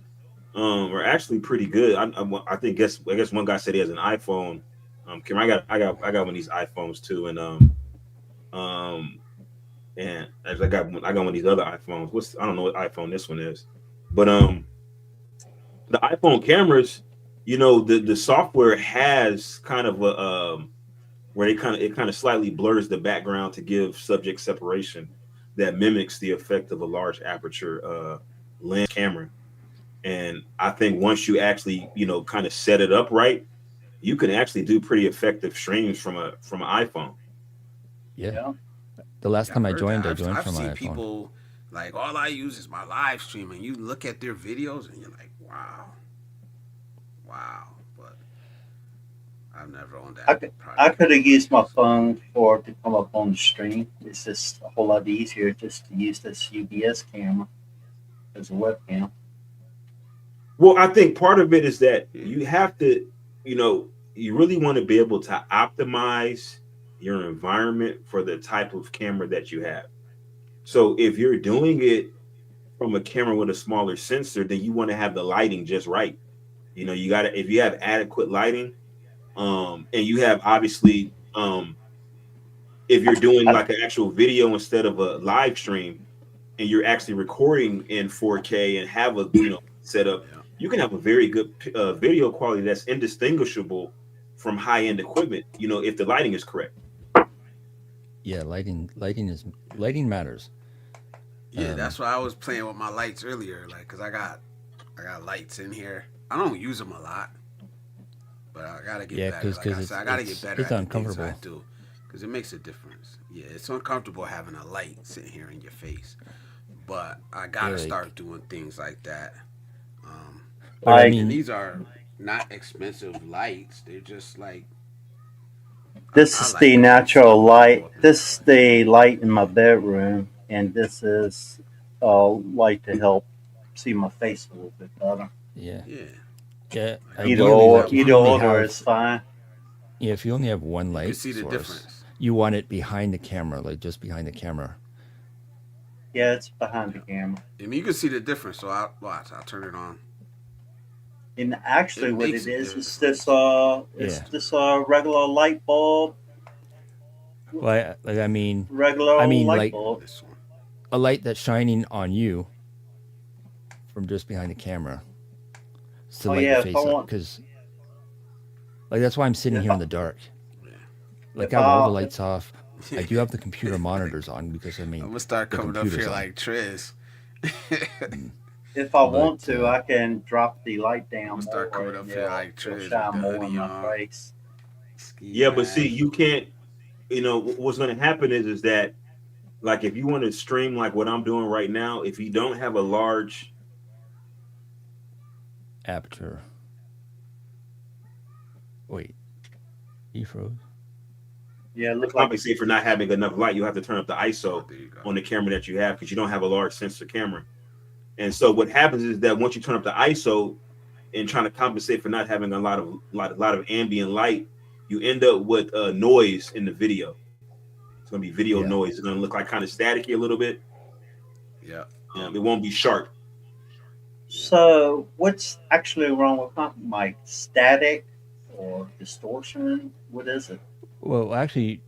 are actually pretty good. I guess one guy said he has an iPhone camera. I got one of these iPhones too, and as I got one of these other iPhones. I don't know what iPhone this one is, but the iPhone cameras, the software has kind of a where it kind of slightly blurs the background to give subject separation that mimics the effect of a large aperture lens camera. And I think once you actually kind of set it up right, you can actually do pretty effective streams from an iPhone. Yeah. Yeah. The last time I I've heard joined, that. I joined I've from my seen iPhone. people like all I use is my live stream, and you look at their videos and you're like, wow. But I've never owned that. I could have used my phone to come up on the stream. It's just a whole lot easier just to use this UBS camera as a webcam. Well, I think part of it is that you have to, you really want to be able to optimize your environment for the type of camera that you have. So if you're doing it from a camera with a smaller sensor, then you want to have the lighting just right. You got to, if you have adequate lighting, and you have obviously, if you're doing like an actual video instead of a live stream, and you're actually recording in 4K and have a setup, you can have a very good video quality that's indistinguishable from high-end equipment. If the lighting is correct. Yeah, lighting matters. Yeah, that's why I was playing with my lights earlier, like, cause I got lights in here. I don't use them a lot, but I gotta get better. Like I said, I gotta get better it's at the things uncomfortable. I do, cause it makes a difference. Yeah, it's uncomfortable having a light sitting here in your face, but I gotta start doing things like that. And these are not expensive lights; they're just like. This is the natural light. This is the light in my bedroom, and this is light to help see my face a little bit better. Yeah. Yeah. Either or is fine. Yeah, if you only have one light you can see the source, difference. You want it behind the camera, like just behind the camera. Yeah, it's behind the camera. And you can see the difference. So I'll turn it on. And actually, It what makes it a is, difference. it's Yeah. this regular light bulb, Well, I mean, regular I old mean, light like bulb. This one. a light that's shining on you from just behind the camera to Oh light your yeah, if I face up. want, Because like that's why I'm sitting if here I, in the dark. Yeah. Like if I have all the I, lights off. I do have the computer monitors on because I I'm mean gonna start the coming up computer's here on. like Triz. Mm. if I But want to, I can drop the light I'm down gonna start more, coming and up here like it'll Triz with shine the more in hoodie my on, face. ski Yeah, but see, mask. you can't. What's going to happen is that like if you want to stream like what I'm doing right now, if you don't have a large, aperture. Wait, you froze. Yeah, it to looked like it's compensate for not having enough light, you have to turn up the Oh, ISO there you go. on the camera that you have because you don't have a large sensor camera. And so what happens is that once you turn up the ISO and trying to compensate for not having a lot of ambient light, you end up with noise in the video. It's going to be video Yeah. noise. It's going to look like kind of staticky a little bit. Yeah. It won't be sharp. So, what's actually wrong with my mic? Static or distortion? What is it? Well, actually,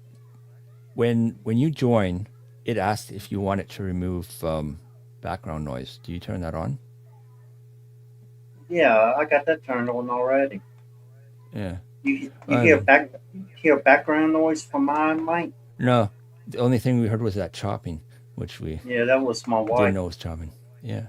when you join, it asks if you want it to remove background noise. Do you turn that on? Yeah, I got that turned on already. Yeah. You Um, hear background noise from my mic? no, the only thing we heard was that chopping, which we Yeah, that was my didn't wife. know was chopping. Yeah.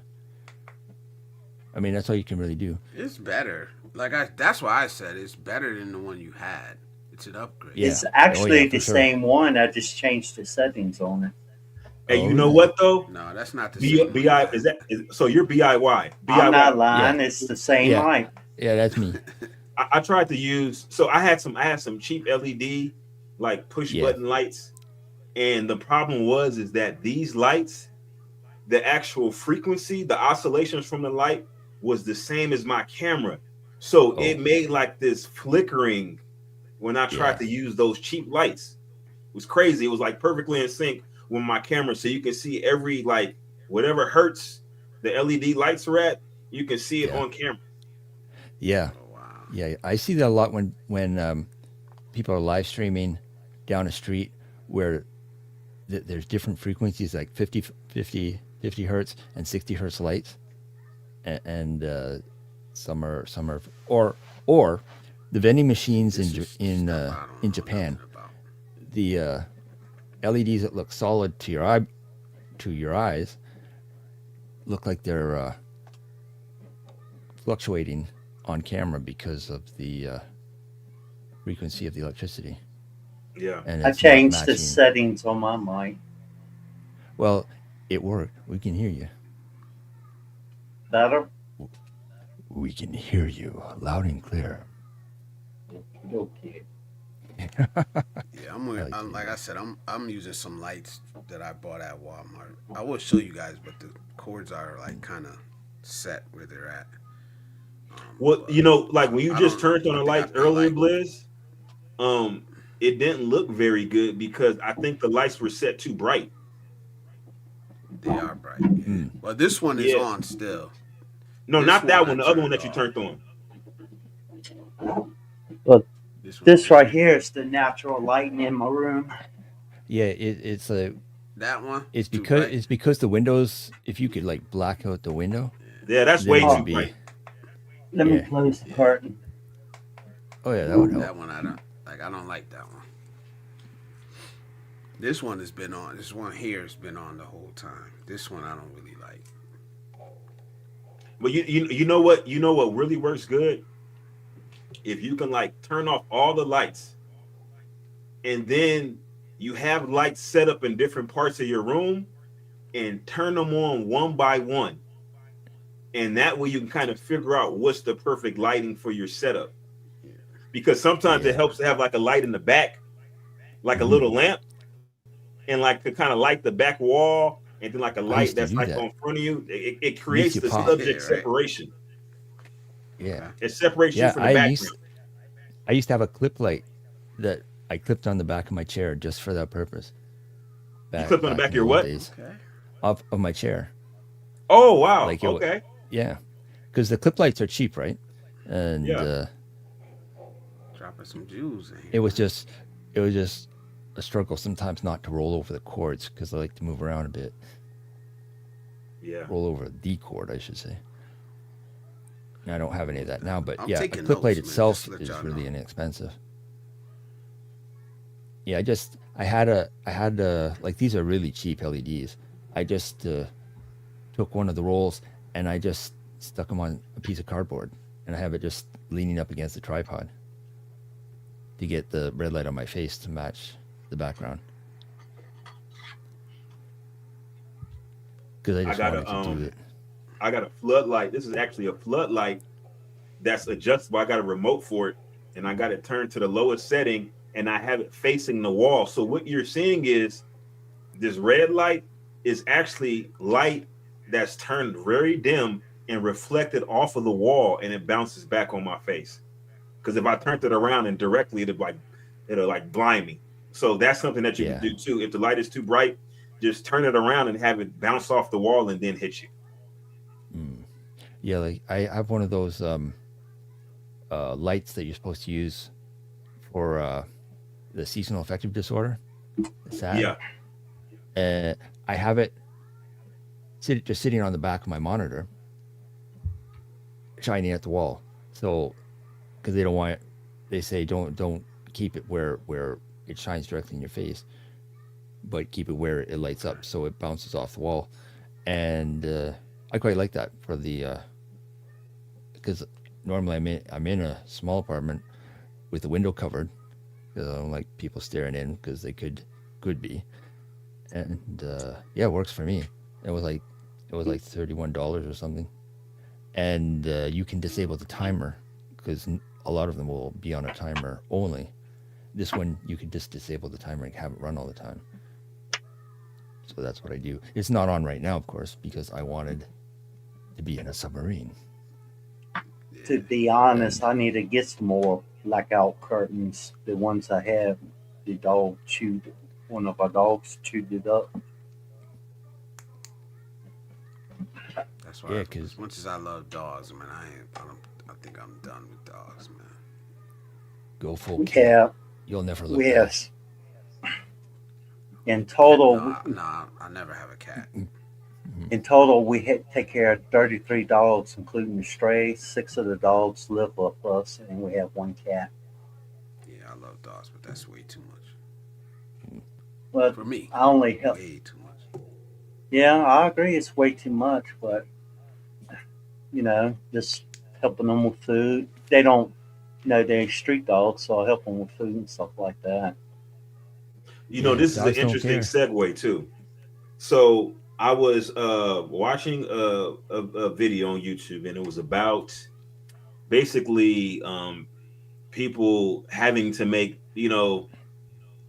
I mean, that's all you can really do. It's better. That's why I said it's better than the one you had. It's an upgrade. Yeah. It's Oh, actually yeah, for the sure. same one. I just changed the settings on it. And Oh, you know yeah. what though? No, that's not the B, same one you BI had. so you're BIY. I'm not BIY. lying. Yeah. It's the same Yeah. mic. Yeah, that's me. I tried to use I had some cheap LED like push Yeah. button lights, and the problem is that these lights, the actual frequency, the oscillations from the light was the same as my camera, so Oh, it made like this flickering when I tried yeah. to use those cheap lights. It was crazy. It was like perfectly in sync with my camera, so you can see every like whatever hertz the LED lights are at, you can see it Yeah. on camera. Yeah. Oh wow. Yeah. I see that a lot when people are live streaming down a street where there's different frequencies like 50 hertz and 60 hertz lights, and some are or the vending machines This is in stuff I don't know Japan, nothing about. the LEDs that look solid to your eyes look like they're fluctuating on camera because of the frequency of the electricity, Yeah. and I it's not changed the matching. settings on my mic. Well, it worked. We can hear you. Better? We can hear you loud and clear. Okay. Yeah, like like I said, I'm using some lights that I bought at Walmart. I will show you guys, but the cords are like kind of set where they're at. Well, But like when you I just don't know. turned on the I think I lights pay earlier, like Blizz, it didn't look very good because I think the lights were set too bright. they are bright. Yeah. Mm. Well, this one is Yeah. on still. No, This not that one I one. The other one turned that you off. turned on. Look, This one this over right here is the natural lighting in my room. Yeah, it's That one. it's too because bright. it's because the windows. If you could like black out the window, Yeah, that's then way it Oh, too would be. bright. let me Yeah. close the curtain. Oh yeah, that would help. That one I don't like. I don't like that one. This one has been on. This one here has been on the whole time. This one I don't really like. But you know what? You know what really works good? If you can like turn off all the lights, and then you have lights set up in different parts of your room, and turn them on one by one, and that way you can kind of figure out what's the perfect lighting for your setup. Because sometimes it Yeah. helps to have like a light in the back, like a Mhm. little lamp, and like to kind of light the back wall, and then like a I light used to that's do like that. on front of you. It Makes creates you the pop. subject Yeah, right. separation. Yeah, It separates you yeah. from the background. I used to have a clip light that I clipped on the back of my chair just for that purpose. You clipped on the back in of your old what? days Okay. of my chair. Oh wow. Like it, Okay. yeah, because the clip lights are cheap, right? and Yeah. Dropping some Jews in here, it was man. just it was just a struggle sometimes not to roll over the chords because I like to move around a bit. Yeah. Roll over the chord, I should say. I don't have any of that now, but I'm yeah, a taking clip plate notes, man. Just itself to let is y'all know. really inexpensive. Yeah, I had like these are really cheap LEDs. I just took one of the rolls and I just stuck them on a piece of cardboard, and I have it just leaning up against the tripod to get the red light on my face to match the background because I I just got wanted a to do it. I got a floodlight. This is actually a floodlight that's adjustable. I got a remote for it, and I got it turned to the lowest setting, and I have it facing the wall. So what you're seeing is this red light is actually light that's turned very dim and reflected off of the wall, and it bounces back on my face. Because if I turned it around and directly, it'll like blind me. So that's something that you can Yeah, do too. If the light is too bright, just turn it around and have it bounce off the wall and then hit you. mm. Yeah. Like I have one of those lights that you're supposed to use for the seasonal affective disorder, the SAD. Yeah. Uh, I have it just sitting on the back of my monitor, shining at the wall. So because they don't want it, they say don't keep it where it shines directly in your face, but keep it where it lights up so it bounces off the wall. And I quite like that for the because normally I'm in a small apartment with the window covered because I don't like people staring in because they could be. And yeah, it works for me. It was like $31 or something, and you can disable the timer because a lot of them will be on a timer only. This one you can just disable the timer and have it run all the time. So that's what I do. It's not on right now, of course, because I wanted to be in a submarine. To Yeah. be honest, And I need to get some more blackout curtains. The ones I have, the dog chewed. One of our dogs chewed it up. That's yeah, why, because as much as I love dogs, man, I ain't. I think I'm done with dogs, man. go full We cat. have, You'll never look we back. have in Cat? total, Nah, nah. I never have a cat. Mhm. in total, we take care of 33 dogs, including the stray. 6 of the dogs live with us, and we have one cat. Yeah, I love dogs, but that's way too much But for me. I only help. Way too much. Yeah, I agree. It's way too much, but just helping them with food. They don't know they're street dogs, so I help them with food and stuff like that. You know, Yeah, this is an dogs don't interesting care. segue too. So I was watching a video on YouTube, and it was about basically people having to make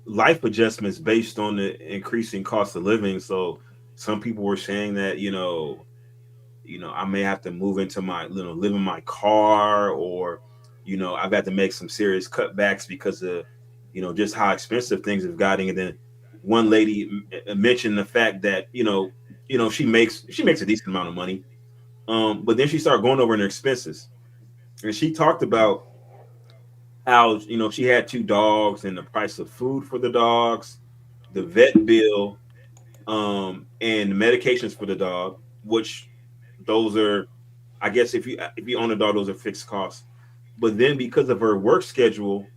life adjustments based on the increasing cost of living. So some people were saying that I may have to move into my live in my car, or I've had to make some serious cutbacks because of just how expensive things have gotten. And then one lady mentioned the fact that she makes a decent amount of money, but then she started going over in her expenses, and she talked about how she had two dogs and the price of food for the dogs, the vet bill, and medications for the dog, which those are, I guess, if you own a dog, those are fixed costs. But then because of her work schedule,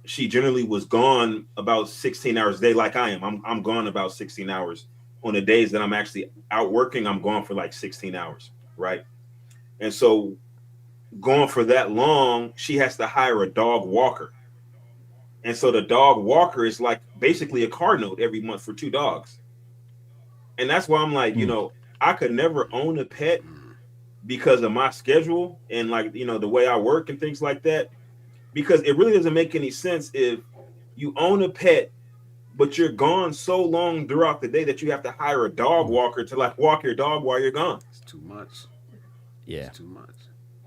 she generally was gone about 16 hours a day, like I am. I'm gone about 16 hours on the days that I'm actually out working. I'm gone for like 16 hours, right? And so going for that long, she has to hire a dog walker. And so the dog walker is like basically a car note every month for two dogs. And that's why I'm like, Hmm. I could never own a pet Mm. because of my schedule and like, the way I work and things like that. Because it really doesn't make any sense if you own a pet, but you're gone so long throughout the day that you have to hire a dog Hmm. walker to like walk your dog while you're gone. It's too much. It's Yeah, too much.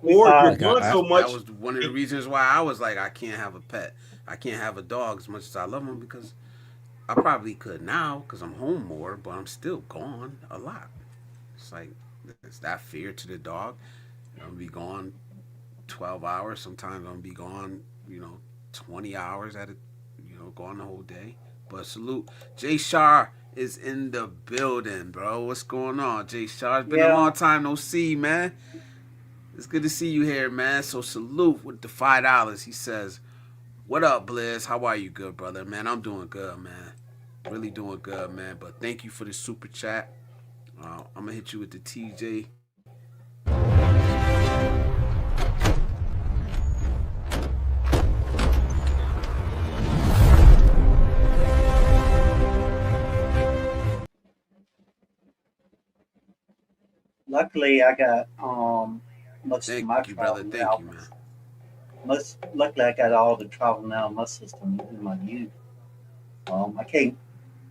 We Or you're buy like gone so That much. was one of the reasons why I was like, I can't have a pet. I can't have a dog as much as I love them, because I probably could now because I'm home more, but I'm still gone a lot. It's like, it's that fear to the dog. I'm gonna be gone 12 hours. Sometimes I'm gonna be gone, 20 hours at a, gone the whole day. But salute, Jay Shar is in the building, bro. What's going on, Jay Shar? It's been a Yeah, long time no see, man. It's good to see you here, man. So salute with the $5. He says, "What up, Blizz? How are you, good brother, man? I'm doing good, man. Really doing good, man. But thank you for the super chat. I'm gonna hit you with the TJ. luckily I got most of Thank my you, brother. travel Thank you, now. man. Most luckily I got all the travel now in my system in my youth.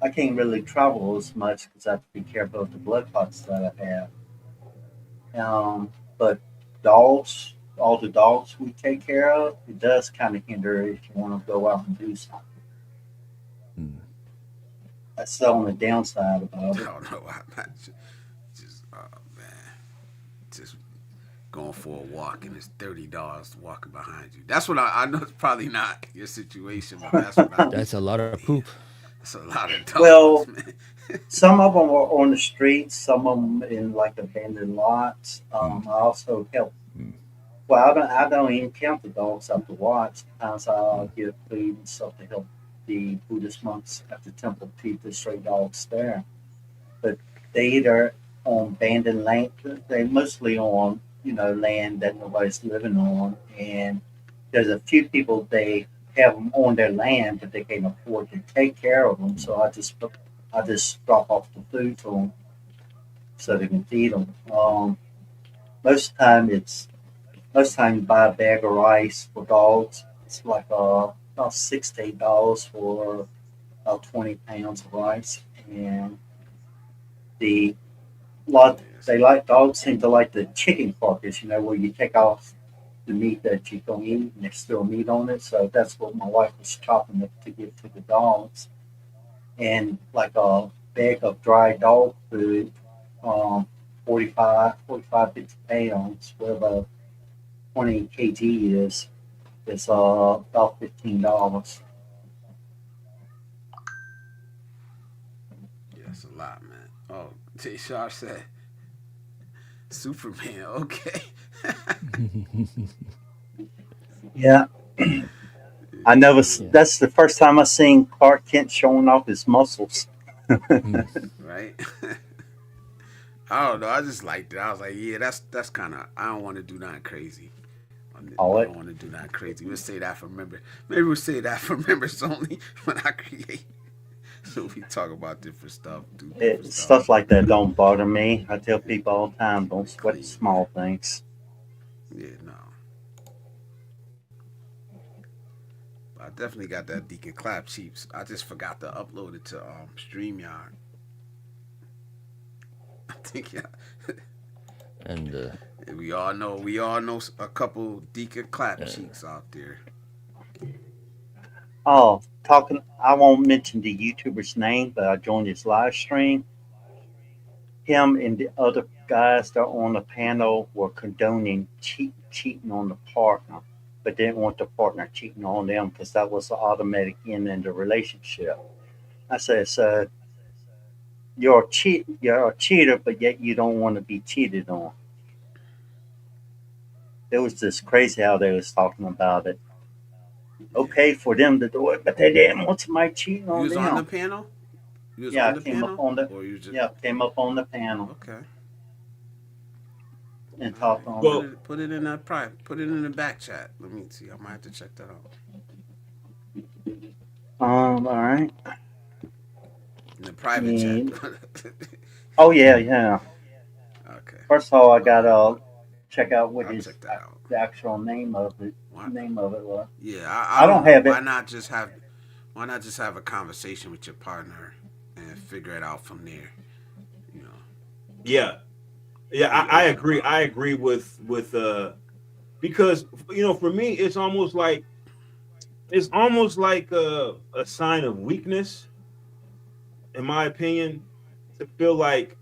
I can't really travel as much because I have to be careful of the blood clots that I have. But dogs, all the dogs we take care of, it does kind of hinder if you want to go out and do something. Hmm. That's the only downside about I it. don't know. I'm not just, oh man, just going for a walk and it's $30 walking behind you. That's what I know. It's probably not your situation, but that's what I be That's a lot thinking. of Damn, poop. that's a lot of dogs, Well, man. some of them are on the streets, some of them in like abandoned lots. Hmm. I also help. Hmm. Well, I don't even count the dogs at the watch. Sometimes Hmm. I'll give food and stuff to help the Buddhist monks at the temple keep the stray dogs there. But they either on abandoned land, they mostly on land that nobody's living on, and there's a few people they have them on their land, but they can't afford to take care of them. So I just drop off the food to them so they can feed them. Most of the time most of the time you buy a bag of rice for dogs. It's like about $6 to $8 for about 20 pounds of rice, and the lot Yes. they like dogs seem to like the chicken carcass, where you take off the meat that you don't eat and there's still meat on it. So that's what my wife was chopping it to give to the dogs. And like a bag of dry dog food, um, 50 pounds, whatever 20 kg is about $15. Yes, a lot, man. Oh, Jay Shar said Superman. Okay. Yeah, I never. Yeah. That's the first time I seen Clark Kent showing off his muscles. Hmm. Right. I don't know. I just liked it. I was like, yeah, that's kind of. I don't want to do nothing crazy. Oh, I don't want to do nothing crazy. We'll say that for members. Maybe we'll say that for members only when I create. So we talk about different stuff, do different stuff. stuff like that don't bother me. I tell people all the time, don't Be sweat the clean, man. small things. Yeah, no. But I definitely got that Deacon Clap Cheeks. I just forgot to upload it to StreamYard. I think yeah. And We all know a couple Deacon Clap uh, Cheeks out there. Oh, I won't mention the YouTuber's name, but I joined his live stream. Him and the other guys that are on the panel were condoning cheating on the partner, but didn't want the partner cheating on them because that was the automatic end in the relationship. I said, so you're a cheater, but yet you don't want to be cheated on. It was just crazy how they was talking about it. Yeah. Okay for them to do it, but they didn't want somebody cheating You on was on the them. panel? You was Yeah, on I the came up panel? on the Or you just yeah came up on the panel okay. and All talked right. on Put it. Well, it put it in a private. Put it in the back chat. Let me see. I might have to check that out. All right. In the private chat. And, oh yeah, yeah. Okay. First of all, I All right. gotta check out what I'll check that out. the actual name of it. Why? Name of it was. Yeah, I I don't don't know. have Why it. not just have why not just have a conversation with your partner and figure it out from there? You know, yeah, yeah, be I open agree. about I it. agree with because for me, it's almost like a sign of weakness, in my opinion, to feel like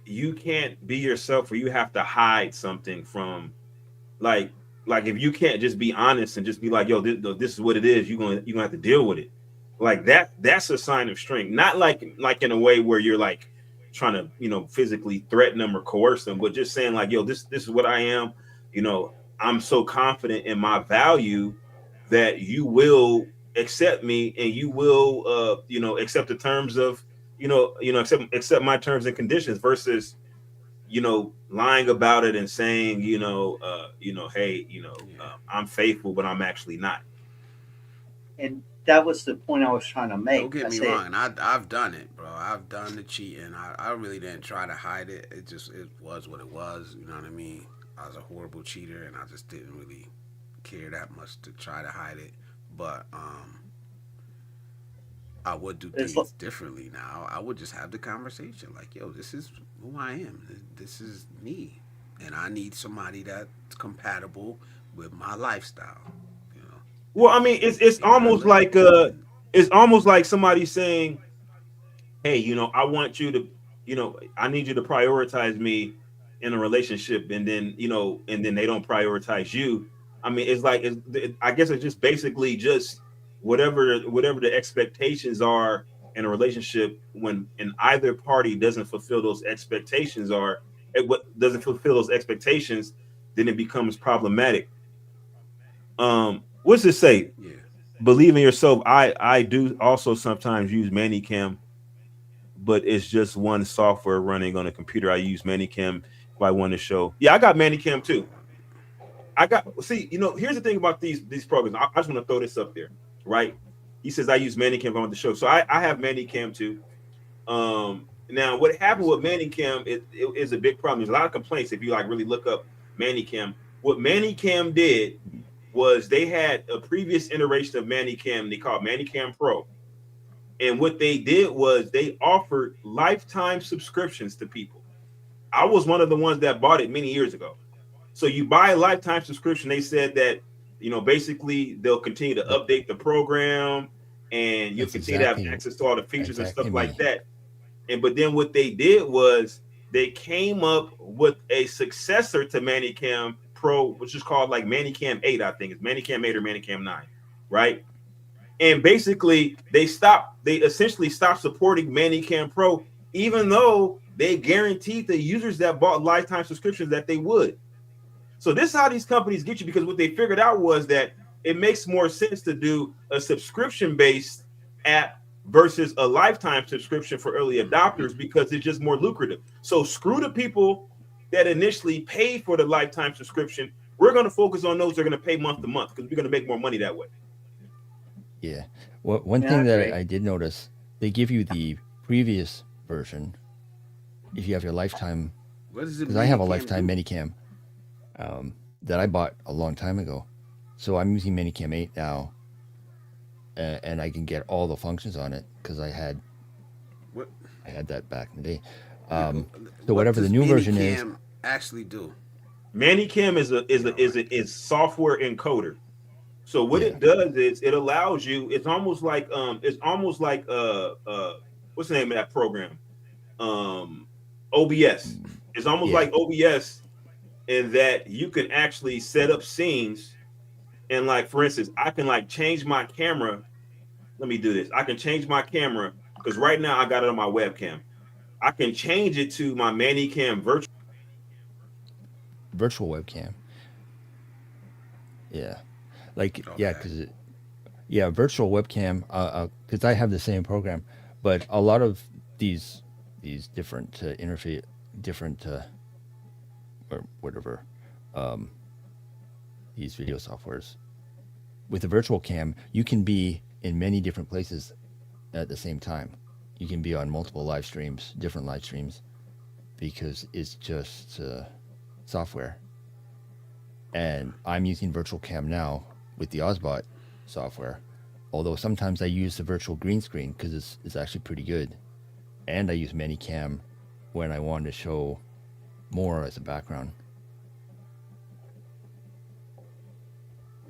you can't be yourself or you have to hide something from like like if you can't just be honest and just be like, yo, this is what it is, you're gonna have to deal with it. Like that's a sign of strength. Not like in a way where you're like trying to, physically threaten them or coerce them, but just saying like, yo, this is what I am. I'm so confident in my value that you will accept me and you will accept the terms of, accept my terms and conditions versus lying about it and saying, hey, I'm faithful, but I'm actually not. And that was the point I was trying to make. Don't get I me said, wrong, and I've done it, bro. I've done the cheating. I really didn't try to hide it. It was what it was. You know what I mean? I was a horrible cheater, and I just didn't really care that much to try to hide it. But I would do it's things differently now. I would just have the conversation like, yo, this is who I am. This is me, and I need somebody that's compatible with my lifestyle. You know, Well, I mean, it's see what I almost live, like and it's almost like somebody saying, hey, I want you to, I need you to prioritize me in a relationship, and then, and then they don't prioritize you. I mean, it's like, I guess it's just basically just whatever the expectations are in a relationship when in either party doesn't fulfill those expectations or what doesn't fulfill those expectations, then it becomes problematic. What's it say? yeah, Believe in yourself. I do also sometimes use Manicam, but it's just one software running on a computer. I use Manicam if I want to show. Yeah, I got Manicam too. I got see, here's the thing about these programs. I just want to throw this up there, right? He says I use Manicam if I want to show. So I have Manicam too. Now what happened with Manicam is a big problem. There's a lot of complaints if you like really look up Manicam. What Manicam did was they had a previous iteration of Manicam they called Manicam Pro. And what they did was they offered lifetime subscriptions to people. I was one of the ones that bought it many years ago. So you buy a lifetime subscription. They said that, basically they'll continue to That, update the program and you'll that's continue to have exactly access to all the features and exactly stuff like me. that. But then what they did was they came up with a successor to Manicam Pro, which is called like Manicam 8, I think. It's Manicam 8 or Manicam 9, right? And basically they essentially stopped supporting Manicam Pro, even though they guaranteed the users that bought lifetime subscriptions that they would. So this is how these companies get you, because what they figured out was that it makes more sense to do a subscription based app versus a lifetime subscription for early adopters because it's just more lucrative. So screw the people that initially paid for the lifetime subscription. We're going to focus on those that are going to pay month to month because we're going to make more money that way. Yeah. Well, one yeah, I thing that agree. I did notice, they give you the previous version if you have your lifetime, what does it because I have a Manicam lifetime do? Minicam that I bought a long time ago. So I'm using Minicam 8 now, and I can get all the functions on it because What I had that back in the day. yeah, So what whatever the does new version is, Manicam actually do? Manicam Yeah, all right. is software encoder. So what yeah, it does is it allows you. It's almost like what's the name of that program? Um, OBS. It's almost yeah, like OBS in that you can actually set up scenes and like for instance, I can like change my camera. Let me do this. I can change my camera because right now I got it on my webcam. I can change it to my Manicam virtual. virtual webcam. Yeah, like yeah, Okay. because yeah, virtual webcam. Because I have the same program, but a lot of these these different interface, different or whatever, um, these video softwares with the virtual cam, you can be in many different places at the same time. You can be on multiple live streams, different live streams, because it's just software. And I'm using virtual cam now with the Ozbot software. Although sometimes I use the virtual green screen because it's actually pretty good. And I use Manicam when I want to show more as a background.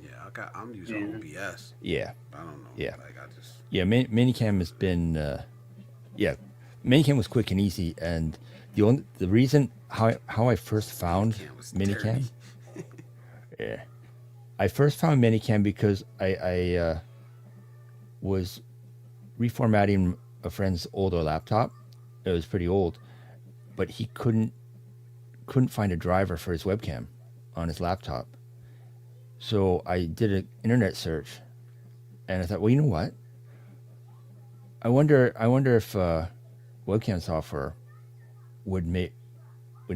Yeah, I'm using Yeah. OBS. Yeah, I don't know. yeah, Like I just yeah. Manicam has been, yeah, Manicam was quick and easy. And the reason how I first found Manicam was dirty. Manicam, yeah, I first found Minicam because I was reformatting a friend's older laptop. It was pretty old, but he couldn't find a driver for his webcam on his laptop. So I did an internet search, and I thought, well, you know what? I wonder if webcam software would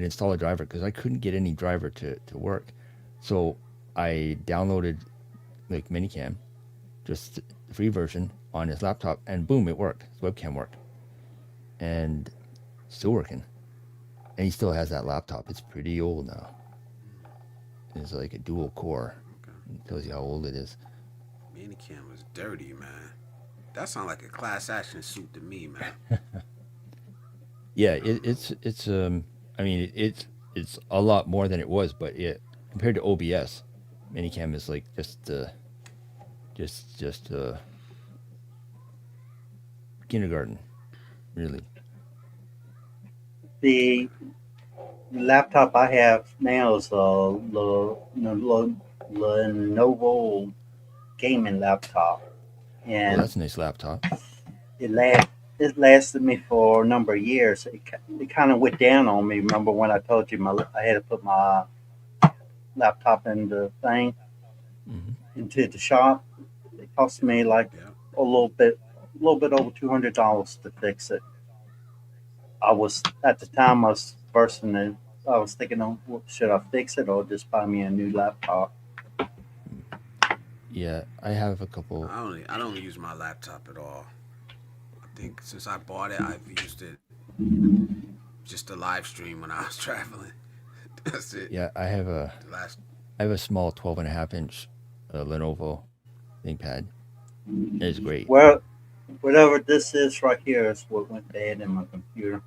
install a driver, because I couldn't get any driver to work. So I downloaded like Minicam, just the free version on his laptop, and boom, it worked. His webcam worked, and still working. And he still has that laptop. It's pretty old now. It's like a dual core. It tells you how old it is. Manicam was dirty, man. That sounds like a class action suit to me, man. Yeah, it's I mean it's a lot more than it was, but compared to OBS, Minicam is like just kindergarten, really. The laptop I have now is a Lenovo gaming laptop, Oh, and that's a nice laptop. it last it lasted me for a number of years. It kind of went down on me. Remember when I told you I had to put my laptop in the thing Hmm. into the shop? It cost me like Yeah. a little bit over $200 to fix it. I was at the time I was bursting it. I was thinking, oh, should I fix it or just buy me a new laptop? Yeah, I have a couple. I don't use my laptop at all. I think since I bought it, I've used it just to live stream when I was traveling. That's it. Yeah, The last. I have a small 12.5 inch Lenovo ThinkPad. It's great, Well, whatever this is right here is what went bad in my computer,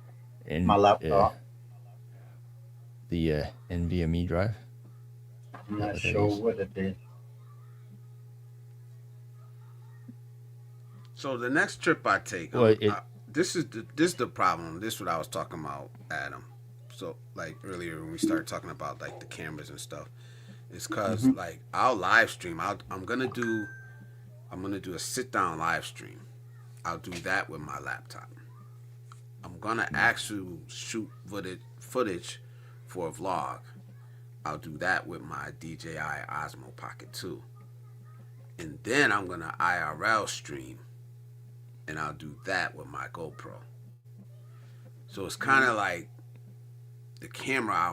my and laptop. the NVMe drive. I'm Is that not what that sure is? what it is. So the next trip I take, Well, this is the problem. This is what I was talking about, Adam. So like earlier when we started talking about like the cameras and stuff, it's cause Hmm. like I'll live stream. I'm gonna do a sit down live stream. I'll do that with my laptop. I'm gonna actually shoot footage for a vlog. I'll do that with my DJI Osmo Pocket 2. And then I'm gonna IRL stream, and I'll do that with my GoPro. So it's kind of like the camera I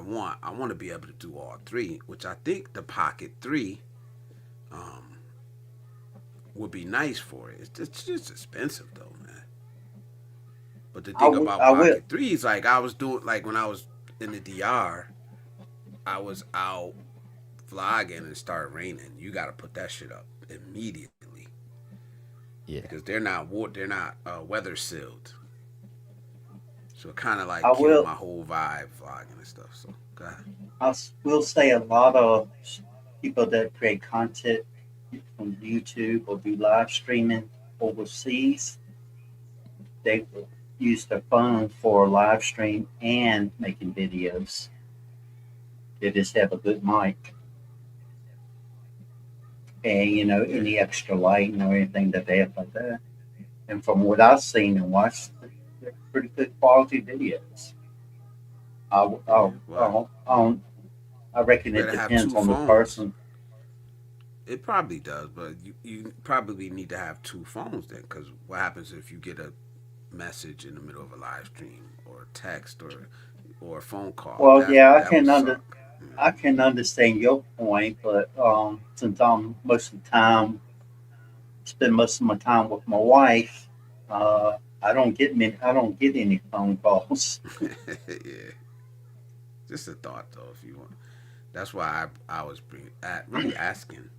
want to be able to do all three, which I think the Pocket 3 um, would be nice for it. It's just expensive though, man. But the thing about I will. Pocket 3 is like I was doing, like when I was in the DR, I was out vlogging and it started raining. You got to put that shit up immediately Yeah, because they're not weather sealed. So it kind of I like killed will. my whole vibe vlogging and stuff. So go ahead. Will say a lot of people that create content from YouTube or do live streaming overseas, they will use their phone for live stream and making videos. They just have a good mic and Yeah. any extra lighting or anything that they have like that. And from what I've seen and watched, they're pretty good quality videos. I, I, Yeah. Well, I, I, I you reckon it better have depends two on the phones. person. It probably does, but you probably need to have two phones then, because what happens if you get a message in the middle of a live stream or a text or a phone call? Well, yeah, That would suck. You know I what I mean? can understand your point, but since I'm most of the time spend most of my time with my wife, I don't get any phone calls. Yeah, just a thought though. If you want, that's why I was really asking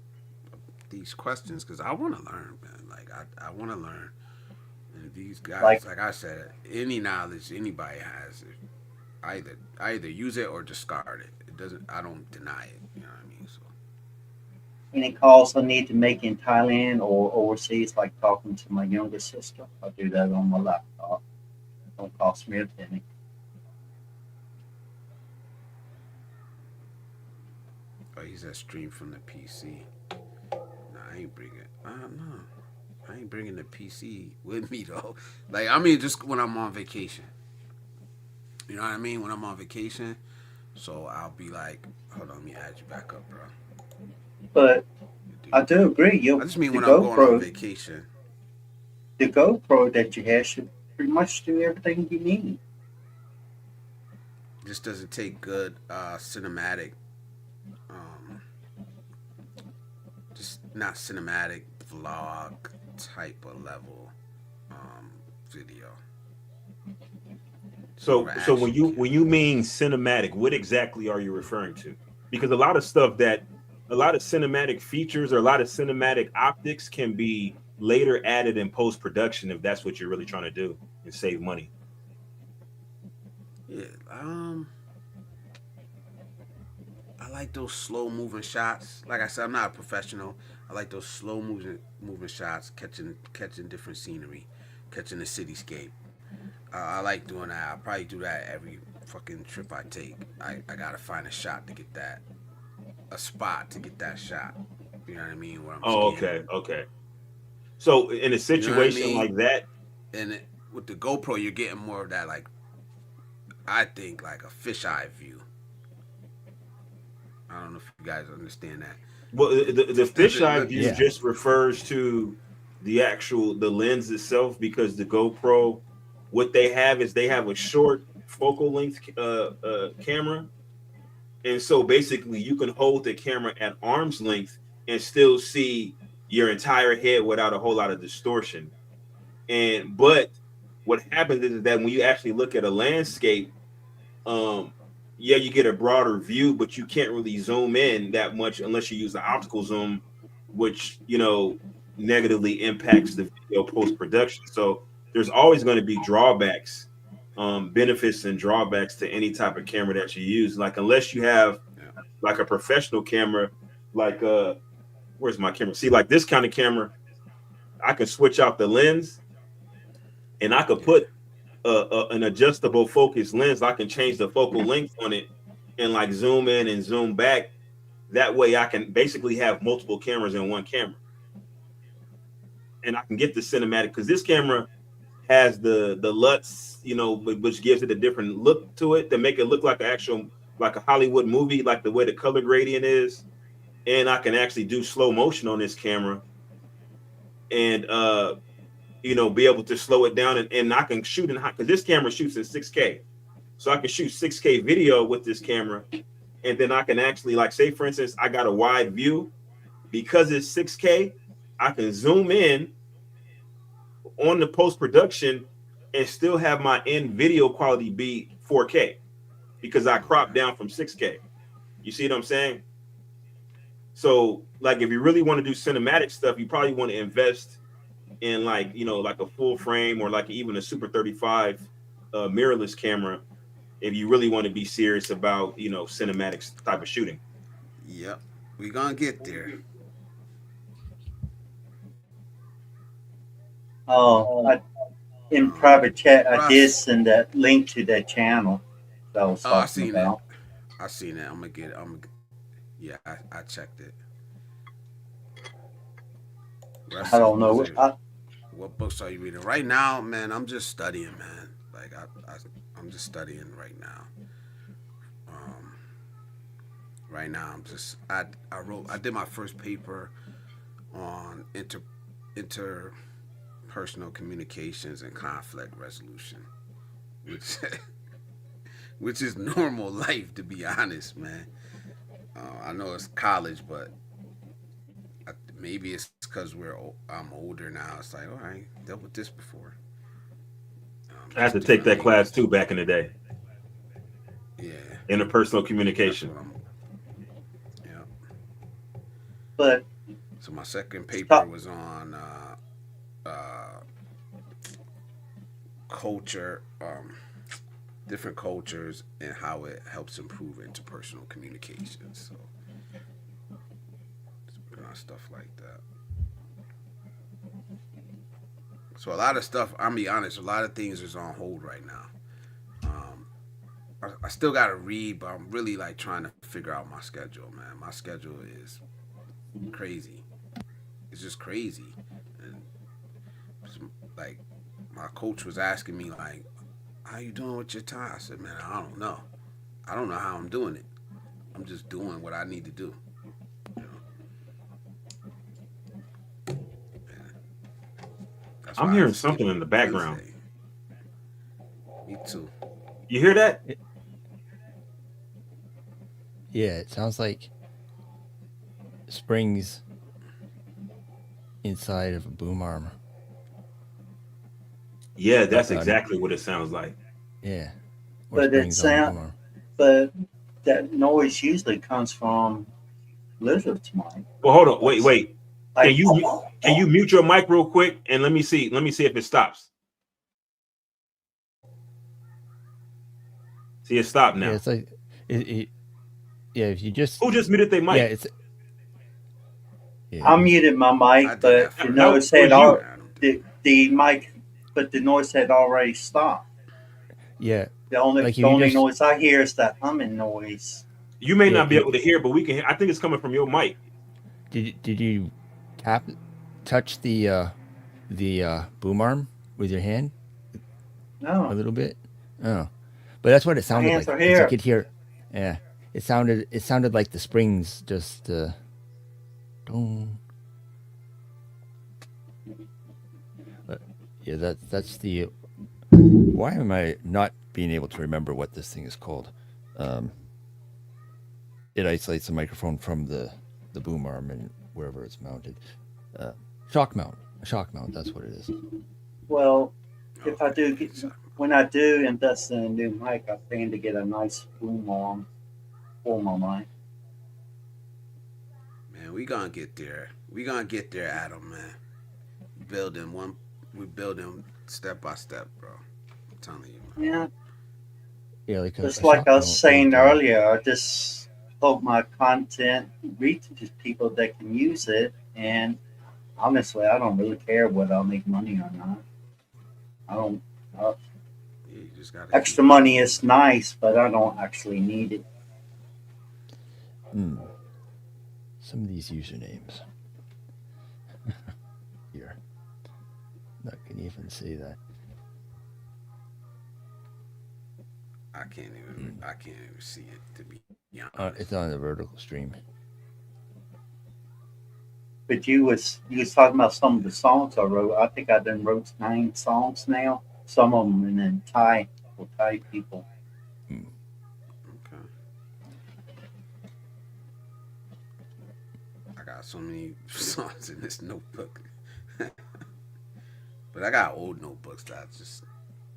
these questions because I want to learn, man. Like I want to learn. And these Like guys, like I said, any knowledge anybody has, I either use it or discard it. It doesn't. I don't deny it. You know what I mean? So any calls I need to make in Thailand or overseas, like talking to my younger sister, I do that on my laptop. It don't cost me a penny. Oh, he said stream from the PC. Nah, I ain't bringing. I don't know. I ain't bringing the PC with me though. Like I mean, just when I'm on vacation. You know what I mean? When I'm on vacation, so I'll be like, hold on, let me add you back up, bro. But I do agree. I just mean The when I'm going on GoPro, vacation. the GoPro that you have should pretty much do everything you need. Just doesn't take good cinematic, um, just not cinematic vlog type of level video. It's more of So an so when action you cam. when you mean cinematic, what exactly are you referring to? Because a lot of cinematic features or a lot of cinematic optics can be later added in post production if that's what you're really trying to do and save money. Yeah, I like those slow moving shots. Like I said, I'm not a professional. I like those slow moving shots, catching different scenery, catching the cityscape. I like doing that. I probably do that every fucking trip I take. I gotta find a shot to get that, a spot to get that shot. You know what I mean? Where I'm Oh, scanning. okay, okay. So in a You know what I situation mean? like that, And with the GoPro, you're getting more of that, like I think, like a fisheye view. I don't know if you guys understand that. well, the Does it fisheye look? view Yeah. just refers to the lens itself because the GoPro, what they have is they have a short focal length camera, and so basically you can hold the camera at arm's length and still see your entire head without a whole lot of distortion. And but what happens is that when you actually look at a landscape, um yeah, you get a broader view, but you can't really zoom in that much unless you use the optical zoom, which negatively impacts the video post production. So there's always going to be drawbacks, benefits and drawbacks to any type of camera that you use. Like unless you have Yeah. like a professional camera, like where's my camera? See, like this kind of camera, I can switch out the lens and I could Yeah. put an adjustable focus lens. I can change the focal length on it and like zoom in and zoom back. That way I can basically have multiple cameras in one camera. And I can get the cinematic because this camera has the LUTs, which gives it a different look to it to make it look like an actual like a Hollywood movie, like the way the color gradient is. And I can actually do slow motion on this camera and be able to slow it down and I can shoot in high because this camera shoots in 6K. So I can shoot 6K video with this camera, and then I can actually, like, say for instance, I got a wide view because it's 6K. I can zoom in on the post production and still have my end video quality be 4K because I cropped Okay. down from 6K. You see what I'm saying? So, like, if you really want to do cinematic stuff, you probably want to invest in like a full frame or like even a Super 35 mirrorless camera if you really want to be serious about cinematics type of shooting. Yep. We gonna get there. I in Um, private chat, I what I did send that link to that channel that I was oh, I talking seen it. about. I seen it. I'm gonna get it. Yeah, I checked it. Russ I says don't know. Blizzard. What books are you reading right now, man? I'm just studying, man. Like I'm just studying right now. Um, right now, I did my first paper on interpersonal communications and conflict resolution, which which is normal life to be honest, man. I know it's college, but maybe it's because I'm older now. It's like, all right, dealt with this before. I had Just to take different that class language. too back in the day. Yeah, Interpersonal that's communication. what I'm. Yeah. But So my second paper stop. was on uh, culture, different cultures, and how it helps improve interpersonal communications. So just on stuff like that. So a lot of stuff. I'm be honest. A lot of things is on hold right now. Um, I still got to read, but I'm really like trying to figure out my schedule, man. My schedule is crazy. It's just crazy. And like my coach was asking me like, "How you doing with your time?" I said, "Man, I don't know. I don't know how I'm doing it. I'm just doing what I need to do." You know? That's I'm why I hearing skipped something in the background. Wednesday. Me too. You hear that? Yeah, it sounds like springs inside of a boom arm. Yeah, that's On exactly what it sounds like. yeah, or But it springs on a boom sound, arm. but that noise usually comes from lizards, Mike. Well, hold on. Wait. Like, Can you mute your mic real quick and let me see if it stops. See, it stopped Yeah, now. it's like yeah. If you just Who just muted their yeah, mic? it's yeah. I muted my I mic, did but that the first. noise That had was you. the mic, but the noise had already stopped. Yeah, The only like if the you only just noise I hear is that humming noise. You may yeah. not be able to hear, but we can hear. I think it's coming from your mic. Did you touch the boom arm with your hand a No, little bit? Oh, but that's what it my sounded hands like. are 'Cause you here. could hear. Yeah, it sounded like the springs just. Boom. But yeah, that's the. Why am I not being able to remember what this thing is called? Um, it isolates the microphone from the boom arm and wherever it's mounted. Uh, shock mount. A shock mount. That's what it is. Well, if I do Okay. get, when I do invest in a new mic, I plan to get a nice boom arm for my mic. Man, we gonna get there. We gonna get there, Adam. Man, building one. We building step by step, bro. I'm telling you, man. Yeah, Yeah, like just a like shock I was mount saying would. earlier, I just hope my content reaches people that can use it. And honestly, I don't really care whether I'll make money or not. I don't. Uh, Yeah, you just gotta Extra keep money pushing. is nice, but I don't actually need it. Some of these usernames here. Not gonna even say that. I can't even see it to be honest. It's on the vertical stream. But you was talking about some of the songs I wrote. I think I done wrote 9 songs now. Some of them in Thai for Thai people. Okay. I got so many songs in this notebook, but I got old notebooks that's just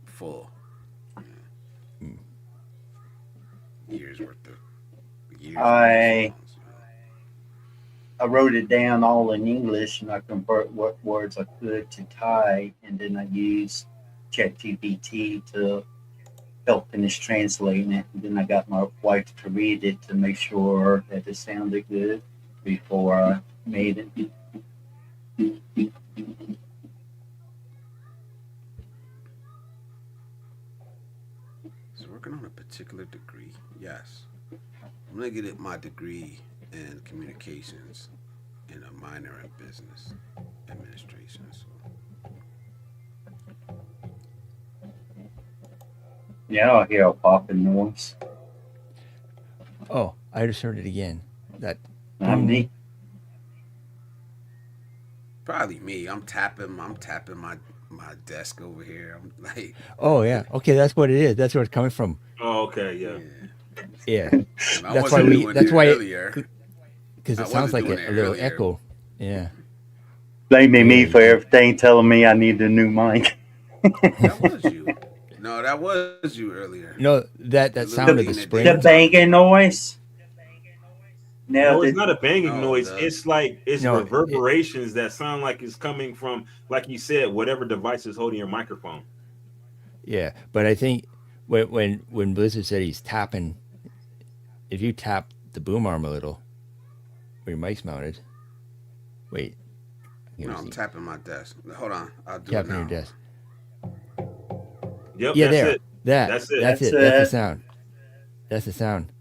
full. Years worth of years worth I of songs. I wrote it down all in English and I convert what words I could to Thai, and then I use ChatGPT to help finish translating it. And then I got my wife to read it to make sure that it sounded good before I made it. So working on a particular degree, yes. I'm gonna get my degree in communications and a minor in business administration. So Yeah, I hear a popping noise. Oh, I just heard it again. That I'm neat. probably me. I'm tapping my desk over here. I'm like, oh yeah. Okay, that's what it is. That's where it's coming from. Oh, okay, yeah. Yeah. I That's why wasn't we. doing That's it why earlier. because I it sounds wasn't like doing a it little earlier. echo. Yeah. Blaming Yeah. me for everything, telling me I need a new mic. That was you. No, that was you earlier. No, that You're sound of The, literally the in the the springs. daytime. banging noise. Now No, it's the not a banging No, noise. the It's like it's No, reverberations that sound like it's coming from, like you said, whatever device is holding your microphone. yeah, but I think when Blizzard said he's tapping, if you tap the boom arm a little, where your mic's mounted. Wait. no, I'm tapping my desk. Hold on, I'll do it Tapping your now. desk. Yep, Yeah, that's there. it. That's it. That's that's it. That's the it. sound. That's the sound.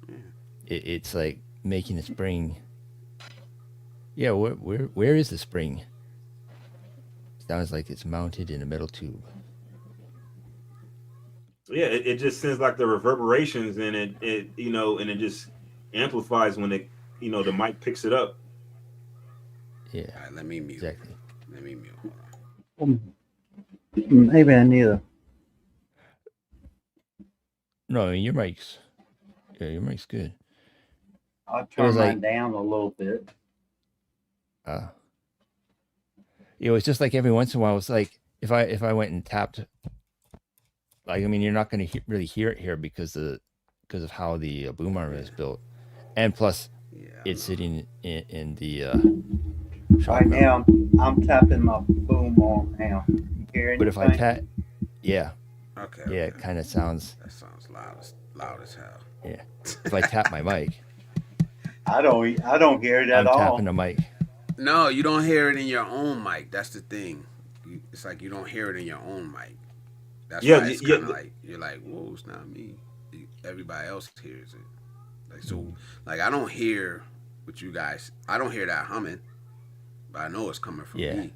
It's like making a spring. Yeah, where is the spring? Sounds like it's mounted in a metal tube. Yeah, it just sends like the reverberations, and it and it just amplifies when the mic picks it up. Yeah, All right, let me mute. exactly. Let me mute. Hold on. Maybe I need a. No, I mean, your mic's good. I'll It was turn mine like down a little bit. it was just like every once in a while. It's like if I went and tapped, like, I mean, you're not going to really hear it here because of how the boom arm is built, and plus Yeah. it's sitting in the shop Right mount. now, I'm tapping my boom on now. Hear But if I anything? tap, yeah, Okay. yeah, Okay. it kind of sounds, That sounds loud as hell. yeah. If I tap my mic, I don't hear it at I'm all. tapping the mic. No, you don't hear it in your own mic. That's the thing. It's like you don't hear it in your own mic. That's Yeah, why it's yeah. kind of like you're like, whoa, it's not me. Everybody else hears it. Like so, like I don't hear what you guys. I don't hear that humming, but I know it's coming from Yeah. me.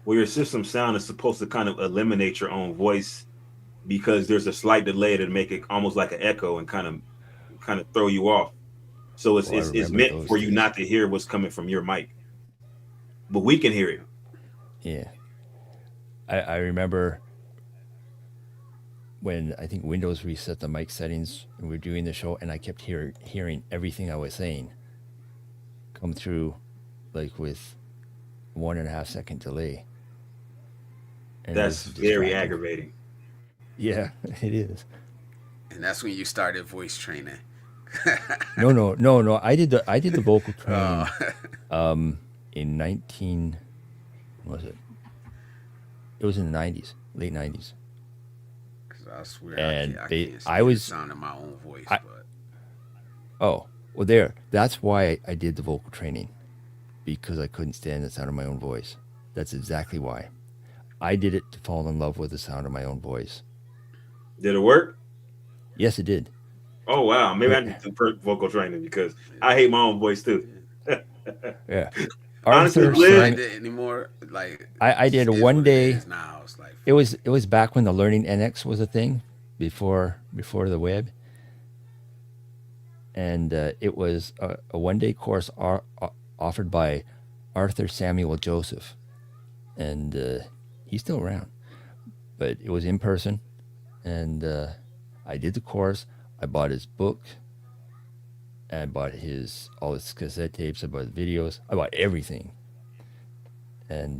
Well, your system sound is supposed to kind of eliminate your own voice because there's a slight delay to make it almost like an echo and kind of throw you off. So it's Oh, I it's, it's remember meant those for you days. not to hear what's coming from your mic, but we can hear it. Yeah. I remember when I think Windows reset the mic settings and we were doing the show, and I kept hearing everything I was saying come through, like with 1.5 second delay. And it That's was very distracting. aggravating. Yeah, it is. And that's when you started voice training. No. I did the vocal training Oh. in 19. What was it? It was in the 90s, late 90s. Cause I swear And I they- can't I stand the was- sound of my own voice. I- But Oh, well, there. That's why I did the vocal training, because I couldn't stand the sound of my own voice. That's exactly why. I did it to fall in love with the sound of my own voice. Did it work? Yes, it did. Oh wow, maybe I need to do vocal training because I hate my own voice too. Yeah. Honestly, Arthur Liz- sang. find it anymore. Like I did it is one what day. It is now it's like It was back when the Learning NX was a thing, before the web, and it was a 1 day course offered by Arthur Samuel Joseph, and he's still around, but it was in person, and I did the course. I bought his book. I bought all his cassette tapes. I bought videos. I bought everything, and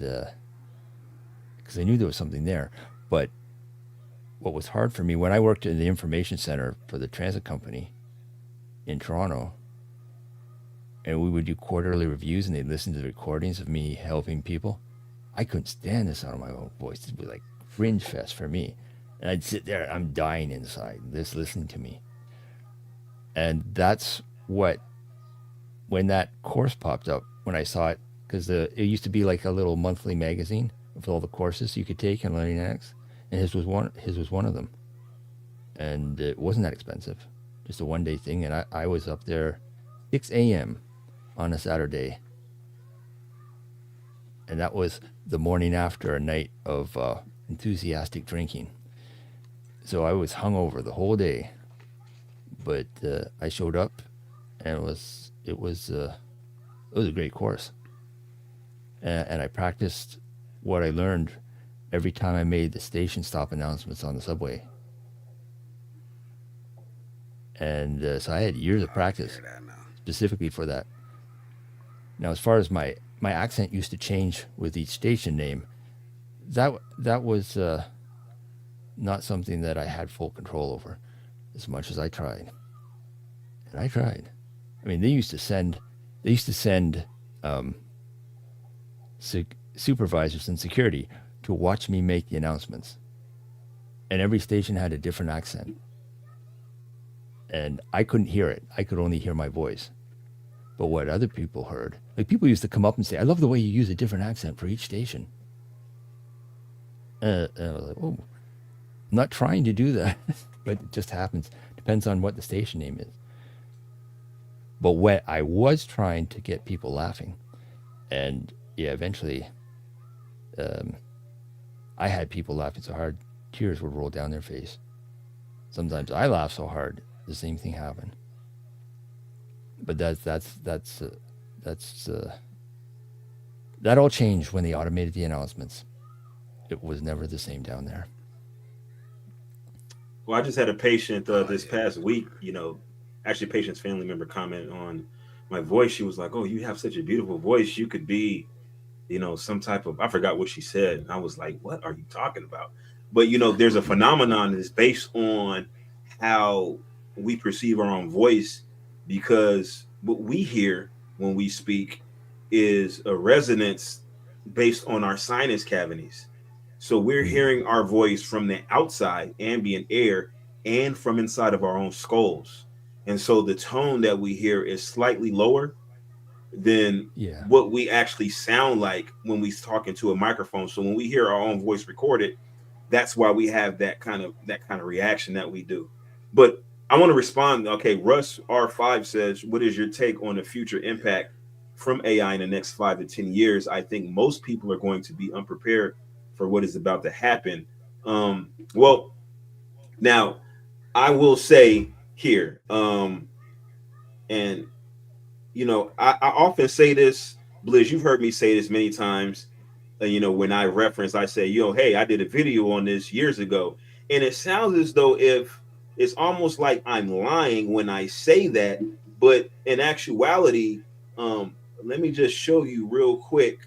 because I knew there was something there. But what was hard for me when I worked in the information center for the transit company in Toronto, and we would do quarterly reviews, and they'd listen to the recordings of me helping people, I couldn't stand the sound of my own voice. It was like fringe fest for me. And I'd sit there, I'm dying inside, just listening to me. And that's what, when that course popped up, when I saw it, because it used to be like a little monthly magazine with all the courses you could take in Learning X, and his was one of them. And it wasn't that expensive, just a 1 day thing. And I was up there 6 a.m. on a Saturday. And that was the morning after a night of enthusiastic drinking. So I was hungover the whole day, but I showed up, and it was a great course. And I practiced what I learned every time I made the station stop announcements on the subway. And so I had years of practice hear that now. specifically for that. Now, as far as my accent used to change with each station name, that was not something that I had full control over, as much as I tried. And I tried. I mean, they used to send supervisors and security to watch me make the announcements, and every station had a different accent, and I couldn't hear it. I could only hear my voice. But what other people heard, like people used to come up and say, "I love the way you use a different accent for each station." And I was like, "Oh, I'm not trying to do that." but it just happens. Depends on what the station name is. But what I was trying to get people laughing, and yeah, eventually, I had people laughing so hard, tears would roll down their face. Sometimes I laugh so hard, the same thing happened. But that's that all changed when they automated the announcements. It was never the same down there. Well, I just had a patient Oh this yeah. past week. Actually, a patient's family member commented on my voice. She was like, "Oh, you have such a beautiful voice. You could be, some type of." I forgot what she said. And I was like, "What are you talking about?" But there's a phenomenon that's based on how we perceive our own voice, because what we hear when we speak is a resonance based on our sinus cavities. So we're Mm. hearing our voice from the outside, ambient air, and from inside of our own skulls. And so the tone that we hear is slightly lower than Yeah. what we actually sound like when we talk into a microphone. So when we hear our own voice recorded, that's why we have that kind of reaction that we do. But I want to respond. Okay, Russ R5 says, "What is your take on the future impact from AI in the next 5 to 10 years?" I think most people are going to be unprepared for what is about to happen. Well, now I will say here, and I often say this, Blizz. You've heard me say this many times. When I reference, I say, hey, I did a video on this years ago. And it sounds as though if it's almost like I'm lying when I say that. But in actuality, um, let me just show you real quick.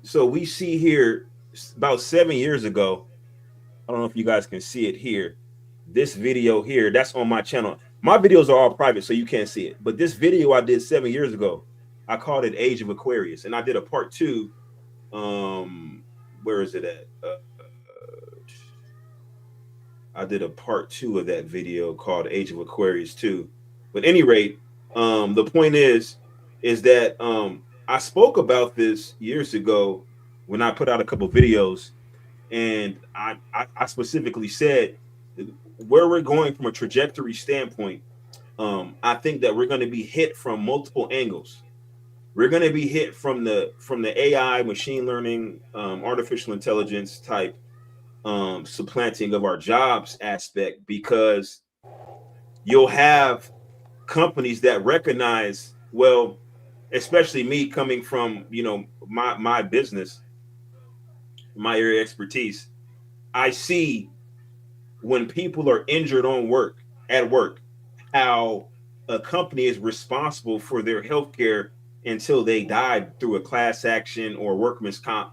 So we see here about 7 years ago. I don't know if you guys can see it here. This video here, that's on my channel. My videos are all private, so you can't see it. But this video I did 7 years ago, I called it Age of Aquarius. And I did a part two. Where is it at? I did a part two of that video called Age of Aquarius 2. But at any rate, the point is that I spoke about this years ago when I put out a couple videos, and I specifically said where we're going from a trajectory standpoint. I think that we're going to be hit from multiple angles. We're going to be hit from the AI, machine learning, artificial intelligence type supplanting of our jobs aspect, because you'll have companies that recognize, well, especially me coming from my business, my area of expertise. I see when people are injured on work at work, how a company is responsible for their health care until they died through a class action or workman's comp,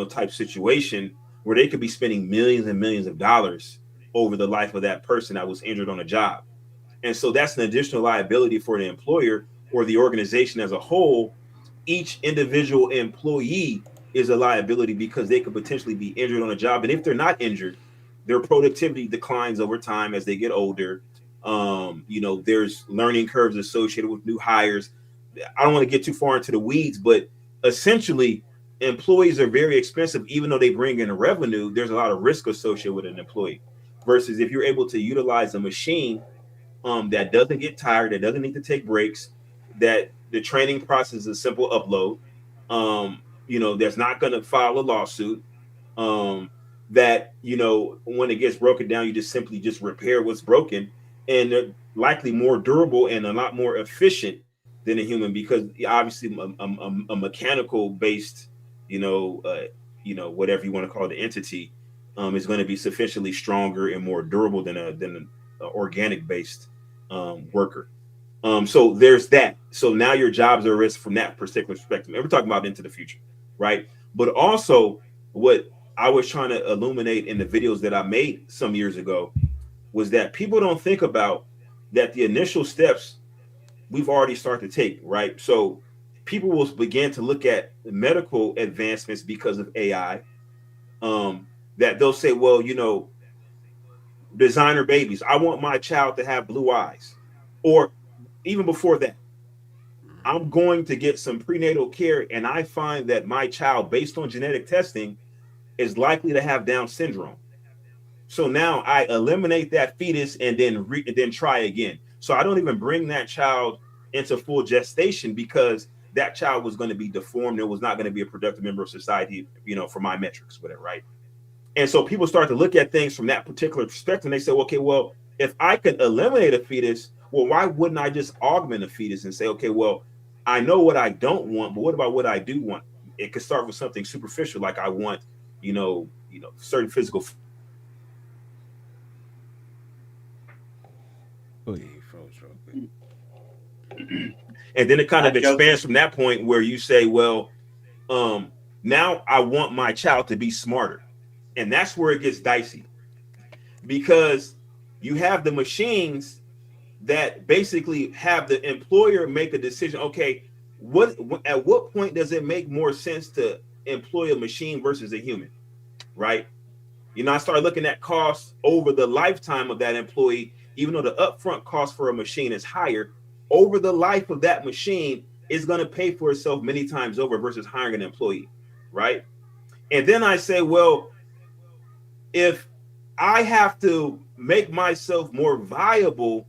type situation, where they could be spending millions and millions of dollars over the life of that person that was injured on a job. And so that's an additional liability for the employer or the organization as a whole. Each individual employee is a liability because they could potentially be injured on a job. And if they're not injured, their productivity declines over time as they get older. There's learning curves associated with new hires. I don't want to get too far into the weeds, but essentially, employees are very expensive. Even though they bring in revenue, there's a lot of risk associated with an employee. Versus if you're able to utilize a machine that doesn't get tired, that doesn't need to take breaks, that the training process is a simple upload, that's not going to file a lawsuit, um, that when it gets broken down, you just simply just repair what's broken, and they're likely more durable and a lot more efficient than a human, because obviously a mechanical based, whatever you want to call the entity, is going to be sufficiently stronger and more durable than a organic based worker. So there's that. So now your jobs are at risk from that particular perspective. And we're talking about into the future, right? But also, what I was trying to illuminate in the videos that I made some years ago was that people don't think about that the initial steps we've already started to take, right? So people will begin to look at medical advancements because of AI. That they'll say, well, designer babies. I want my child to have blue eyes. Or even before that, I'm going to get some prenatal care, and I find that my child, based on genetic testing, is likely to have Down syndrome. So now I eliminate that fetus and then try again. So I don't even bring that child into full gestation because that child was going to be deformed and was not going to be a productive member of society, for my metrics, whatever, right? And so people start to look at things from that particular perspective, and they say, okay, well, if I could eliminate a fetus, well, why wouldn't I just augment a fetus and say, okay, well, I know what I don't want, but what about what I do want? It could start with something superficial, like I want, certain physical. Yeah, he froze real quick. And then it kind of I joke- expands from that point where you say, well, now I want my child to be smarter. And that's where it gets dicey, because you have the machines that basically have the employer make a decision. Okay, at what point does it make more sense to employ a machine versus a human, right? I started looking at costs over the lifetime of that employee. Even though the upfront cost for a machine is higher, over the life of that machine is going to pay for itself many times over versus hiring an employee, right? And then I say, well, if I have to make myself more viable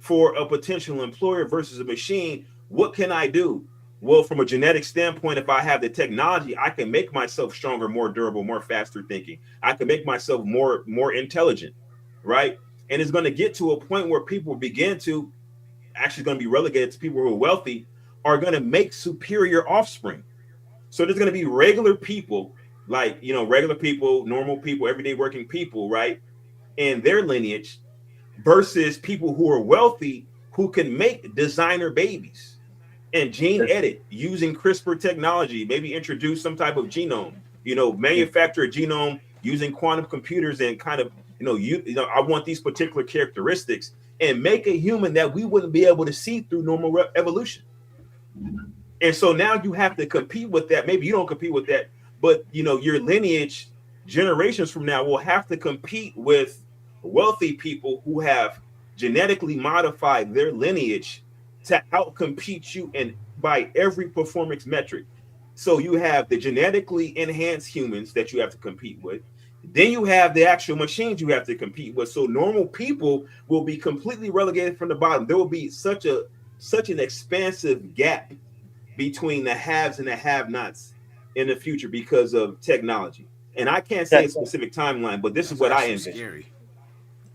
for a potential employer versus a machine, what can I do? Well, from a genetic standpoint, if I have the technology, I can make myself stronger, more durable, more faster thinking. I can make myself more intelligent, right? And it's going to get to a point where people begin to actually going to be relegated to people who are wealthy, are going to make superior offspring. So there's going to be regular people, like, regular people, normal people, everyday working people, right? And their lineage versus people who are wealthy who can make designer babies and gene edit using CRISPR technology, maybe introduce some type of genome, manufacture a genome using quantum computers and kind of, I want these particular characteristics and make a human that we wouldn't be able to see through normal evolution. And so now you have to compete with that. Maybe you don't compete with that, but your lineage generations from now will have to compete with wealthy people who have genetically modified their lineage to outcompete you and by every performance metric. So you have the genetically enhanced humans that you have to compete with. Then you have the actual machines you have to compete with. So normal people will be completely relegated from the bottom. There will be such an expansive gap between the haves and the have-nots in the future because of technology. And I can't say a specific timeline, but this is what I envision. Scary.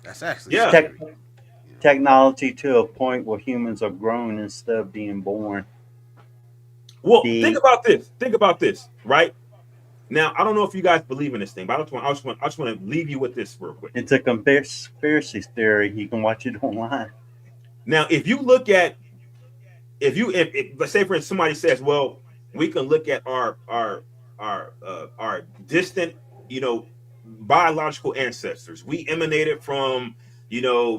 That's actually Yeah. scary. Technology to a point where humans are grown instead of being born. Well, think about this, right? Now, I don't know if you guys believe in this thing, but I just want to leave you with this real quick. It's a conspiracy theory. You can watch it online. Now, if you look at, if let's say for instance somebody says, well, we can look at our distant, biological ancestors. We emanated from,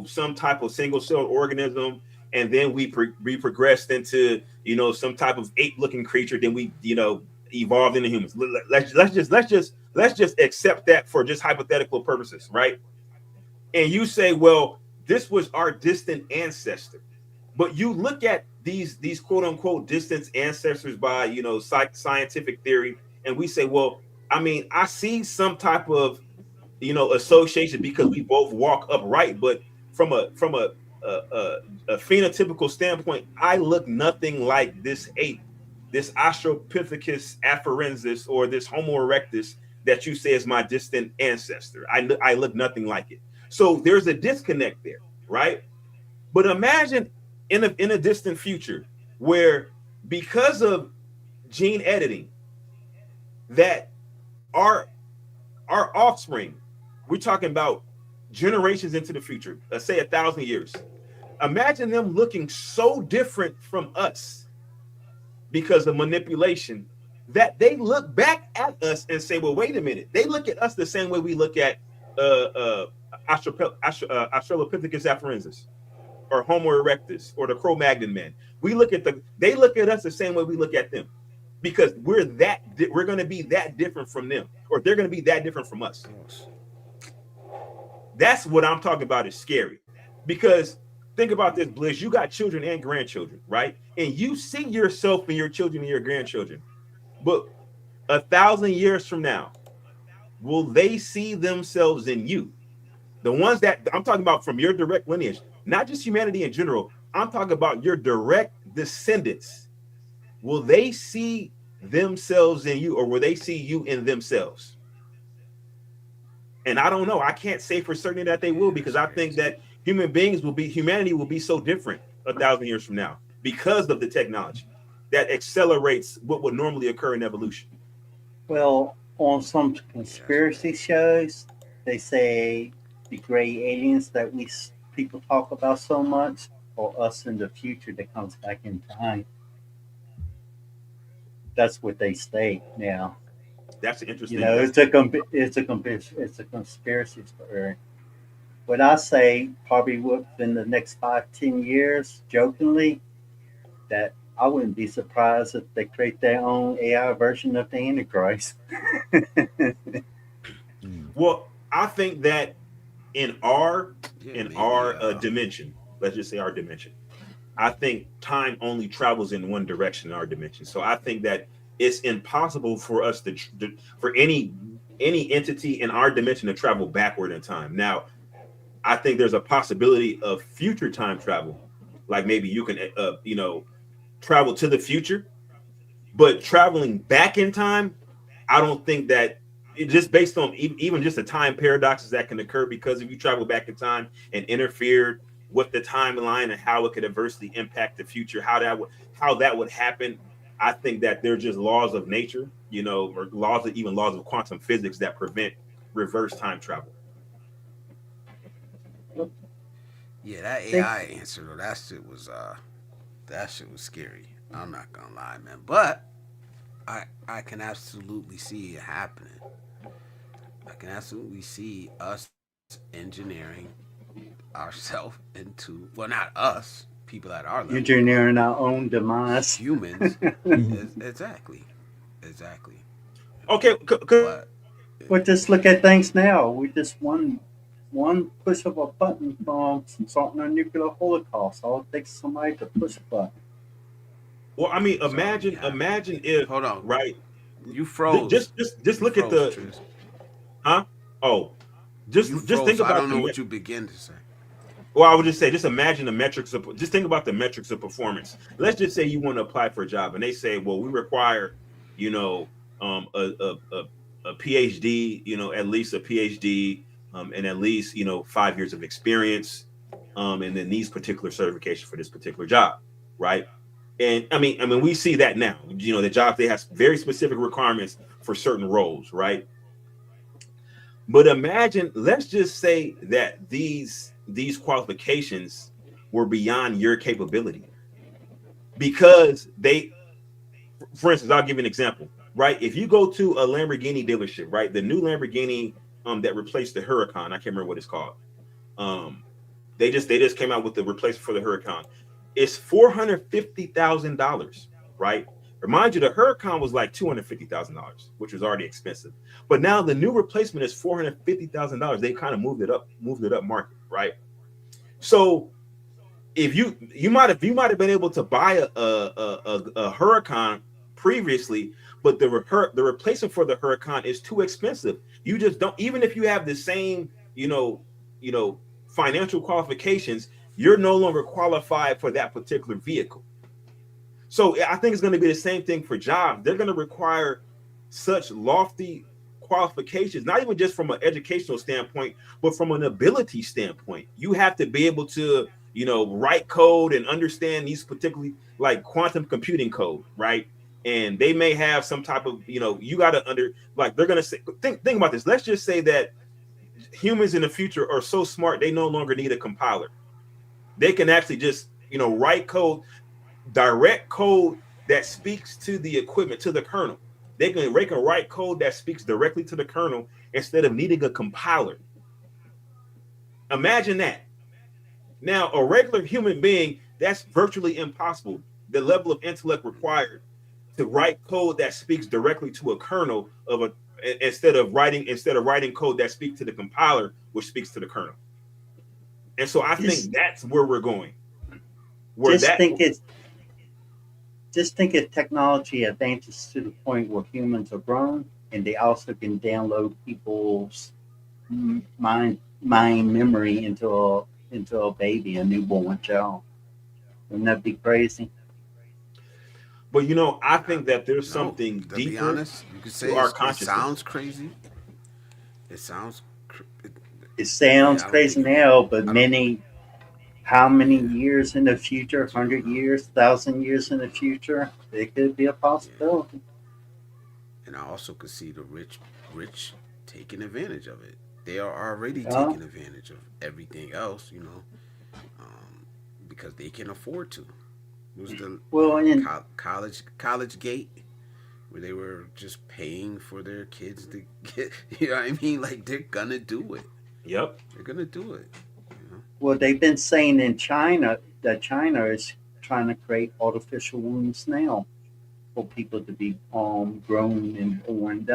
some type of single cell organism, and then we progressed into, some type of ape-looking creature. Then we, evolved into humans. Let's just accept that for just hypothetical purposes, right? And you say, well, this was our distant ancestor. But you look at these quote unquote distant ancestors by scientific theory, and we say, well, I mean, I see some type of association because we both walk upright, but from a phenotypical standpoint, I look nothing like this ape, this Australopithecus afarensis, or this Homo erectus that you say is my distant ancestor. I look nothing like it. So there's a disconnect there, right? But imagine in a distant future where, because of gene editing, that our offspring, we're talking about generations into the future, let's say 1,000 years. Imagine them looking so different from us because of manipulation that they look back at us and say, well, wait a minute. They look at us the same way we look at Australopithecus afarensis or Homo erectus or the Cro-Magnon man. They look at us the same way we look at them, because we're going to be that different from them, or they're going to be that different from us. That's what I'm talking about is scary. Because think about this, Blizz. You got children and grandchildren, right? And you see yourself in your children and your grandchildren. But 1,000 years from now, will they see themselves in you? The ones that I'm talking about from your direct lineage, not just humanity in general. I'm talking about your direct descendants. Will they see themselves in you, or will they see you in themselves? And I don't know. I can't say for certain that they will, Yeah, because that's I think crazy. that humanity will be so different 1,000 years from now because of the technology that accelerates what would normally occur in evolution. Well, on some Yeah, that's conspiracy shows, they say the gray aliens that people talk about so much are us in the future that comes back in time. That's what they state now. That's an You interesting. know, That's it's a conspiracy theory. What I say probably within the next 5, 10 years, jokingly, that I wouldn't be surprised if they create their own AI version of the Antichrist. Hmm. well. I think that in our yeah, maybe. dimension, let's just say our dimension, I think time only travels in one direction in our dimension. So I think that it's impossible for us for any entity in our dimension to travel backward in time. Now, I think there's a possibility of future time travel, like maybe you can travel to the future, but traveling back in time, I don't think that it just based on even just the time paradoxes that can occur, because if you travel back in time and interfered with the timeline and how it could adversely impact the future, how that would happen. I think that they're just laws of nature, or laws of quantum physics that prevent reverse time travel. Yeah, that Think AI answer though, that shit was scary. I'm not gonna lie, man. But I can absolutely see it happening. I can absolutely see us engineering ourselves into, well, not us, people at our level, engineering our own demise. humans. Mhm. Exactly, exactly. Okay, But But just look at things now. We just one push of a button from starting a nuclear holocaust. All it takes is somebody to push a button. well, I mean, it's already happening. imagine if, Hold on, right, you froze. just You look at froze, the, Tris. huh? Oh, You just froze. think So I about don't the know what you begin to say. Well, I would just say, just imagine the metrics of, just think about the metrics of performance. Let's just say you want to apply for a job, and they say, well, we require, you know, a PhD, at least a PhD, and at least 5 years of experience, and then these particular certification for this particular job, right? And I mean, we see that now. The job, they have very specific requirements for certain roles, right? But imagine, let's just say that these qualifications were beyond your capability, because for instance, I'll give you an example, right? If you go to a Lamborghini dealership, right, the new Lamborghini that replaced the Huracan, I can't remember what it's called. Um, they just came out with the replacement for the Huracan. It's $450,000, right? Remind you, the Huracan was like $250,000, which was already expensive. But now the new replacement is $450,000. They kind of moved it up market, right? So if you might have been able to buy a Huracan previously, but the replacement for the Huracan is too expensive. You just don't, even if you have the same you know financial qualifications, you're no longer qualified for that particular vehicle. So I think it's going to be the same thing for jobs. They're going to require such lofty qualifications, not even just from an educational standpoint, but from an ability standpoint. You have to be able to, write code and understand these particularly, like, quantum computing code, right? And they may have some type of, you got to like, they're going to say, think about this. Let's just say that humans in the future are so smart, they no longer need a compiler. They can actually just, write code, direct code that speaks to the equipment, to the kernel. They can write code that speaks directly to the kernel instead of needing a compiler. Imagine that. Now, a regular human being, that's virtually impossible. The level of intellect required to write code that speaks directly to a kernel of a instead of writing code that speaks to the compiler, which speaks to the kernel. And so I think Just that's where we're going. Where just that think it just think if technology advances to the point where humans are grown and they also can download people's mind mind memory into a baby, a newborn child. Wouldn't that be crazy? But I Uh, think that there's no, something to be deeper honest, you could to say our it consciousness. sounds crazy. It sounds, it, It sounds yeah, I don't crazy think it. now, but I don't. how many Yeah, years in the future, I don't 100 know. years, 1,000 years in the future, it could be a Yeah, possibility. and I also could see the rich taking advantage of it. They are already Uh, taking advantage of everything else, um, because they can afford to. It was the well, and college gate where they were just paying for their kids to get. You know what I mean? Like they're gonna do it. Yep. They're gonna do it. You know? well, they've been saying in China that China is trying to create artificial wombs now for people to be grown and born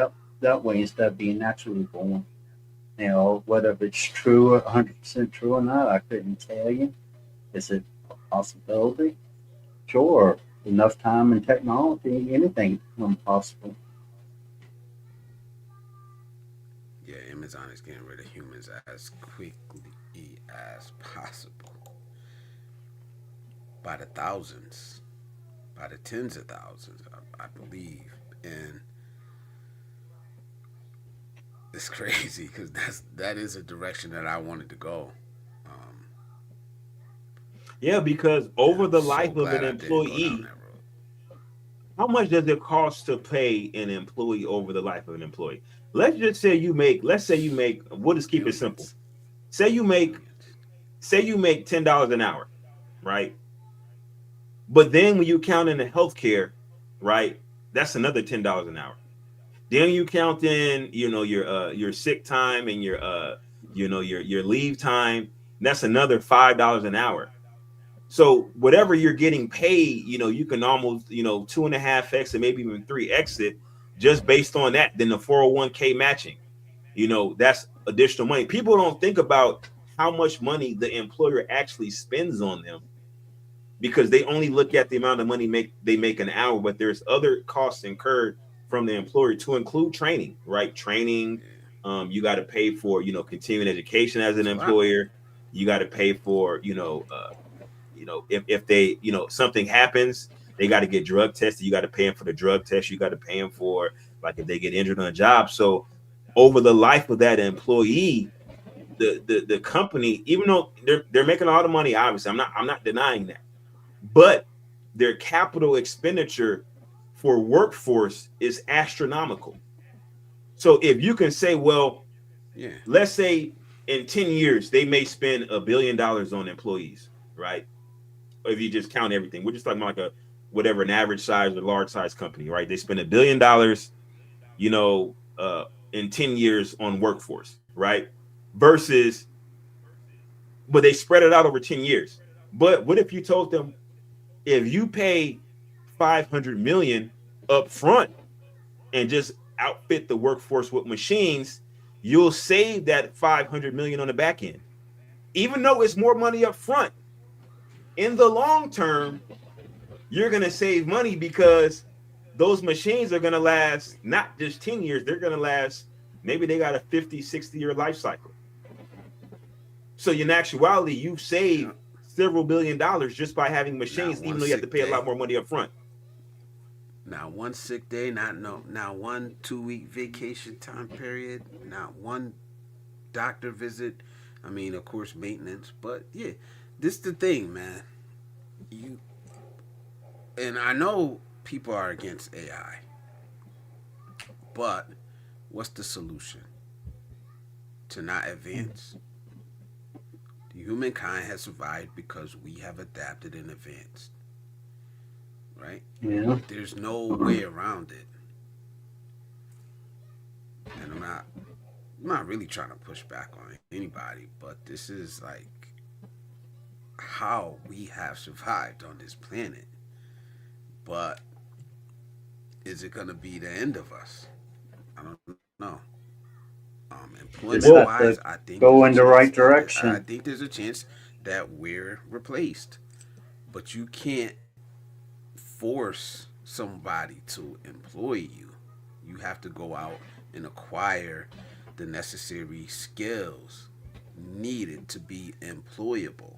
that way instead of being naturally born. Whether it's true, 100% true or not, I couldn't tell you. Is it a possibility? Sure. Enough time and technology, anything is possible. Yeah, Amazon is getting rid of humans as quickly as possible by the thousands, by the tens of thousands, I believe, and it's crazy because that is a direction that I wanted to go. Um, Yeah, because and over I'm the so life of an glad I didn't go down employee, that road. how much does it cost to pay an employee over the life of an employee? Let's say you make, we'll just keep it simple. Millions, Say you make millions. say you make $10 an hour, right? But then when you count in the healthcare, right, that's another $10 an hour. Then you count in, your sick time and your leave time. That's another $5 an hour. So whatever you're getting paid, you can almost, 2.5x and maybe even 3x it just based on that. Then the 401k matching, that's additional money. People don't think about how much money the employer actually spends on them because they only look at the amount of money they make an hour, but there's other costs incurred from the employer to include training, right? Training, Yeah, you got to pay for, continuing education as an it's a lot. employer. You got to pay for, if they, something happens, they got to get drug tested. You got to pay them for the drug test. You got to pay them for like if they get injured on a job. So over the life of that employee, the company, even though they're making a lot of money, obviously, I'm not denying that, but their capital expenditure for workforce is astronomical. So if you can say, well, Yeah, let's say in 10 years they may spend $1 billion on employees, right? If you just count everything, we're just talking about like a whatever an average size or large size company, right? They spend $1 billion, you know, in 10 years on workforce, right? Versus, but they spread it out over 10 years. But what if you told them if you pay 500 million up front and just outfit the workforce with machines, you'll save that 500 million on the back end. Even though it's more money up front, in the long term, you're going to save money because those machines are going to last not just 10 years, they're going to last, maybe they got a 50, 60-year life cycle. So in actuality, you yeah. save several $1 billion just by having Not machines, even one though you have to sick pay a lot day. more money up front. Not one sick day. Not one 2 week vacation time period. Not one doctor visit. I mean, of course, maintenance. But yeah, this is the thing, man. You and I know people are against AI, but what's the solution? To not advance? Humankind has survived because we have adapted and advanced, right? Yeah. There's no way around it. And I'm not really trying to push back on anybody, but this is like how we have survived on this planet. But is it gonna be the end of us? I don't know. Employment Just Well, have wise, to I think there's go a in the chance. right I direction. think there's a chance that we're replaced. But you can't force somebody to employ you. You have to go out and acquire the necessary skills needed to be employable.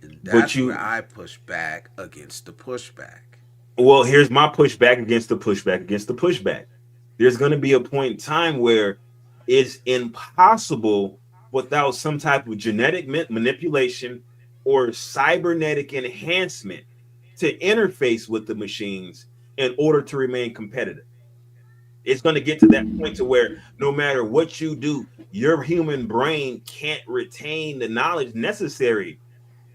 And But that's where you, I push back against the pushback. well, here's my pushback against the pushback against the pushback. There's going to be a point in time where it's impossible without some type of genetic manipulation or cybernetic enhancement to interface with the machines in order to remain competitive. It's going to get to that point to where no matter what you do, your human brain can't retain the knowledge necessary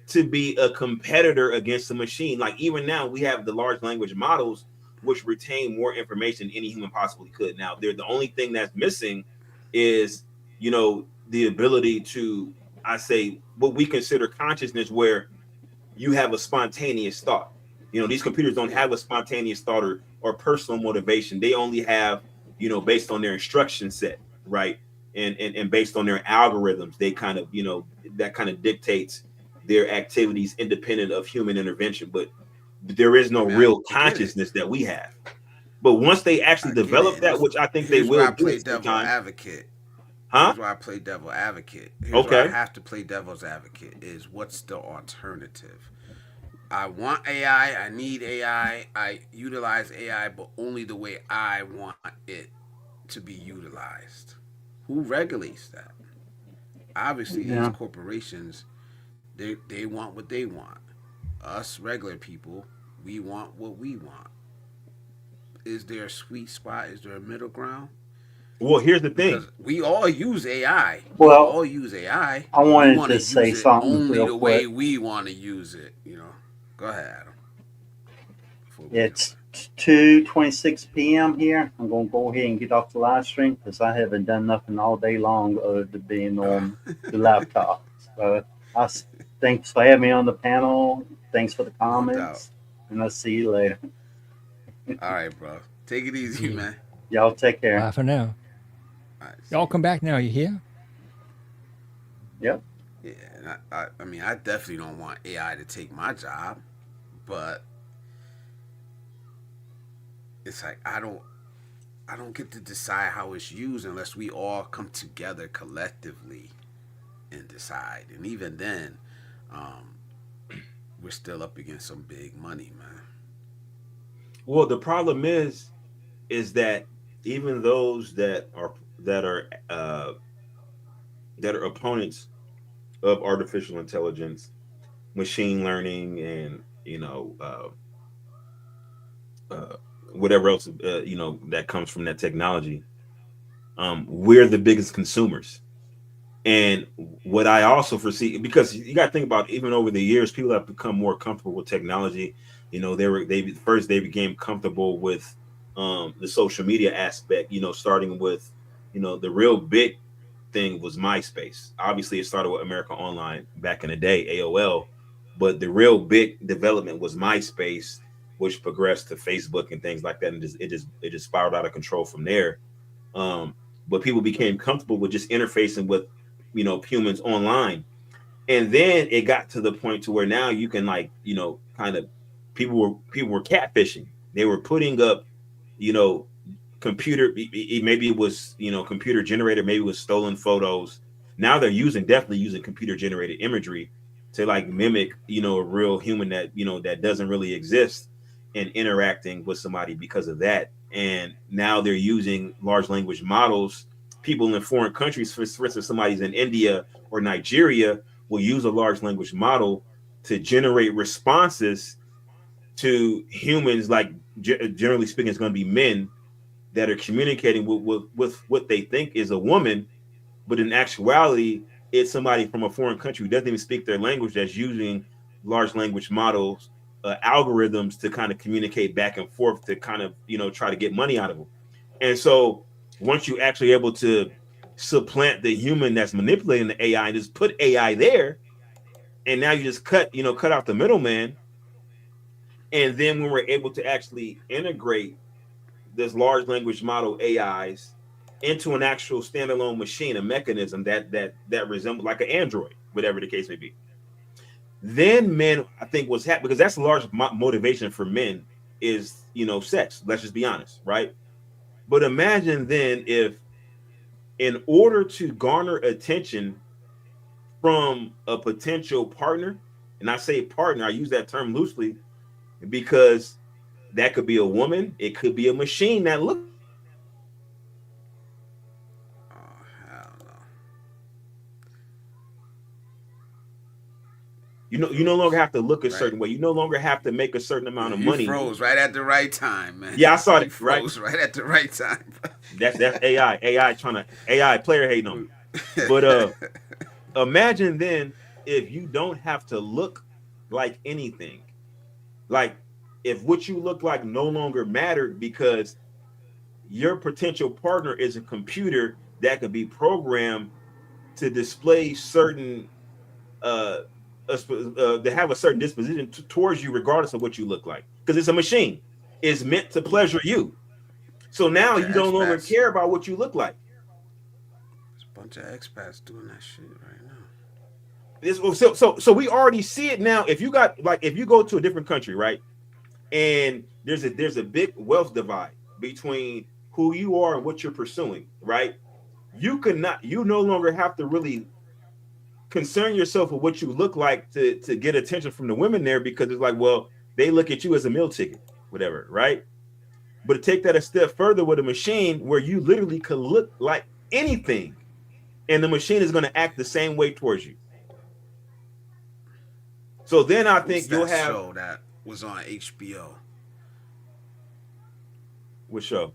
to be a competitor against the machine. Like even now, we have the large language models which retain more information than any human possibly could. Now, they're the only thing that's missing is, the ability to, I say, what we consider consciousness, where you have a spontaneous thought. These computers don't have a spontaneous thought or personal motivation. They only have, based on their instruction set, right? And based on their algorithms, they kind of, that kind of dictates their activities independent of human intervention. But there is I no mean, real I get it. consciousness that we have. But once they actually I get develop it. And that, which I think they here's where will I do play at some devil time, advocate. huh? Here's why I play devil advocate. Here's why I Okay. have to play devil's advocate is what's the alternative? I want AI, I need AI, I utilize AI, but only the way I want it to be utilized. Who regulates that? Obviously these Yeah. corporations, they want what they want. Us regular people, we want what we want. Is there a sweet spot? Is there a middle ground? Well, here's the thing. Because we all use AI. We Well, all use AI. I We wanted want to to say use it something only real the way quick. we want to use it. Go ahead, Adam. Before we jump It's 2:26 p.m. here. I'm gonna go ahead and get off the live stream because I haven't done nothing all day long other than being on the in. laptop. So thanks for having me on the panel. Thanks for the No doubt. comments, and I'll see you later. All right, bro. Take it easy, Yeah. man. Y'all take care. Bye for now. All right, see Y'all you. come back now. You hear? Yep. Yeah, and I mean, I definitely don't want AI to take my job, but it's like I don't get to decide how it's used unless we all come together collectively and decide. And even then, um, we're still up against some big money, man. Well, the problem is that even those that are opponents of artificial intelligence, machine learning, and uh, whatever else that comes from that technology, we're the biggest consumers. And what I also foresee, because you got to think about, even over the years, people have become more comfortable with technology. They became comfortable with the social media aspect. Starting with the real big thing was MySpace. Obviously, it started with America Online back in the day, AOL, but the real big development was MySpace, which progressed to Facebook and things like that, and it just spiraled out of control from there. Um, but people became comfortable with just interfacing with humans online, and then it got to the point to where now you can, like, kind of, people were catfishing. They were putting up, you know computer, maybe it was computer generated, maybe it was stolen photos. Now they're definitely using computer generated imagery to, like, mimic a real human that doesn't really exist, and interacting with somebody because of that. And now they're using large language models. People in foreign countries, for instance, somebody's in India or Nigeria, will use a large language model to generate responses to humans, like, generally speaking, it's going to be men that are communicating with what they think is a woman, but in actuality, it's somebody from a foreign country who doesn't even speak their language, that's using large language models, algorithms, to kind of communicate back and forth, to kind of try to get money out of them. And so once you actually able to supplant the human that's manipulating the AI and just put AI there, and now you just cut out the middleman. And then when we're able to actually integrate this large language model AIs into an actual standalone machine, a mechanism that resembles like an android, whatever the case may be, then men, I think, what's happening, because that's a large motivation for men, is sex. Let's just be honest, right? But imagine then if, in order to garner attention from a potential partner, and I say partner, I use that term loosely because that could be a woman, it could be a machine that looks like you. Oh hell no! You no longer have to look a Right. certain way. You no longer have to make a certain amount of You money. froze right at the right time, man. Yeah, I saw You that, right? froze right at the right time. That's AI trying to AI player hating on me. But imagine then if you don't have to look like anything. Like if what you look like no longer mattered because your potential partner is a computer that could be programmed to display certain uh, to have a certain disposition towards you regardless of what you look like because it's a machine. It's meant to pleasure you. So now Bunch of you no longer expats. care about what you look like. There's a bunch of expats doing that shit right now. So we already see it now. If you got like if you go to a different country, right, and there's a big wealth divide between who you are and what you're pursuing, right? You no longer have to really concern yourself with what you look like to get attention from the women there because it's like, well, they look at you as a meal ticket, whatever, right? But to take that a step further with a machine where you literally could look like anything and the machine is going to act the same way towards you. So then I What's think you'll that have show that was on HBO? what show?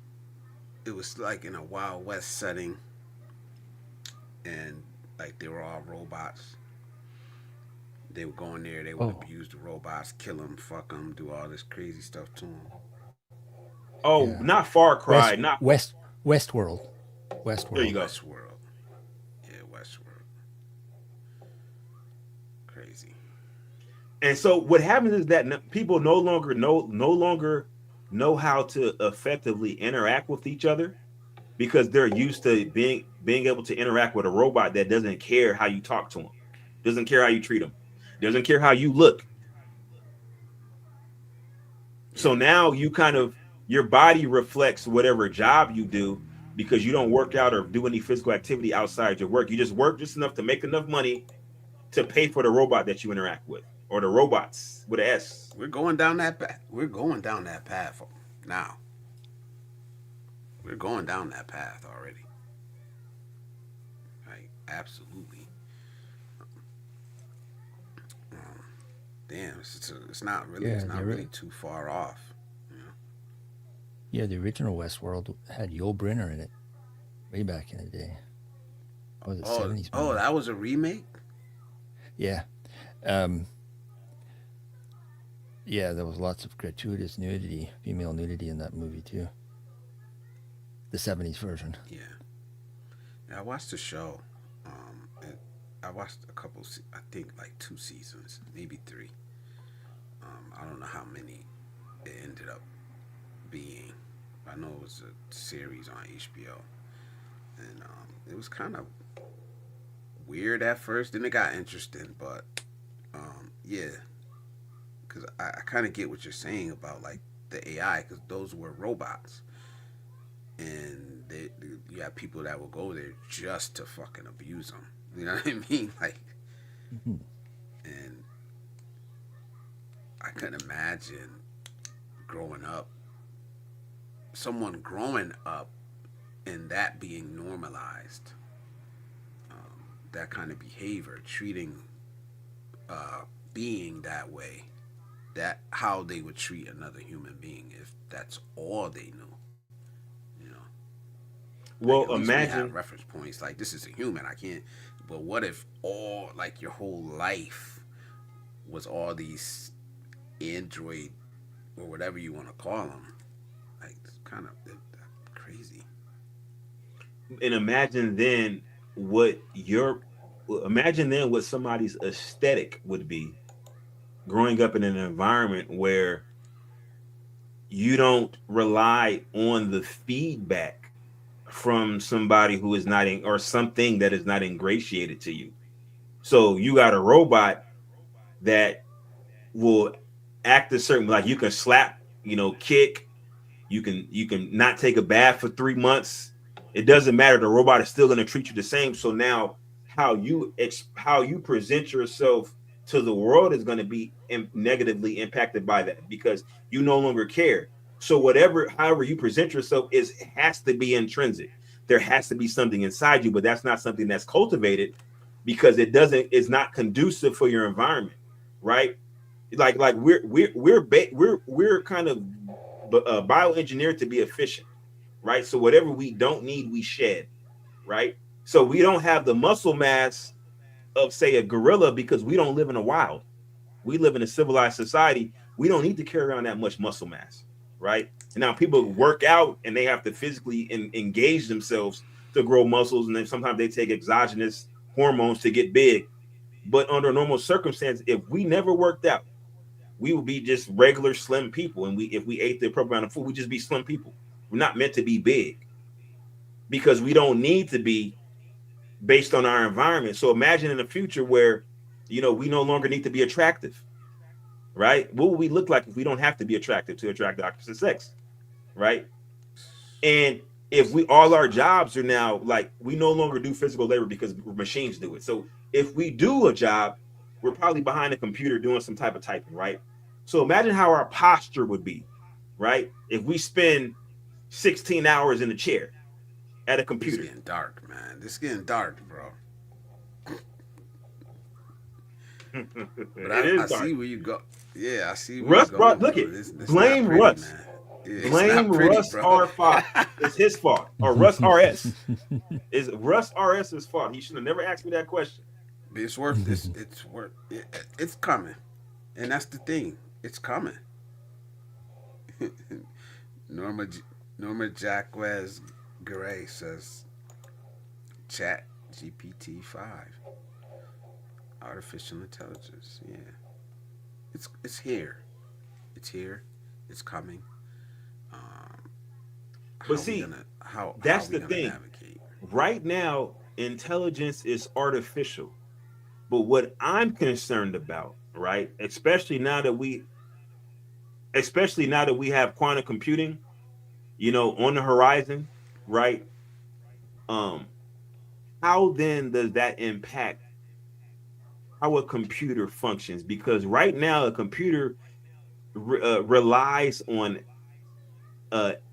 It was like in a Wild West setting, and like they were all robots. They would go in there, they would Oh, abuse the robots, kill them, fuck them, do all this crazy stuff to them. Oh, yeah. not Far Cry, West not West Westworld. there you Westworld. go. Westworld. Yeah, Westworld. Crazy. And so what happens is that people no longer know how to effectively interact with each other because they're used to being able to interact with a robot that doesn't care how you talk to them, doesn't care how you treat them, doesn't care how you look. So Yeah. now you kind of your body reflects whatever job you do because you don't work out or do any physical activity outside your work. You just work just enough to make enough money to pay for the robot that you interact with or the robots with an S. We're going down that path. We're going down that path now. We're going down that path already. Like absolutely. Um, damn, it's not really Yeah, it's not really too far off. You know? yeah, the original Westworld had Yul Brynner in it way back in the day. What was it, Oh, 70s oh, movie? that was a remake. Yeah. Um, yeah, there was lots of gratuitous nudity, female nudity in that movie too. The 70s version. Yeah, yeah. I watched the show. And I watched a couple. I think like 2 seasons, maybe 3. I don't know how many it ended up being. I know it was a series on HBO, and it was kind of weird at first. Then it got interesting, but yeah, because I kind of get what you're saying about like the AI, because those were robots, and you have people that will go there just to fucking abuse them. You know what I mean? Like, Mhm. and I can imagine growing up, someone growing up, and that being normalized, that kind of behavior, treating, being that way, that how they would treat another human being if that's all they knew. You know, like at Well, least we have imagine reference points. Like this is a human. I can't. But what if all like your whole life was all these android or whatever you want to call them? Like it's kind of crazy. and imagine then what your imagine then what somebody's aesthetic would be growing up in an environment where you don't rely on the feedback from somebody who is not in, or something that is not ingratiated to you. So you got a robot that will act a certain like you can slap, kick, you can not take a bath for 3 months. It doesn't matter. The robot is still going to treat you the same. So now how you present yourself to the world is going to be negatively impacted by that, because you no longer care. So whatever, however you present yourself is has to be intrinsic. There has to be something inside you, but that's not something that's cultivated, because it's not conducive for your environment, right? Like we're kind of bioengineered to be efficient, right? So whatever we don't need, we shed, right? So we don't have the muscle mass of, say, a gorilla, because we don't live in a wild. We live in a civilized society. We don't need to carry around that much muscle mass, right? And now people work out and they have to physically engage themselves to grow muscles, and then sometimes they take exogenous hormones to get big. But under normal circumstances, if we never worked out, we would be just regular slim people. And if we ate the appropriate amount of food, we'd just be slim people. We're not meant to be big, because we don't need to be, based on our environment. So imagine in the future where, we no longer need to be attractive, right? What would we look like if we don't have to be attractive to attract the opposite sex, right? And if all our jobs are now, like, we no longer do physical labor because machines do it. So if we do a job, we're probably behind a computer doing some type of typing, right? So imagine how our posture would be, right? If we spend 16 hours in a chair at a computer. It's getting dark, man. This is getting dark, bro. But I see where you go. Yeah, I see where Russ you brought, go. look Bro. it. Blame pretty, Russ. Man. Yeah, blame pretty, Russ bro. R5. It's his fault. Or Russ RS. Is Russ RS's fault. He should have never asked me that question. But it's worth this. It's coming. And that's the thing. It's coming. Norma Jacquez Gray says, Chat GPT 5, artificial intelligence. Yeah, it's here. It's here. It's coming. But see, that's the thing. Navigate? Right now, intelligence is artificial. But what I'm concerned about, right, especially now that we have quantum computing, on the horizon, right? How then does that impact how a computer functions? Because right now a computer relies on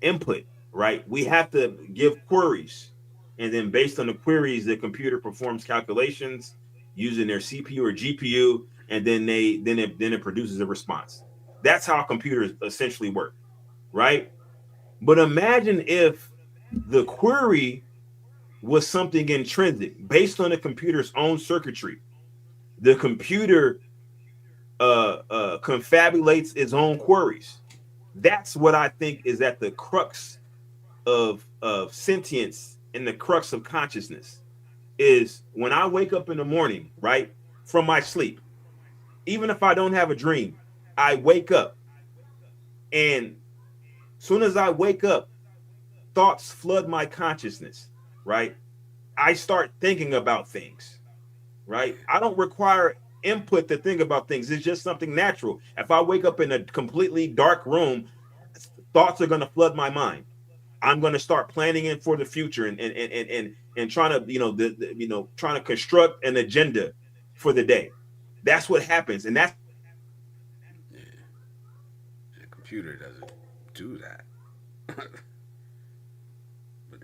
input, right? We have to give queries, and then based on the queries, the computer performs calculations using their CPU or GPU, and then it produces a response. That's how computers essentially work, right? But imagine if the query was something intrinsic based on the computer's own circuitry. The computer confabulates its own queries. That's what I think is at the crux of sentience and the crux of consciousness, is when I wake up in the morning, right, from my sleep, even if I don't have a dream, I wake up, and soon as I wake up, thoughts flood my consciousness, right? I start thinking about things, right? I don't require input to think about things. It's just something natural. If I wake up in a completely dark room, thoughts are going to flood my mind. I'm going to start planning it for the future and trying to, trying to construct an agenda for the day. That's what happens. And that's, the computer doesn't do that. But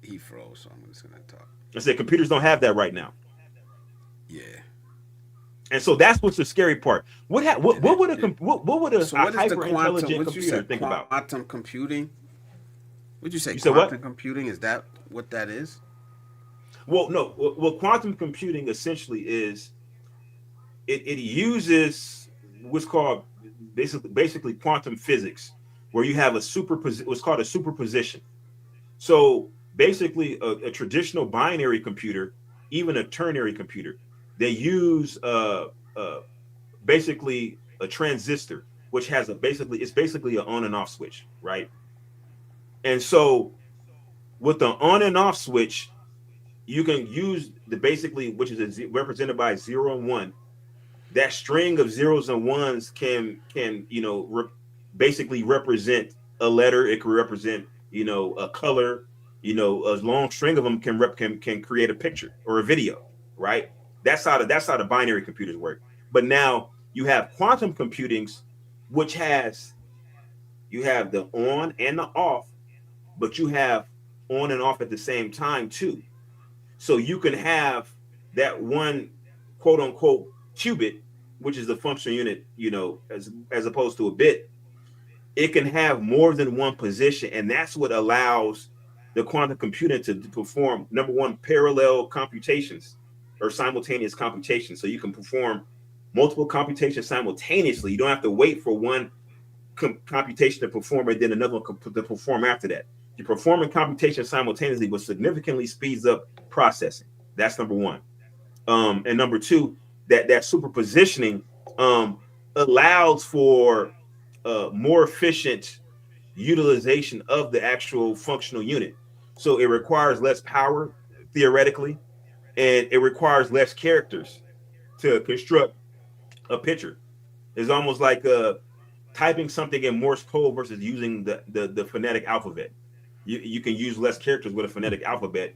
he froze, so I'm just gonna talk. I said computers don't have that right now. Yeah. And so that's what's the scary part. What would a hyper intelligent computer think about? Quantum computing. What'd you say? You said quantum what? computing, is that what that is? Well, no. Well, quantum computing essentially is it uses what's called basically quantum physics, where you have what's called a superposition. So basically, a traditional binary computer, even a ternary computer, they use basically a transistor, which has it's basically an on and off switch, right? And so with the on and off switch, you can use which is represented by 0 and 1. That string of zeros and ones can basically represent a letter. It can represent a color. You know, a long string of them can create a picture or a video, right? That's how the binary computers work. But now you have quantum computings, which has you have the on and the off, but you have on and off at the same time too. So you can have that one quote unquote qubit, which is the functional unit, you know, as opposed to a bit. It can have more than one position, and that's what allows the quantum computer to perform number one parallel computations or simultaneous computations. So you can perform multiple computations simultaneously. You don't have to wait for one computation to perform and then another one to perform after that. You're performing computation simultaneously, which significantly speeds up processing. That's number one. And number two, that superpositioning um, allows for more efficient utilization of the actual functional unit. So it requires less power theoretically, and it requires less characters to construct a picture. It's almost like typing something in Morse code versus using the phonetic alphabet. You can use less characters with a phonetic alphabet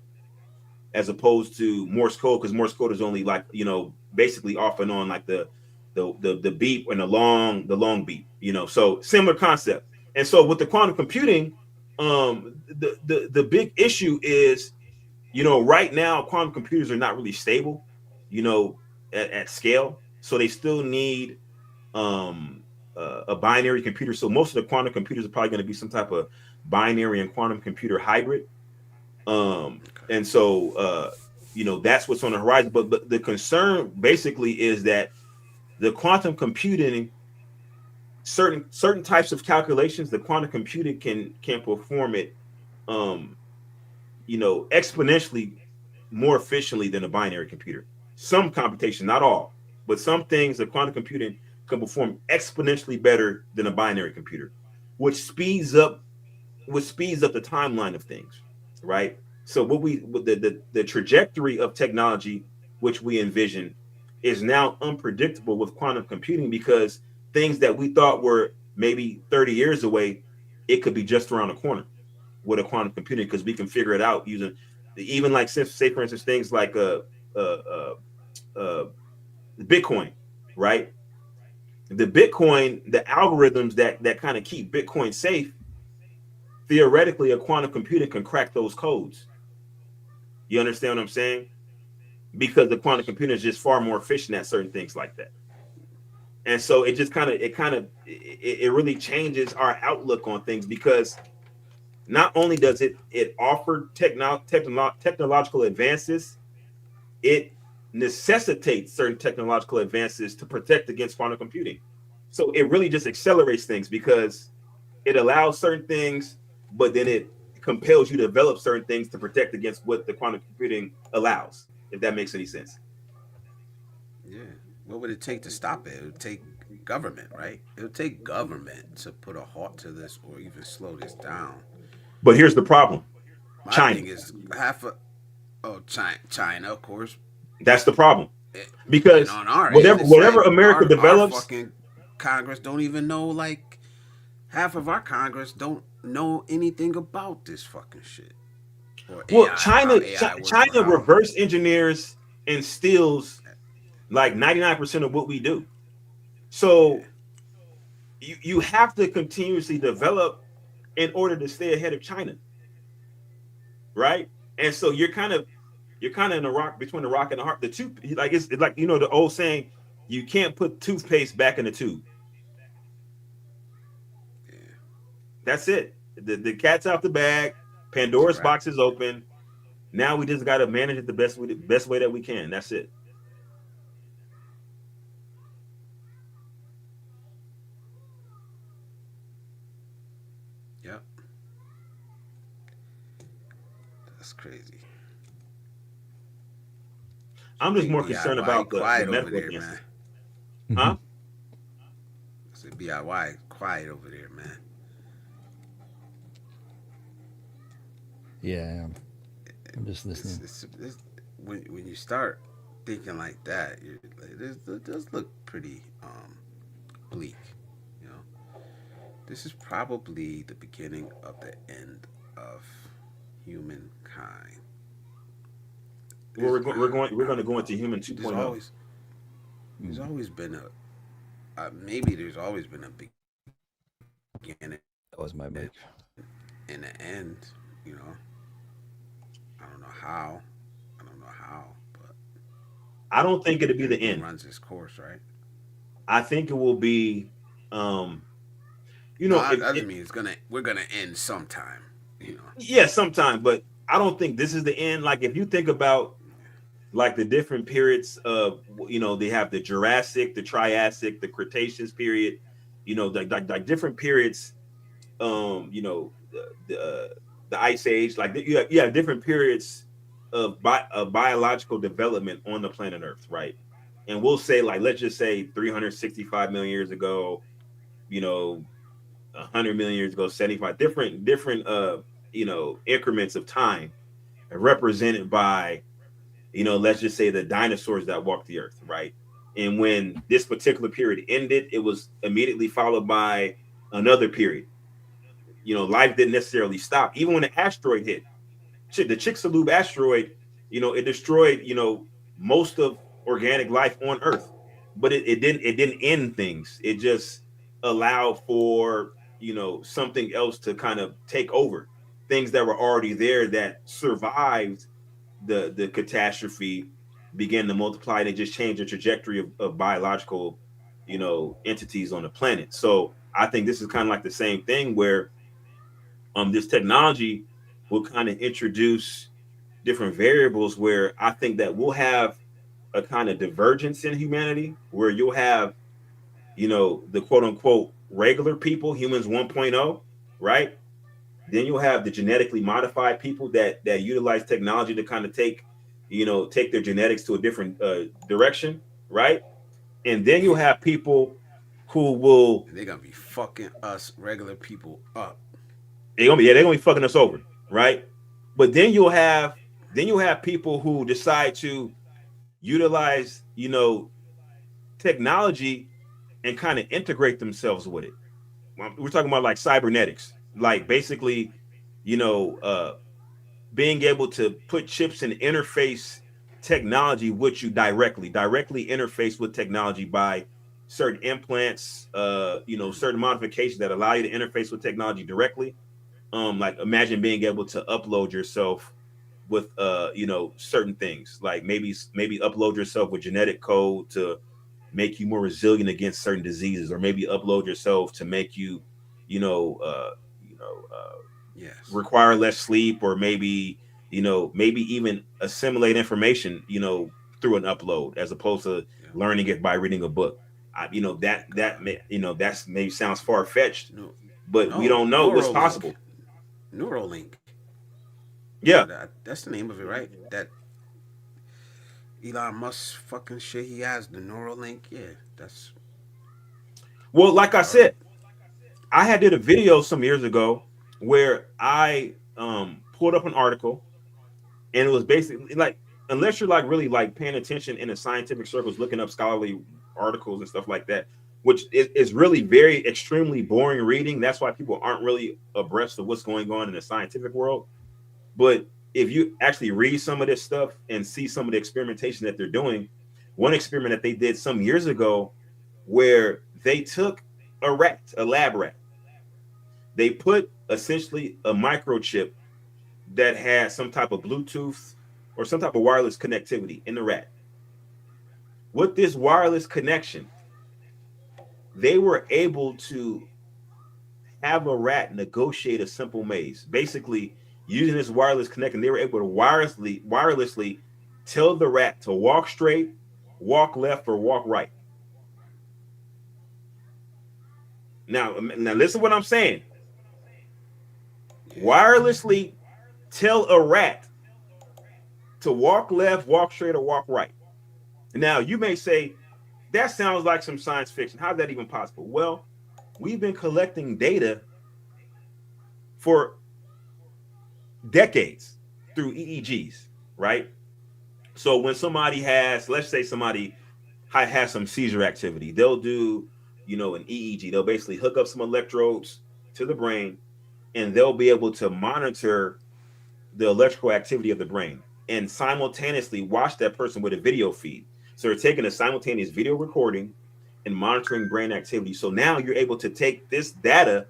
as opposed to Morse code, because Morse code is only like, you know, basically off and on like the beat and the long beat, you know. So similar concept. And so with the quantum computing, the big issue is, you know, right now quantum computers are not really stable, you know, at scale. So they still need a binary computer. So most of the quantum computers are probably going to be some type of binary and quantum computer hybrid. And so you know, that's what's on the horizon. But the concern basically is that the quantum computing, certain types of calculations, the quantum computing can perform it, um, you know, exponentially more efficiently than a binary computer. Some computation, not all, but some things the quantum computing can perform exponentially better than a binary computer, which speeds up the timeline of things, right? So the trajectory of technology which we envision is now unpredictable with quantum computing, because things that we thought were maybe 30 years away, it could be just around the corner with a quantum computing, because we can figure it out using even like, say for instance, things like uh, uh, uh, Bitcoin, right? The algorithms that kind of keep Bitcoin safe, theoretically, a quantum computer can crack those codes. You understand what I'm saying? Because the quantum computer is just far more efficient at certain things like that. And so it just it really changes our outlook on things, because not only does it offer technological advances, it necessitates certain technological advances to protect against quantum computing. So it really just accelerates things, because it allows certain things, but then it compels you to develop certain things to protect against what the quantum computing allows, if that makes any sense. Yeah. What would it take to stop it? It would take government, right? It would take government to put a halt to this or even slow this down. But here's the problem: My China. thing is half of China, of course, That's the problem, it, and because on our end, whatever it's whatever like America our develops, fucking Congress don't even know. Like half of our Congress don't know anything about this fucking shit or well, AI, China how AI works, or China how. reverse engineers and steals like 99% of what we do. So Yeah, you have to continuously develop in order to stay ahead of China, right? And so you're kind of in a rock between the rock and the heart. The two, like it's like, you know, the old saying, you can't put toothpaste back in the tube. yeah, That's it. The cat's out the bag. it's a Pandora's wrap. box is open. Now we just got to manage it the best way that we can. That's it. Yep, that's crazy. I'm just Big more concerned DIY, about the quiet over medical there, man. advances. Huh? I said DIY, quiet over there, man. Yeah, I'm just It's, listening. it's, it's when you start thinking like that, like, it does look pretty bleak. You know, this is probably the beginning of the end of humankind. Well, we're going to go into human There's 2.0. always there's always been a maybe there's always been a beginning That was my mic. and an end. You know, I don't know how. I don't know how, but I don't think it'll be the everything end. runs its course, right? I think it will be, um, you No, know, that doesn't mean we're gonna end sometime. You know, yeah, sometime, but I don't think this is the end. Like if you think about like the different periods of, they have the Jurassic, the Triassic, the Cretaceous period, like different periods, the Ice Age, like you have different periods of biological development on the planet Earth, right? And we'll say, like, let's just say 365 million years ago, you know 100 million years ago, 75 different increments of time represented by, let's just say the dinosaurs that walked the earth, right? And when this particular period ended, it was immediately followed by another period. Life didn't necessarily stop even when the asteroid hit. The Chicxulub asteroid, it destroyed, most of organic life on Earth, but it didn't end things. It just allowed for, something else to kind of take over things that were already there that survived the catastrophe, began to multiply, and it just changed the trajectory of biological, entities on the planet. So I think this is kind of like the same thing where this technology will kind of introduce different variables where I think that we'll have a kind of divergence in humanity where you'll have, the quote unquote regular people, humans 1.0, right? Then you'll have the genetically modified people that utilize technology to kind of take their genetics to a different direction, right? And then you'll have people who will and they're gonna be fucking us regular people up. they're gonna be fucking us over, right? But then you'll have people who decide to utilize, technology and kind of integrate themselves with it. We're talking about like cybernetics, like basically, you know, uh, being able to put chips and interface technology with you directly interface with technology by certain implants, certain modifications that allow you to interface with technology directly. Like imagine being able to upload yourself with certain things, like maybe upload yourself with genetic code to make you more resilient against certain diseases, or maybe upload yourself to make you you know uh you know uh Yes. require less sleep, or maybe even assimilate information through an upload as opposed to Yeah. learning it by reading a book. That God. may, that's maybe sounds far-fetched, No. but we No. don't know what's Neuralink. possible. Neuralink. Yeah. That's the name of it, right? That Elon Musk fucking shit he has, the Neuralink. Yeah, that's Well, like I I already. said, I had did a video some years ago where I pulled up an article, and it was basically like, unless you're like really like paying attention in the scientific circles, looking up scholarly articles and stuff like that, which is really very extremely boring reading. That's why people aren't really abreast of what's going on in the scientific world. But if you actually read some of this stuff and see some of the experimentation that they're doing, one experiment that they did some years ago where they took a lab rat, they put essentially a microchip that had some type of Bluetooth or some type of wireless connectivity in the rat. With this wireless connection, they were able to have a rat negotiate a simple maze. Basically, using this wireless connection, they were able to wirelessly tell the rat to walk straight, walk left, or walk right. Now listen to what I'm saying. Yeah. Wirelessly tell a rat to walk left, walk straight, or walk right. Now you may say that sounds like some science fiction. How's that even possible? Well, we've been collecting data for decades through EEGs, right? So when somebody has, let's say somebody has some seizure activity, they'll do, an EEG. They'll basically hook up some electrodes to the brain, and they'll be able to monitor, the electrical activity of the brain and simultaneously watch that person with a video feed. So they're taking a simultaneous video recording and monitoring brain activity. So now you're able to take this data,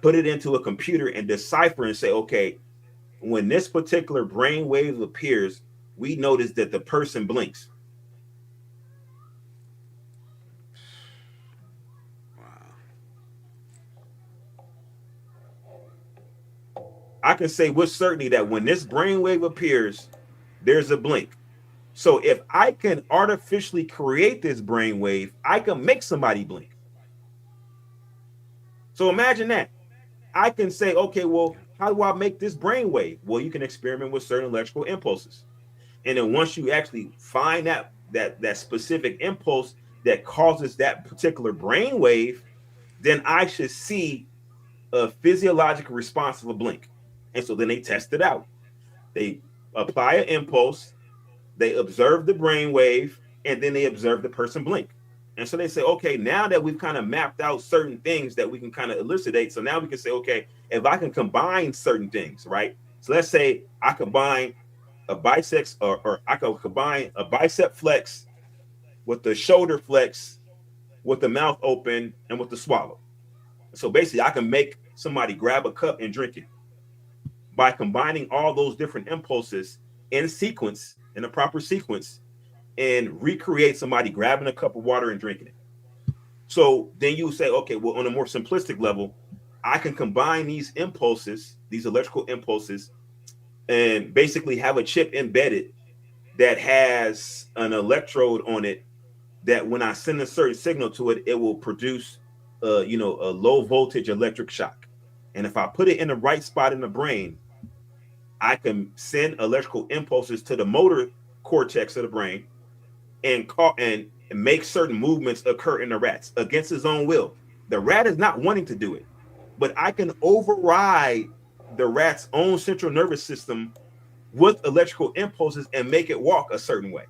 put it into a computer and decipher and say, okay, when this particular brain wave appears, we notice that the person blinks. I can say with certainty that when this brainwave appears, there's a blink. So if I can artificially create this brainwave, I can make somebody blink. So imagine that. I can say, okay, well, how do I make this brainwave? Well, you can experiment with certain electrical impulses. And then once you actually find that specific impulse that causes that particular brainwave, then I should see a physiological response of a blink. And so then they test it out. They apply an impulse, they observe the brain wave, and then they observe the person blink. And so they say, okay, now that we've kind of mapped out certain things that we can kind of elucidate, so now we can say, okay, if I can combine certain things, right? So let's say I combine a biceps or I can combine a bicep flex with the shoulder flex, with the mouth open, and with the swallow. So basically, I can make somebody grab a cup and drink it by combining all those different impulses in sequence, in a proper sequence, and recreate somebody grabbing a cup of water and drinking it. So then you say, okay, well, on a more simplistic level, I can combine these impulses, these electrical impulses, and basically have a chip embedded that has an electrode on it that when I send a certain signal to it, it will produce a low voltage electric shock. And if I put it in the right spot in the brain, I can send electrical impulses to the motor cortex of the brain and make certain movements occur in the rats against his own will. The rat is not wanting to do it, but I can override the rat's own central nervous system with electrical impulses and make it walk a certain way,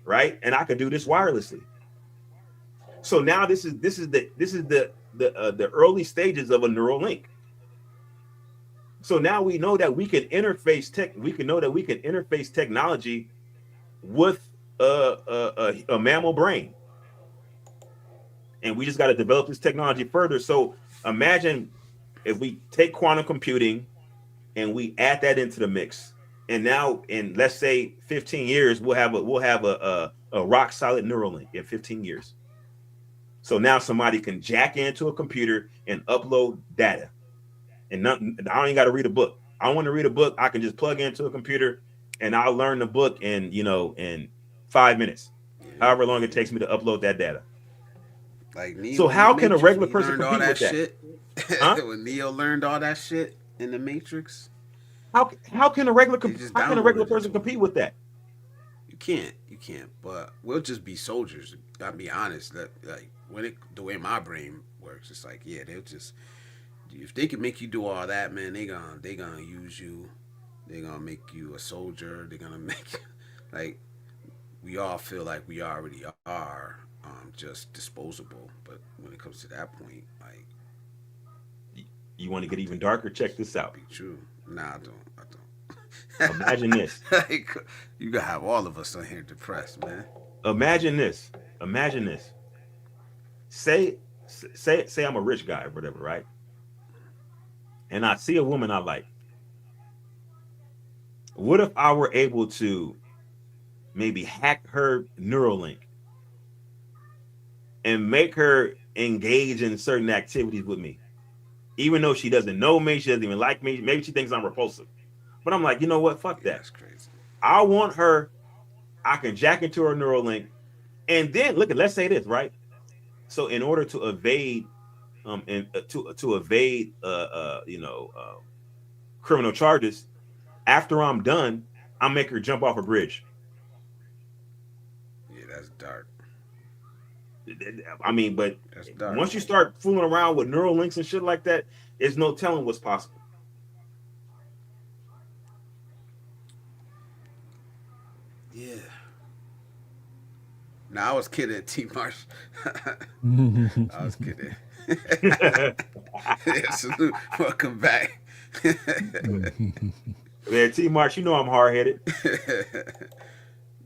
right? And I can do this wirelessly. So now this is the early stages of a neural link. So now we know that we can interface technology with a mammal brain, and we just got to develop this technology further. So imagine if we take quantum computing and we add that into the mix, and now in let's say 15 years we'll have a rock solid neural link in 15 years. So now somebody can jack into a computer and upload data. And nothing, I don't even got to read a book. I want to read a book. I can just plug into a computer and I'll learn the book in 5 minutes, however long it takes me to upload that data. Like Neo, so how can a regular person compete with that? Shit? Huh? When Neo learned all that shit in the Matrix, how can a regular person compete with that? You can't. But we'll just be soldiers. Gotta be honest. That like the way my brain works, it's like they'll just. If they can make you do all that, man, they gonna use you. They're gonna make you a soldier. They're gonna make you, like we all feel like we already are, just disposable. But when it comes to that point, like you want to get even darker, check this out. Be true. Nah, I don't. Imagine this. Like, you gotta have all of us on here depressed, man. Imagine this. Say I'm a rich guy or whatever, right? And I see a woman I like. What if I were able to maybe hack her neural link and make her engage in certain activities with me? Even though she doesn't know me, she doesn't even like me, maybe she thinks I'm repulsive. But I'm like, you know what? Fuck that. That's crazy. I want her, I can jack into her neural link. And then let's say this, right? So in order to evade criminal charges, after I'm done, I'll make her jump off a bridge. Yeah, that's dark. I mean, but once you start fooling around with neural links and shit like that, there's no telling what's possible. Yeah. Now I was kidding, T. Marsh. I was kidding. Yeah, salute. Welcome back. Man, T March, you know I'm hard headed.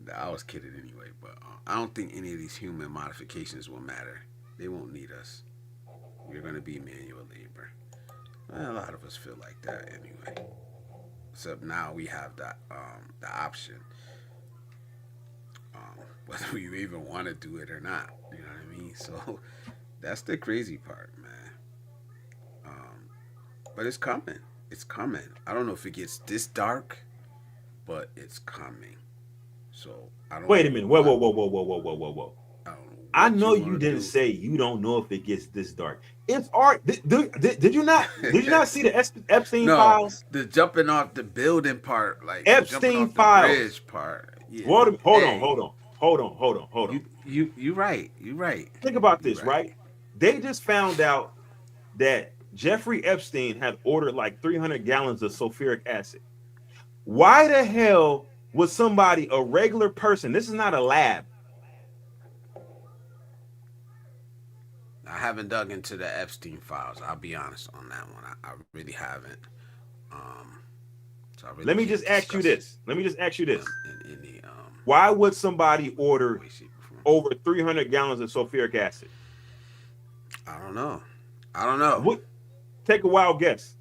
Nah, I was kidding anyway, but I don't think any of these human modifications will matter. They won't need us. We're going to be manual labor. Well, a lot of us feel like that anyway. Except now we have the option, whether we even want to do it or not. You know what I mean? So that's the crazy part, man. Um, but it's coming. It's coming. I don't know if it gets this dark, but it's coming. So I don't Wait a know minute. Whoa, what whoa, whoa, whoa, whoa, whoa, whoa, whoa, whoa. I don't know I what know you you want to didn't do. say you don't know if it gets this dark. It's art. Did you not? Did you not see the Epstein No, files? the jumping off the building part, like the jumping Epstein off the files. bridge part. Yeah. Hold on, Hey, hold on, hold on, hold on, hold on. you right. You right. Think about You this, right. right? They just found out that Jeffrey Epstein had ordered like 300 gallons of sulfuric acid. Why the hell would somebody, a regular person, this is not a lab. I haven't dug into the Epstein files. I'll be honest on that one. I really haven't. Um, so I really Let me can't just ask you discuss this. Let me just ask you this. them in any Why would somebody order way, shape, or form. over 300 gallons of sulfuric acid? I don't know. I don't know. What? Take a wild guess.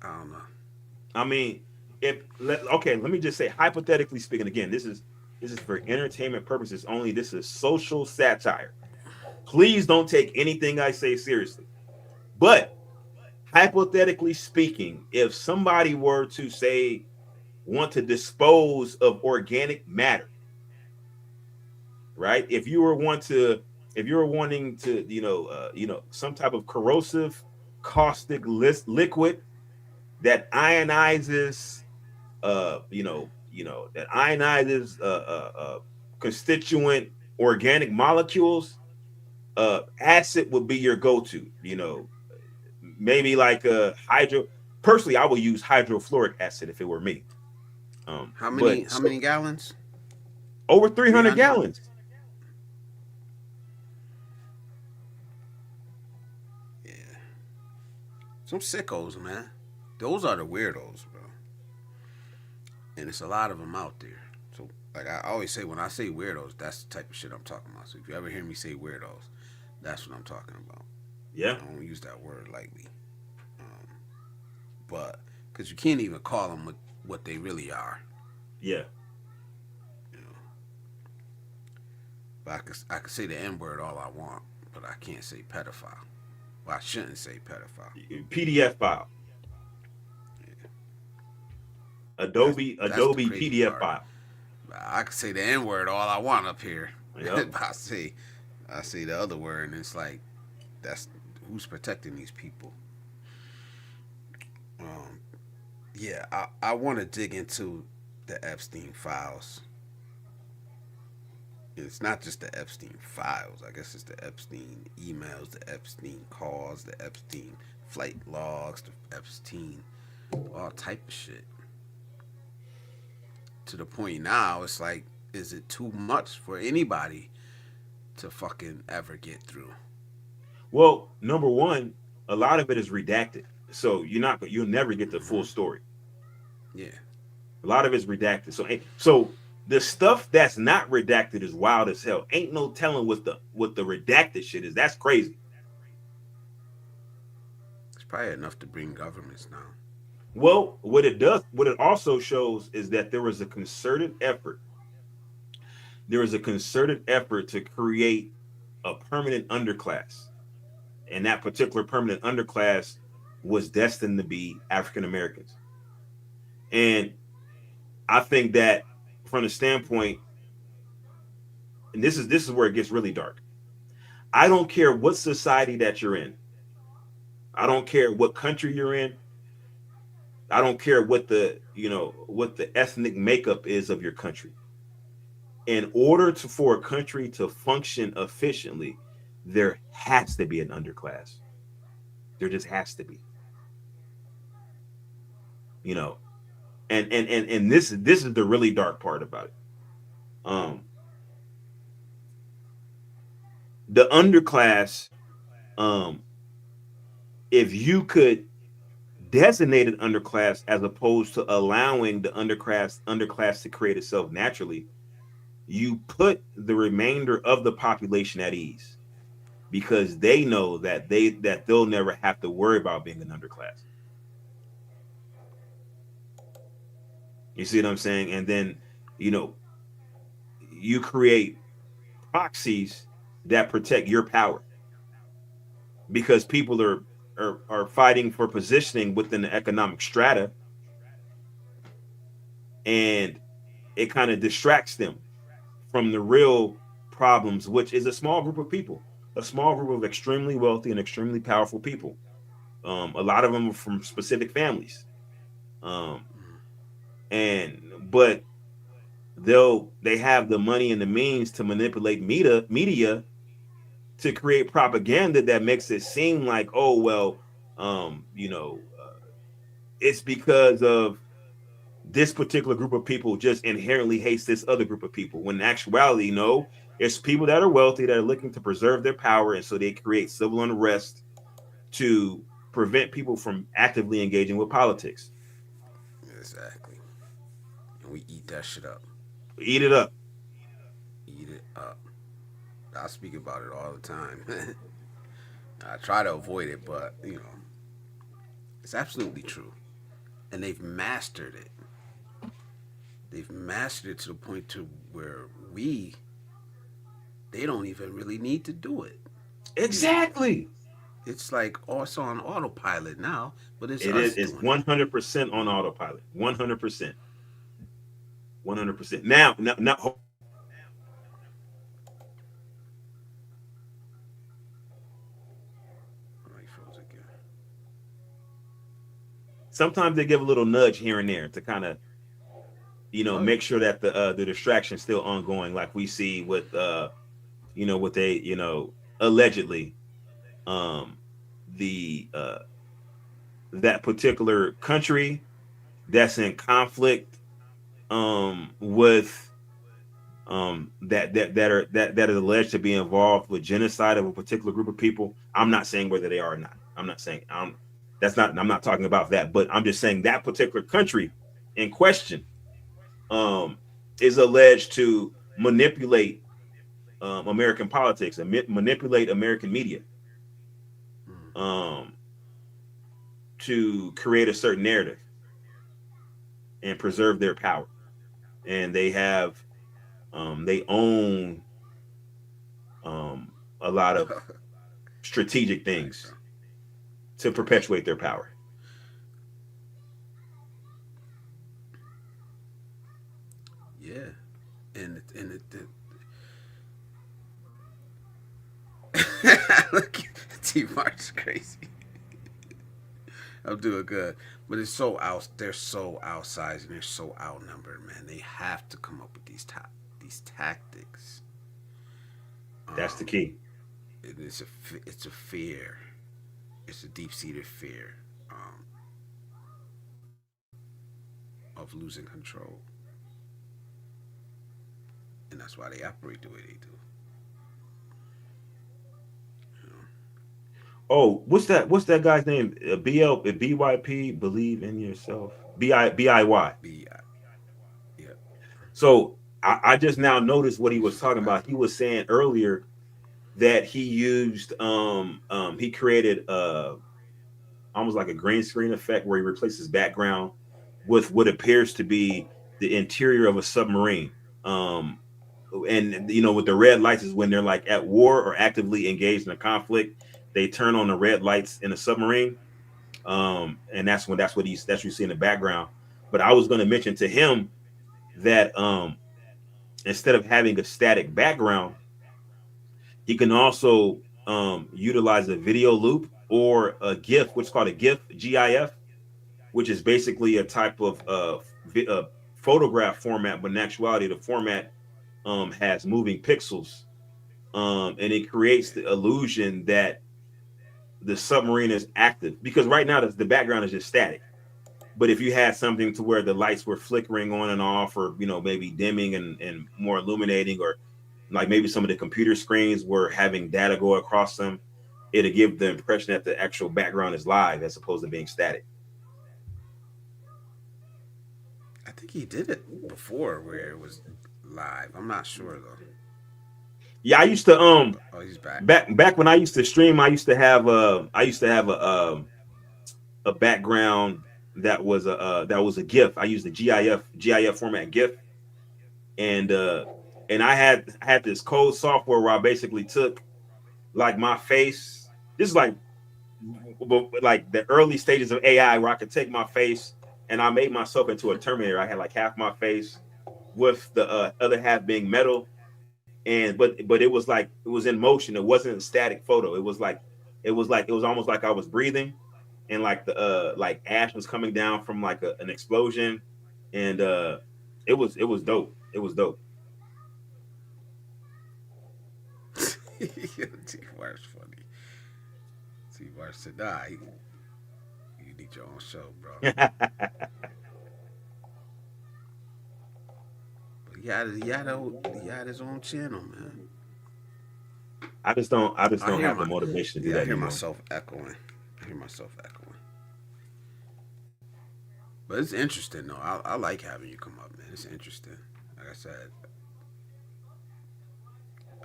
I don't know. I mean, okay, let me just say, hypothetically speaking, again, this is for entertainment purposes only. This is social satire. Please don't take anything I say seriously. But hypothetically speaking, if somebody were to say want to dispose of organic matter, right? If you were wanting to, some type of corrosive, caustic liquid that ionizes, that ionizes constituent organic molecules, acid would be your go-to. Maybe like a hydro. Personally, I would use hydrofluoric acid if it were me. How many? But How many gallons? over Three 300 hundred. gallons. Yeah. Some sickos, man. Those are the weirdos, bro. And it's a lot of them out there. So, like I always say, when I say weirdos, that's the type of shit I'm talking about. So if you ever hear me say weirdos, that's what I'm talking about. Yeah, I don't use that word lightly, um, but because you can't even call them what they really are. yeah. You know, but I could say the N word all I want, but I can't say pedophile. Well, I shouldn't say pedophile. PDF file. Yeah. That's Adobe the crazy PDF part. file. I could say the N word all I want up here. Yep. But I say the other word, and it's like that's who's protecting these people. Um, yeah, I want to dig into the Epstein files. It's not just the Epstein files. I guess it's the Epstein emails, the Epstein calls, the Epstein flight logs, the Epstein all type of shit. To the point now, it's like, is it too much for anybody to fucking ever get through? Well, number one, a lot of it is redacted, so you'll never get the full Hmm. story. Yeah. A lot of it's redacted. So the stuff that's not redacted is wild as hell. Ain't no telling what the redacted shit is. That's crazy. It's probably enough to bring governments down. Well, what it also shows is that there was a concerted effort. There was a concerted effort to create a permanent underclass, and that particular permanent underclass was destined to be African Americans. And I think that from the standpoint, and this is where it gets really dark. I don't care what society that you're in. I don't care what country you're in. I don't care what the ethnic makeup is of your country. In order for a country to function efficiently, there has to be an underclass. There just has to be. You know, and this is the really dark part about it. Um, the underclass, um, if you could designated underclass as opposed to allowing the underclass to create itself naturally, you put the remainder of the population at ease because they know that they'll never have to worry about being an underclass. You see what I'm saying? And then, you know, you create proxies that protect your power because people are fighting for positioning within the economic strata, and it kind of distracts them from the real problems, which is a small group of people, a small group of extremely wealthy and extremely powerful people. A lot of them are from specific families, um, and but they have the money and the means to manipulate media to create propaganda that makes it seem like, oh well, it's because of this particular group of people just inherently hates this other group of people. When in actuality, no, it's people that are wealthy that are looking to preserve their power, and so they create civil unrest to prevent people from actively engaging with politics. Exactly. And we eat that shit up. Eat it up. Eat it up. I speak about it all the time. I try to avoid it, but it's absolutely true. And they've mastered it. They've mastered it to the point to where they don't even really need to do it. Exactly. It's like also on autopilot now, but it's It's 100% on autopilot. 100%. 100%. Now, sometimes they give a little nudge here and there to kind of, make sure that the distraction is still ongoing, like we see with, what they, allegedly, the that particular country that's in conflict, with, that is alleged to be involved with genocide of a particular group of people. I'm not saying whether they are or not. I'm not saying I'm not talking about that, but I'm just saying that particular country in question is alleged to manipulate American politics and manipulate American media to create a certain narrative and preserve their power. And they have they own a lot of strategic things to perpetuate their power. Yeah, and look, T Mark's crazy. I'm doing good, but it's so out. They're so outsized and they're so outnumbered, man. They have to come up with these tactics. That's the key. It's a fear. It's a deep seated fear of losing control, and that's why they operate the way they do. Oh, what's that guy's name? BYP, believe in yourself. BIY. Yeah. So I just now noticed what he was talking about. He was saying earlier that he used he created almost like a green screen effect where he replaces background with what appears to be the interior of a submarine. And with the red lights is when they're like at war or actively engaged in a conflict. They turn on the red lights in a submarine, and that's what you see in the background. But I was going to mention to him that instead of having a static background, he can also utilize a video loop or a GIF, what's called a GIF, which is basically a type of photograph format, but in actuality, the format has moving pixels, and it creates the illusion that the submarine is active, because right now the background is just static. But if you had something to where the lights were flickering on and off, or maybe dimming and more illuminating, or like maybe some of the computer screens were having data go across them, it'll give the impression that the actual background is live as opposed to being static. think he did it before where it was live. I'm not sure though. Yeah, I used to Oh, he's back. back when I used to stream, I used to have a background that was a GIF. I used the GIF format GIF, and I had this code software where I basically took like my face. This is like the early stages of AI where I could take my face and I made myself into a Terminator. I had like half my face with the other half being metal, and but it was in motion. It wasn't a static photo. It was almost like I was breathing, and like the like ash was coming down from like an explosion, and it was dope. It was dope. T-Mar's funny. T-Mar said, nah, you need your own show, bro. But he had his own channel, man. I just don't have the motivation to do that I hear anymore. myself echoing. But it's interesting though. I like having you come up, man. It's interesting. Like I said,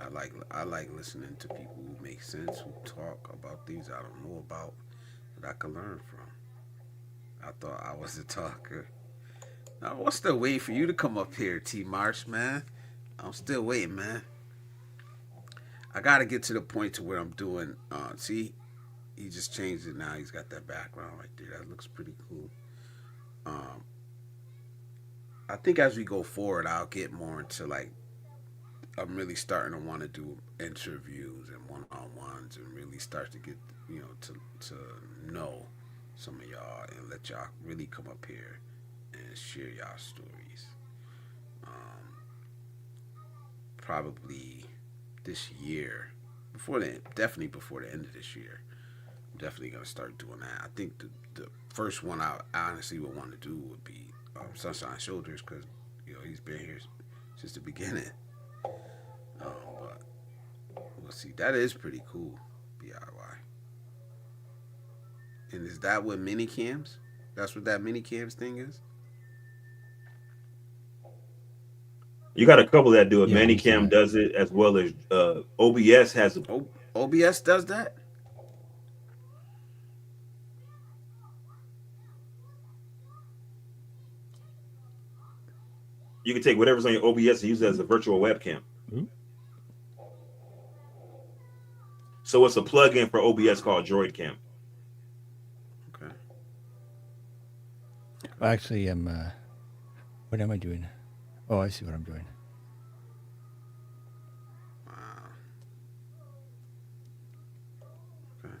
I like listening to people who make sense, who talk about things I don't know about that I can learn from. I thought I was a talker. Now, I'm still waiting for you to come up here, T Marsh, man. I'm still waiting, man. I gotta get to the point to where I'm doing. See, he just changed it now. He's got that background right there. That looks pretty cool. I think as we go forward, I'll get more into like I'm really starting to want to do interviews and one-on-ones and really start to get to know some of y'all and let y'all really come up here and share y'all stories. Probably this year, definitely before the end of this year, I'm definitely gonna start doing that. I think the first one I honestly would want to do would be Sunshine Shoulders because he's been here since the beginning. But we'll see. That is pretty cool, DIY. And is that what mini cams? That's what that mini cams thing is. You got a couple that do it. Yeah, Manicam does it as well as OBS has. OBS does that. You can take whatever's on your OBS and use it as a virtual webcam. Mm-hmm. So it's a plug-in for OBS called DroidCam. Okay. Actually, what am I doing? Oh, I see what I'm doing. Wow. Okay.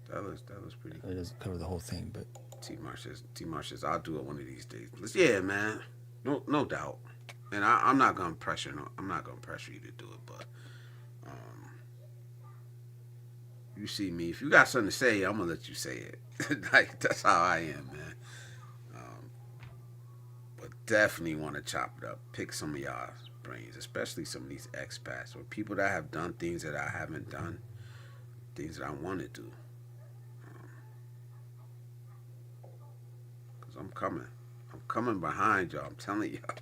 That looks pretty cool. It doesn't cover the whole thing, but T-Mar says, I'll do it one of these days. Yeah, man. No doubt. And I'm not gonna pressure you to do it, but you see me. If you got something to say, I'm gonna let you say it. Like that's how I am, man. But definitely want to chop it up, pick some of y'all's brains, especially some of these expats or people that have done things that I haven't done, things that I want to do. Cause I'm coming behind y'all. I'm telling y'all.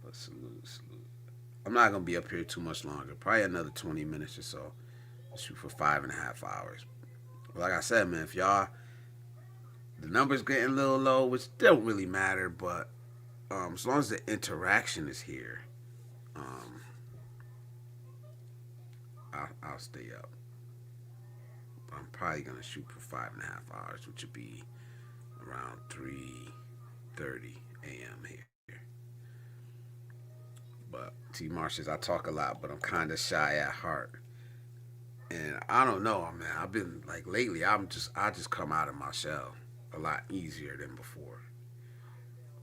But salute. I'm not gonna be up here too much longer. Probably another 20 minutes or so. Shoot for 5.5 hours. But like I said, man, if y'all the numbers getting a little low, which don't really matter, but as long as the interaction is here, I'll stay up. I'm probably gonna shoot for 5.5 hours, which would be around 3:30 a.m. here. But T. Marshes, I talk a lot, but I'm kind of shy at heart, and I don't know, man. I've been like lately. I just come out of my shell a lot easier than before.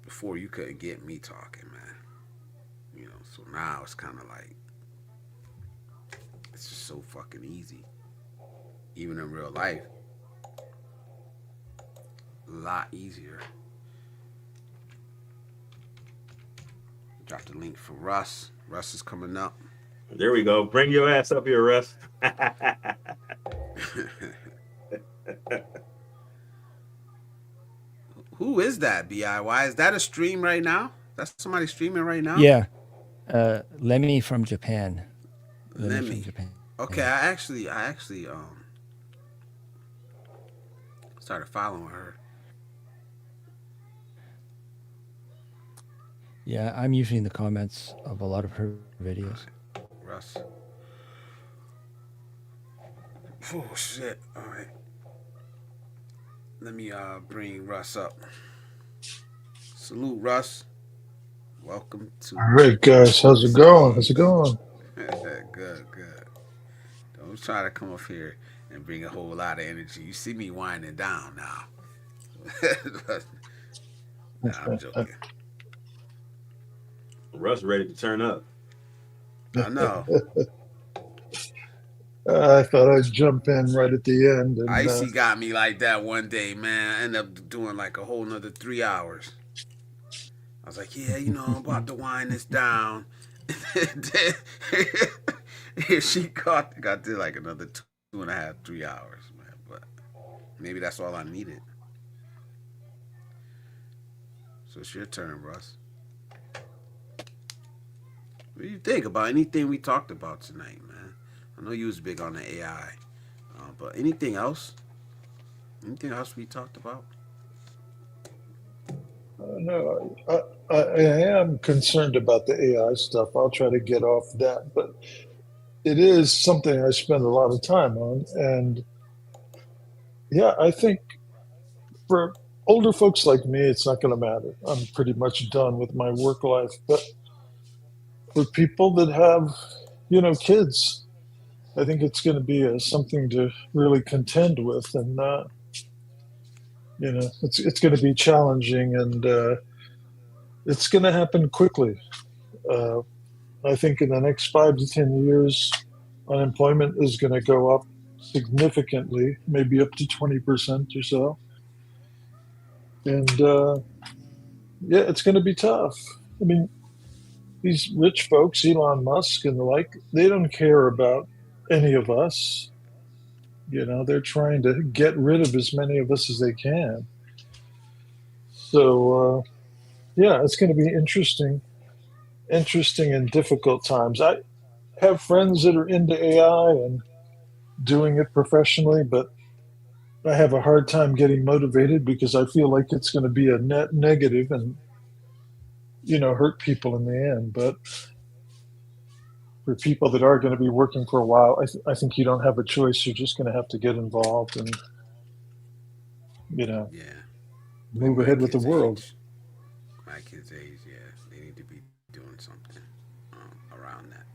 Before you couldn't get me talking, man. So now it's kind of like it's just so fucking easy. Even in real life, a lot easier. Drop the link for Russ. Russ is coming up. There we go. Bring your ass up here, Russ. Who is that? BIY? Is that a stream right now? That's somebody streaming right now? Yeah, Lemmy from Japan. Lemmy Let from me. Japan. Okay, I actually started following her. Yeah, I'm usually in the comments of a lot of her All videos. right, Russ. Oh shit! All right, let me bring Russ up. Salute, Russ. Welcome All to right, guys, how's the it going? How's it stage. going? Good, good. Don't try to come up here and bring a whole lot of energy. You see me winding down now. Nah, I'm joking. Russ ready to turn up. I know. I thought I'd jump in right at the end, and Icy got me like that one day, man. I ended up doing like a whole nother 3 hours. I was like, yeah, I'm about to wind this down. Here she got did like another 2.5, 3 hours, man. But maybe that's all I needed. So it's your turn, Russ. What do you think about anything we talked about tonight, man? I know you was big on the AI, but anything else? Anything else we talked about? no, I am concerned about the AI stuff. I'll try to get off that, but it is something I spend a lot of time on. And yeah, I think for older folks like me, it's not going to matter. I'm pretty much done with my work life. But for people that have, kids, I think it's going to be something to really contend with. And, it's going to be challenging, and it's going to happen quickly. Uh, I think in the next 5 to 10 years, unemployment is going to go up significantly, maybe up to 20% or so. And yeah, it's going to be tough. I mean, these rich folks, Elon Musk and the like, they don't care about any of us. They're trying to get rid of as many of us as they can. So, yeah, it's going to be interesting and difficult times. I have friends that are into AI and doing it professionally, but I have a hard time getting motivated because I feel like it's going to be a net negative and, hurt people in the end. But for people that are going to be working for a while, I think you don't have a choice. You're just going to have to get involved and, you know, Yeah. Like move ahead with the world. My kids' age, yeah, they need to be doing something around that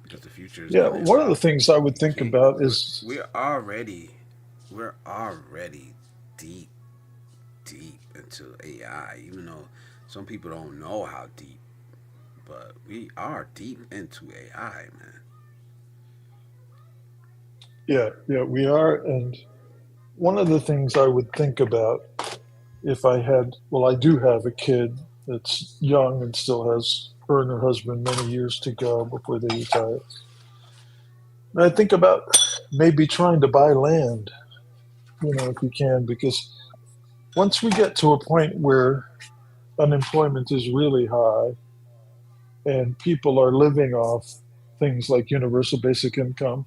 because the future is Yeah, going to one of the involve things I would think change. about is, We're already deep, deep into AI. Even though some people don't know how deep, but we are deep into AI, man. yeah, we are. And one of the things I would think about if I had, well, I do have a kid that's young and still has her and her husband many years to go before they retire. And I think about maybe trying to buy land, if you can, because once we get to a point where unemployment is really high and people are living off things like universal basic income,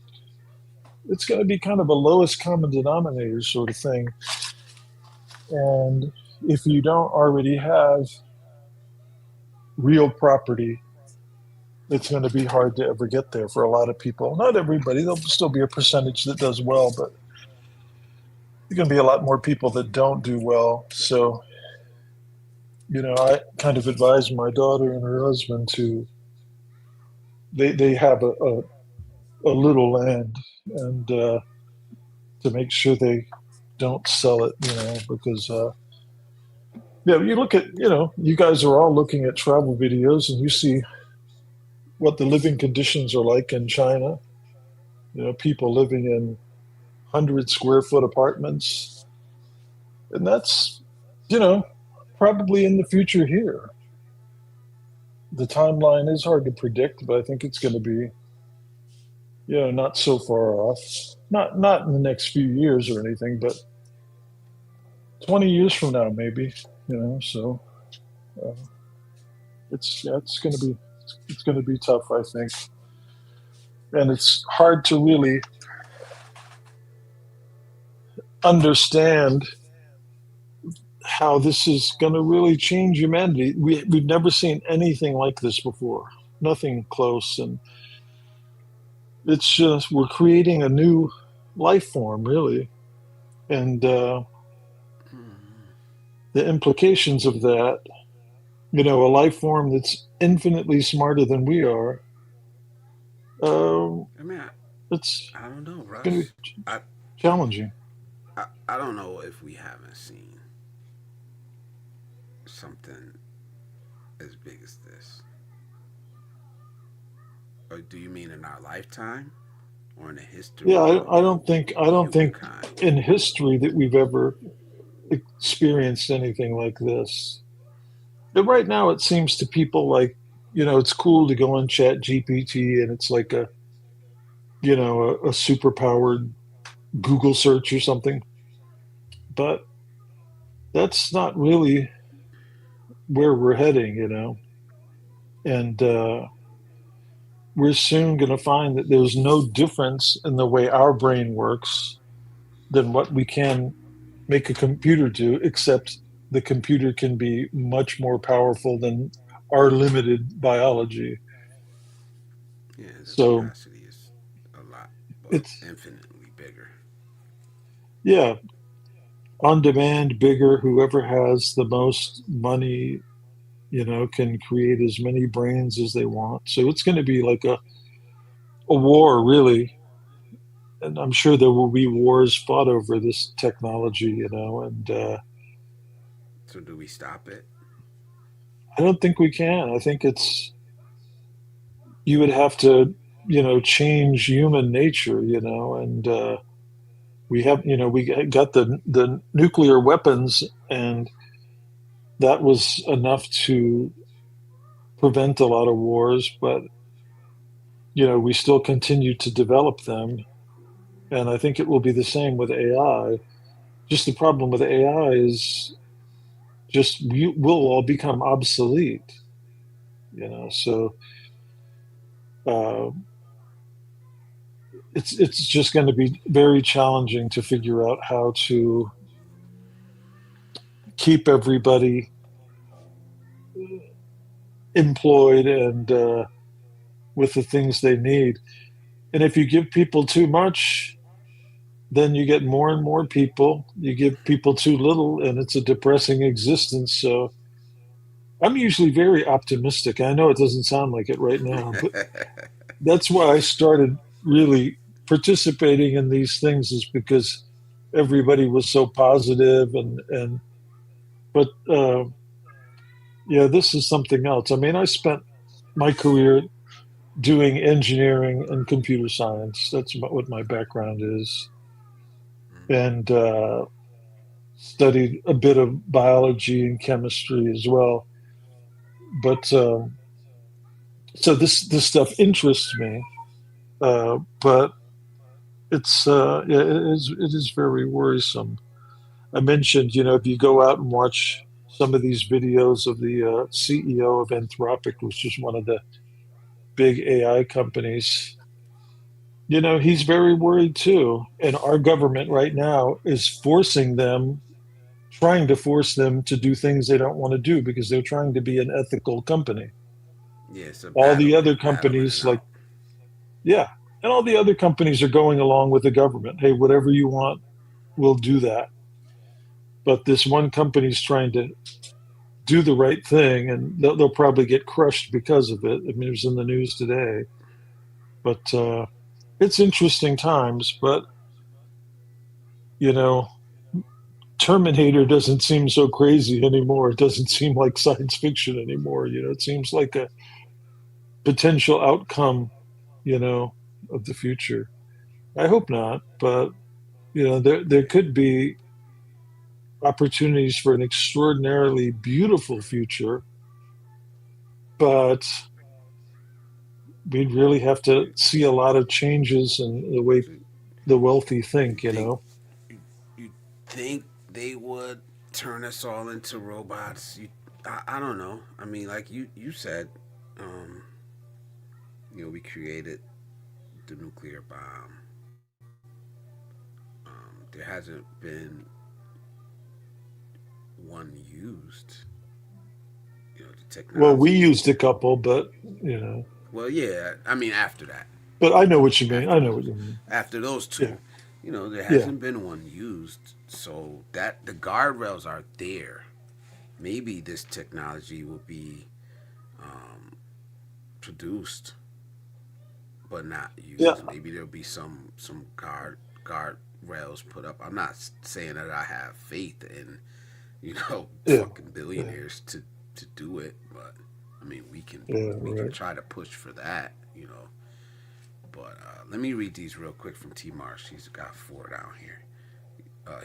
it's going to be kind of a lowest common denominator sort of thing. And if you don't already have real property, it's going to be hard to ever get there for a lot of people. Not everybody, there'll still be a percentage that does well, but there's going to be a lot more people that don't do well. So, I kind of advise my daughter and her husband to, they have a little land, and to make sure they don't sell it, because, yeah, you look at, you guys are all looking at travel videos and you see what the living conditions are like in China. People living in 100 square foot apartments. And that's, probably in the future here. The timeline is hard to predict, but I think it's going to be, not so far off. Not in the next few years or anything, but 20 years from now, maybe, so uh, it's going to be tough, I think. And it's hard to really understand how this is going to really change humanity. We've never seen anything like this before, nothing close. And it's just, we're creating a new life form, really. And the implications of that, a life form that's infinitely smarter than we are, I mean, it's I don't know, going to Russ. be I, challenging. I don't know if we haven't seen something as big as this. Or do you mean in our lifetime, or in the Yeah, history of I don't think humankind? in history that we've ever experienced anything like this. But right now, it seems to people like, it's cool to go on Chat GPT and it's like a super powered Google search or something. But that's not really where we're heading. And we're soon going to find that there's no difference in the way our brain works than what we can make a computer do, except the computer can be much more powerful than our limited biology. Yeah, the So capacity is a lot, well, it's, infinitely bigger. yeah, on demand, bigger. Whoever has the most money, can create as many brains as they want. So it's going to be like a war, really. And I'm sure there will be wars fought over this technology, and So do we stop it? I don't think we can. I think you would have to, change human nature, and we got the nuclear weapons, and that was enough to prevent a lot of wars, but we still continue to develop them, and I think it will be the same with AI. Just the problem with AI is just we'll all become obsolete, so uh, it's just going to be very challenging to figure out how to keep everybody employed and with the things they need. And if you give people too much, then you get more and more people. You give people too little, and it's a depressing existence. So I'm usually very optimistic. I know it doesn't sound like it right now, but that's why I started really participating in these things, is because everybody was so positive, and but yeah, this is something else. I mean, I spent my career doing engineering and computer science. That's what my background is, and studied a bit of biology and chemistry as well. But so this stuff interests me, but it's yeah, it is very worrisome. I mentioned, if you go out and watch some of these videos of the CEO of Anthropic, which is one of the big AI companies, he's very worried too. And our government right now is trying to force them to do things they don't want to do because they're trying to be an ethical company. Yeah, it's a All the battle, other battling it companies, like, out. yeah, and all the other companies are going along with the government. Hey, whatever you want, we'll do that. But this one company's trying to do the right thing, and they'll probably get crushed because of it. I mean, it was in the news today. But it's interesting times. But you know, Terminator doesn't seem so crazy anymore. It doesn't seem like science fiction anymore. It seems like a potential outcome, of the future. I hope not, but there could be opportunities for an extraordinarily beautiful future, but we'd really have to see a lot of changes in the way So the wealthy you think. think you, you think they would turn us all into robots. I don't know. I mean, like you said, um, we created the nuclear bomb. There hasn't been one used. The Well, we technology is. used a couple, but you know, Well, yeah. I mean, after that, but I know what you mean. after I know those, what you mean. after those Yeah, two, there yeah, hasn't been one used. So that the guardrails are there. Maybe this technology will be um, produced but not yeah, used. Maybe there'll be some guard rails put up. I'm not saying that I have faith in yeah, fucking yeah, billionaires to do it, but I mean yeah. we can Right. try to push for that. But let me read these real quick from T Marsh. He's got four down here.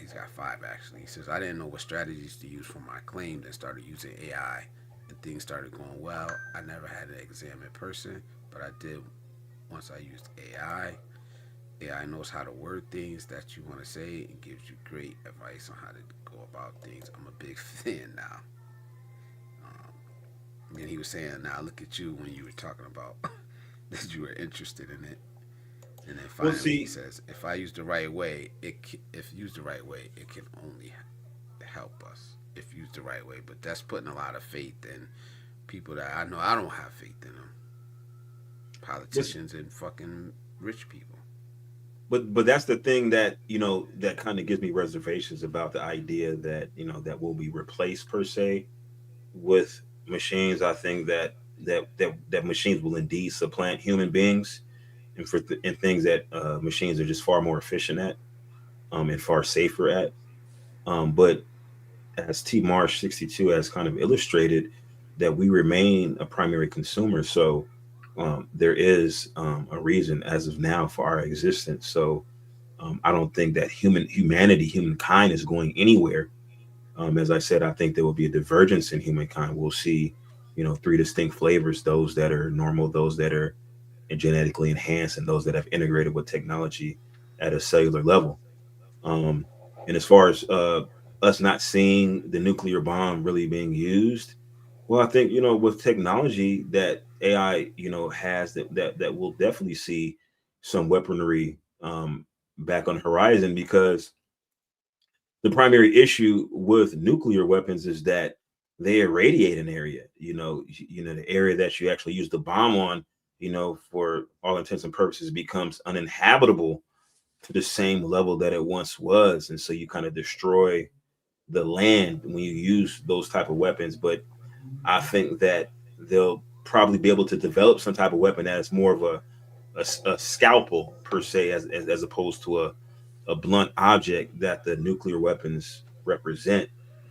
He's got five actually. He says, I didn't know what strategies to use for my claim, then started using AI and things started going well. I never had an exam in person, but I did once I used AI. AI knows how to word things that you want to say and gives you great advice on how to go about things. I'm a big fan now. And he was saying, now look at you when you were talking about that you were interested in it. And then Well, finally he see, says, if I use the right way, if used the right way, it can only help us if used the right way. But that's putting a lot of faith in people that I know I don't have faith in them. but Politicians and fucking rich people. but that's the thing that that kind of gives me reservations about the idea that that will be replaced per se with machines. I think that machines will indeed supplant human beings, and and things that machines are just far more efficient at, and far safer at. But as T Marsh 62 has kind of illustrated, that we remain a primary consumer. So there is a reason as of now for our existence. So I don't think that humankind is going anywhere. As I said, I think there will be a divergence in humankind. We'll see, three distinct flavors: those that are normal, those that are genetically enhanced, and those that have integrated with technology at a cellular level. Um, and as far as us not seeing the nuclear bomb really being used, well, I think with technology that AI has, that we'll definitely see some weaponry back on the horizon, because the primary issue with nuclear weapons is that they irradiate an area. The area that you actually use the bomb on, for all intents and purposes, becomes uninhabitable to the same level that it once was, and so you kind of destroy the land when you use those type of weapons. But I think that they'll probably be able to develop some type of weapon that is more of a scalpel per se, as opposed to a blunt object that the nuclear weapons represent.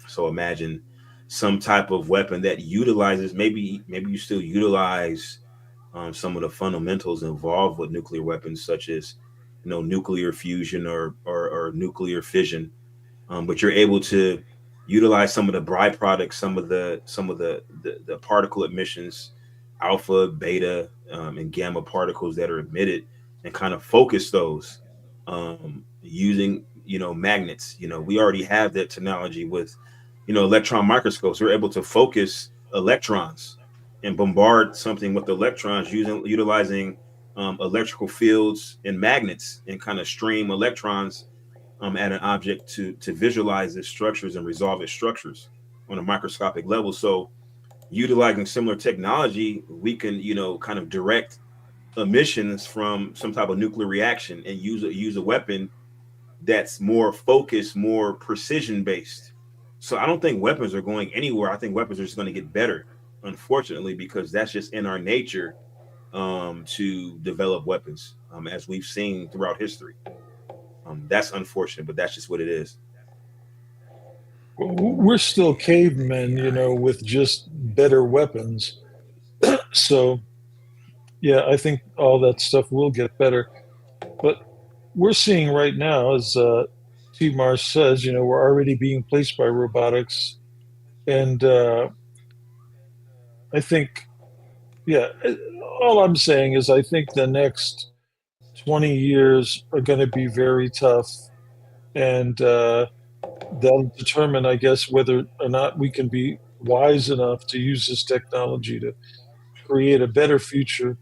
So imagine some type of weapon that utilizes, maybe you still utilize some of the fundamentals involved with nuclear weapons, such as nuclear fusion or nuclear fission, but you're able to utilize some of the byproducts, some of the particle emissions, alpha, beta, and gamma particles that are emitted, and kind of focus those using magnets. We already have that technology with electron microscopes. We're able to focus electrons and bombard something with electrons utilizing electrical fields and magnets, and kind of stream electrons at an object to visualize its structures and resolve its structures on a microscopic level. So utilizing similar technology, we can kind of direct emissions from some type of nuclear reaction and use a weapon that's more focused, more precision based. So I don't think weapons are going anywhere. I think weapons are just going to get better, unfortunately, because that's just in our nature, to develop weapons, as we've seen throughout history. That's unfortunate, but that's just what it is. We're still The cavemen, AI. with just better weapons. So yeah, I think all that stuff will get better. But we're seeing right now, as T. Mars says, we're already being placed by robotics, and I think, yeah, all I'm saying is I think the next 20 years are going to be very tough, and that'll determine, I guess, whether or not we can be wise enough to use this technology to create a better future,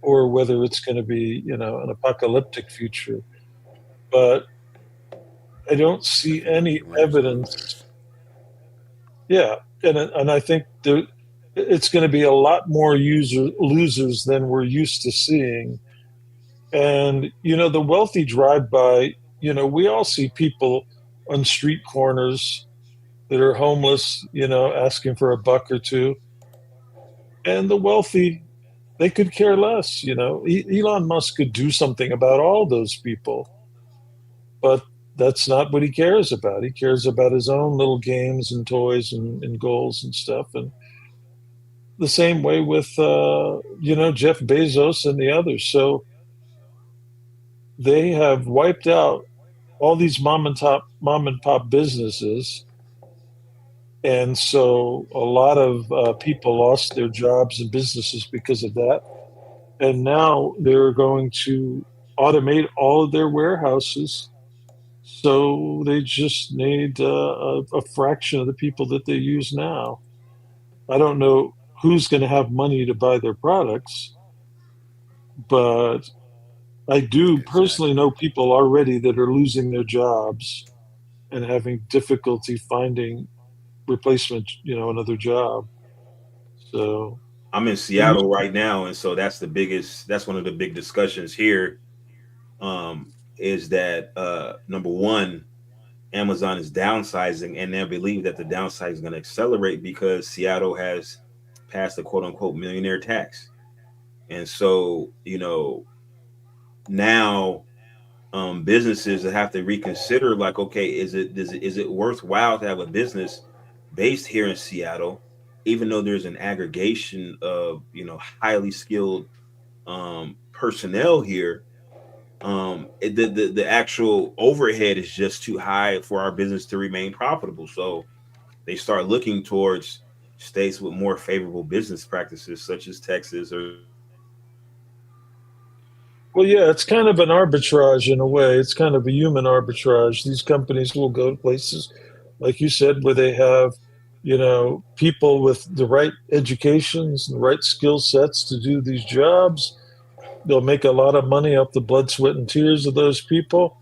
or whether it's going to be, an apocalyptic future. But I don't I see think it'll any be winners and evidence. losers. Yeah, and I think it's going to be a lot more losers than we're used to seeing. And the wealthy drive by. We all see people on street corners that are homeless, asking for a buck or two. And the wealthy, they could care less. Elon Musk could do something about all those people, but that's not what he cares about. He cares about his own little games and toys and goals and stuff. And the same way with, Jeff Bezos and the others. So they have wiped out all these mom and pop businesses. And so a lot of people lost their jobs and businesses because of that. And now they're going to automate all of their warehouses. So they just need a fraction of the people that they use now. I don't know who's going to have money to buy their products, but I do personally Exactly. know people already that are losing their jobs and having difficulty finding replacement, another job. So, I'm in and you, Seattle right now, and so that's one of the big discussions here. Is that number one, Amazon is downsizing, and they believe that the downsizing is going to accelerate because Seattle has passed the quote unquote millionaire tax. And so, now businesses have to reconsider, like, okay, is it worthwhile to have a business based here in Seattle, even though there's an aggregation of highly skilled personnel here. The actual overhead is just too high for our business to remain profitable. So they start looking towards states with more favorable business practices, such as Texas or well, yeah, it's kind of an arbitrage in a way. It's kind of a human arbitrage. These companies will go to places, like you said, where they have, people with the right educations and the right skill sets to do these jobs. They'll make a lot of money off the blood, sweat, and tears of those people.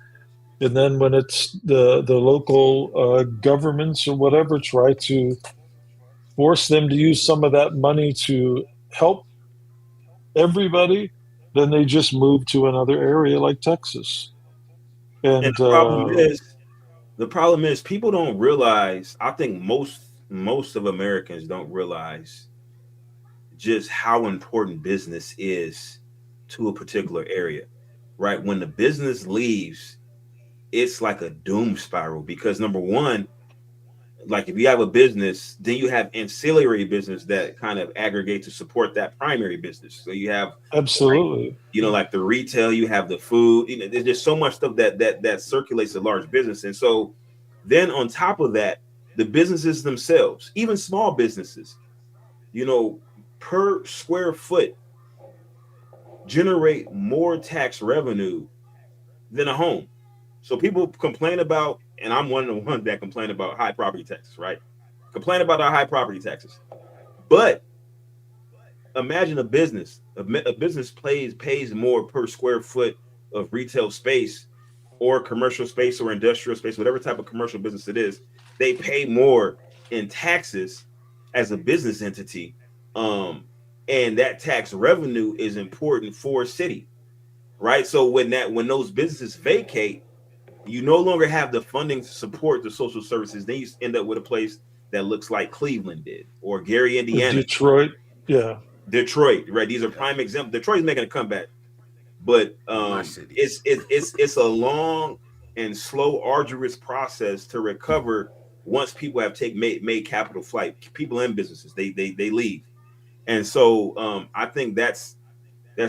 And then when it's the local governments or whatever try to force them to use some of that money to help everybody, then they just move to another area like Texas. and And the problem is people don't realize. I think most of Americans don't realize just how important business is to a particular area. Right? When the business leaves, it's like a doom spiral because number one, like if you have a business, then you have ancillary business that kind of aggregate to support that primary business. So you have like absolutely, like the retail, you have the food, there's just so much stuff that circulates a large business. And so then on top of that, the businesses themselves, even small businesses, you know, per square foot generate more tax revenue than a home. So people complain about, and I'm one of the ones that complain about high property taxes, right? Complain about our high property taxes. But imagine a business pays more per square foot of retail space or commercial space or industrial space, whatever type of commercial business it is. They pay more in taxes as a business entity. Um, and that tax revenue is important for a city, right? So when those businesses vacate, you no longer have the funding to support the social services. Then you end up with a place that looks like Cleveland did or Gary, Indiana, Detroit, yeah, Detroit, right? These are Yep. prime examples. Detroit's making a comeback, but My city. it's a long and slow, arduous process to recover once people have made capital flight. People in businesses they leave, and so I think that's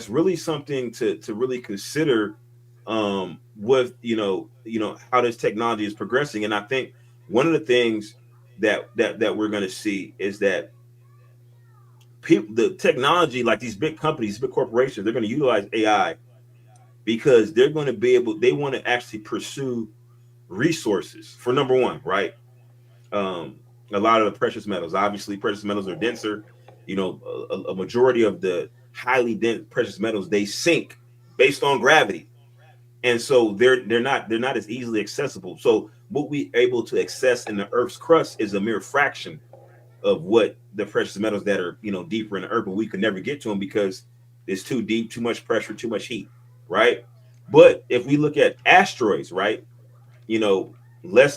really something to really consider with how this technology is progressing. And I think one of the things that we're going to see is that people, the technology, like these big companies, big corporations, they're going to utilize AI because they're going to be able, they want to actually pursue resources for number one, right? A lot of the precious metals. Obviously, precious metals are denser. You know, a majority of the highly dense precious metals, they sink based on gravity, and so they're not as easily accessible. So what we able to access in the Earth's crust is a mere fraction of what the precious metals that are, you know, deeper in the Earth, but we could never get to them because it's too deep, too much pressure, too much heat, right? But if we look at asteroids, right, you know,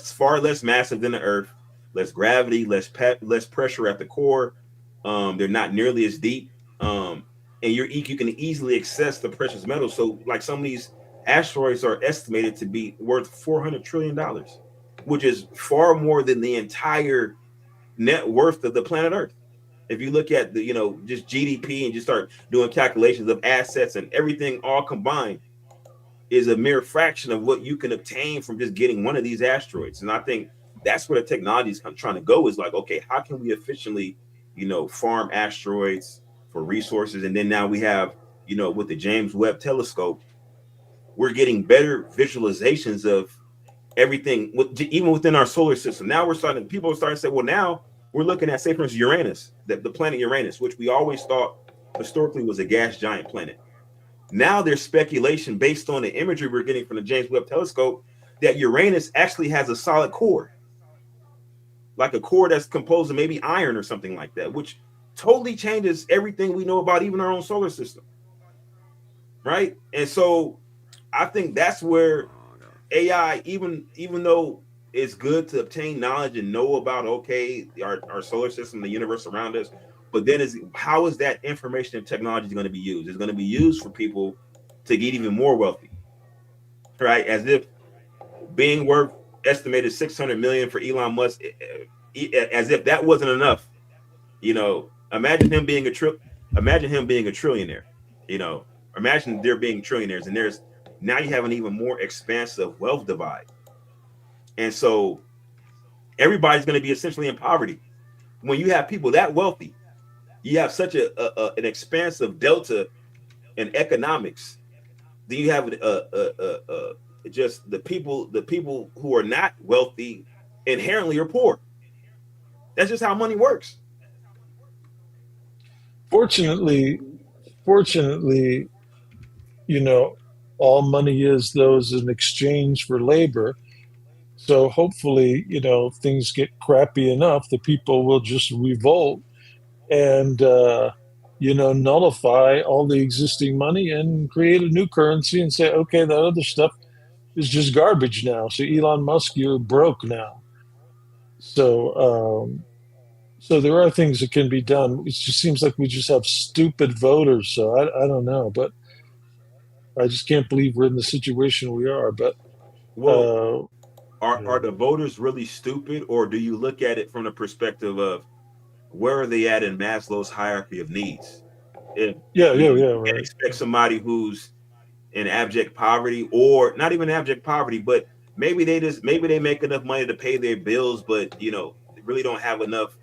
far less massive than the Earth, less gravity, less pressure at the core. They're not nearly as deep, and you can easily access the precious metals. So, like some of these asteroids are estimated to be worth $400 trillion, which is far more than the entire net worth of the planet Earth. If you look at the, you know, just GDP and just start doing calculations of assets and everything all combined, is a mere fraction of what you can obtain from just getting one of these asteroids. And I think that's where the technology is trying to go, is like, okay, how can we efficiently, you know, farm asteroids for resources? And then now we have, you know, with the James Webb Telescope, we're getting better visualizations of everything, even within our solar system. Now people are starting to say, well, now we're looking at, say, for instance, Uranus, the planet Uranus, which we always thought historically was a gas giant planet. Now there's speculation based on the imagery we're getting from the James Webb Telescope that Uranus actually has a solid core, like a core that's composed of maybe iron or something like that, which totally changes everything we know about even our own solar system, right? And so I think that's where AI, even though it's good to obtain knowledge and know about, okay, our solar system, the universe around us, but then how is that information and technology going to be used? It's going to be used for people to get even more wealthy, right? As if being worth estimated 600 million for Elon Musk, as if that wasn't enough. You know, imagine him being a trillionaire. You know, imagine there being trillionaires, and now you have an even more expansive wealth divide, and so everybody's going to be essentially in poverty. When you have people that wealthy, you have such an expansive delta in economics. Then you have just the people who are not wealthy inherently are poor. That's just how money works. Fortunately, you know, all money is, though, is in exchange for labor. So hopefully, you know, things get crappy enough, the people will just revolt and you know, nullify all the existing money and create a new currency and say, okay, that other stuff is just garbage now. So Elon Musk, you're broke now. So there are things that can be done. It just seems like we just have stupid voters. So I don't know, but I just can't believe we're in the situation we are. But Well, are yeah, the voters really stupid, or do you look at it from the perspective of where are they at in Maslow's hierarchy of needs? If yeah, you yeah, know, you yeah, can't right. expect somebody who's in abject poverty, or not even abject poverty, but maybe they make enough money to pay their bills, but you know, they really don't have enough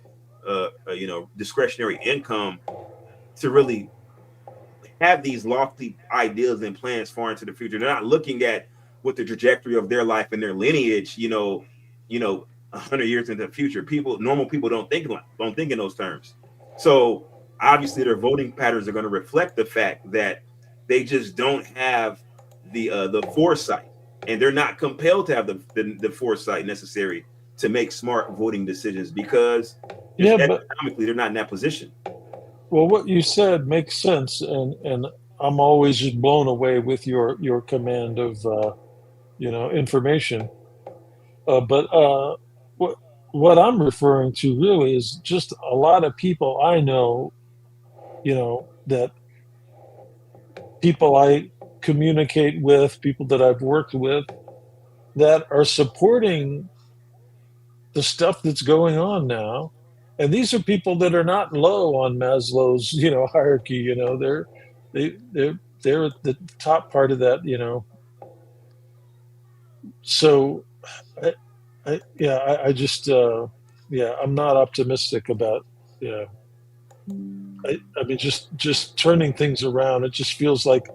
you know, discretionary income to really have these lofty ideas and plans far into the future. They're not looking at what the trajectory of their life and their lineage, you know, 100 years into the future. Normal people don't think in those terms. So obviously, their voting patterns are going to reflect the fact that they just don't have the foresight, and they're not compelled to have the foresight necessary to make smart voting decisions because just Yeah, but economically they're not in that position. well, what you said makes sense, and I'm always just blown away with your command of you know, information. But what what I'm referring to really is just a lot of people I know, you know, that people I communicate with, people that I've worked with, that are supporting the stuff that's going on now. And these are people that are not low on Maslow's, you know, hierarchy. You know, they're at the top part of that. You know, so I just yeah, I'm not optimistic about yeah. I mean, just turning things around. It just feels like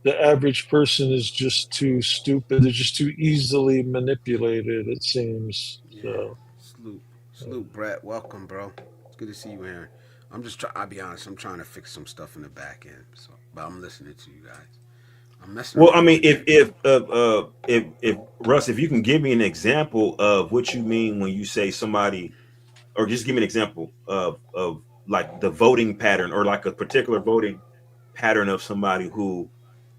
the average person is just too stupid. They're just too easily manipulated, it seems. Yeah. So, Salute. Salute, Brett. Welcome, bro. It's good to see you here. I'm just trying, I'll be honest, I'm trying to fix some stuff in the back end. So, but I'm listening to you guys. I'm messing Well, I around mean, with that. if Russ, if you can give me an example of what you mean when you say somebody, or just give me an example of like the voting pattern, or like a particular voting pattern of somebody who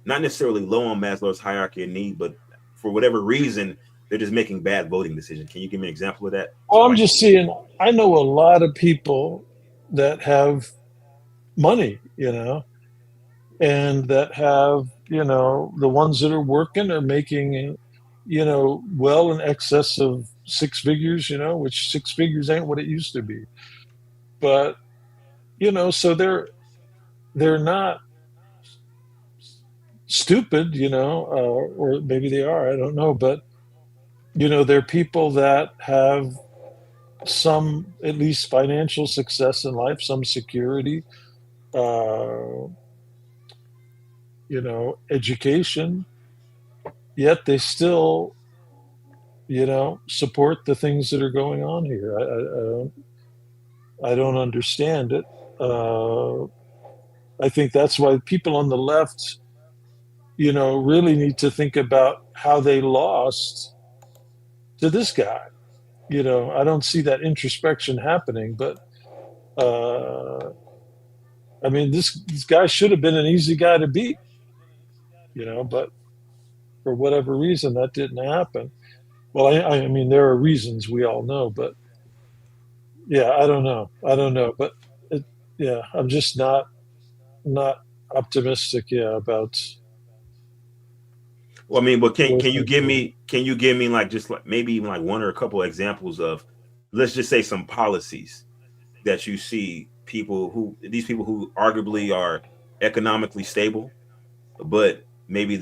not necessarily low on Maslow's hierarchy of need, but for whatever reason they're just making bad voting decisions. Can you give me an example of that well, so I'm I can? just seeing, I know a lot of people that have money, and that have, the ones that are working are making, well in excess of six figures, which six figures ain't what it used to be. But, so they're not stupid, or maybe they are, I don't know. But, they're people that have some, at least financial success in life, some security, uh, education, yet they still, support the things that are going on here. I don't understand it. Uh, I think that's why people on the left, really need to think about how they lost to this guy. I don't see that introspection happening, but uh, I mean, this guy should have been an easy guy to beat, but for whatever reason, that didn't happen. Well, I mean, there are reasons we all know, but yeah, I don't know, but it, yeah, I'm just not optimistic, yeah, about Well, I mean, but can where can you things give are. me can you give me like just like maybe even like one or a couple of examples of, let's just say, some policies that you see people who arguably are economically stable, but maybe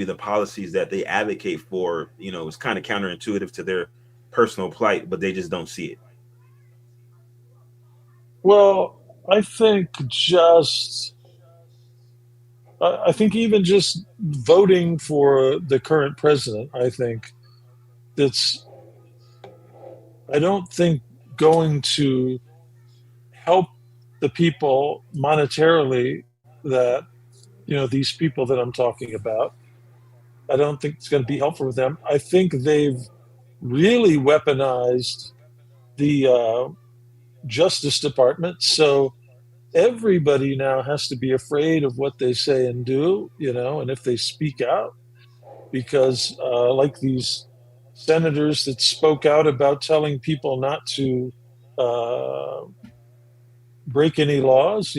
the policies that they advocate for, is kind of counterintuitive to their personal plight, but they just don't see it. Well, I think just I think even just voting for the current president, I think that's I don't think going to help the people monetarily that these people that I'm talking about. I don't think it's going to be helpful for them. I think they've really weaponized the Justice Department, so everybody now has to be afraid of what they say and do, and if they speak out, because like these senators that spoke out about telling people not to uh, break any laws,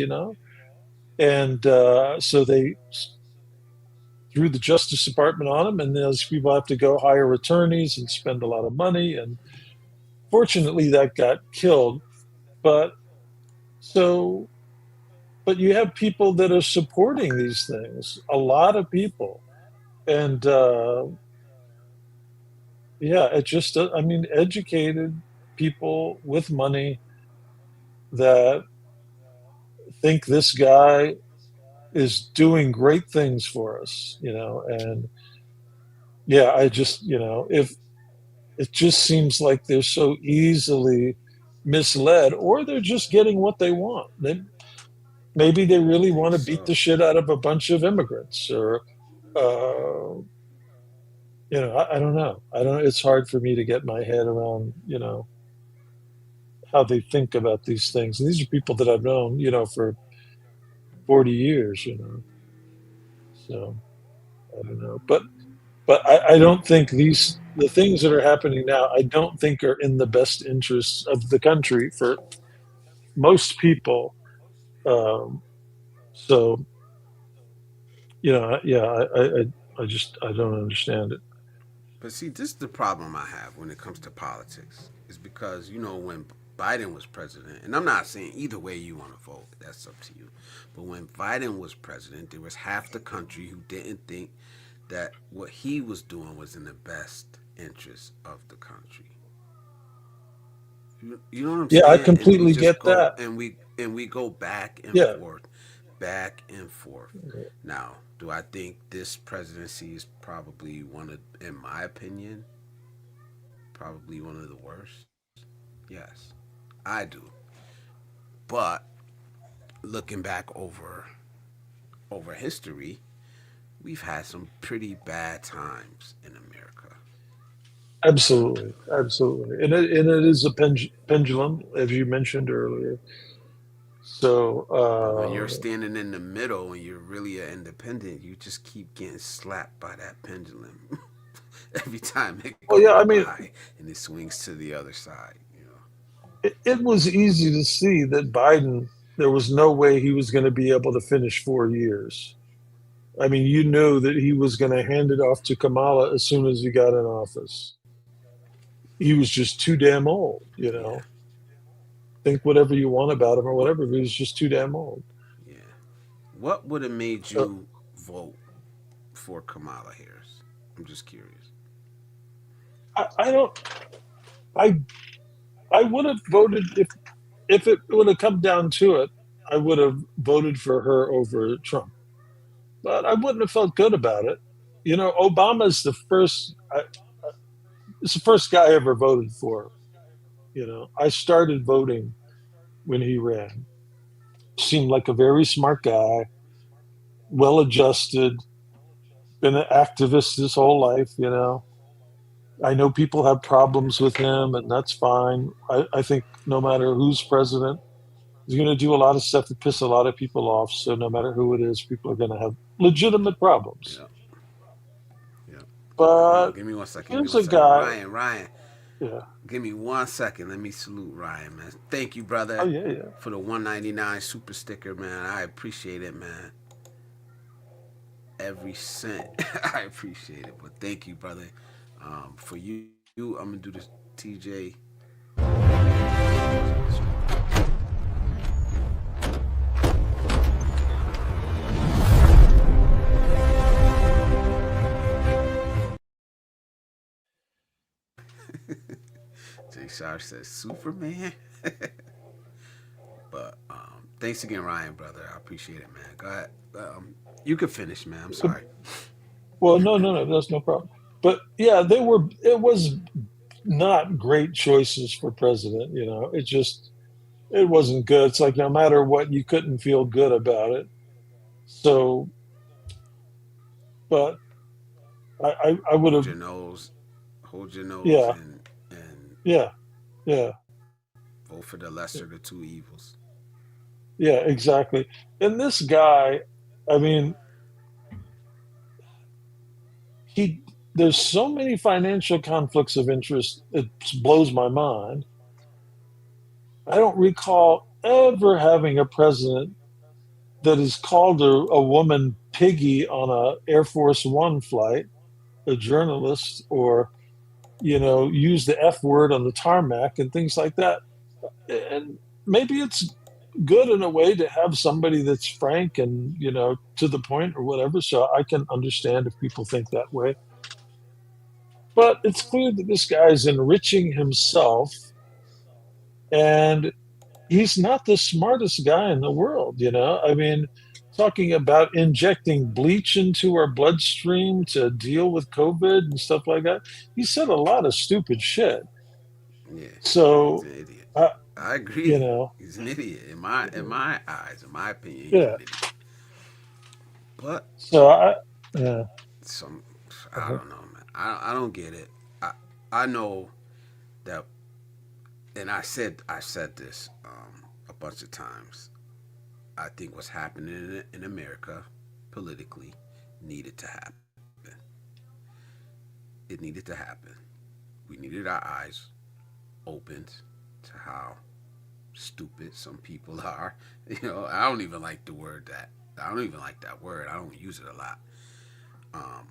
and so they threw the Justice Department on them, and those people have to go hire attorneys and spend a lot of money. And fortunately, that got killed. But so, but you have people that are supporting these things, a lot of people, and yeah, it just, I mean, educated people with money that think this guy is doing great things for us, and yeah, I just, if it just seems like they're so easily misled, or they're just getting what they want. Maybe they I really think want to beat so. the shit out of a bunch of immigrants, or, I don't know. I don't. It's hard for me to get my head around, how they think about these things. And these are people that I've known, for 40 years, So I don't know, but I don't think the things that are happening now, I don't think are in the best interests of the country for most people. Um, so yeah, I just I don't understand it. But see, this is the problem I have when it comes to politics. Is because when Biden was president, and I'm not saying either way you want to vote, that's up to you. But when Biden was president, there was half the country who didn't think that what he was doing was in the best interest of the country. You know what I'm Yeah, I saying? And we completely just get go that. and we go back and Yeah, forth. back and forth. Now, do I think this presidency is probably one of, in my opinion, probably one of the worst? Yes, I do. But looking back over history, we've had some pretty bad times in America. Absolutely, absolutely, and it is a pendulum, as you mentioned earlier. So, But when you're standing in the middle and you're really an independent, you just keep getting slapped by that pendulum every time it well, yeah, goes I mean, by and it swings to the other side. You know. it was easy to see that Biden, there was no way he was going to be able to finish 4 years. I mean, you knew that he was going to hand it off to Kamala as soon as he got in office. He was just too damn old, you Yeah, know. Think whatever you want about him or what? whatever, but he's just too damn old. Yeah, what would have made So you vote for Kamala Harris? I'm just curious. I don't. I I would have voted if it would have come down to it. I would have voted for her over Trump, but I wouldn't have felt good about it. You know, Obama's the first. It's the first guy I ever voted for. You know, I started voting when he ran. Seemed like a very smart guy, well adjusted, been an activist his whole life. You know, I know people have problems with him, and that's fine. I think no matter who's president, he's going to do a lot of stuff to piss a lot of people off. So no matter who it is, people are going to have legitimate problems. Yeah, yeah. Hold on, But give me one second. Give me here's one a second. guy. Ryan, Yeah. give me 1 second. Let me salute Ryan, man. Thank you, Oh brother, yeah, yeah. for the 199 super sticker, man. I appreciate it, man. Every cent. I appreciate it. But thank you, brother. For you, I'm gonna do this TJ. Jay Shar says Superman. But thanks again, Ryan, brother. I appreciate it, man. Go ahead. You can finish, man. I'm sorry. Well, no, no, no, that's no problem. But yeah, they were. It was not great choices for president. You know, it just it wasn't good. It's like no matter what, you couldn't feel good about it. So, but I would Hold have. your nose. Hold your nose Yeah, and yeah, yeah, vote for the lesser of the two evils. yeah, exactly. And this guy, I mean, he there's so many financial conflicts of interest. It blows my mind. I don't recall ever having a president that has called a woman piggy on a Air Force One flight, a journalist, or use the F word on the tarmac and things like that. And maybe it's good in a way to have somebody that's frank and to the point or whatever. So I can understand if people think that way. But it's clear that this guy's enriching himself, and he's not the smartest guy in the world. I mean, talking about injecting bleach into our bloodstream to deal with COVID and stuff like that. He said a lot of stupid shit. Yeah, he's So, an idiot. I, I you agree. know, He's an idiot in my eyes. In my opinion, he's yeah. an idiot. But So yeah, some, I uh-huh. don't know, man. I don't get it. I know that, and I said this a bunch of times. I think what's happening in America politically needed to happen. It needed to happen. We needed our eyes opened to how stupid some people are. I don't even like the word that. I don't even like that word. I don't use it a lot. Um,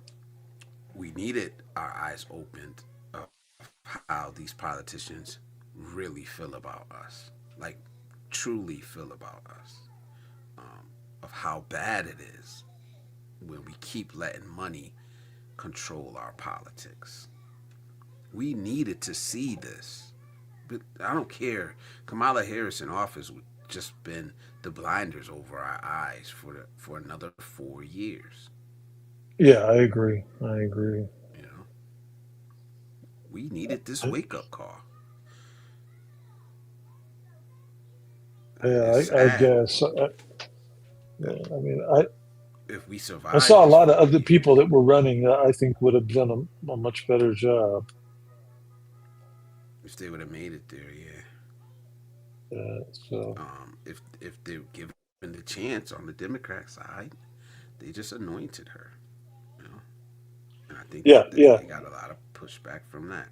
we needed our eyes opened of how these politicians really feel about us. Like, truly feel about us. Of how bad it is when we keep letting money control our politics. We needed to see this I don't care. Kamala Harris in office would just been the blinders over our eyes for another 4 years. Yeah, I agree. I agree. You know, we needed this wake up call. Yeah, It's I sad guess. that Yeah, I mean, if we I survive saw a this lot of four other years, people that were running that I think would have done a much better job. if they would have made it there, yeah. So If they were given the chance on the Democrat side, they just anointed her. You know, and I think yeah, that yeah. they got a lot of pushback from that.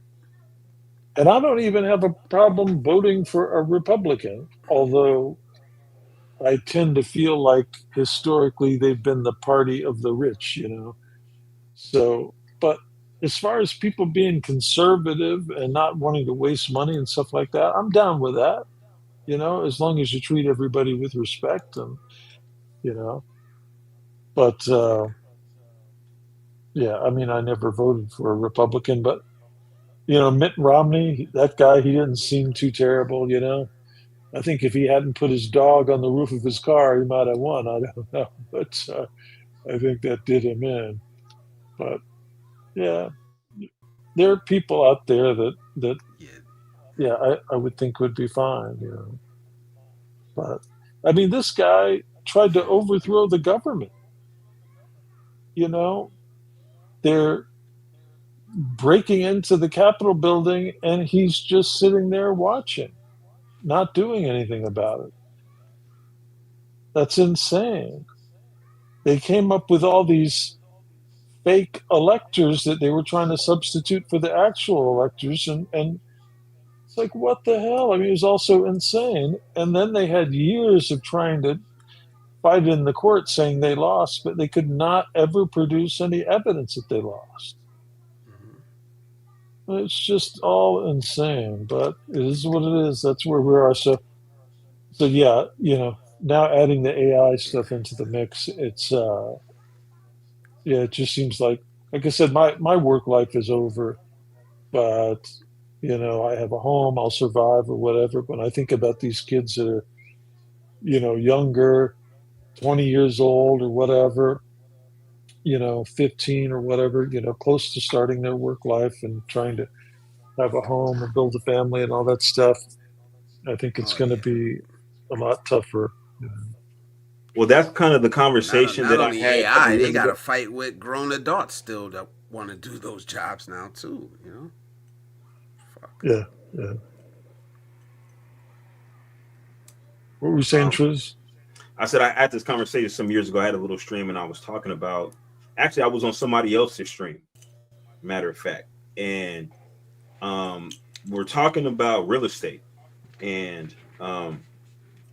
And I don't even have a problem voting for a Republican, although I tend to feel like historically they've been the party of the rich, you know. So, but as far as people being conservative and not wanting to waste money and stuff like that, I'm down with that, you know, as long as you treat everybody with respect and, you know, but Yeah. yeah, I mean, I never voted for a Republican, but, you know, Mitt Romney, that guy, he didn't seem too terrible, you know. I think if he hadn't put his dog on the roof of his car, he might have won. I don't know, but I think that did him in. But yeah, there are people out there that Yeah. yeah, I would think would be fine, you know. But I mean, this guy tried to overthrow the government. You know, they're breaking into the Capitol building, and he's just sitting there watching, not doing anything about it. That's insane. They came up with all these fake electors that they were trying to substitute for the actual electors, and it's like, what the hell? I mean, it was also insane. And then they had years of trying to fight in the court saying they lost, but they could not ever produce any evidence that they lost. Hmm. It's just all insane, but it is what it is. That's where we are. So yeah, you know, now adding the AI stuff into the mix, it's yeah, it just seems like I said, my work life is over, but you know, I have a home, I'll survive or whatever. When I think about these kids that are, you know, younger, 20 years old or whatever, you know, 15 or whatever, you know, close to starting their work life and trying to have a home and build a family and all that stuff, I think it's Oh going to yeah. be a lot tougher. Well, that's kind of the Not conversation not that I only had a couple AI, they years got to ago. fight with grown adults still that want to do those jobs now too. You know, fuck. Yeah, yeah. What were you saying, Um, Triz? I said I had this conversation some years ago. I had a little stream and I was talking about. Actually, I was on somebody else's stream. Matter of fact, and um, we're talking about real estate, and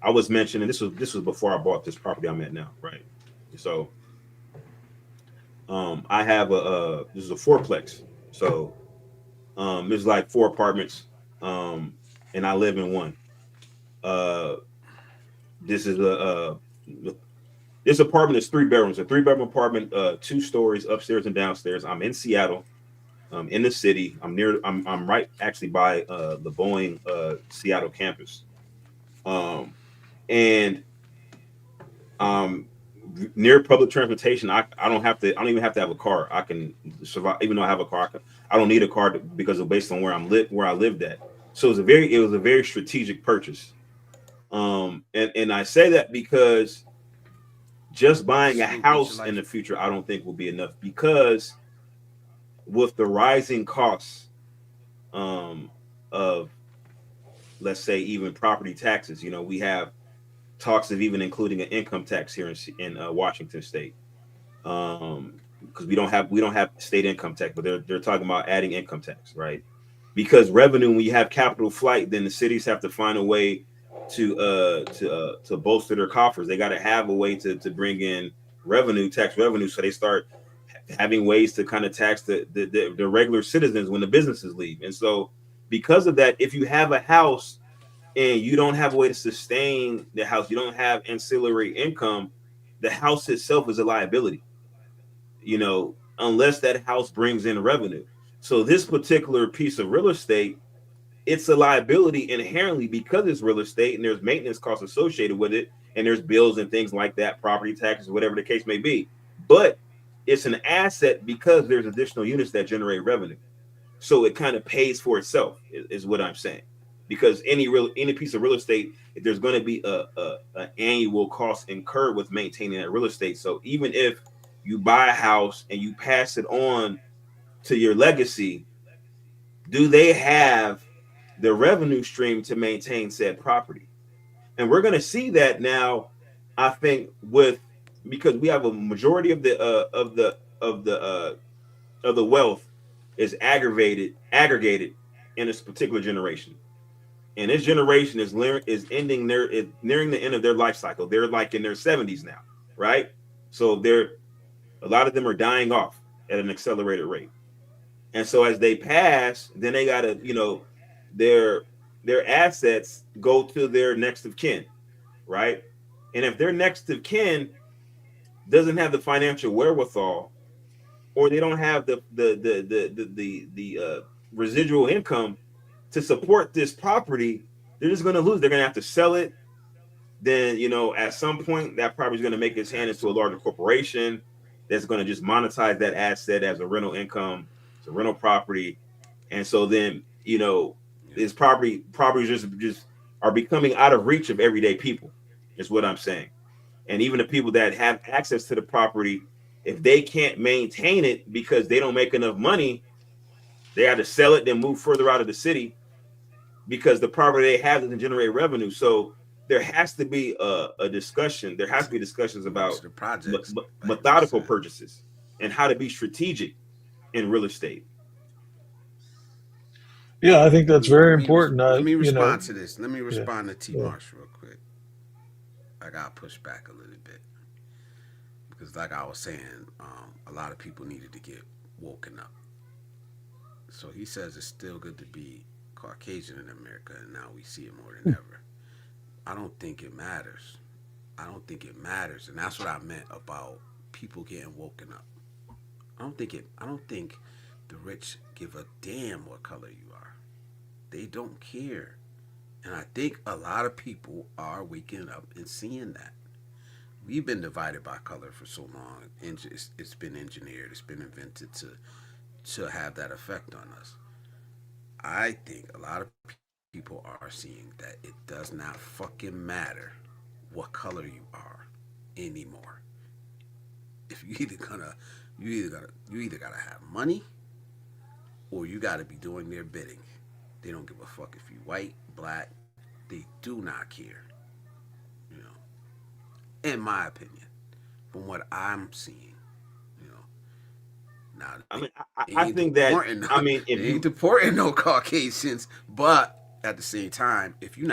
I was mentioning this was before I bought this property I'm at now, right? So I have this is a fourplex, so there's like four apartments, and I live in one. Uh, this is this apartment is 3 bedrooms, a 3 bedroom apartment, 2 stories upstairs and downstairs. I'm in Seattle, in the city. I'm right actually by the Boeing Seattle campus, um, and um, near public transportation. I don't even have to have a car. I can survive even though I have a car. I don't need a car because of based on where I lived at. So it was a very strategic purchase. And I say that because just buying a salute. Beat your house in life. the future, I don't think will be enough because with the rising costs of, let's say, even property taxes, you know, we have talks of even including an income tax here in Washington State, because we don't have state income tax, but they're talking about adding income tax, right? Because revenue, when you have capital flight, then the cities have to find a way to bolster their coffers. They got to have a way to bring in tax revenue, so they start having ways to kind of tax the regular citizens when the businesses leave. And so because of that, if you have a house and you don't have a way to sustain the house, you don't have ancillary income, the house itself is a liability, you know, unless that house brings in revenue. So this particular piece of real estate it's a liability inherently because it's real estate and there's maintenance costs associated with it, and there's bills and things like that, property taxes, whatever the case may be. But it's an asset because there's additional units that generate revenue. So it kind of pays for itself, is what I'm saying. Because any piece of real estate, there's going to be a annual cost incurred with maintaining that real estate. So even if you buy a house and you pass it on to your legacy, do they have the revenue stream to maintain said property? And we're going to see that now. I think because we have a majority of the wealth is aggregated in this particular generation, and this generation is nearing the end of their life cycle. They're like in their 70s now, right? So a lot of them are dying off at an accelerated rate. And so as they pass, then they gotta, their assets go to their next of kin, right? And if their next of kin doesn't have the financial wherewithal, or they don't have the residual income to support this property, they're just gonna lose. They're gonna have to sell it. Then, at some point that property is gonna make its hand into a larger corporation that's gonna just monetize that asset as a rental income. It's a rental property. And so then, this properties just are becoming out of reach of everyday people, is what I'm saying. And even the people that have access to the property, if they can't maintain it because they don't make enough money, they have to sell it, then move further out of the city because the property they have doesn't generate revenue. So there has to be a discussion. There has to be discussions about the projects, methodical purchases and how to be strategic in real estate. Yeah, I think that's very important. Let me respond to this. Let me respond to T. Marsh real quick. I got pushed back a little bit because, like I was saying, a lot of people needed to get woken up. So he says it's still good to be Caucasian in America, and now we see it more than ever. I don't think it matters. I don't think it matters, and that's what I meant about people getting woken up. I don't think the rich give a damn what color you are. They don't care. And I think a lot of people are waking up and seeing that. We've been divided by color for so long. It's been engineered. It's been invented to have that effect on us. I think a lot of people are seeing that it does not fucking matter what color you are anymore. If you either gotta have money, or you gotta be doing their bidding. They don't give a fuck if you white, black. They do not care. In my opinion, from what I'm seeing. Now, I think that if you ain't deporting no Caucasians, but at the same time, if you're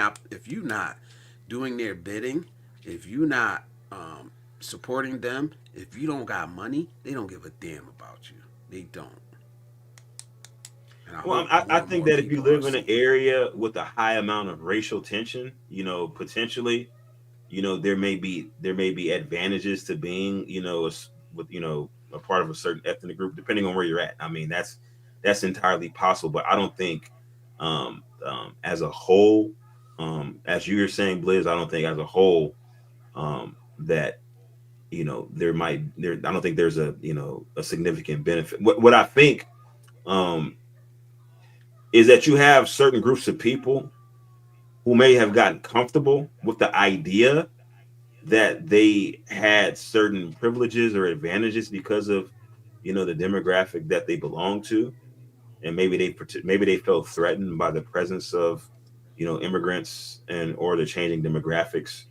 not doing their bidding, if you're not supporting them, if you don't got money, they don't give a damn about you. They don't. I think that if you live in an area with a high amount of racial tension, potentially, there may be advantages to being, a part of a certain ethnic group, depending on where you're at. I mean, that's entirely possible, but I don't think, as a whole, as you were saying, Blizz, I don't think as a whole, that, I don't think there's a significant benefit. What I think, is that you have certain groups of people who may have gotten comfortable with the idea that they had certain privileges or advantages because of, the demographic that they belong to, and maybe they felt threatened by the presence of, immigrants or the changing demographics,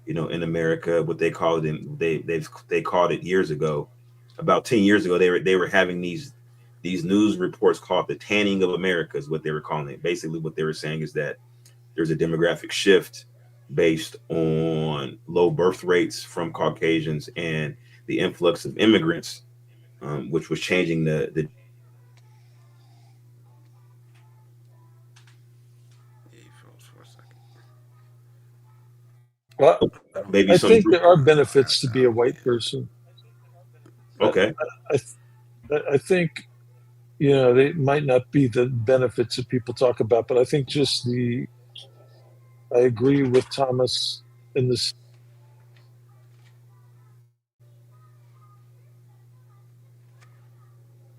in America. What they called it, they called it years ago, about 10 years ago. They were having these news reports called the tanning of America, is what they were calling it. Basically, what they were saying is that there's a demographic shift based on low birth rates from Caucasians and the influx of immigrants, which was changing the Well, maybe I some think group. there are benefits to be a white person. Okay. I think, they might not be the benefits that people talk about, but I think just I agree with Thomas in this.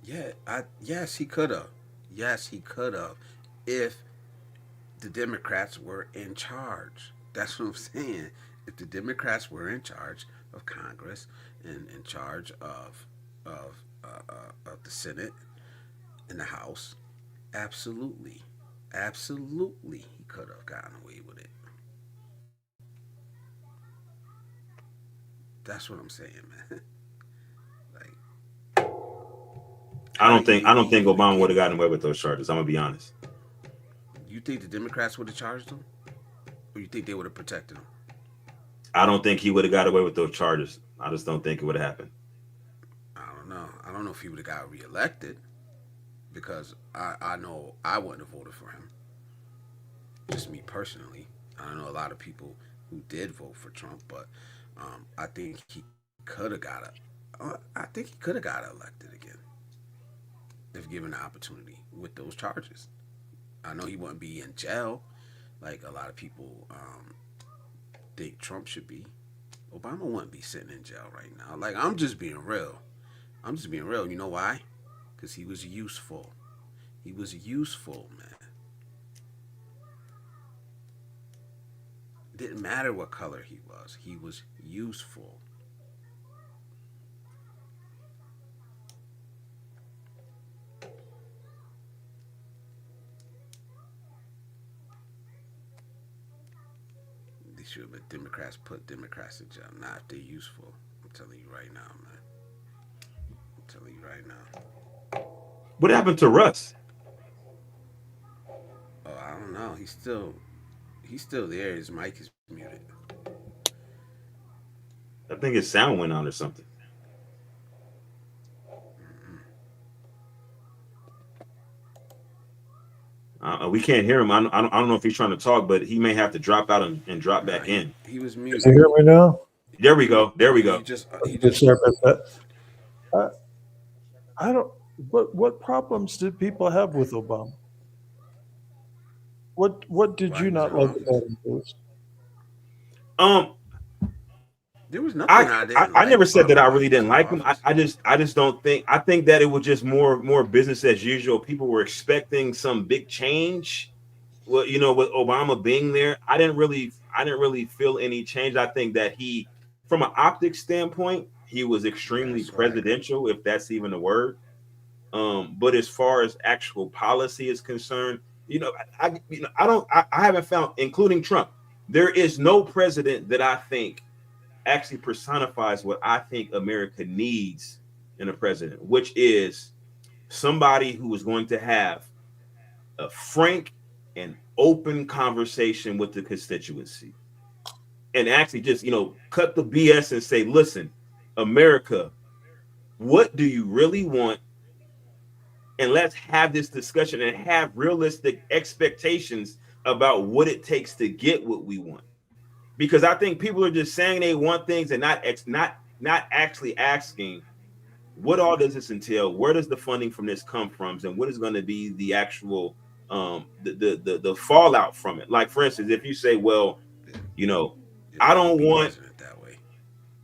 Yeah, yes, he could have. Yes, he could have. If the Democrats were in charge. That's what I'm saying. If the Democrats were in charge of Congress and in charge of the Senate and the House, absolutely, absolutely, he could have gotten away with it. That's what I'm saying, man. Like, I how don't do think you I don't think even Obama would get? have gotten away with those charges. I'm gonna be honest. You think the Democrats would have charged him, or you think they would have protected him? I don't think he would have got away with those charges. I just don't think it would have happened. I don't know. I don't know if he would have got reelected because I know I wouldn't have voted for him. Just me personally. I know a lot of people who did vote for Trump, but I think he could have got it. I think he could have got elected again if given the opportunity with those charges. I know he wouldn't be in jail like a lot of people think Trump should be. Obama wouldn't be sitting in jail right now. Like, I'm just being real. I'm just being real. You know why? Because he was useful. He was useful, man. It didn't matter what color he was. He was useful. They should have been Democrats put Democrats in jail. Not if they're useful. I'm telling you right now, man. I'm telling you right now. What happened to Russ? Oh, I don't know. He's still there. His mic is muted. I think his sound went on or something. We can't hear him. I don't know if he's trying to talk, but he may have to drop out and drop Nah, back in. he was Can muted. you hear me now? There we go. There we He go. just he Okay, just sorry about that. I don't. What problems did people have with Obama? What did Why you he was not in like office. about him, Bruce? Um, There was nothing I, I I didn't I like never said about that him I while really he was didn't in like him. office. I just don't think. I think that it was just more business as usual. People were expecting some big change. Well, with Obama being there, I didn't really feel any change. I think that from an optics standpoint, he was Yeah, extremely swag. presidential, if that's even a word. But as far as actual policy is concerned, I haven't found, including Trump, there is no president that I think actually personifies what I think America needs in a president, which is somebody who is going to have a frank and open conversation with the constituency and actually just, cut the BS and say, listen, America, what do you really want? And let's have this discussion and have realistic expectations about what it takes to get what we want. Because I think people are just saying they want things and not actually asking what all does this entail, where does the funding from this come from, and what is going to be the actual the fallout from it. Like, for instance, if you say, well, It, you know it I wouldn't don't be want, president that way.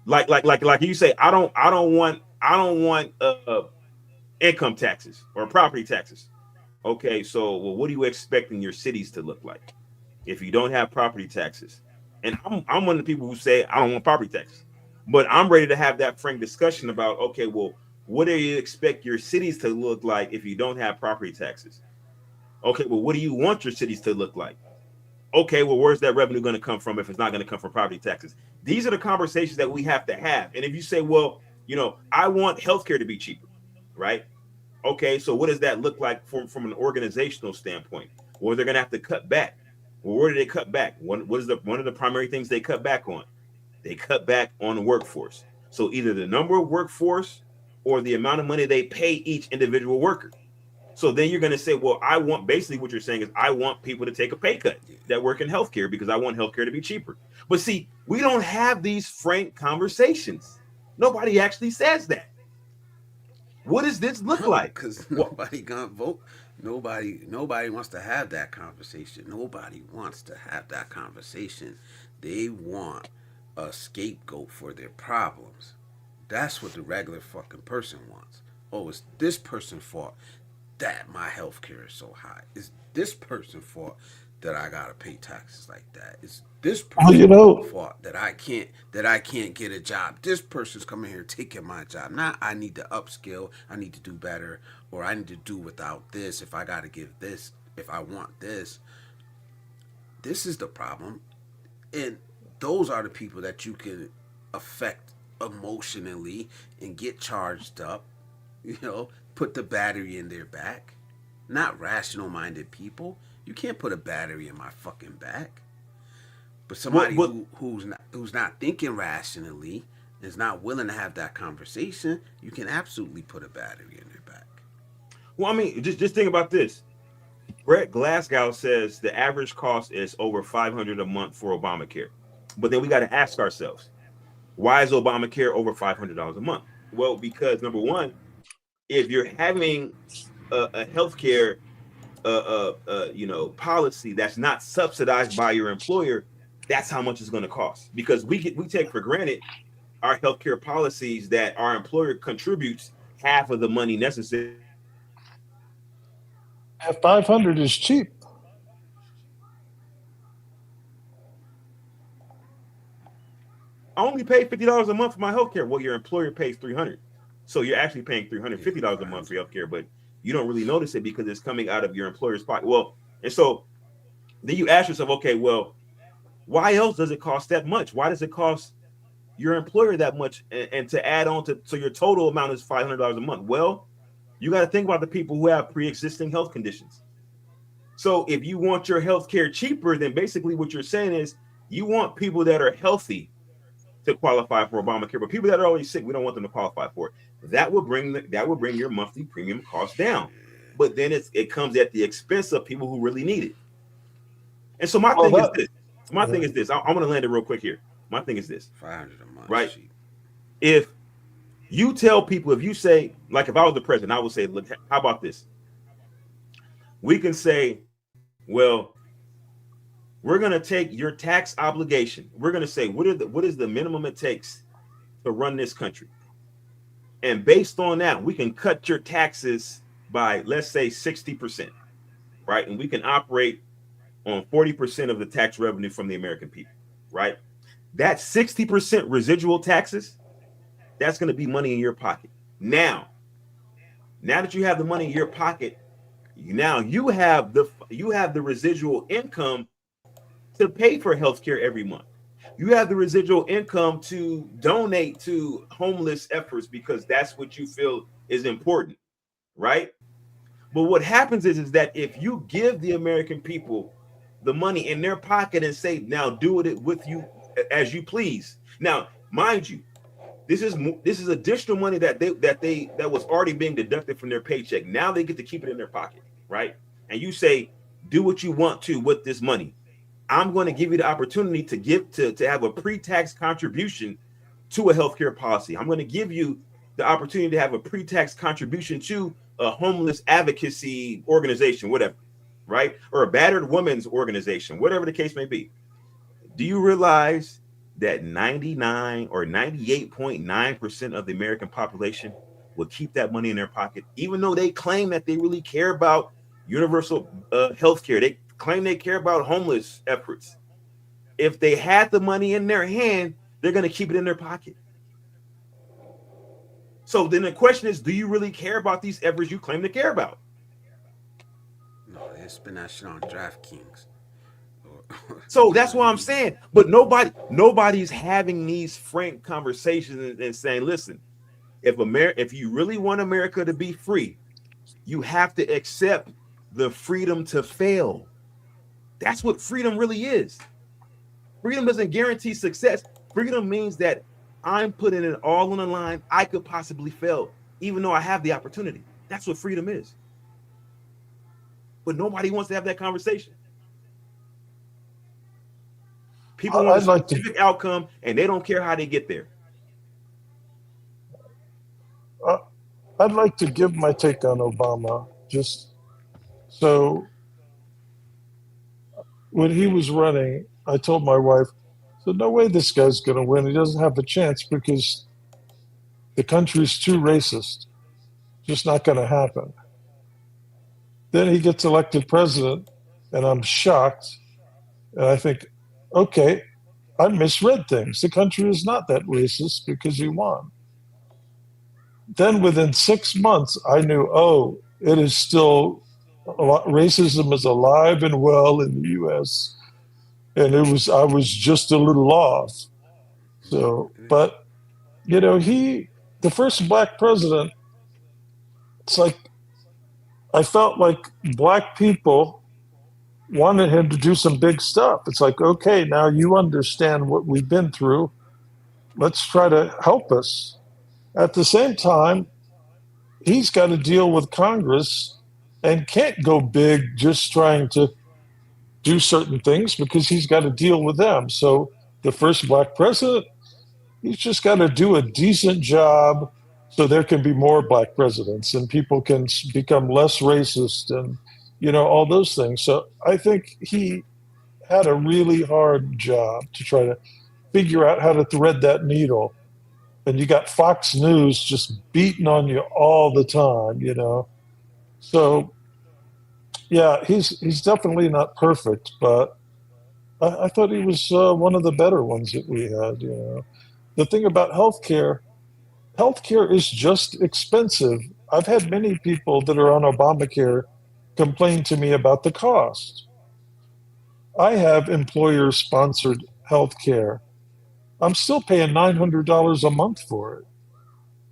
like you say, I don't want income taxes or property taxes. Okay, so, well, what are you expecting your cities to look like if you don't have property taxes? And I'm one of the people who say I don't want property taxes, but I'm ready to have that frank discussion about, okay, well, what do you expect your cities to look like if you don't have property taxes? Okay, well, what do you want your cities to look like? Okay, well, where's that revenue going to come from if it's not going to come from property taxes? These are the conversations that we have to have. And if you say, well, I want healthcare to be cheaper, right? Okay, so what does that look like from an organizational standpoint? Well, they're going to have to cut back. Well, where do they cut back? One of the primary things they cut back on? They cut back on the workforce. So either the number of workforce or the amount of money they pay each individual worker. So then you're going to say, well, basically what you're saying is I want people to take a pay cut that work in healthcare because I want healthcare to be cheaper. But see, we don't have these frank conversations. Nobody actually says that. What does this look like? Because nobody gonna vote. Nobody wants to have that conversation. Nobody wants to have that conversation. They want a scapegoat for their problems. That's what the regular fucking person wants. Oh, it's this person's fault that my health care is so high. It's this person's fault that I gotta pay taxes like that. It's this Well, person's fault that I can't get a job. This person's coming here taking my job. Now I need to upskill. I need to do better, or I need to do without this. If I gotta give this, if I want this, this is the problem, and those are the people that you can affect emotionally and get charged up. Put the battery in their back. Not rational minded people. You can't put a battery in my fucking back. But somebody who's not thinking rationally, is not willing to have that conversation, you can absolutely put a battery in their back. Well, I mean, just think about this. Brett Glasgow says the average cost is over $500 a month for Obamacare. But then we got to ask ourselves, why is Obamacare over $500 a month? Well, because number one, if you're having a healthcare policy that's not subsidized by your employer, that's how much it's going to cost. Because we take for granted our healthcare policies that our employer contributes half of the money necessary. $500 is cheap. I only pay $50 a month for my healthcare. Well, your employer pays $300, so you're actually paying $350 a month for healthcare, but you don't really notice it because it's coming out of your employer's pocket. Well, and so then you ask yourself, okay, well, why else does it cost that much? Why does it cost your employer that much? And to add on so your total amount is $500 a month. Well, you got to think about the people who have pre-existing health conditions. So if you want your health care cheaper, then basically what you're saying is you want people that are healthy to qualify for Obamacare, but people that are already sick, we don't want them to qualify for it. That will bring your monthly premium cost down. But then it comes at the expense of people who really need it. And so my thing is this. I'm going to land it real quick here. My thing is this. $500 a month. Right? Cheap. If you tell people, if you say, like if I was the president, I would say, look, how about this? We can say, well, we're going to take your tax obligation. We're going to say, what is the minimum it takes to run this country? And based on that, we can cut your taxes by, let's say, 60%, right? And we can operate on 40% of the tax revenue from the American people, right? That 60% residual taxes, that's going to be money in your pocket. Now that you have the money in your pocket, now you have the residual income to pay for healthcare every month. You have the residual income to donate to homeless efforts because that's what you feel is important, right? But what happens is that if you give the American people the money in their pocket and say, now do it with you as you please. Now, mind you, this is additional money that was already being deducted from their paycheck. Now they get to keep it in their pocket, right? And you say, do what you want to with this money. I'm going to give you the opportunity to have a pre-tax contribution to a healthcare policy. I'm going to give you the opportunity to have a pre-tax contribution to a homeless advocacy organization, whatever, right? Or a battered women's organization, whatever the case may be. Do you realize that 99 or 98.9% of the American population will keep that money in their pocket, even though they claim that they really care about universal health care? They claim they care about homeless efforts. If they had the money in their hand, they're going to keep it in their pocket. So then the question is, do you really care about these efforts you claim to care about? No, they spend that shit on DraftKings. So that's what I'm saying. But nobody's having these frank conversations and saying, listen, if you really want America to be free, you have to accept the freedom to fail. That's what freedom really is. Freedom doesn't guarantee success. Freedom means that I'm putting it all on the line. I could possibly fail, even though I have the opportunity. That's what freedom is. But nobody wants to have that conversation. People want a specific outcome, and they don't care how they get there. I'd like to give my take on Obama. Just so when he was running, I told my wife, "So no way this guy's going to win. He doesn't have a chance because the country's too racist. Just not going to happen." Then he gets elected president, and I'm shocked. And I think, okay, I misread things. The country is not that racist because he won. Then within 6 months, I knew, oh, it is still racism is alive and well in the U.S. And I was just a little off. So, but the first black president, it's like I felt like black people wanted him to do some big stuff. It's like, okay, now you understand what we've been through. Let's try to help us. At the same time, he's got to deal with Congress and can't go big just trying to do certain things because he's got to deal with them. So the first black president, he's just got to do a decent job so there can be more black presidents and people can become less racist and, all those things. So I think he had a really hard job to try to figure out how to thread that needle. And you got Fox News just beating on you all the time, So, yeah, he's definitely not perfect, but I thought he was one of the better ones that we had, The thing about healthcare is just expensive. I've had many people that are on Obamacare complain to me about the cost. I have employer-sponsored healthcare. I'm still paying $900 a month for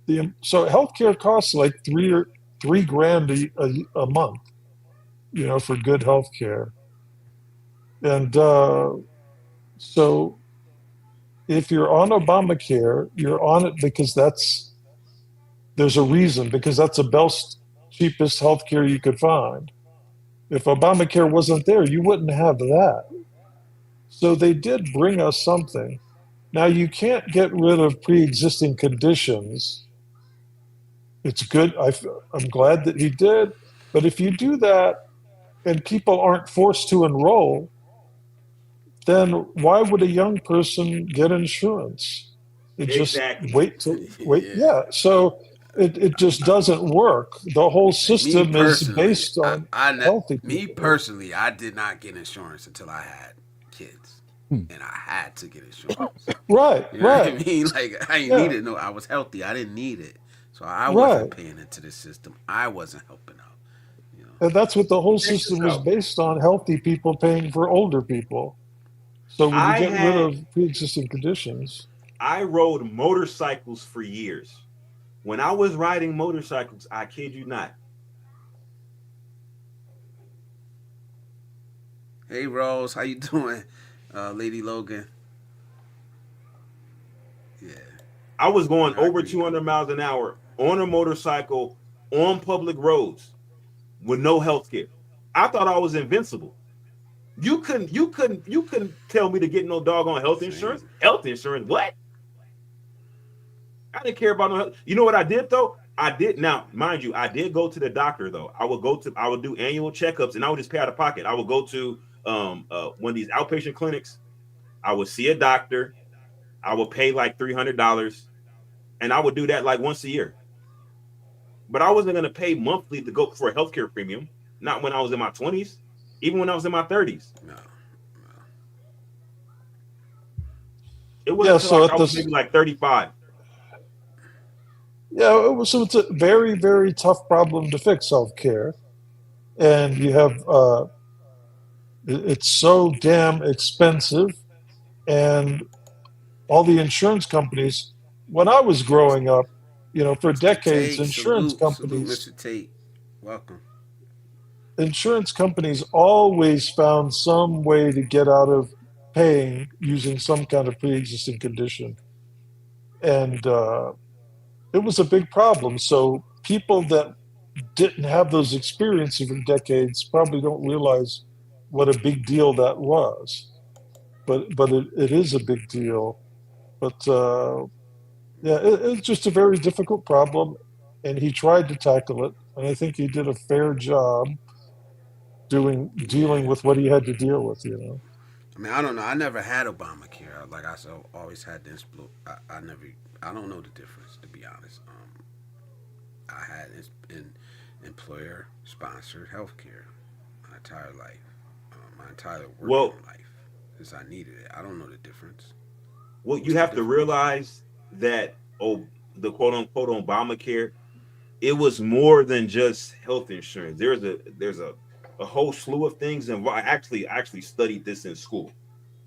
it. So healthcare costs like $3,000 a month, for good healthcare. And so if you're on Obamacare, you're on it because there's a reason, because that's the best, cheapest healthcare you could find. If Obamacare wasn't there, you wouldn't have that. So they did bring us something. Now, you can't get rid of pre-existing conditions. It's good. I'm glad that he did. But if you do that and people aren't forced to enroll, then why would a young person get insurance? Exactly. Just wait. Yeah. So it just doesn't work. The whole system is based on healthy people. Me personally, I did not get insurance until I had kids. And I had to get insurance. Right, You know right. what I mean? Like, I ain't Yeah. needed no, I was healthy. I didn't need it. So I wasn't paying into the system. I wasn't helping out. And that's what the whole Check this system was out. based on, healthy people paying for older people. So when you I get rid had of pre-existing conditions, I rode motorcycles for years. When I was riding motorcycles, I kid you not. Hey Rose, how you doing, Lady Logan? Yeah, I was going I over agree. 200 miles an hour on a motorcycle on public roads with no health care. I thought I was invincible. You couldn't tell me to get no doggone health insurance. Health insurance? What? I didn't care about no health. You know what I did though? I did now, mind you, I did go to the doctor though. I would do annual checkups and I would just pay out of pocket. I would go to one of these outpatient clinics. I would see a doctor. I would pay like $300, and I would do that like once a year. But I wasn't gonna pay monthly to go for a healthcare premium. Not when I was in my 20s, even when I was in my 30s. No. It wasn't so until I was maybe like 35. so it's a very, very tough problem to fix, healthcare. And you have, it's so damn expensive. And all the insurance companies, when I was growing up, for decades, Tate, salute, Mr. Tate. Welcome. insurance companies always found some way to get out of paying using some kind of pre-existing condition. And it was a big problem. So people that didn't have those experiences for decades probably don't realize what a big deal that was. But it is a big deal. But it's just a very difficult problem. and he tried to tackle it, and I think he did a fair job dealing Yeah. with what he had to deal with. You know, I mean, I don't know. I never had Obamacare. Like I said, always had this blue. I never. I don't know the difference, to be honest. I had in employer sponsored health care my entire life, my entire working Well, life, since I needed it. I don't know the difference. well, What's you the have to difference? realize that the quote unquote Obamacare, it was more than just health insurance. There's a whole slew of things, and I actually studied this in school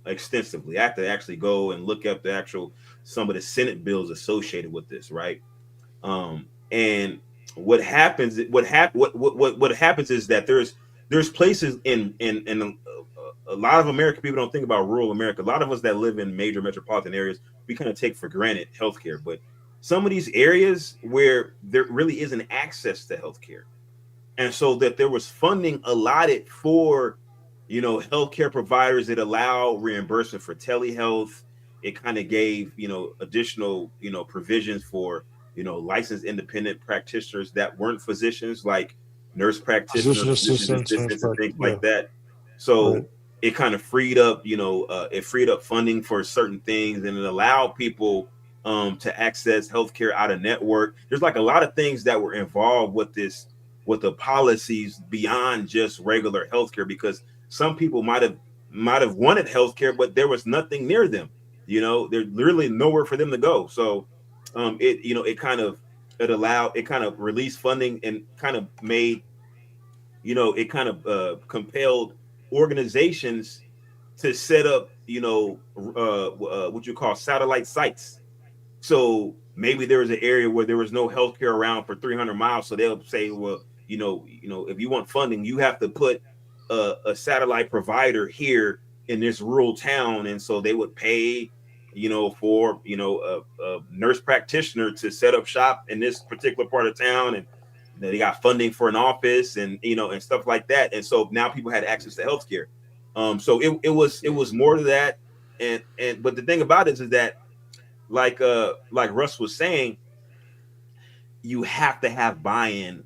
extensively. I had to actually go and look up the actual some of the Senate bills associated with this, right? And what happens is that there's places in a lot of American people don't think about rural America. A lot of us that live in major metropolitan areas, we kind of take for granted healthcare, but some of these areas where there really isn't access to healthcare, and so that there was funding allotted for healthcare providers that allow reimbursement for telehealth. It kind of gave additional provisions for licensed independent practitioners that weren't physicians, like nurse practitioners, physician physician assistants, nurse assistants, and things yeah, like that. right. So it kind of freed up it freed up funding for certain things, and it allowed people to access healthcare out of network. There's like a lot of things that were involved with this, with the policies beyond just regular healthcare, because some people might have wanted healthcare, but there was nothing near them. There's literally nowhere for them to go. So it kind of released funding, and kind of made it kind of compelled organizations to set up what you call satellite sites. So maybe there was an area where there was no healthcare around for 300 miles. So they'll say, well, if you want funding, you have to put a satellite provider here in this rural town. And so they would pay, for, a nurse practitioner to set up shop in this particular part of town. And they got funding for an office, and, and stuff like that. And so now people had access to healthcare. So it was more to that. But the thing about it is that, like Russ was saying, you have to have buy-in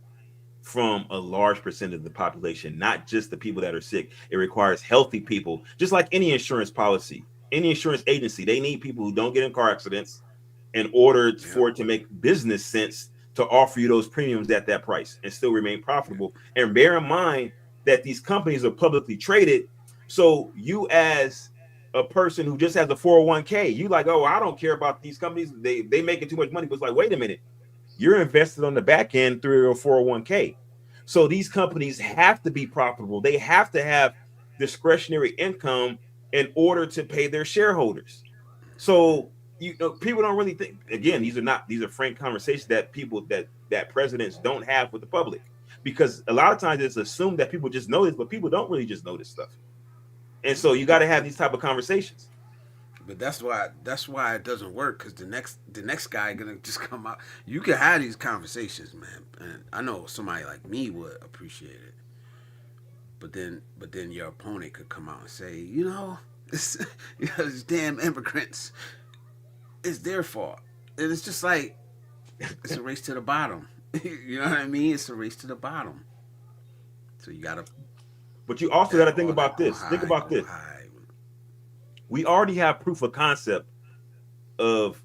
from a large percent of the population, not just the people that are sick. It requires healthy people, just like any insurance policy, any insurance agency. They need people who don't get in car accidents in order Yeah. for it to make business sense to offer you those premiums at that price and still remain profitable. And bear in mind that these companies are publicly traded. So you, as a person who just has a 401k, you like, oh, I don't care about these companies. They making too much money. But it's like, wait a minute, you're invested on the back end through your 401k. So these companies have to be profitable. They have to have discretionary income in order to pay their shareholders. So people don't really think. Again, these are frank conversations that people that presidents don't have with the public, because a lot of times it's assumed that people just know this, but people don't really just know this stuff. And so you got to have these type of conversations. But that's why it doesn't work, because the next guy gonna just come out. You can have these conversations, man, and I know somebody like me would appreciate it. But then your opponent could come out and say, this, these damn immigrants, it's their fault, and it's just like it's a race to the bottom. You know what I mean? It's a race to the bottom. So you gotta But you also got that to think all that about go this. Think high, about go this. high. We already have proof of concept of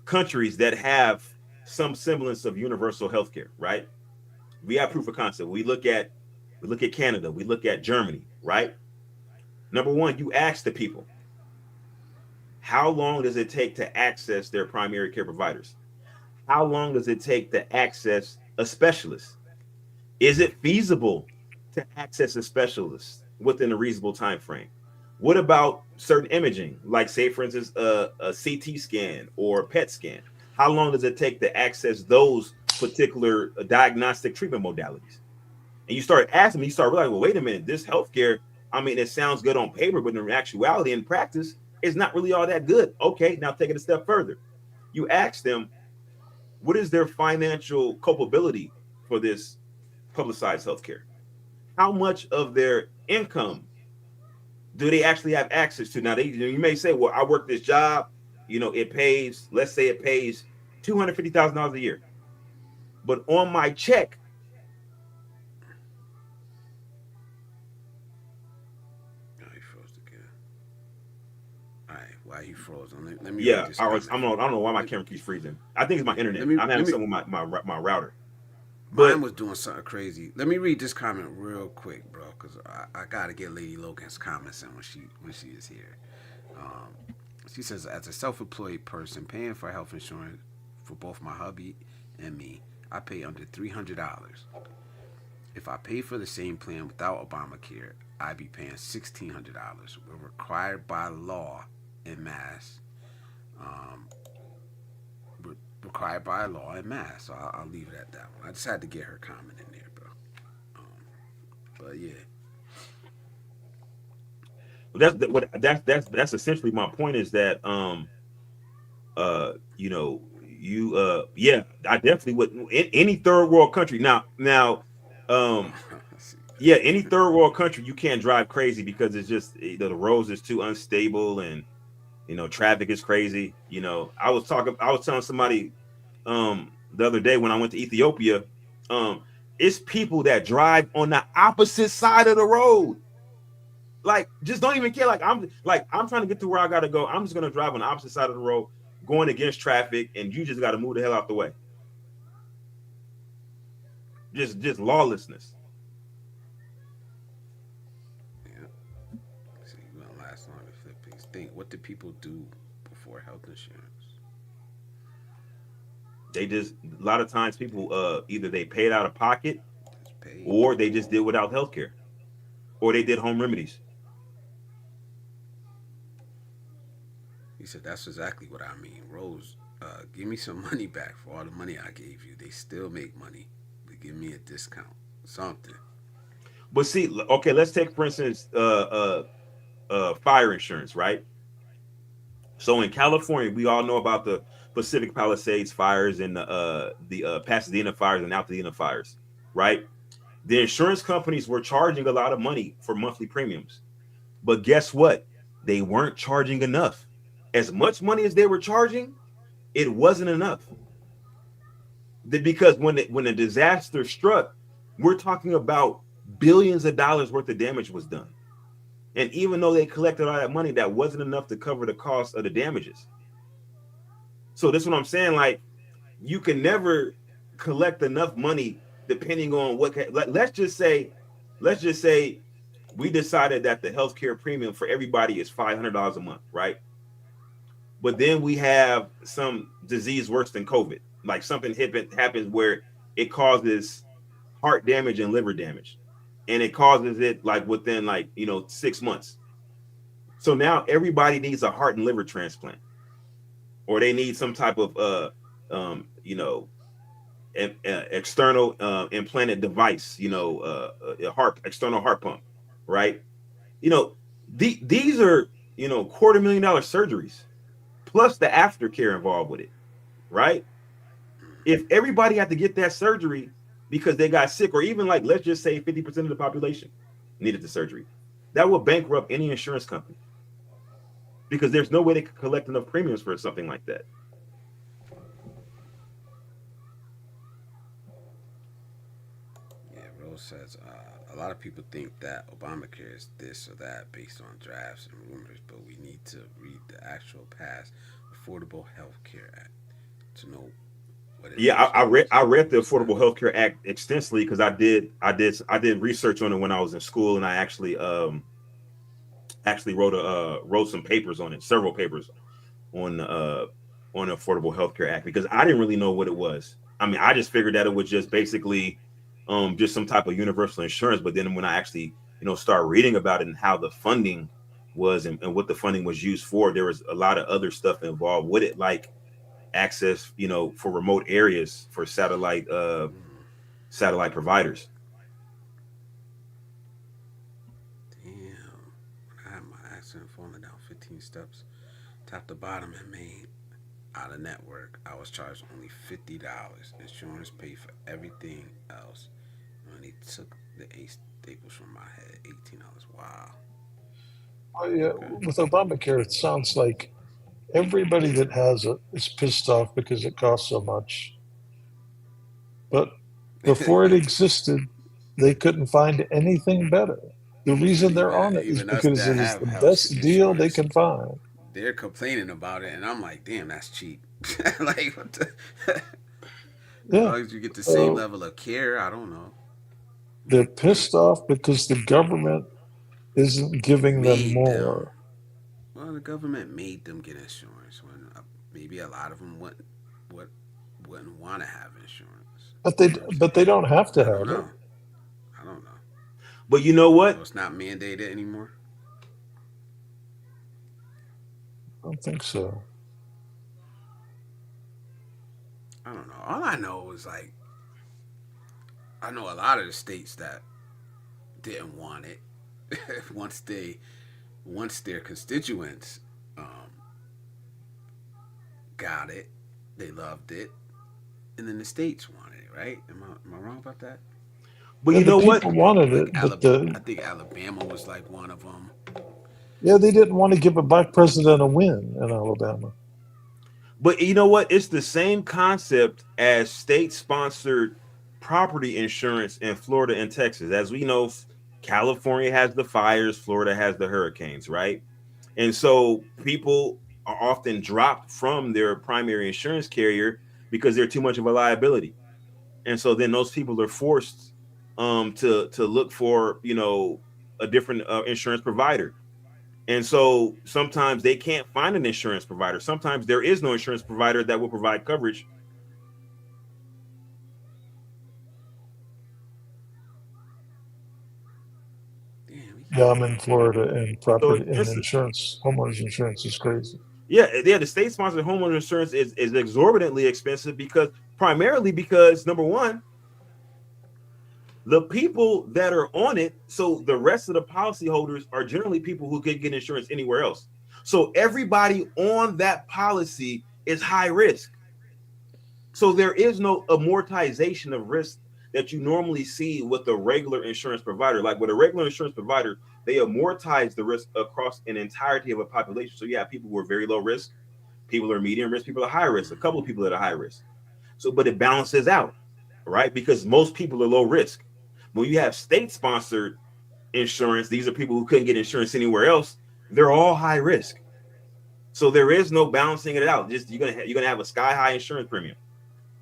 countries that have some semblance of universal healthcare, right? We have proof of concept. We look at Canada, we look at Germany, right? Number one, you ask the people, how long does it take to access their primary care providers? How long does it take to access a specialist? Is it feasible to access a specialist within a reasonable time frame? What about certain imaging, like, say, for instance, a CT scan or a PET scan? How long does it take to access those particular diagnostic treatment modalities? And you start asking me, you start realizing, well, wait a minute, this healthcare, I mean, it sounds good on paper, but in actuality, in practice, it's not really all that good. Okay, now take it a step further. You ask them, what is their financial culpability for this publicized healthcare? How much of their income do they actually have access to? Now, you may say, well, I work this job, it pays, let's say it pays $250,000 a year. But on my check, Oh, he froze again. All right, why he froze? Let me read yeah, this comment. I don't know why my camera keeps freezing. I think it's my Let internet. me I'm let having me. something with my router. Mine But was doing something crazy. Let me read this comment real quick, bro, because I gotta get Lady Logan's comments in when she is here. Um, she says, as a self-employed person paying for health insurance for both my hubby and me, I pay under $300. If I pay for the same plan without Obamacare, I'd be paying $1,600. We're required by law in Mass. Um, required by law in Mass. So I'll leave it at that one. I just had to get her comment in there, bro. Um, but yeah, that's essentially my point is that you know, you yeah, I definitely would in any third world country. Um yeah, any third world country you can't drive crazy because it's just the roads is too unstable and traffic is crazy. I was telling somebody the other day when I went to Ethiopia, um it's people that drive on the opposite side of the road. Like, just don't even care. I'm trying to get to where I gotta go. I'm just gonna drive on the opposite side of the road, going against traffic, and you just gotta move the hell out the way. Just lawlessness. yeah. See, you went last long to flip things. Think, what do people do before health insurance? They just a lot of times people either they paid out of pocket Just pay. or they just did without health care. Or they did home remedies. He said, that's exactly what I mean. Rose, give me some money back for all the money I gave you. They still make money, but give me a discount. Something. But see, okay, let's take for instance fire insurance, right? So in California, we all know about the Pacific Palisades fires and the Pasadena fires and Altadena fires, right? The insurance companies were charging a lot of money for monthly premiums, but guess what? They weren't charging enough. As much money as they were charging, it wasn't enough. Because when a disaster struck, we're talking about billions of dollars worth of damage was done. And even though they collected all that money, that wasn't enough to cover the cost of the damages. So this is what I'm saying. Like, you can never collect enough money depending on what. Let's just say we decided that the healthcare premium for everybody is $500 a month, right? But then we have some disease worse than COVID, like something happens where it causes heart damage and liver damage, and it causes it like within 6 months. So now everybody needs a heart and liver transplant, or they need some type of you know external implanted device, a heart external heart pump, right? You know, these are $250,000 surgeries plus the aftercare involved with it, right? If everybody had to get that surgery because they got sick, or even like let's just say 50% of the population needed the surgery, that would bankrupt any insurance company because there's no way they could collect enough premiums for something like that. Yeah, Rose says, a lot of people think that Obamacare is this or that based on drafts and rumors, but we need to read the actual past Affordable Health Care Act to know what it Yeah, actually is. I read the It's not. Affordable Health Care Act extensively because I did research on it when I was in school, and I actually wrote some papers on it, several papers on the Affordable Health Care Act, because I didn't really know what it was. I mean, I just figured that it was just basically just some type of universal insurance. But then when I actually start reading about it and how the funding was and what the funding was used for, there was a lot of other stuff involved with it, like access, for remote areas for satellite providers. Damn. When I had my accident falling down 15 steps, top to bottom in Maine, out of network, I was charged only $50. Insurance paid for everything else. When they took the eight staples from my head, $18. Wow. Yeah, Okay. with Obamacare, it sounds like everybody that has it is pissed off because it costs so much. But before it existed, they couldn't find anything better. The reason they're on it is Even us because that it is have the health best deal they insurance, can find. they're complaining about it, and I'm like, damn, that's cheap. Like, what the, as Yeah. long as you get the same So level of care, I don't know. they're pissed off because the government isn't giving them Made them. more. Well, the government made them get insurance when maybe a lot of them wouldn't want to have insurance. But You they know what I'm but they saying? don't have to I don't have it. know. I don't know. But you know So what? it's not mandated anymore. I don't think so. I don't know. All I know is like I know a lot of the states that didn't want it once their constituents um, got it, they loved it, and then the states wanted it. Right? Am I wrong about that? But Yeah, you the know what? people wanted Like it, but the I think Alabama was like one of them. yeah, they didn't want to give a black president a win in Alabama. But you know what? It's the same concept as state-sponsored property insurance in Florida and Texas. As we know, California has the fires, Florida has the hurricanes, right? And so people are often dropped from their primary insurance carrier because they're too much of a liability. And so then those people are forced to look for, a different insurance provider. And so sometimes they can't find an insurance provider. Sometimes there is no insurance provider that will provide coverage. Damn, we Yeah, can't I'm hear in you. Florida, and So property and this, insurance, homeowners insurance is crazy. yeah, the state sponsored homeowner insurance is exorbitantly expensive primarily because number one, the people that are on it, so the rest of the policyholders are generally people who could get insurance anywhere else. So everybody on that policy is high risk. So there is no amortization of risk that you normally see with a regular insurance provider. Like with a regular insurance provider, they amortize the risk across an entirety of a population. So you have people who are very low risk, people who are medium risk, people are high risk, a couple of people that are high risk. So, but it balances out, right? Because most people are low risk. When you have state sponsored insurance, these are people who couldn't get insurance anywhere else. They're all high risk. So there is no balancing it out. Just you're gonna have a sky high insurance premium,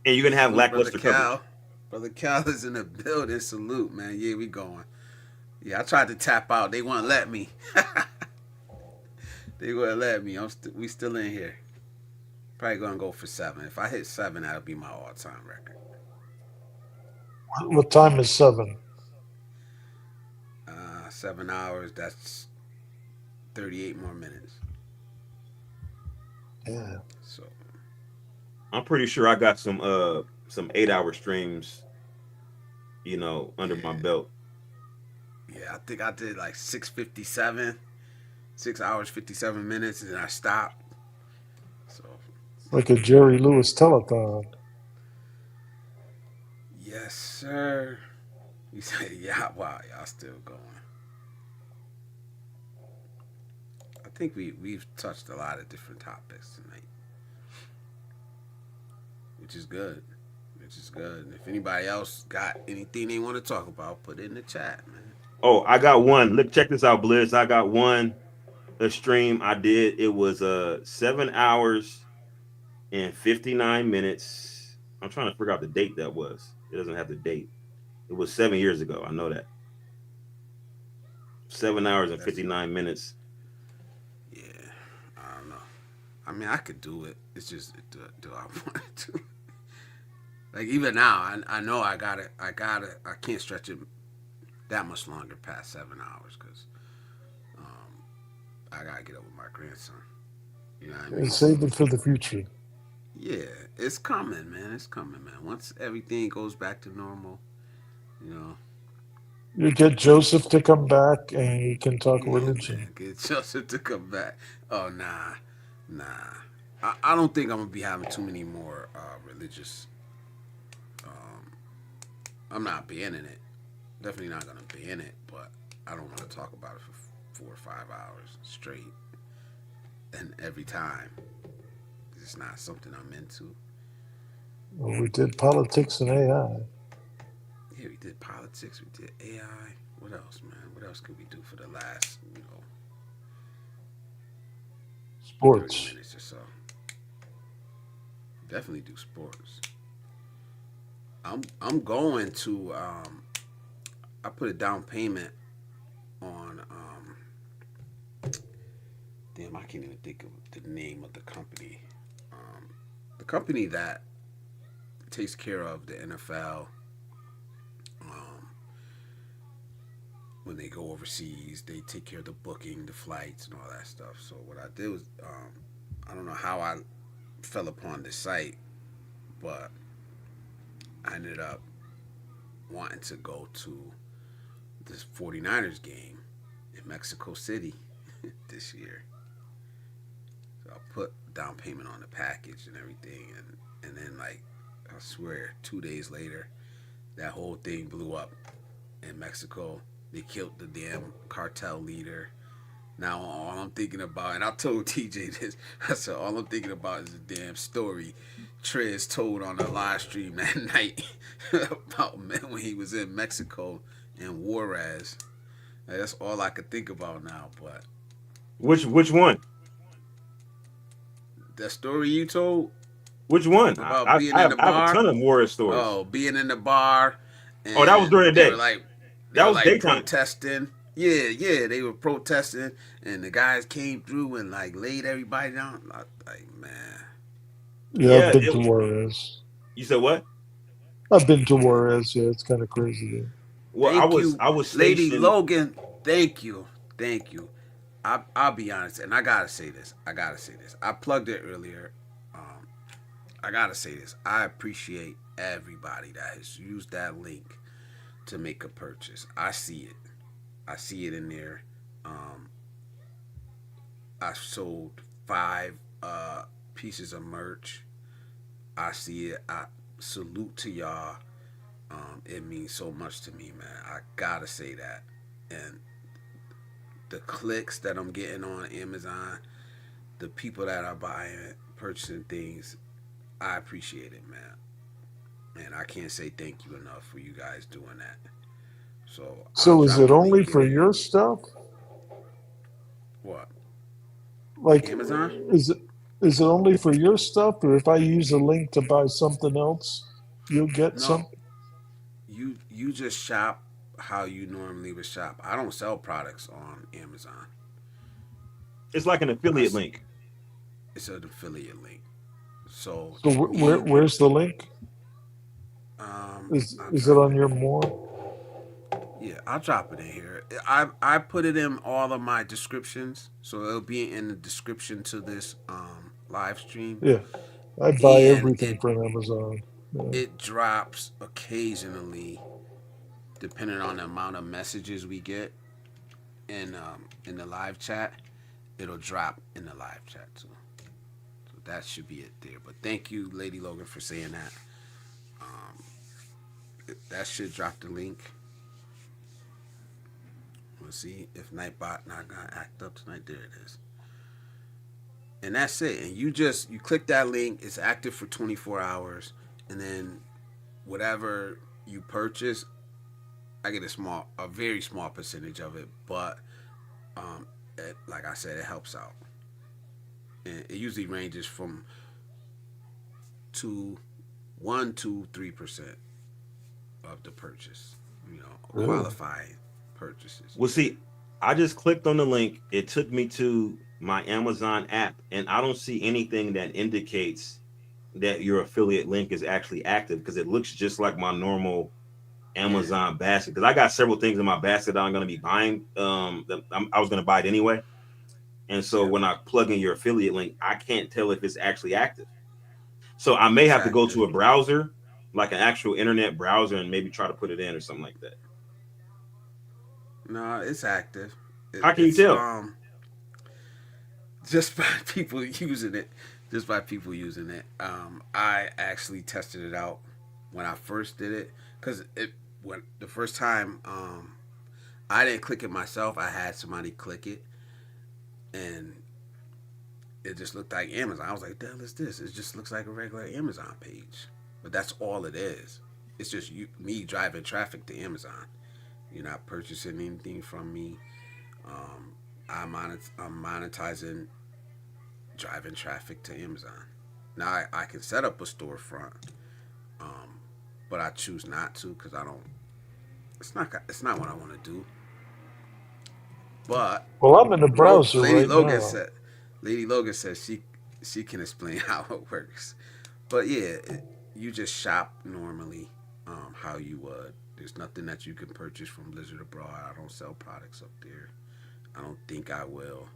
and you're gonna have Salute, brother lackluster coverage. Cal. Brother Cal is in the building. Salute, man. Yeah, we going. Yeah, I tried to tap out. They wouldn't let me. They wouldn't let me. We still in here. Probably gonna go for 7. If I hit 7, that'll be my all-time record. What time is 7? 7 hours. That's 38 more minutes. Yeah. So I'm pretty sure I got some 8 hour streams, under my yeah, belt. yeah. I think I did like 6:57, 6 hours 57 minutes, and then I stopped. So Like a Jerry Lewis telethon. yes, sir. You say yeah. Wow, y'all still going. I think we've touched a lot of different topics tonight, which is good. Which is good. And if anybody else got anything they want to talk about, put it in the chat, man. Oh, I got one. Look, check this out, Blizz. I got one a stream I did. It was 7 hours and 59 minutes. I'm trying to figure out the date that was. It doesn't have the date. It was 7 years ago. I know that. 7 hours and That's 59 minutes. yeah. I don't know. I mean, I could do it. It's just do I want to? Like even now, I know I got it. I can't stretch it that much longer past 7 hours because I gotta get up with my grandson. You know what I mean? And save it for the future. Yeah, it's coming, man. It's coming, man. Once everything goes back to normal, you know. You get Joseph to come back and you can talk Yeah, religion. man. Get Joseph to come back. Oh, nah. I don't think I'm gonna be having too many more religious. Um, I'm not banning it. Definitely not gonna ban it, but I don't want to talk about it for 4 or 5 hours straight, and every time. It's not something I'm into. Well, we did politics and AI. Yeah, we did politics. We did AI. What else, man? What else could we do for the last, 30 Sports. minutes or so? Definitely do sports. I'm going to I put a down payment on damn, I can't even think of the name of the company. Um, the company that takes care of the NFL um, when they go overseas. They take care of the booking, the flights, and all that stuff. So what I did was, I don't know how I fell upon this site, but I ended up wanting to go to this 49ers game in Mexico City this year. So I put down payment on the package and everything, and then like I swear 2 days later, that whole thing blew up in Mexico. They killed the damn cartel leader. Now all I'm thinking about, and I told TJ this, I said all I'm thinking about is the damn story Trez told on the live stream that night about when he was in Mexico and Juarez. That's all I could think about now. But Which one? that story you told Which one? about being I in have the I have a bar, ton of war stories. oh, being in the bar, Oh, that was and during the day. they That were was like daytime. protesting. Yeah, yeah, they were protesting, and the guys came through and like laid everybody down. Like, man, Yeah, I've Yeah, been to Juarez. you said what? I've been to Juarez. Yeah, it's kind of crazy there. Well, thank you, I was Lady stationed. Logan. Thank you, thank you. I'll be honest, and I gotta say this. I plugged it earlier. Um, I gotta say this. I appreciate everybody that has used that link to make a purchase. I see it. I see it in there. Um, I sold 5 pieces of merch. I see it. I salute to y'all. It means so much to me, man. I gotta say that. And the clicks that I'm getting on Amazon, the people that are buying, purchasing things, I appreciate it, man. And I can't say thank you enough for you guys doing that. So I'll So is drop it the only link in for there. your stuff? What? Like, Amazon? is it only for your stuff, or if I use a link to buy something else, you'll get some? No. You just shop how you normally would shop. I don't sell products on Amazon. It's like an I affiliate link. It's an affiliate link. So So me, where's the link? I'll Is it drop on it. your more? Yeah, I'll drop it in here. I put it in all of my descriptions, so it'll be in the description to this live stream. Yeah, I buy And everything from Amazon. Yeah. it drops occasionally, depending on the amount of messages we get in the live chat. It'll drop in the live chat too. So that should be it there. But thank you, Lady Logan, for saying that. That should drop the link. We'll see if Nightbot not gonna act up tonight. There it is. And that's it. And you click that link. It's active for 24 hours, and then whatever you purchase, I get a very small percentage of it. But like I said, it helps out. And it usually ranges from to 1 to 3% of the purchase. Really? Qualifying purchases. Well, see, I just clicked on the link. It took me to my Amazon app, and I don't see anything that indicates that your affiliate link is actually active because it looks just like my normal Yeah, Amazon basket. Because I got several things in my basket that I'm going to be buying. I was going to buy it anyway, and so yeah, when I plug in your affiliate link, I can't tell if it's actually active. So I may it's have to go active. to a browser, like an actual internet browser, and maybe try to put it in or something like that. No, it's active. How can you It's tell? just by people using it. Just by people using it. I actually tested it out when I first did it because it when the first time I didn't click it myself. I had somebody click it, and it just looked like Amazon. I was like, "The hell is this?" It just looks like a regular Amazon page. But that's all it is. It's just me driving traffic to Amazon. You're not purchasing anything from me. Um, I'm monetizing driving traffic to Amazon. Now I can set up a storefront, um, but I choose not to because I don't. It's not what I want to do. But Well, I'm in the browser Lady right Logan now. said, Lady Logan says she can explain how it works. But yeah, you just shop normally, how you would. There's nothing that you can purchase from Blizzard Abroad. I don't sell products up there. I don't think I will.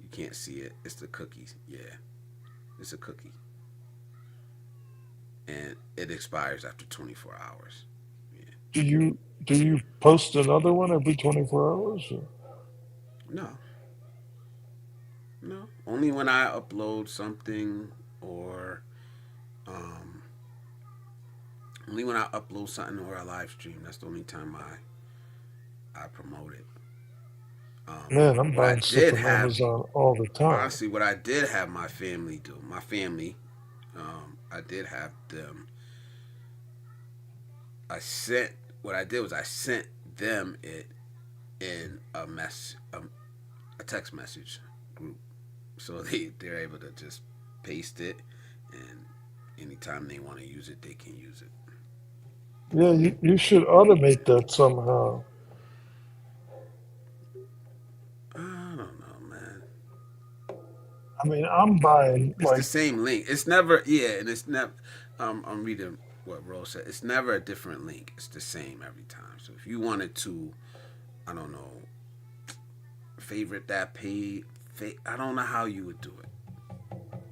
You can't see it. It's the cookies. Yeah, it's a cookie, and it expires after 24 hours. Yeah. Do you post another one every 24 hours? Or? No, no. Only when I upload something or um, only when I upload something or a live stream. That's the only time I promote it. Man, I'm What I buying stuff did from have, Amazon all the time. honestly, what I did have my family do. My family, I did have them. I sent. What I did was I sent them it in a text message group, so they're able to just paste it, and anytime they want to use it, they can use it. Yeah, you should automate that somehow. I don't know, man. I mean, I'm buying It's the like, same link. It's never, yeah, and it's never. I'm reading what Rose said. It's never a different link. It's the same every time. So if you wanted to, I don't know, favorite that page, I don't know how you would do it.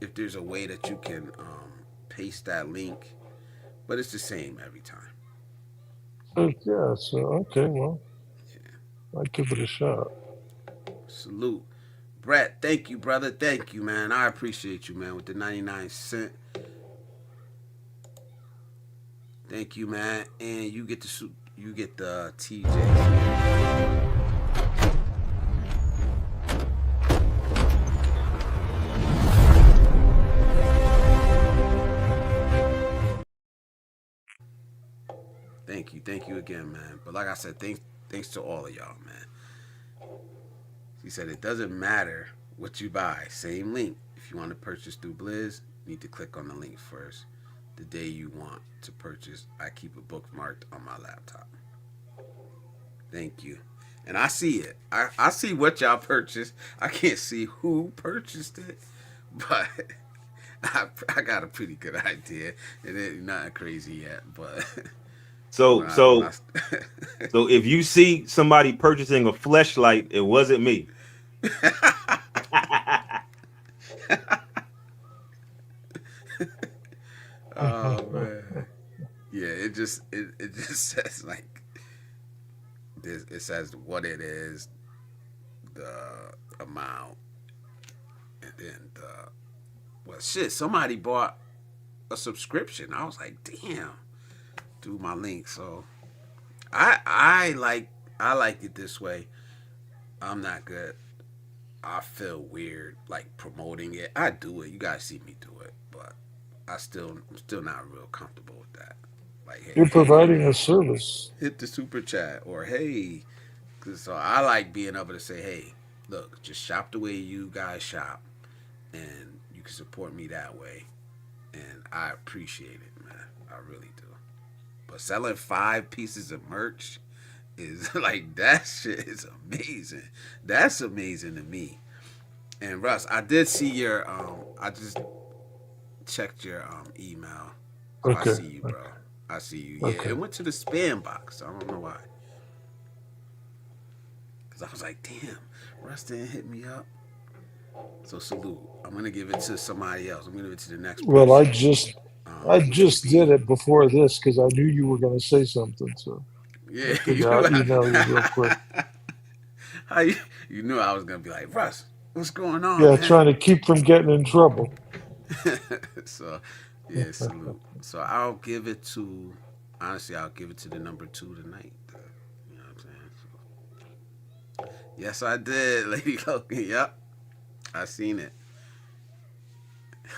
If there's a way that you can paste that link, but it's the same every time. yeah, so okay, well, I'll give it a shot. Salute. Brett, thank you, brother. Thank you, man. I appreciate you, man, with the 99 cent. Thank you, man. And you get the TJ. Thank you again, man. But like I said, thanks to all of y'all, man. He said it doesn't matter what you buy. Same link. If you want to purchase through Blizz, you need to click on the link first. The day you want to purchase, I keep it bookmarked on my laptop. Thank you. And I see it. I see what y'all purchased. I can't see who purchased it, but I got a pretty good idea. It ain't nothing crazy yet, but So when I when I so so if you see somebody purchasing a fleshlight, it wasn't me. oh man, yeah, it just says like this. It says what it is, the amount, and then the well, shit. Somebody bought a subscription. I was like, damn, through my link. So I like it this way. I'm not good. I feel weird like promoting it. I do it. You guys see me do it, but I'm still not real comfortable with that. Like, You're hey, providing a service. hit the super chat, or hey, so I like being able to say, hey, look, just shop the way you guys shop, and you can support me that way, and I appreciate it, man. I really do. But selling 5 pieces of merch is like that shit is amazing. That's amazing to me. And Russ, I did see your I just checked your email. I Okay, see you, bro. I see you. Yeah, okay. it went to the spam box. I don't know why. Cause I was like, damn, Russ didn't hit me up. So salute. I'm gonna give it to somebody else. I'm gonna give it to the next Well, I person. just I Which will just did be it before this because I knew you were going to say something. So I yeah. figured I'll email you real quick. How you knew I was gonna be like Russ? What's going on, Yeah, man? trying to keep from getting in trouble. so yeah, salute. So I'll give it to honestly, I'll give it to the number 2 tonight. You know what I'm saying? So, yes, I did, Lady Logan. Yep, I seen it.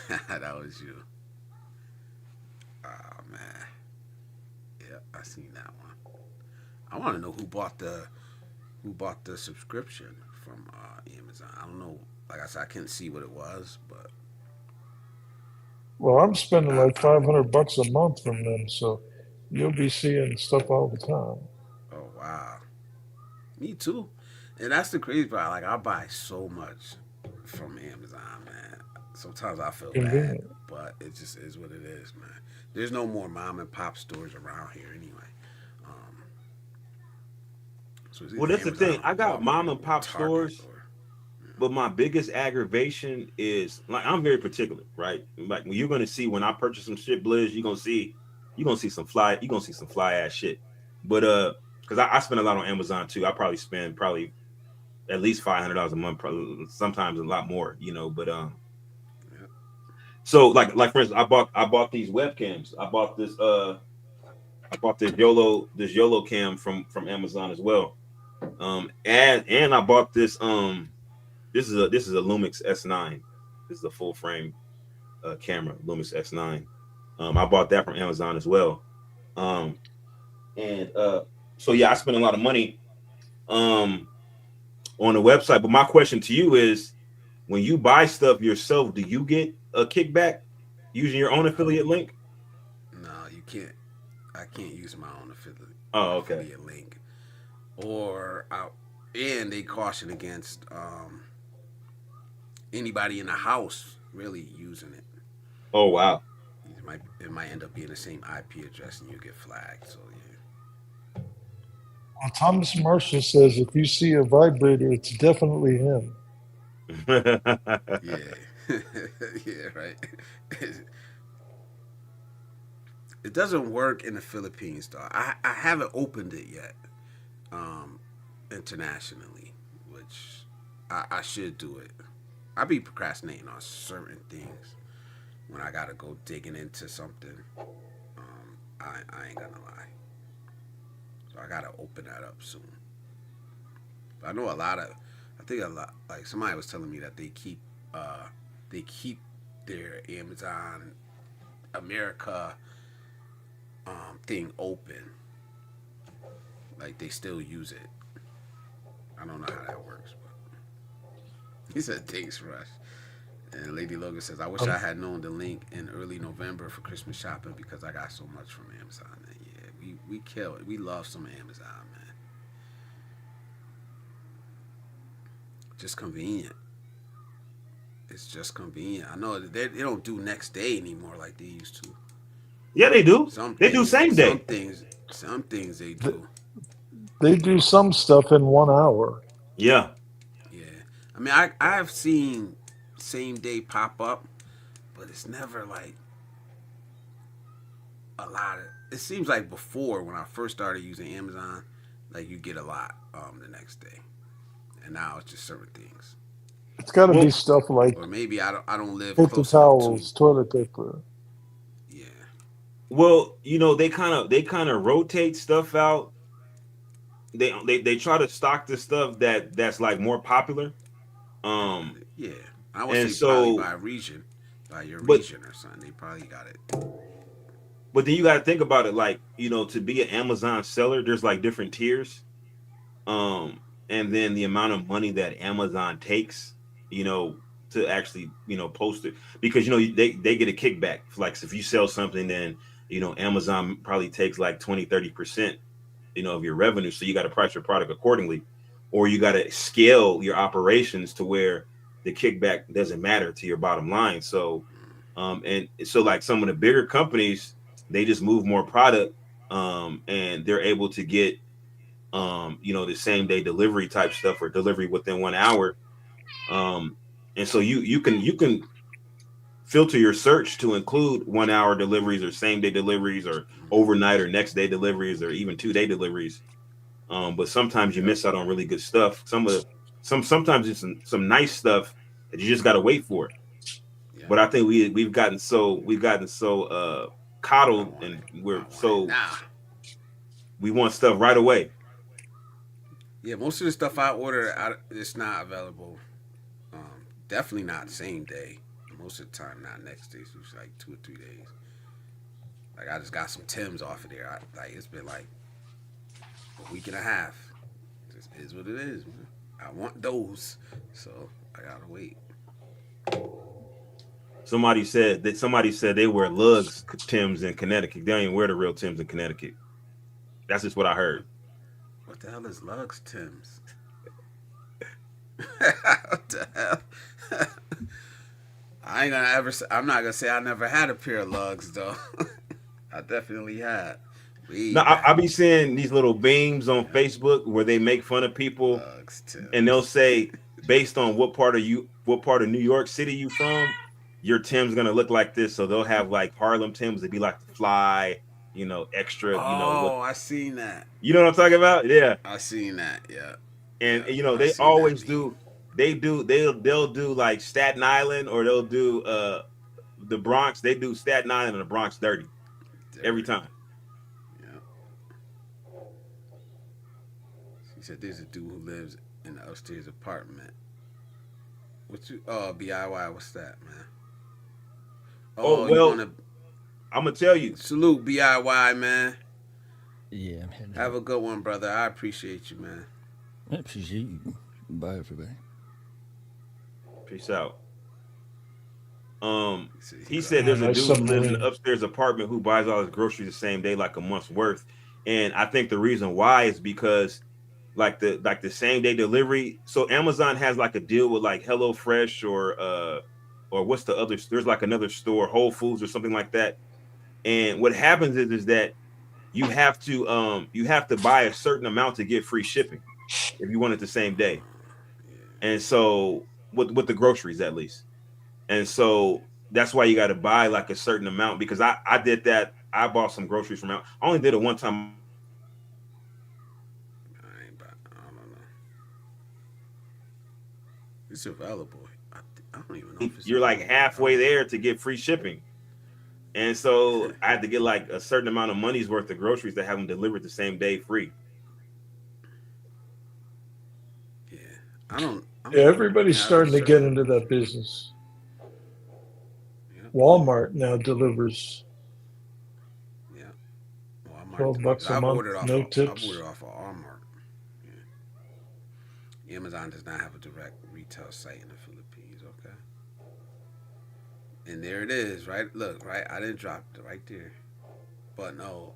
that was you. Oh man, yeah, I seen that one. I want to know who bought the subscription from Amazon. I don't know. Like I said, I couldn't see what it was, but Well, I'm spending like I $500 a month from them, so you'll be seeing stuff all the time. oh wow, me too. And that's the crazy part. Like I buy so much from Amazon, man. Sometimes I feel bad, Convenient. but it just is what it is, man. There's no more mom and pop stores around here anyway. Um, so it's Well, either that's the thing. Amazon I or got mom Walmart and or pop Target stores, or but my biggest aggravation is like I'm very particular, right? Like when you're gonna see when I purchase some shit, Blizz, you're gonna see some fly ass shit. But because I spend a lot on Amazon too. I probably spend probably at least $500 a month, probably, sometimes a lot more, But yeah. so like for instance, I bought these webcams. I bought this YOLO cam from Amazon as well. And I bought this is a Lumix S9. This is a full frame camera, Lumix S9. I bought that from Amazon as well. Um, and so yeah, I spent a lot of money um on the website. But my question to you is, when you buy stuff yourself, do you get a kickback using your own affiliate link? No, you can't. I can't use my own Oh, okay. affiliate link, or and they caution against anybody in the house really using it. Oh wow. It might end up being the same IP address and you get flagged. So Well, Thomas Marshall says if you see a vibrator, it's definitely him. yeah, yeah, yeah, right. It doesn't work in the Philippines though. I haven't opened it yet, um, internationally, which I should do it. I be procrastinating on certain things when I gotta go digging into something. I ain't gonna lie. So I gotta open that up soon. But I know a lot of. I think a lot. Like somebody was telling me that they keep their Amazon America thing open. Like they still use it. I don't know how that works, but he said thanks, Rush. And Lady Logan says, I wish Um, I had known the link in early November for Christmas shopping because I got so much from Amazon. And yeah, we kill it. We love some Amazon, man. Just convenient. It's just convenient. I know they don't do next day anymore like they used to. Yeah, they do. Some They do things, same some day. things, some things they th- do. they do some stuff in 1 hour. Yeah. Yeah. I mean, I've seen same day pop up, but it's never like a lot of. It seems like before when I first started using Amazon, like you get a lot the next day, and now it's just certain things. It's got to be Well, stuff like Or maybe I don't live paper close enough to. towels, toilet paper. Yeah. they kind of rotate stuff out. They try to stock the stuff that's like more popular. Um, Yeah. I would and say probably so, by region, by your but region or something. They probably got it. but then you got to think about it, like to be an Amazon seller, there's like different tiers. Um, and then the amount of money that Amazon takes, you know, to actually post it, because they get a kickback. Like if you sell something, then Amazon probably takes like 20-30% of your revenue, so you got to price your product accordingly, or you got to scale your operations to where the kickback doesn't matter to your bottom line. So and so like some of the bigger companies, they just move more product, and they're able to get the same day delivery type stuff, or delivery within 1 hour. um and so you can filter your search to include 1 hour deliveries, or same day deliveries, or overnight or next day deliveries, or even 2 day deliveries. But sometimes you Yep. miss out on really good stuff. Sometimes it's some nice stuff that you just got to wait for. Yep. But I think we've gotten so I coddled, want it. and I we're want it so now. we want stuff right away. Yeah, most of the stuff I order, it's not available. Definitely not same day. Most of the time, not next day. So it's like 2 or 3 days. Like I just got some Timbs off of there. Like it's been like a week and a half. It just is what it is, man. I want those, so I gotta wait. Somebody said they wear lugs Tims in Connecticut. They don't even wear the real Tims in Connecticut. That's just what I heard. What the hell is Lugs Timbs? What the hell? I ain't gonna ever. I'm not gonna say I never had a pair of lugs though. I definitely had. No, I be seeing these little beams on Facebook where they make fun of people, Lugs and they'll Timbs. say based on what part of New York City you from, your Tim's gonna look like this. So they'll have like Harlem Timbs that be like the fly, extra, what Oh, I seen that. you know what I'm talking about? Yeah. I seen that. Yeah, And yeah. I they seen that always meme. do they'll do like Staten Island, or they'll do the Bronx. They do Staten Island and the Bronx dirty every Dirty. time. Yeah. She said there's a dude who lives in the upstairs apartment. What you? Oh, BIY. What's that, man? Oh Oh, you well, wanna I'm gonna tell you. salute BIY, man? Yeah, I'm heading Have out. a good one, brother. I appreciate you, man. I appreciate you. Bye, everybody. Peace out. He said he He love said Yeah, there's a nice dude who lives in the submarine. upstairs apartment who buys all his groceries the same day, like a month's worth. And I think the reason why is because like the same day delivery. So Amazon has like a deal with like HelloFresh or what's the other? There's like another store, Whole Foods or something like that. And what happens is that you have to buy a certain amount to get free shipping if you want it the same day. Yeah. And so with the groceries at least. And so that's why you got to buy like a certain amount, because I did that. I bought some groceries from out. I only did it one time. I don't know. It's available. I don't even know if it's You're like available. I halfway don't know. there to get free shipping. And so I had to get like a certain amount of money's worth of groceries to have them delivered the same day free. Yeah, I don't. I Yeah, don't everybody's have a starting to get certain. into that business. Yeah, Walmart now delivers yeah. Walmart 12 delivers. bucks a I've month, ordered off. no I've ordered tips. off of Walmart. Yeah. Amazon does not have a direct retail site in the Philippines. Okay. And there it is. Right. Look. Right. I didn't drop it right there. But no.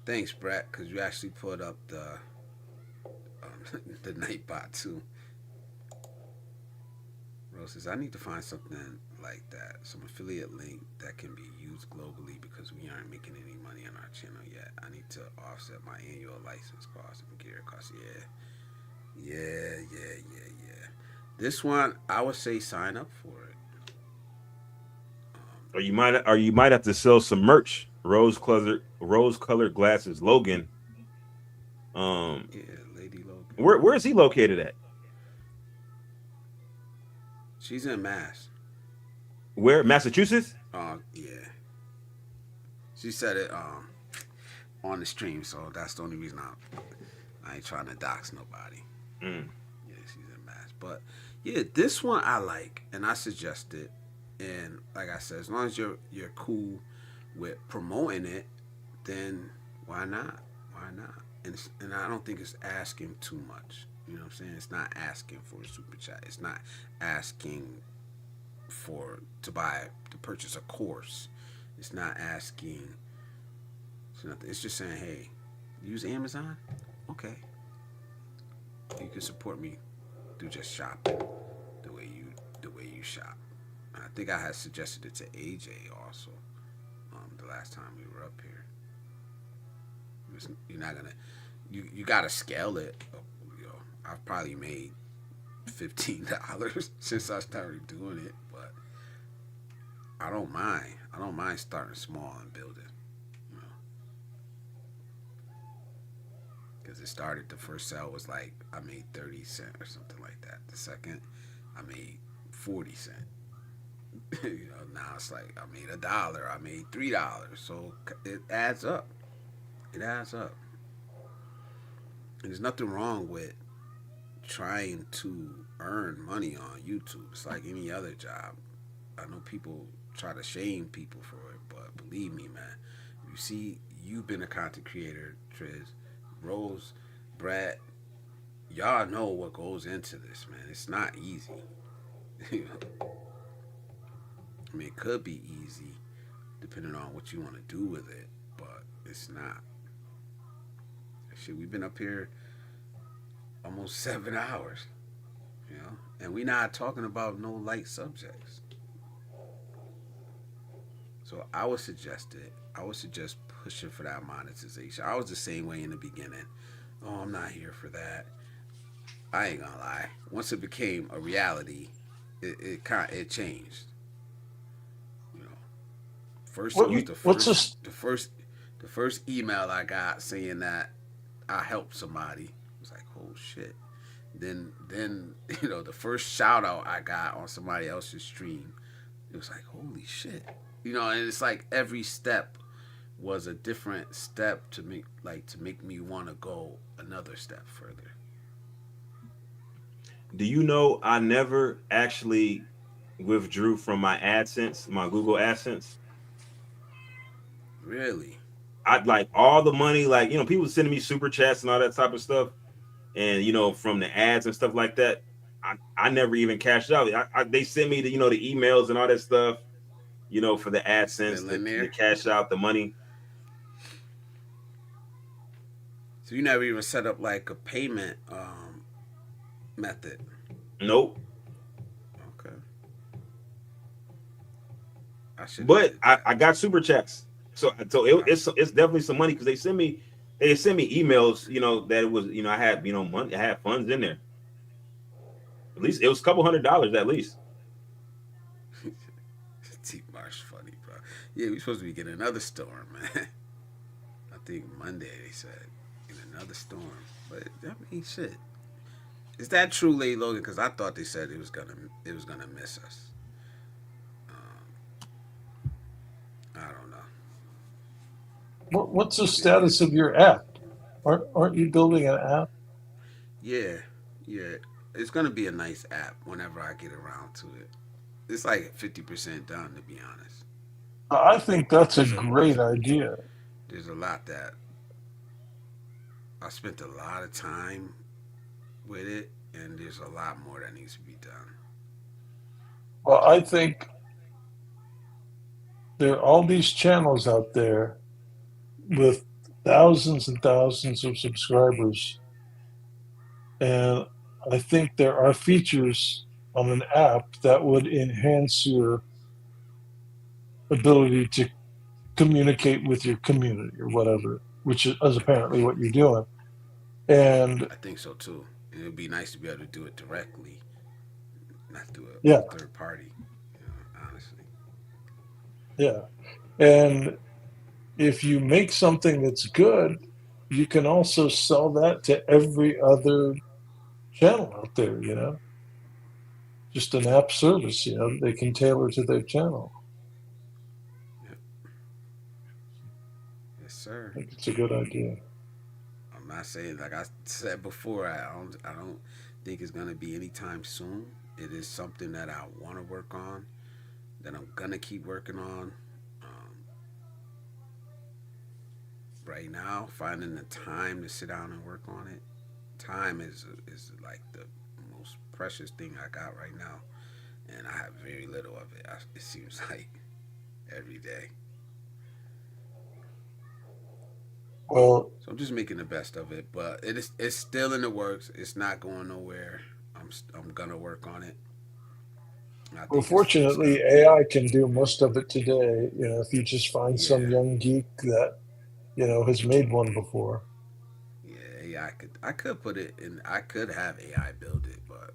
Thanks, Brett, because you actually put up the Nightbot too. Rose says, I need to find something like that, some affiliate link that can be used globally because we aren't making any money on our channel yet. I need to offset my annual license cost and gear costs. Yeah. This one, I would say sign up for it. Or you might have to sell some merch. Rose colored glasses. Logan. Um, Yeah, Lady Logan. where is he located at? She's in Mass. Where? Massachusetts? Yeah. She said it on the stream, so that's the only reason I ain't trying to dox nobody. Mm. Yeah, she's in Mass. But yeah, this one I like, and I suggest it. And like I said, as long as you're cool with promoting it, then why not? Why not? And I don't think it's asking too much. You know what I'm saying? It's not asking for a super chat. It's not asking to purchase a course. It's not asking. It's nothing. It's just saying, hey, use Amazon. Okay, you can support me through just shopping the way you shop. I think I had suggested it to AJ also the last time we were up here. You're not gonna you gotta scale it. You know, I've probably made $15 since I started doing it, but I don't mind. I don't mind starting small and building. You know, because it started. The first sale was like I made 30 cents or something like that. The second, I made 40 cents. You know, now it's like I made $1. I made $3. So it adds up. It adds up. And there's nothing wrong with trying to earn money on YouTube. It's like any other job. I know people try to shame people for it, but believe me, man, you see, you've been a content creator, Triz, Rose, Brad. Y'all know what goes into this, man. It's not easy. I mean, it could be easy depending on what you want to do with it, but it's not. Shit, we've been up here almost 7 hours, and we're not talking about no light subjects. So I would suggest it. I would suggest pushing for that monetization. I was the same way in the beginning. Oh, I'm not here for that. I ain't gonna lie. Once it became a reality, it changed. You know, first it was the What's first this? the first the first email I got saying that I helped somebody. It was like, oh shit. Then the first shout out I got on somebody else's stream, it was like, holy shit. And it's like every step was a different step to make me want to go another step further. Do you know I never actually withdrew from my AdSense, my Google AdSense? Really? I'd like all the money, like, people sending me super chats and all that type of stuff. And, from the ads and stuff like that, I never even cashed out. They send me the emails and all that stuff, for the It's AdSense still in to there. cash out the money. So you never even set up like a payment method. Nope. Okay. I should have But did I, that. I got super chats. So it's definitely some money because they send me emails, that it was, I had, money, I had funds in there. At least it was a couple $100 at least. T Marsh funny, bro. Yeah, we supposed to be getting another storm, man. I think Monday they said in another storm. But I mean, shit. Is that true, Lady Logan? Because I thought they said it was gonna miss us. I don't know. What's the Maybe they status of your app? Aren't you building an app? Yeah, yeah. It's gonna be a nice app whenever I get around to it. It's like 50% done, to be honest. I think that's a great idea. There's a lot that I spent a lot of time with it, and there's a lot more that needs to be done. Well, I think there are all these channels out there with thousands and thousands of subscribers, and I think there are features on an app that would enhance your ability to communicate with your community or whatever, which is apparently what you're doing. And I think so too. And it would be nice to be able to do it directly, not through a yeah, third party. Honestly. yeah. And if you make something that's good, you can also sell that to every other channel out there, just an app service, they can tailor to their channel. Yep. Yes, sir. I think it's a good idea. I'm not saying like I said before. I don't think it's gonna be anytime soon. It is something that I want to work on. That I'm gonna keep working on. Um, right now, finding the time to sit down and work on it. Time is like the most precious thing I got right now, and I have very little of it. It seems like every day. Well, So I'm just making the best of it, but it's still in the works. It's not going nowhere. I'm gonna work on it. I well, think it's fortunately, gonna be AI can do most of it today. If you just find some yeah, young geek that has made one before. yeah. I could put it in. I could have AI build it, but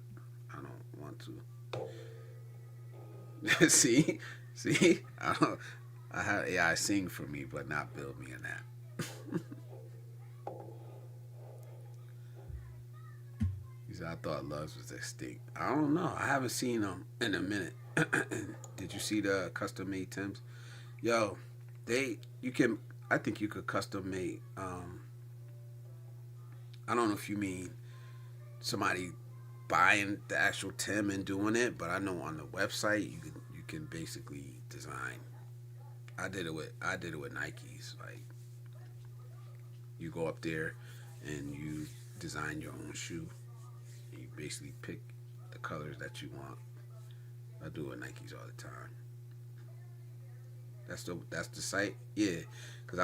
I don't want to. See, I don't. I have AI sing for me, but not build me an app. He said, I thought Loves was extinct. I don't know. I haven't seen them in a minute. Did you see the custom made Tims? Yo, you can. I think you could custom make. I don't know if you mean somebody buying the actual Tim and doing it, but I know on the website you can basically design. I did it with Nikes. Like you go up there and you design your own shoe. You basically pick the colors that you want. I do it with Nikes all the time. That's the site. Yeah, because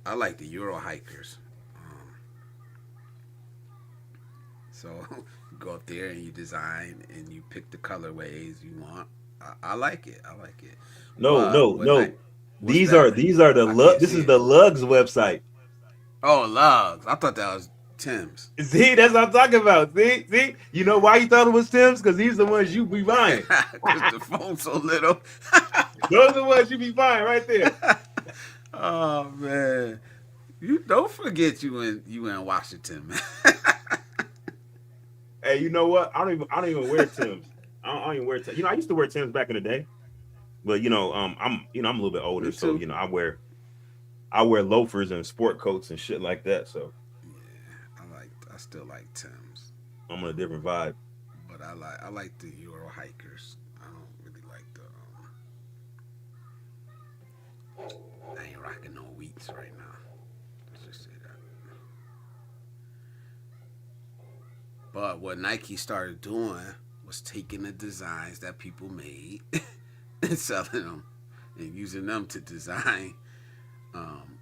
I like the Euro hikers. So you go up there and you design and you pick the colorways you want. I like it. I like it. No, But no, what no. night? What's that? These are the I can't This see is it. the Lugs website. Oh, Logs. I thought that was Tim's. See, that's what I'm talking about. See. You know why you thought it was Tim's? Because these are the ones you be buying. Because the phone's so little. Those are the ones you be buying right there. Oh man, you don't forget you in Washington, man. Hey, you know what? I don't even wear Tim's. I don't even wear Tim's. You know, I used to wear Tim's back in the day, but I'm a little bit older, Me so too. I wear loafers and sport coats and shit like that. So I still like Tim's, I'm on a different vibe. but I like the Euro hikers. I don't really like the. I ain't rocking no wheats right now. Let's just say that. But what Nike started doing was taking the designs that people made and selling them and using them to design um,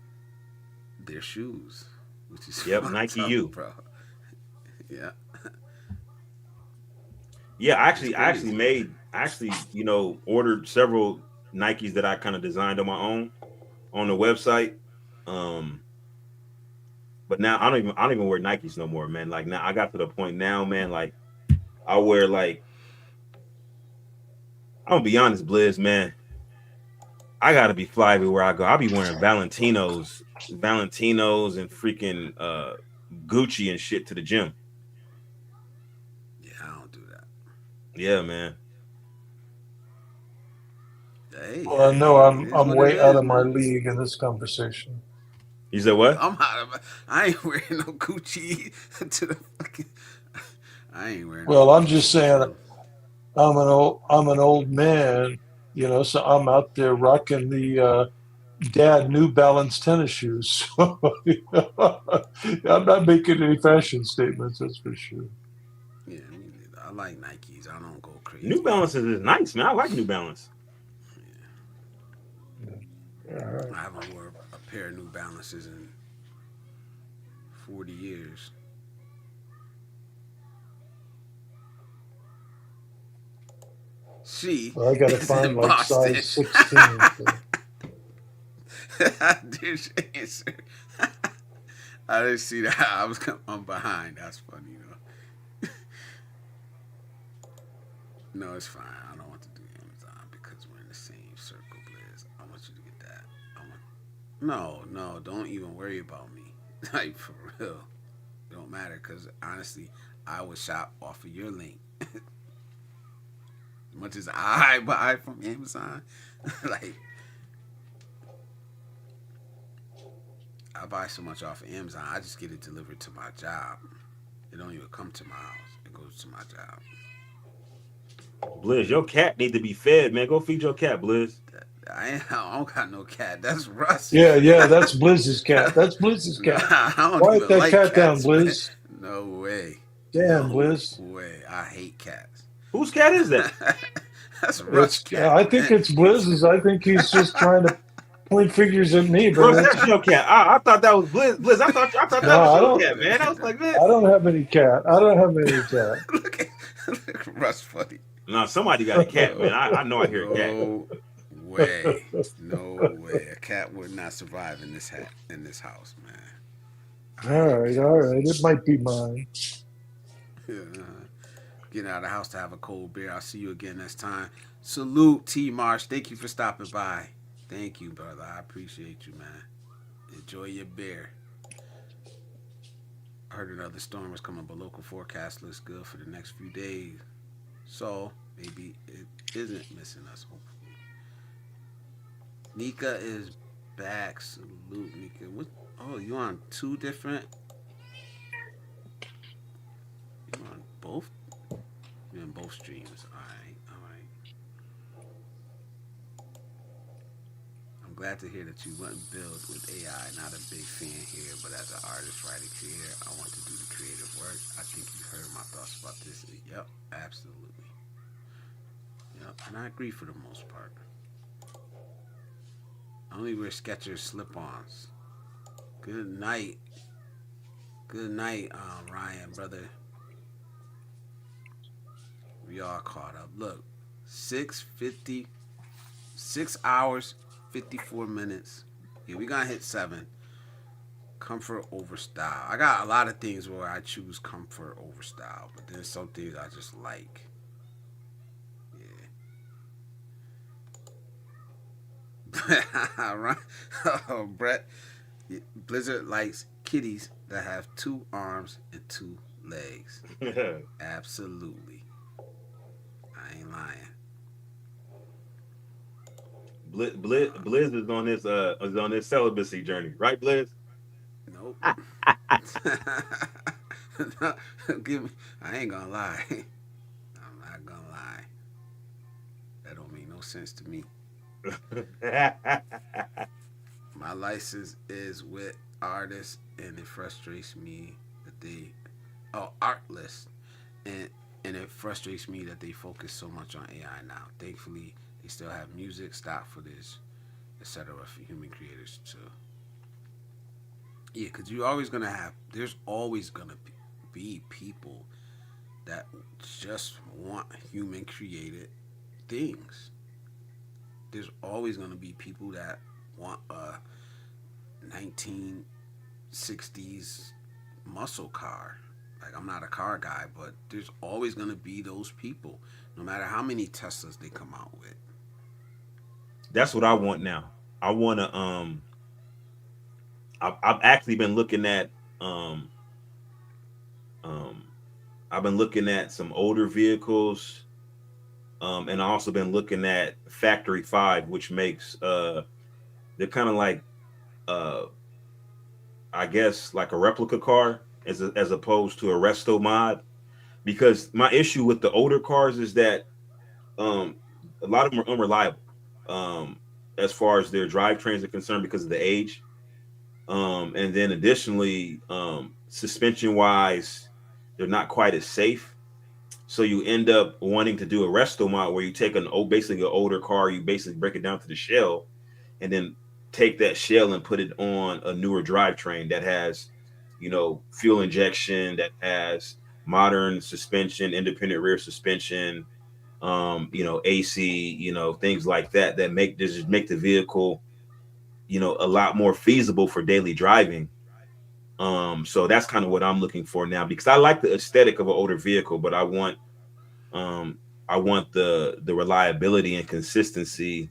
their shoes, which is Yep, fucked Nike up, U. bro. Yeah, Yeah, it's I actually crazy. ordered several Nikes that I kind of designed on my own on the website. Um, but now I don't even wear Nikes no more, man. Like now I got to the point now, man. Like I wear like I'm gonna be honest, Blizz, man. I gotta be fly everywhere I go. I'll be wearing Valentinos and freaking Gucci and shit to the gym. Yeah, I don't do that. Yeah, man. Hey, Well, I know hey, it is I'm what it way out is, of my man. league in this conversation. You said what? I'm out of. I ain't wearing no Gucci to the fucking. I ain't wearing no Well, I'm Gucci just to the saying gym. I'm an old man, so I'm out there rocking the dad New Balance tennis shoes. I'm not making any fashion statements, that's for sure. Yeah, me neither. I like Nikes. I don't go New crazy. Balances is nice, man. I like New Balance. All right. I haven't worn a pair of New Balances in 40 years. She Well, I got to is find in like Boston. size 16. So. There's your answer. I didn't see that. I'm behind. That's funny, No, it's fine. I don't want to do Amazon because we're in the same circle, Blizz. I want you to get that. I want. No, don't even worry about me. Like for real, it don't matter because honestly, I would shop off of your link. As much as I buy from Amazon, like I buy so much off of Amazon, I just get it delivered to my job. It don't even come to my house. It goes to my job. Blizz, your cat need to be fed, man. Go feed your cat, Blizz. I don't got no cat. That's Russ. Yeah, that's Blizz's cat. That's Blizz's Nah, cat. I don't Quiet even that like cat down, cats, man. Blizz. No way. Damn, No Blizz. way. I hate cats. Whose cat is that? That's Russ' cat, I think man. it's Blizz's. I think he's just trying to point figures at me, but Russ, that's your cat. I thought that was Blizz. Blizz, I thought that no, was your cat, man. I was like, man. I don't have any cat. I don't have any cat. Look at Russ funny. No, somebody got a cat, man. I know I hear a cat. No way. No way. A cat would not survive in this house, man. All right. It might be mine. Get out of the house to have a cold beer. I'll see you again next time. Salute, T Marsh. Thank you for stopping by. Thank you, brother. I appreciate you, man. Enjoy your beer. I heard another storm was coming, but local forecast looks good for the next few days. So maybe it isn't missing us, hopefully. Nika is back. Salute, Nika. What? Oh, you on two different? You on both? You're on both streams. All right. glad to hear that you wouldn't build with AI. Not a big fan here, but as an artist, writer, creator, I want to do the creative work. I think you heard my thoughts about this. Yep, absolutely. Yep, and I agree for the most part. I only wear Skechers slip-ons. Good night. Good night, Ryan, brother. We all caught up. Look, 6:50, 6 hours, 54 minutes. Yeah, we gonna hit 7. Comfort over style. I got a lot of things where I choose comfort over style, but there's some things I just like. Yeah. Right. Oh, Brett. Blizzard likes kitties that have 2 arms and 2 legs. Absolutely. I ain't lying. Blizz is on this celibacy journey, right, Blizz? Nope. Give me. I ain't gonna lie. I'm not gonna lie. That don't make no sense to me. My license is with artists, and it frustrates me that they, artless, and it frustrates me that they focus so much on AI now. Thankfully, they still have music, stock footage, etc. for human creators too. Yeah, because you're always gonna have. There's always gonna be people that just want human created things. There's always gonna be people that want a 1960s muscle car. Like, I'm not a car guy, but there's always gonna be those people, no matter how many Teslas they come out with. That's what I want now. I want to. I've actually been looking at. Um, I've been looking at some older vehicles. And I also been looking at Factory 5, which makes they're kind of like uh I guess like a replica car as opposed to a resto mod. Because my issue with the older cars is that um a lot of them are unreliable um as far as their drivetrains are concerned because of the age. And then additionally, suspension wise, they're not quite as safe. So you end up wanting to do a resto mod where you take basically an older car, you basically break it down to the shell, and then take that shell and put it on a newer drivetrain that has, fuel injection, that has modern suspension, independent rear suspension, AC, things like that just make the vehicle, a lot more feasible for daily driving. So that's kind of what I'm looking for now because I like the aesthetic of an older vehicle, but um, I want the reliability and consistency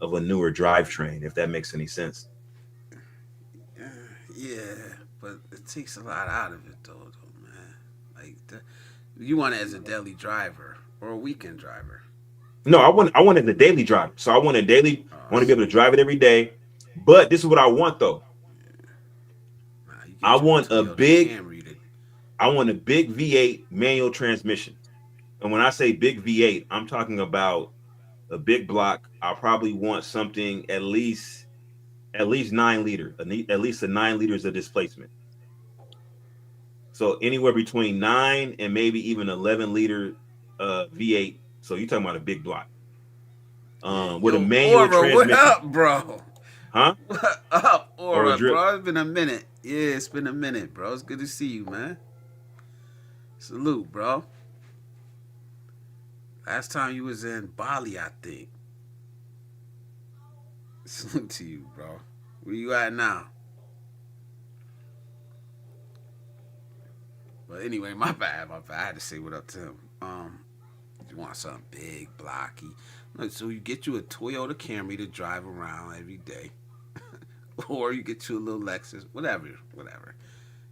of a newer drivetrain, if that makes any sense. Yeah, but it takes a lot out of it, though, man. Like, you want it as a daily driver or a weekend driver. No, I want it a daily driver. So I want I want to be able to drive it every day. But this is what I want though. Nah, you I get you a want a Toyota big Camry to. I want a big V8 manual transmission. And when I say big V8, I'm talking about a big block. I probably want something at least 9 liter, at least a 9 liters of displacement. So anywhere between 9 and maybe even 11 liter V8. So you're talking about a big block Yeah, with a yo, manual Aura, what transmission, up, bro? huh? What up, Or a Aura, drip. bro? It's been a minute. Yeah, it's been a minute, bro. It's good to see you, man. Salute, bro. Last time you was in Bali, I think. Salute to you, bro. Where you at now? But anyway, my bad, my bad. I had to say what up to him. You want something big, blocky. So you get you a Toyota Camry to drive around every day. Or you get you a little Lexus, whatever.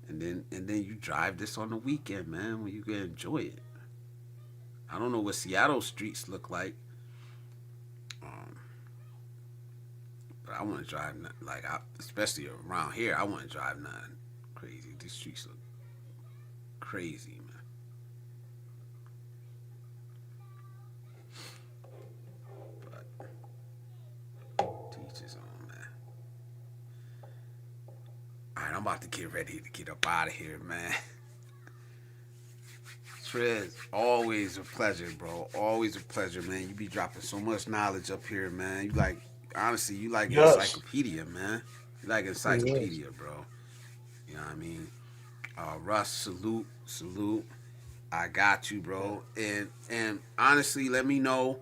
And then you drive this on the weekend, man, when you can enjoy it. I don't know what Seattle streets look like. Um, but I want to drive especially around here. I want to drive nothing crazy. These streets look crazy, man. But teach his own, man. right, I'm about to get ready to get up out of here, man. Trez, always a pleasure, bro. Always a pleasure, man. You be dropping so much knowledge up here, man. You like, honestly, you like Yes, encyclopedia, man. You like it encyclopedia, bro. You know what I mean? Russ, salute, salute. I got you, is. bro. And honestly, let me know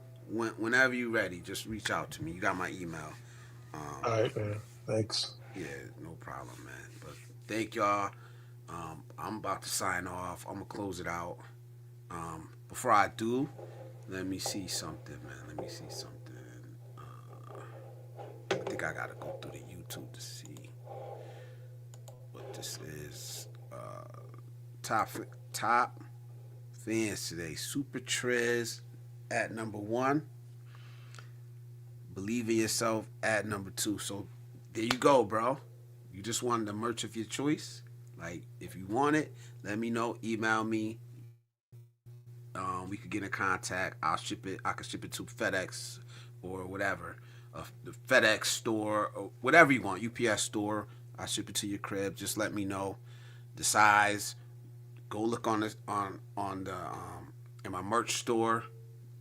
whenever you're ready. Just reach out to me. You got my email. Um, All right, man. Thanks. yeah, no problem, man. But thank y'all. I'm about to sign off. I'm gonna close it out. Before I do, let me see something, man. Let me see something. I think I gotta go through the YouTube to see what this is. Top top fans today. Super Trez at number 1. Believe in yourself at number 2. So there you go, bro. You just wanted the merch of your choice. Like, if you want it, let me know. Email me. We could get in contact. I'll ship it. I could ship it to FedEx or whatever, the FedEx store or whatever you want. UPS store. I'll ship it to your crib. Just let me know the size. Go look on this on the in my merch store.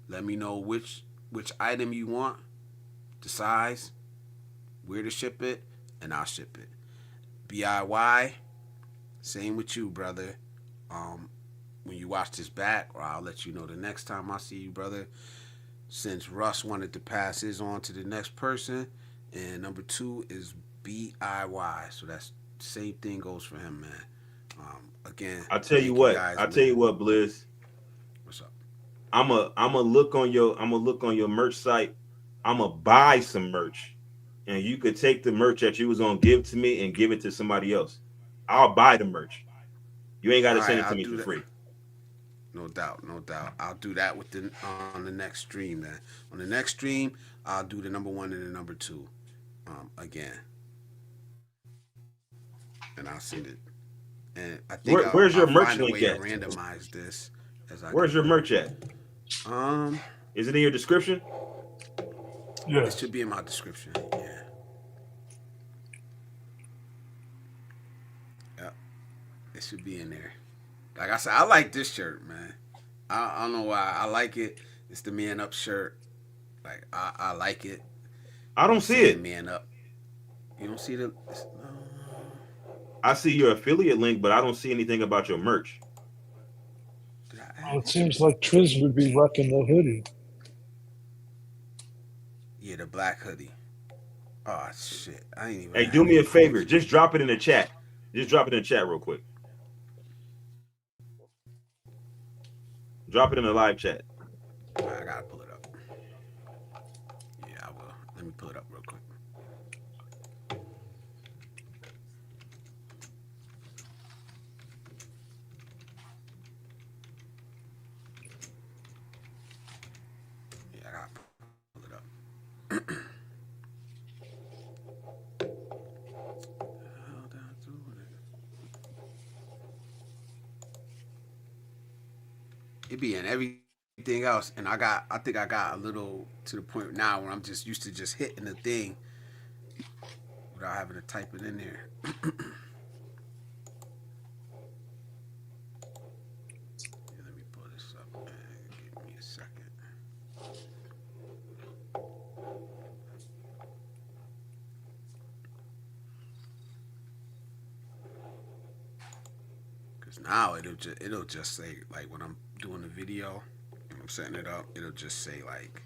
Let me know which item you want, the size, where to ship it, and I'll ship it. DIY. Same with you, brother. When you watch this back, or I'll let you know the next time I see you, brother. Since Russ wanted to pass his on to the next person, and number 2 is BIY. So that's the same thing goes for him, man. Again, I tell you thank you what. guys, I tell you man. what, Blizz. What's up? I'm a look on your merch site. I'm gonna buy some merch, and you could take the merch that you was gonna give to me and give it to somebody else. I'll buy the merch. You ain't got All to right, send it to I'll me do for that. free. No doubt, no doubt. I'll do that on the next stream, man. On the next stream, I'll do the number 1 and the number 2, again, and I'll send it. And I think Where's I'll your merch find a link way to at? randomize this as I Where's go. your merch at? Um, Is it in your description? it Yes. should be in my description. Yeah, yeah, it should be in there. Like I said, I like this shirt, man. I don't know why I like it. It's the man up shirt. Like I like it. I don't I'm see saying it. man up. You don't see the? No. I see your affiliate link, but I don't see anything about your merch. Did I Well, add it it? seems like Triz would be rocking the hoodie. Yeah, the black hoodie. Oh shit! I ain't even Hey, do have me it a favor. posted. Just drop it in the chat. Just drop it in the chat real quick. Drop it in the live chat. I gotta pull it up. Yeah, I will. Let me pull it up real quick. Yeah, I gotta pull it up. How did I do it? It be in everything else, and I think I got a little to the point now where I'm just used to just hitting the thing without having to type it in there. Yeah, let me pull this up. Man. Give me a second. Cause now it'll just say like when I'm doing the video and I'm setting it up, it'll just say like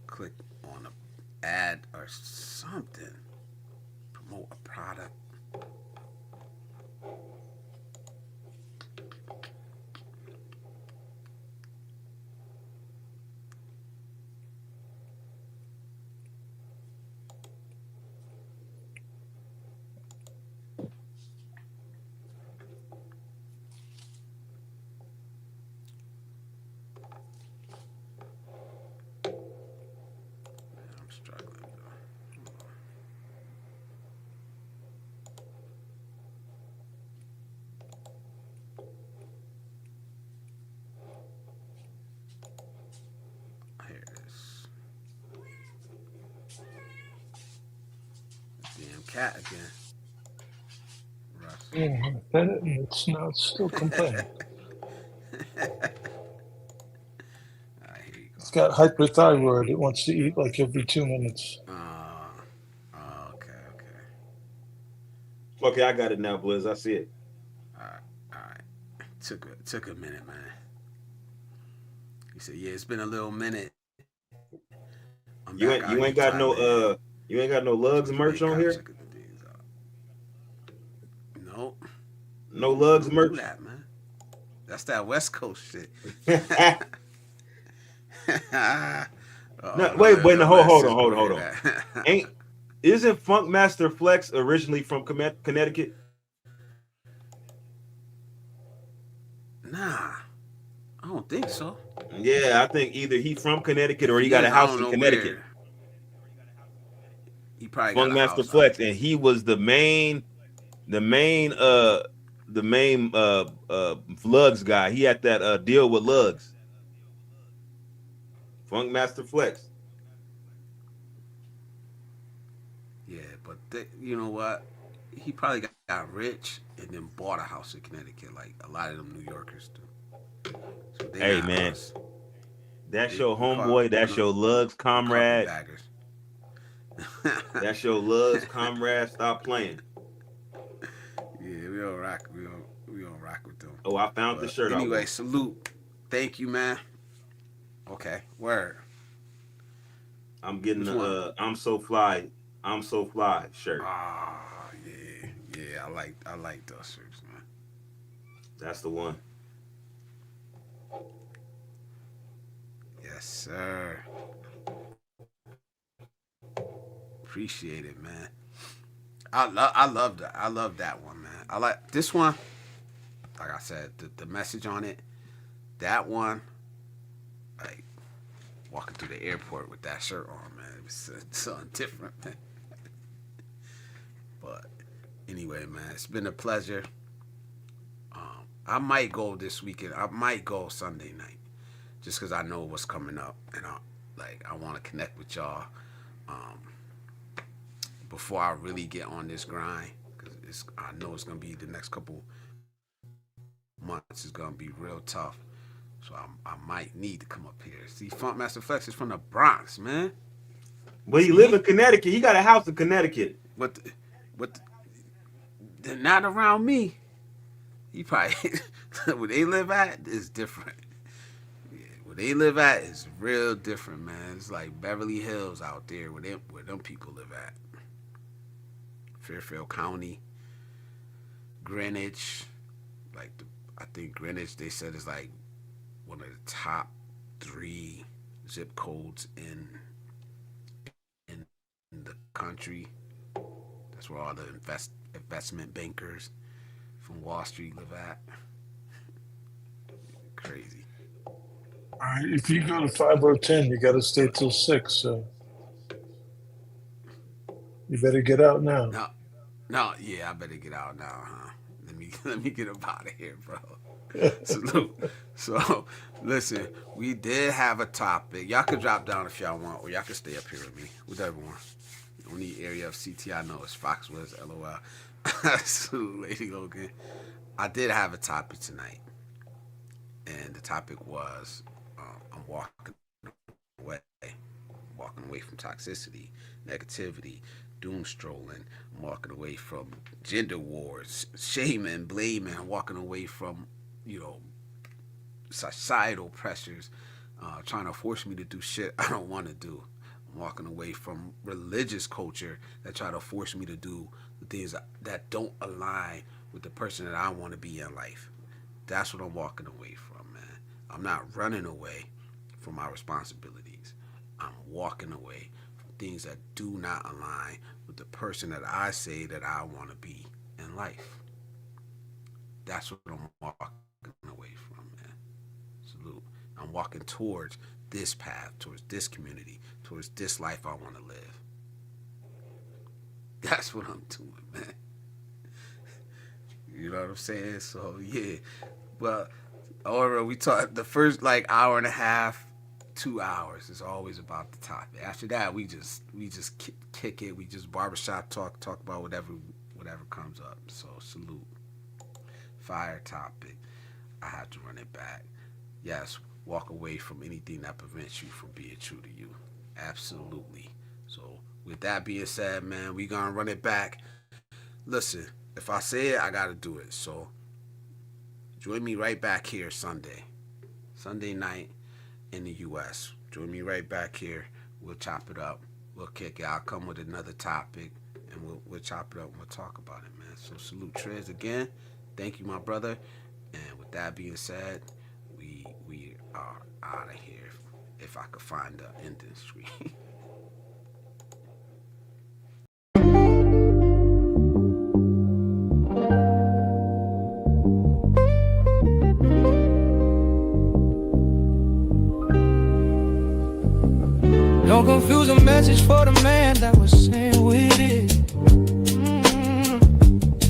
click on a ad or something, promote a product. Man, I'm struggling. Though. Here it is. Damn cat again. Yeah, pet it and it's not still complaining. All right, here you go. It's got hyperthyroid. It wants to eat like every 2 minutes. Okay, okay. Okay, I got it now, Blizz. I see it. All right, all right. Took a minute, man. He said, "Yeah, it's been a little minute. I'm You back ain't out you here ain't in got no Thailand. you ain't got no lugs Took the merch bait on out, here? checking the things out. Nope, No we lugs don't do merch? that, man. That's that West Coast shit." No, Don't wait, let wait, no, don't let hold on, sis hold go on, hold hear on. that. Ain't isn't Funkmaster Flex originally from Connecticut? Nah, I don't think so. Yeah, I think either he from Connecticut If or he he got a is, I house don't in know Connecticut. where. He probably got a Funkmaster house out Flex, there. and he was the main Lugs guy. He had that deal with Lugs. Funkmaster Flex. Yeah, but you know what? He probably got rich and then bought a house in Connecticut, like a lot of them New Yorkers do. So they Hey not man, us. that's They your we call homeboy, that's them your Lugs comrade. carpetbaggers. That's your Lugs comrade. Stop playing. Yeah, we don't rock with them. Oh, I found the But shirt I anyway, want. salute. Thank you, man. Okay, word. I'm getting Which the one? I'm so fly shirt. Ah, yeah, yeah. I like those shirts, man. That's the one. Yes, sir. Appreciate it, man. I love that one, man. I like this one. Like I said, the message on it, that one, like walking through the airport with that shirt on, man, it was something different, man. But anyway, man, it's been a pleasure. I might go this weekend. I might go Sunday night, just because I know what's coming up, and I want to connect with y'all um, before I really get on this grind, because I know it's gonna be the next couple months is gonna be real tough. So I might need to come up here. See, Funkmaster Flex is from the Bronx, man. But he live See, in Connecticut. He got a house in Connecticut. but they're not around me. He probably where they live at is different. Yeah, where they live at is real different, man. It's like Beverly Hills out there where them people live at. Fairfield County, Greenwich, like I think Greenwich they said is like one of the top three zip codes in the country. That's where all the investment bankers from Wall Street live at. Crazy. All right, if you go to 5010, you got to stay till 6. So you better get out now. No, no, yeah, I better get out now, huh? Let me get up out of here, bro. Salute. So, listen, we did have a topic. Y'all can drop down if y'all want, or y'all can stay up here with me, whatever one. Only area of CT I know is Foxwoods, LOL. Salute, Lady Logan. I did have a topic tonight, and the topic was I'm away, walking away from toxicity, negativity, doom strolling. I'm walking away from gender wars, shaming, blaming. I'm walking away from, you know, societal pressures, trying to force me to do shit I don't want to do. I'm walking away from religious culture that try to force me to do the things that don't align with the person that I want to be in life. That's what I'm walking away from, man. I'm not running away from my responsibilities. I'm walking away from things that do not align with the person that I say that I want to be in life. That's what I'm walking away from, man. Salute. I'm walking towards this path, towards this community, towards this life I want to live. That's what I'm doing, man. You know what I'm saying? So yeah, but or we talk the first like hour and a half, 2 hours is always about the topic. After that, we just kick it. We just barbershop talk about whatever comes up. So salute. Fire topic. I have to run it back. Yes, walk away from anything that prevents you from being true to you. Absolutely. So with that being said, man, we gonna run it back. Listen, if I say it, I gotta do it. So join me right back here Sunday night in the U.S. Join me right back here. We'll chop it up. We'll kick it. I'll come with another topic, and we'll chop it up and we'll talk about it, man. So salute Trez again. Thank you, my brother. And with that being said, we are out of here. If I could find the industry. Don't confuse a message for the man that was sent with it.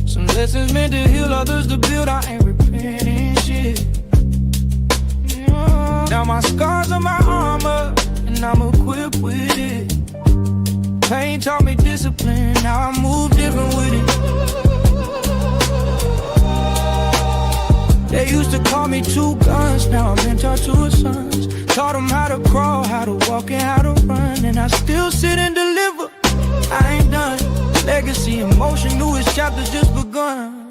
Some lessons meant to heal, others to build. I ain't repenting shit. Now my scars are my armor, and I'm equipped with it. Pain taught me discipline, now I move different with it. They used to call me two guns, now I'm mentor to a sons. Taught them how to crawl, how to walk, and how to run. And I still sit and deliver, I ain't done. Legacy, emotion, newest chapter just begun.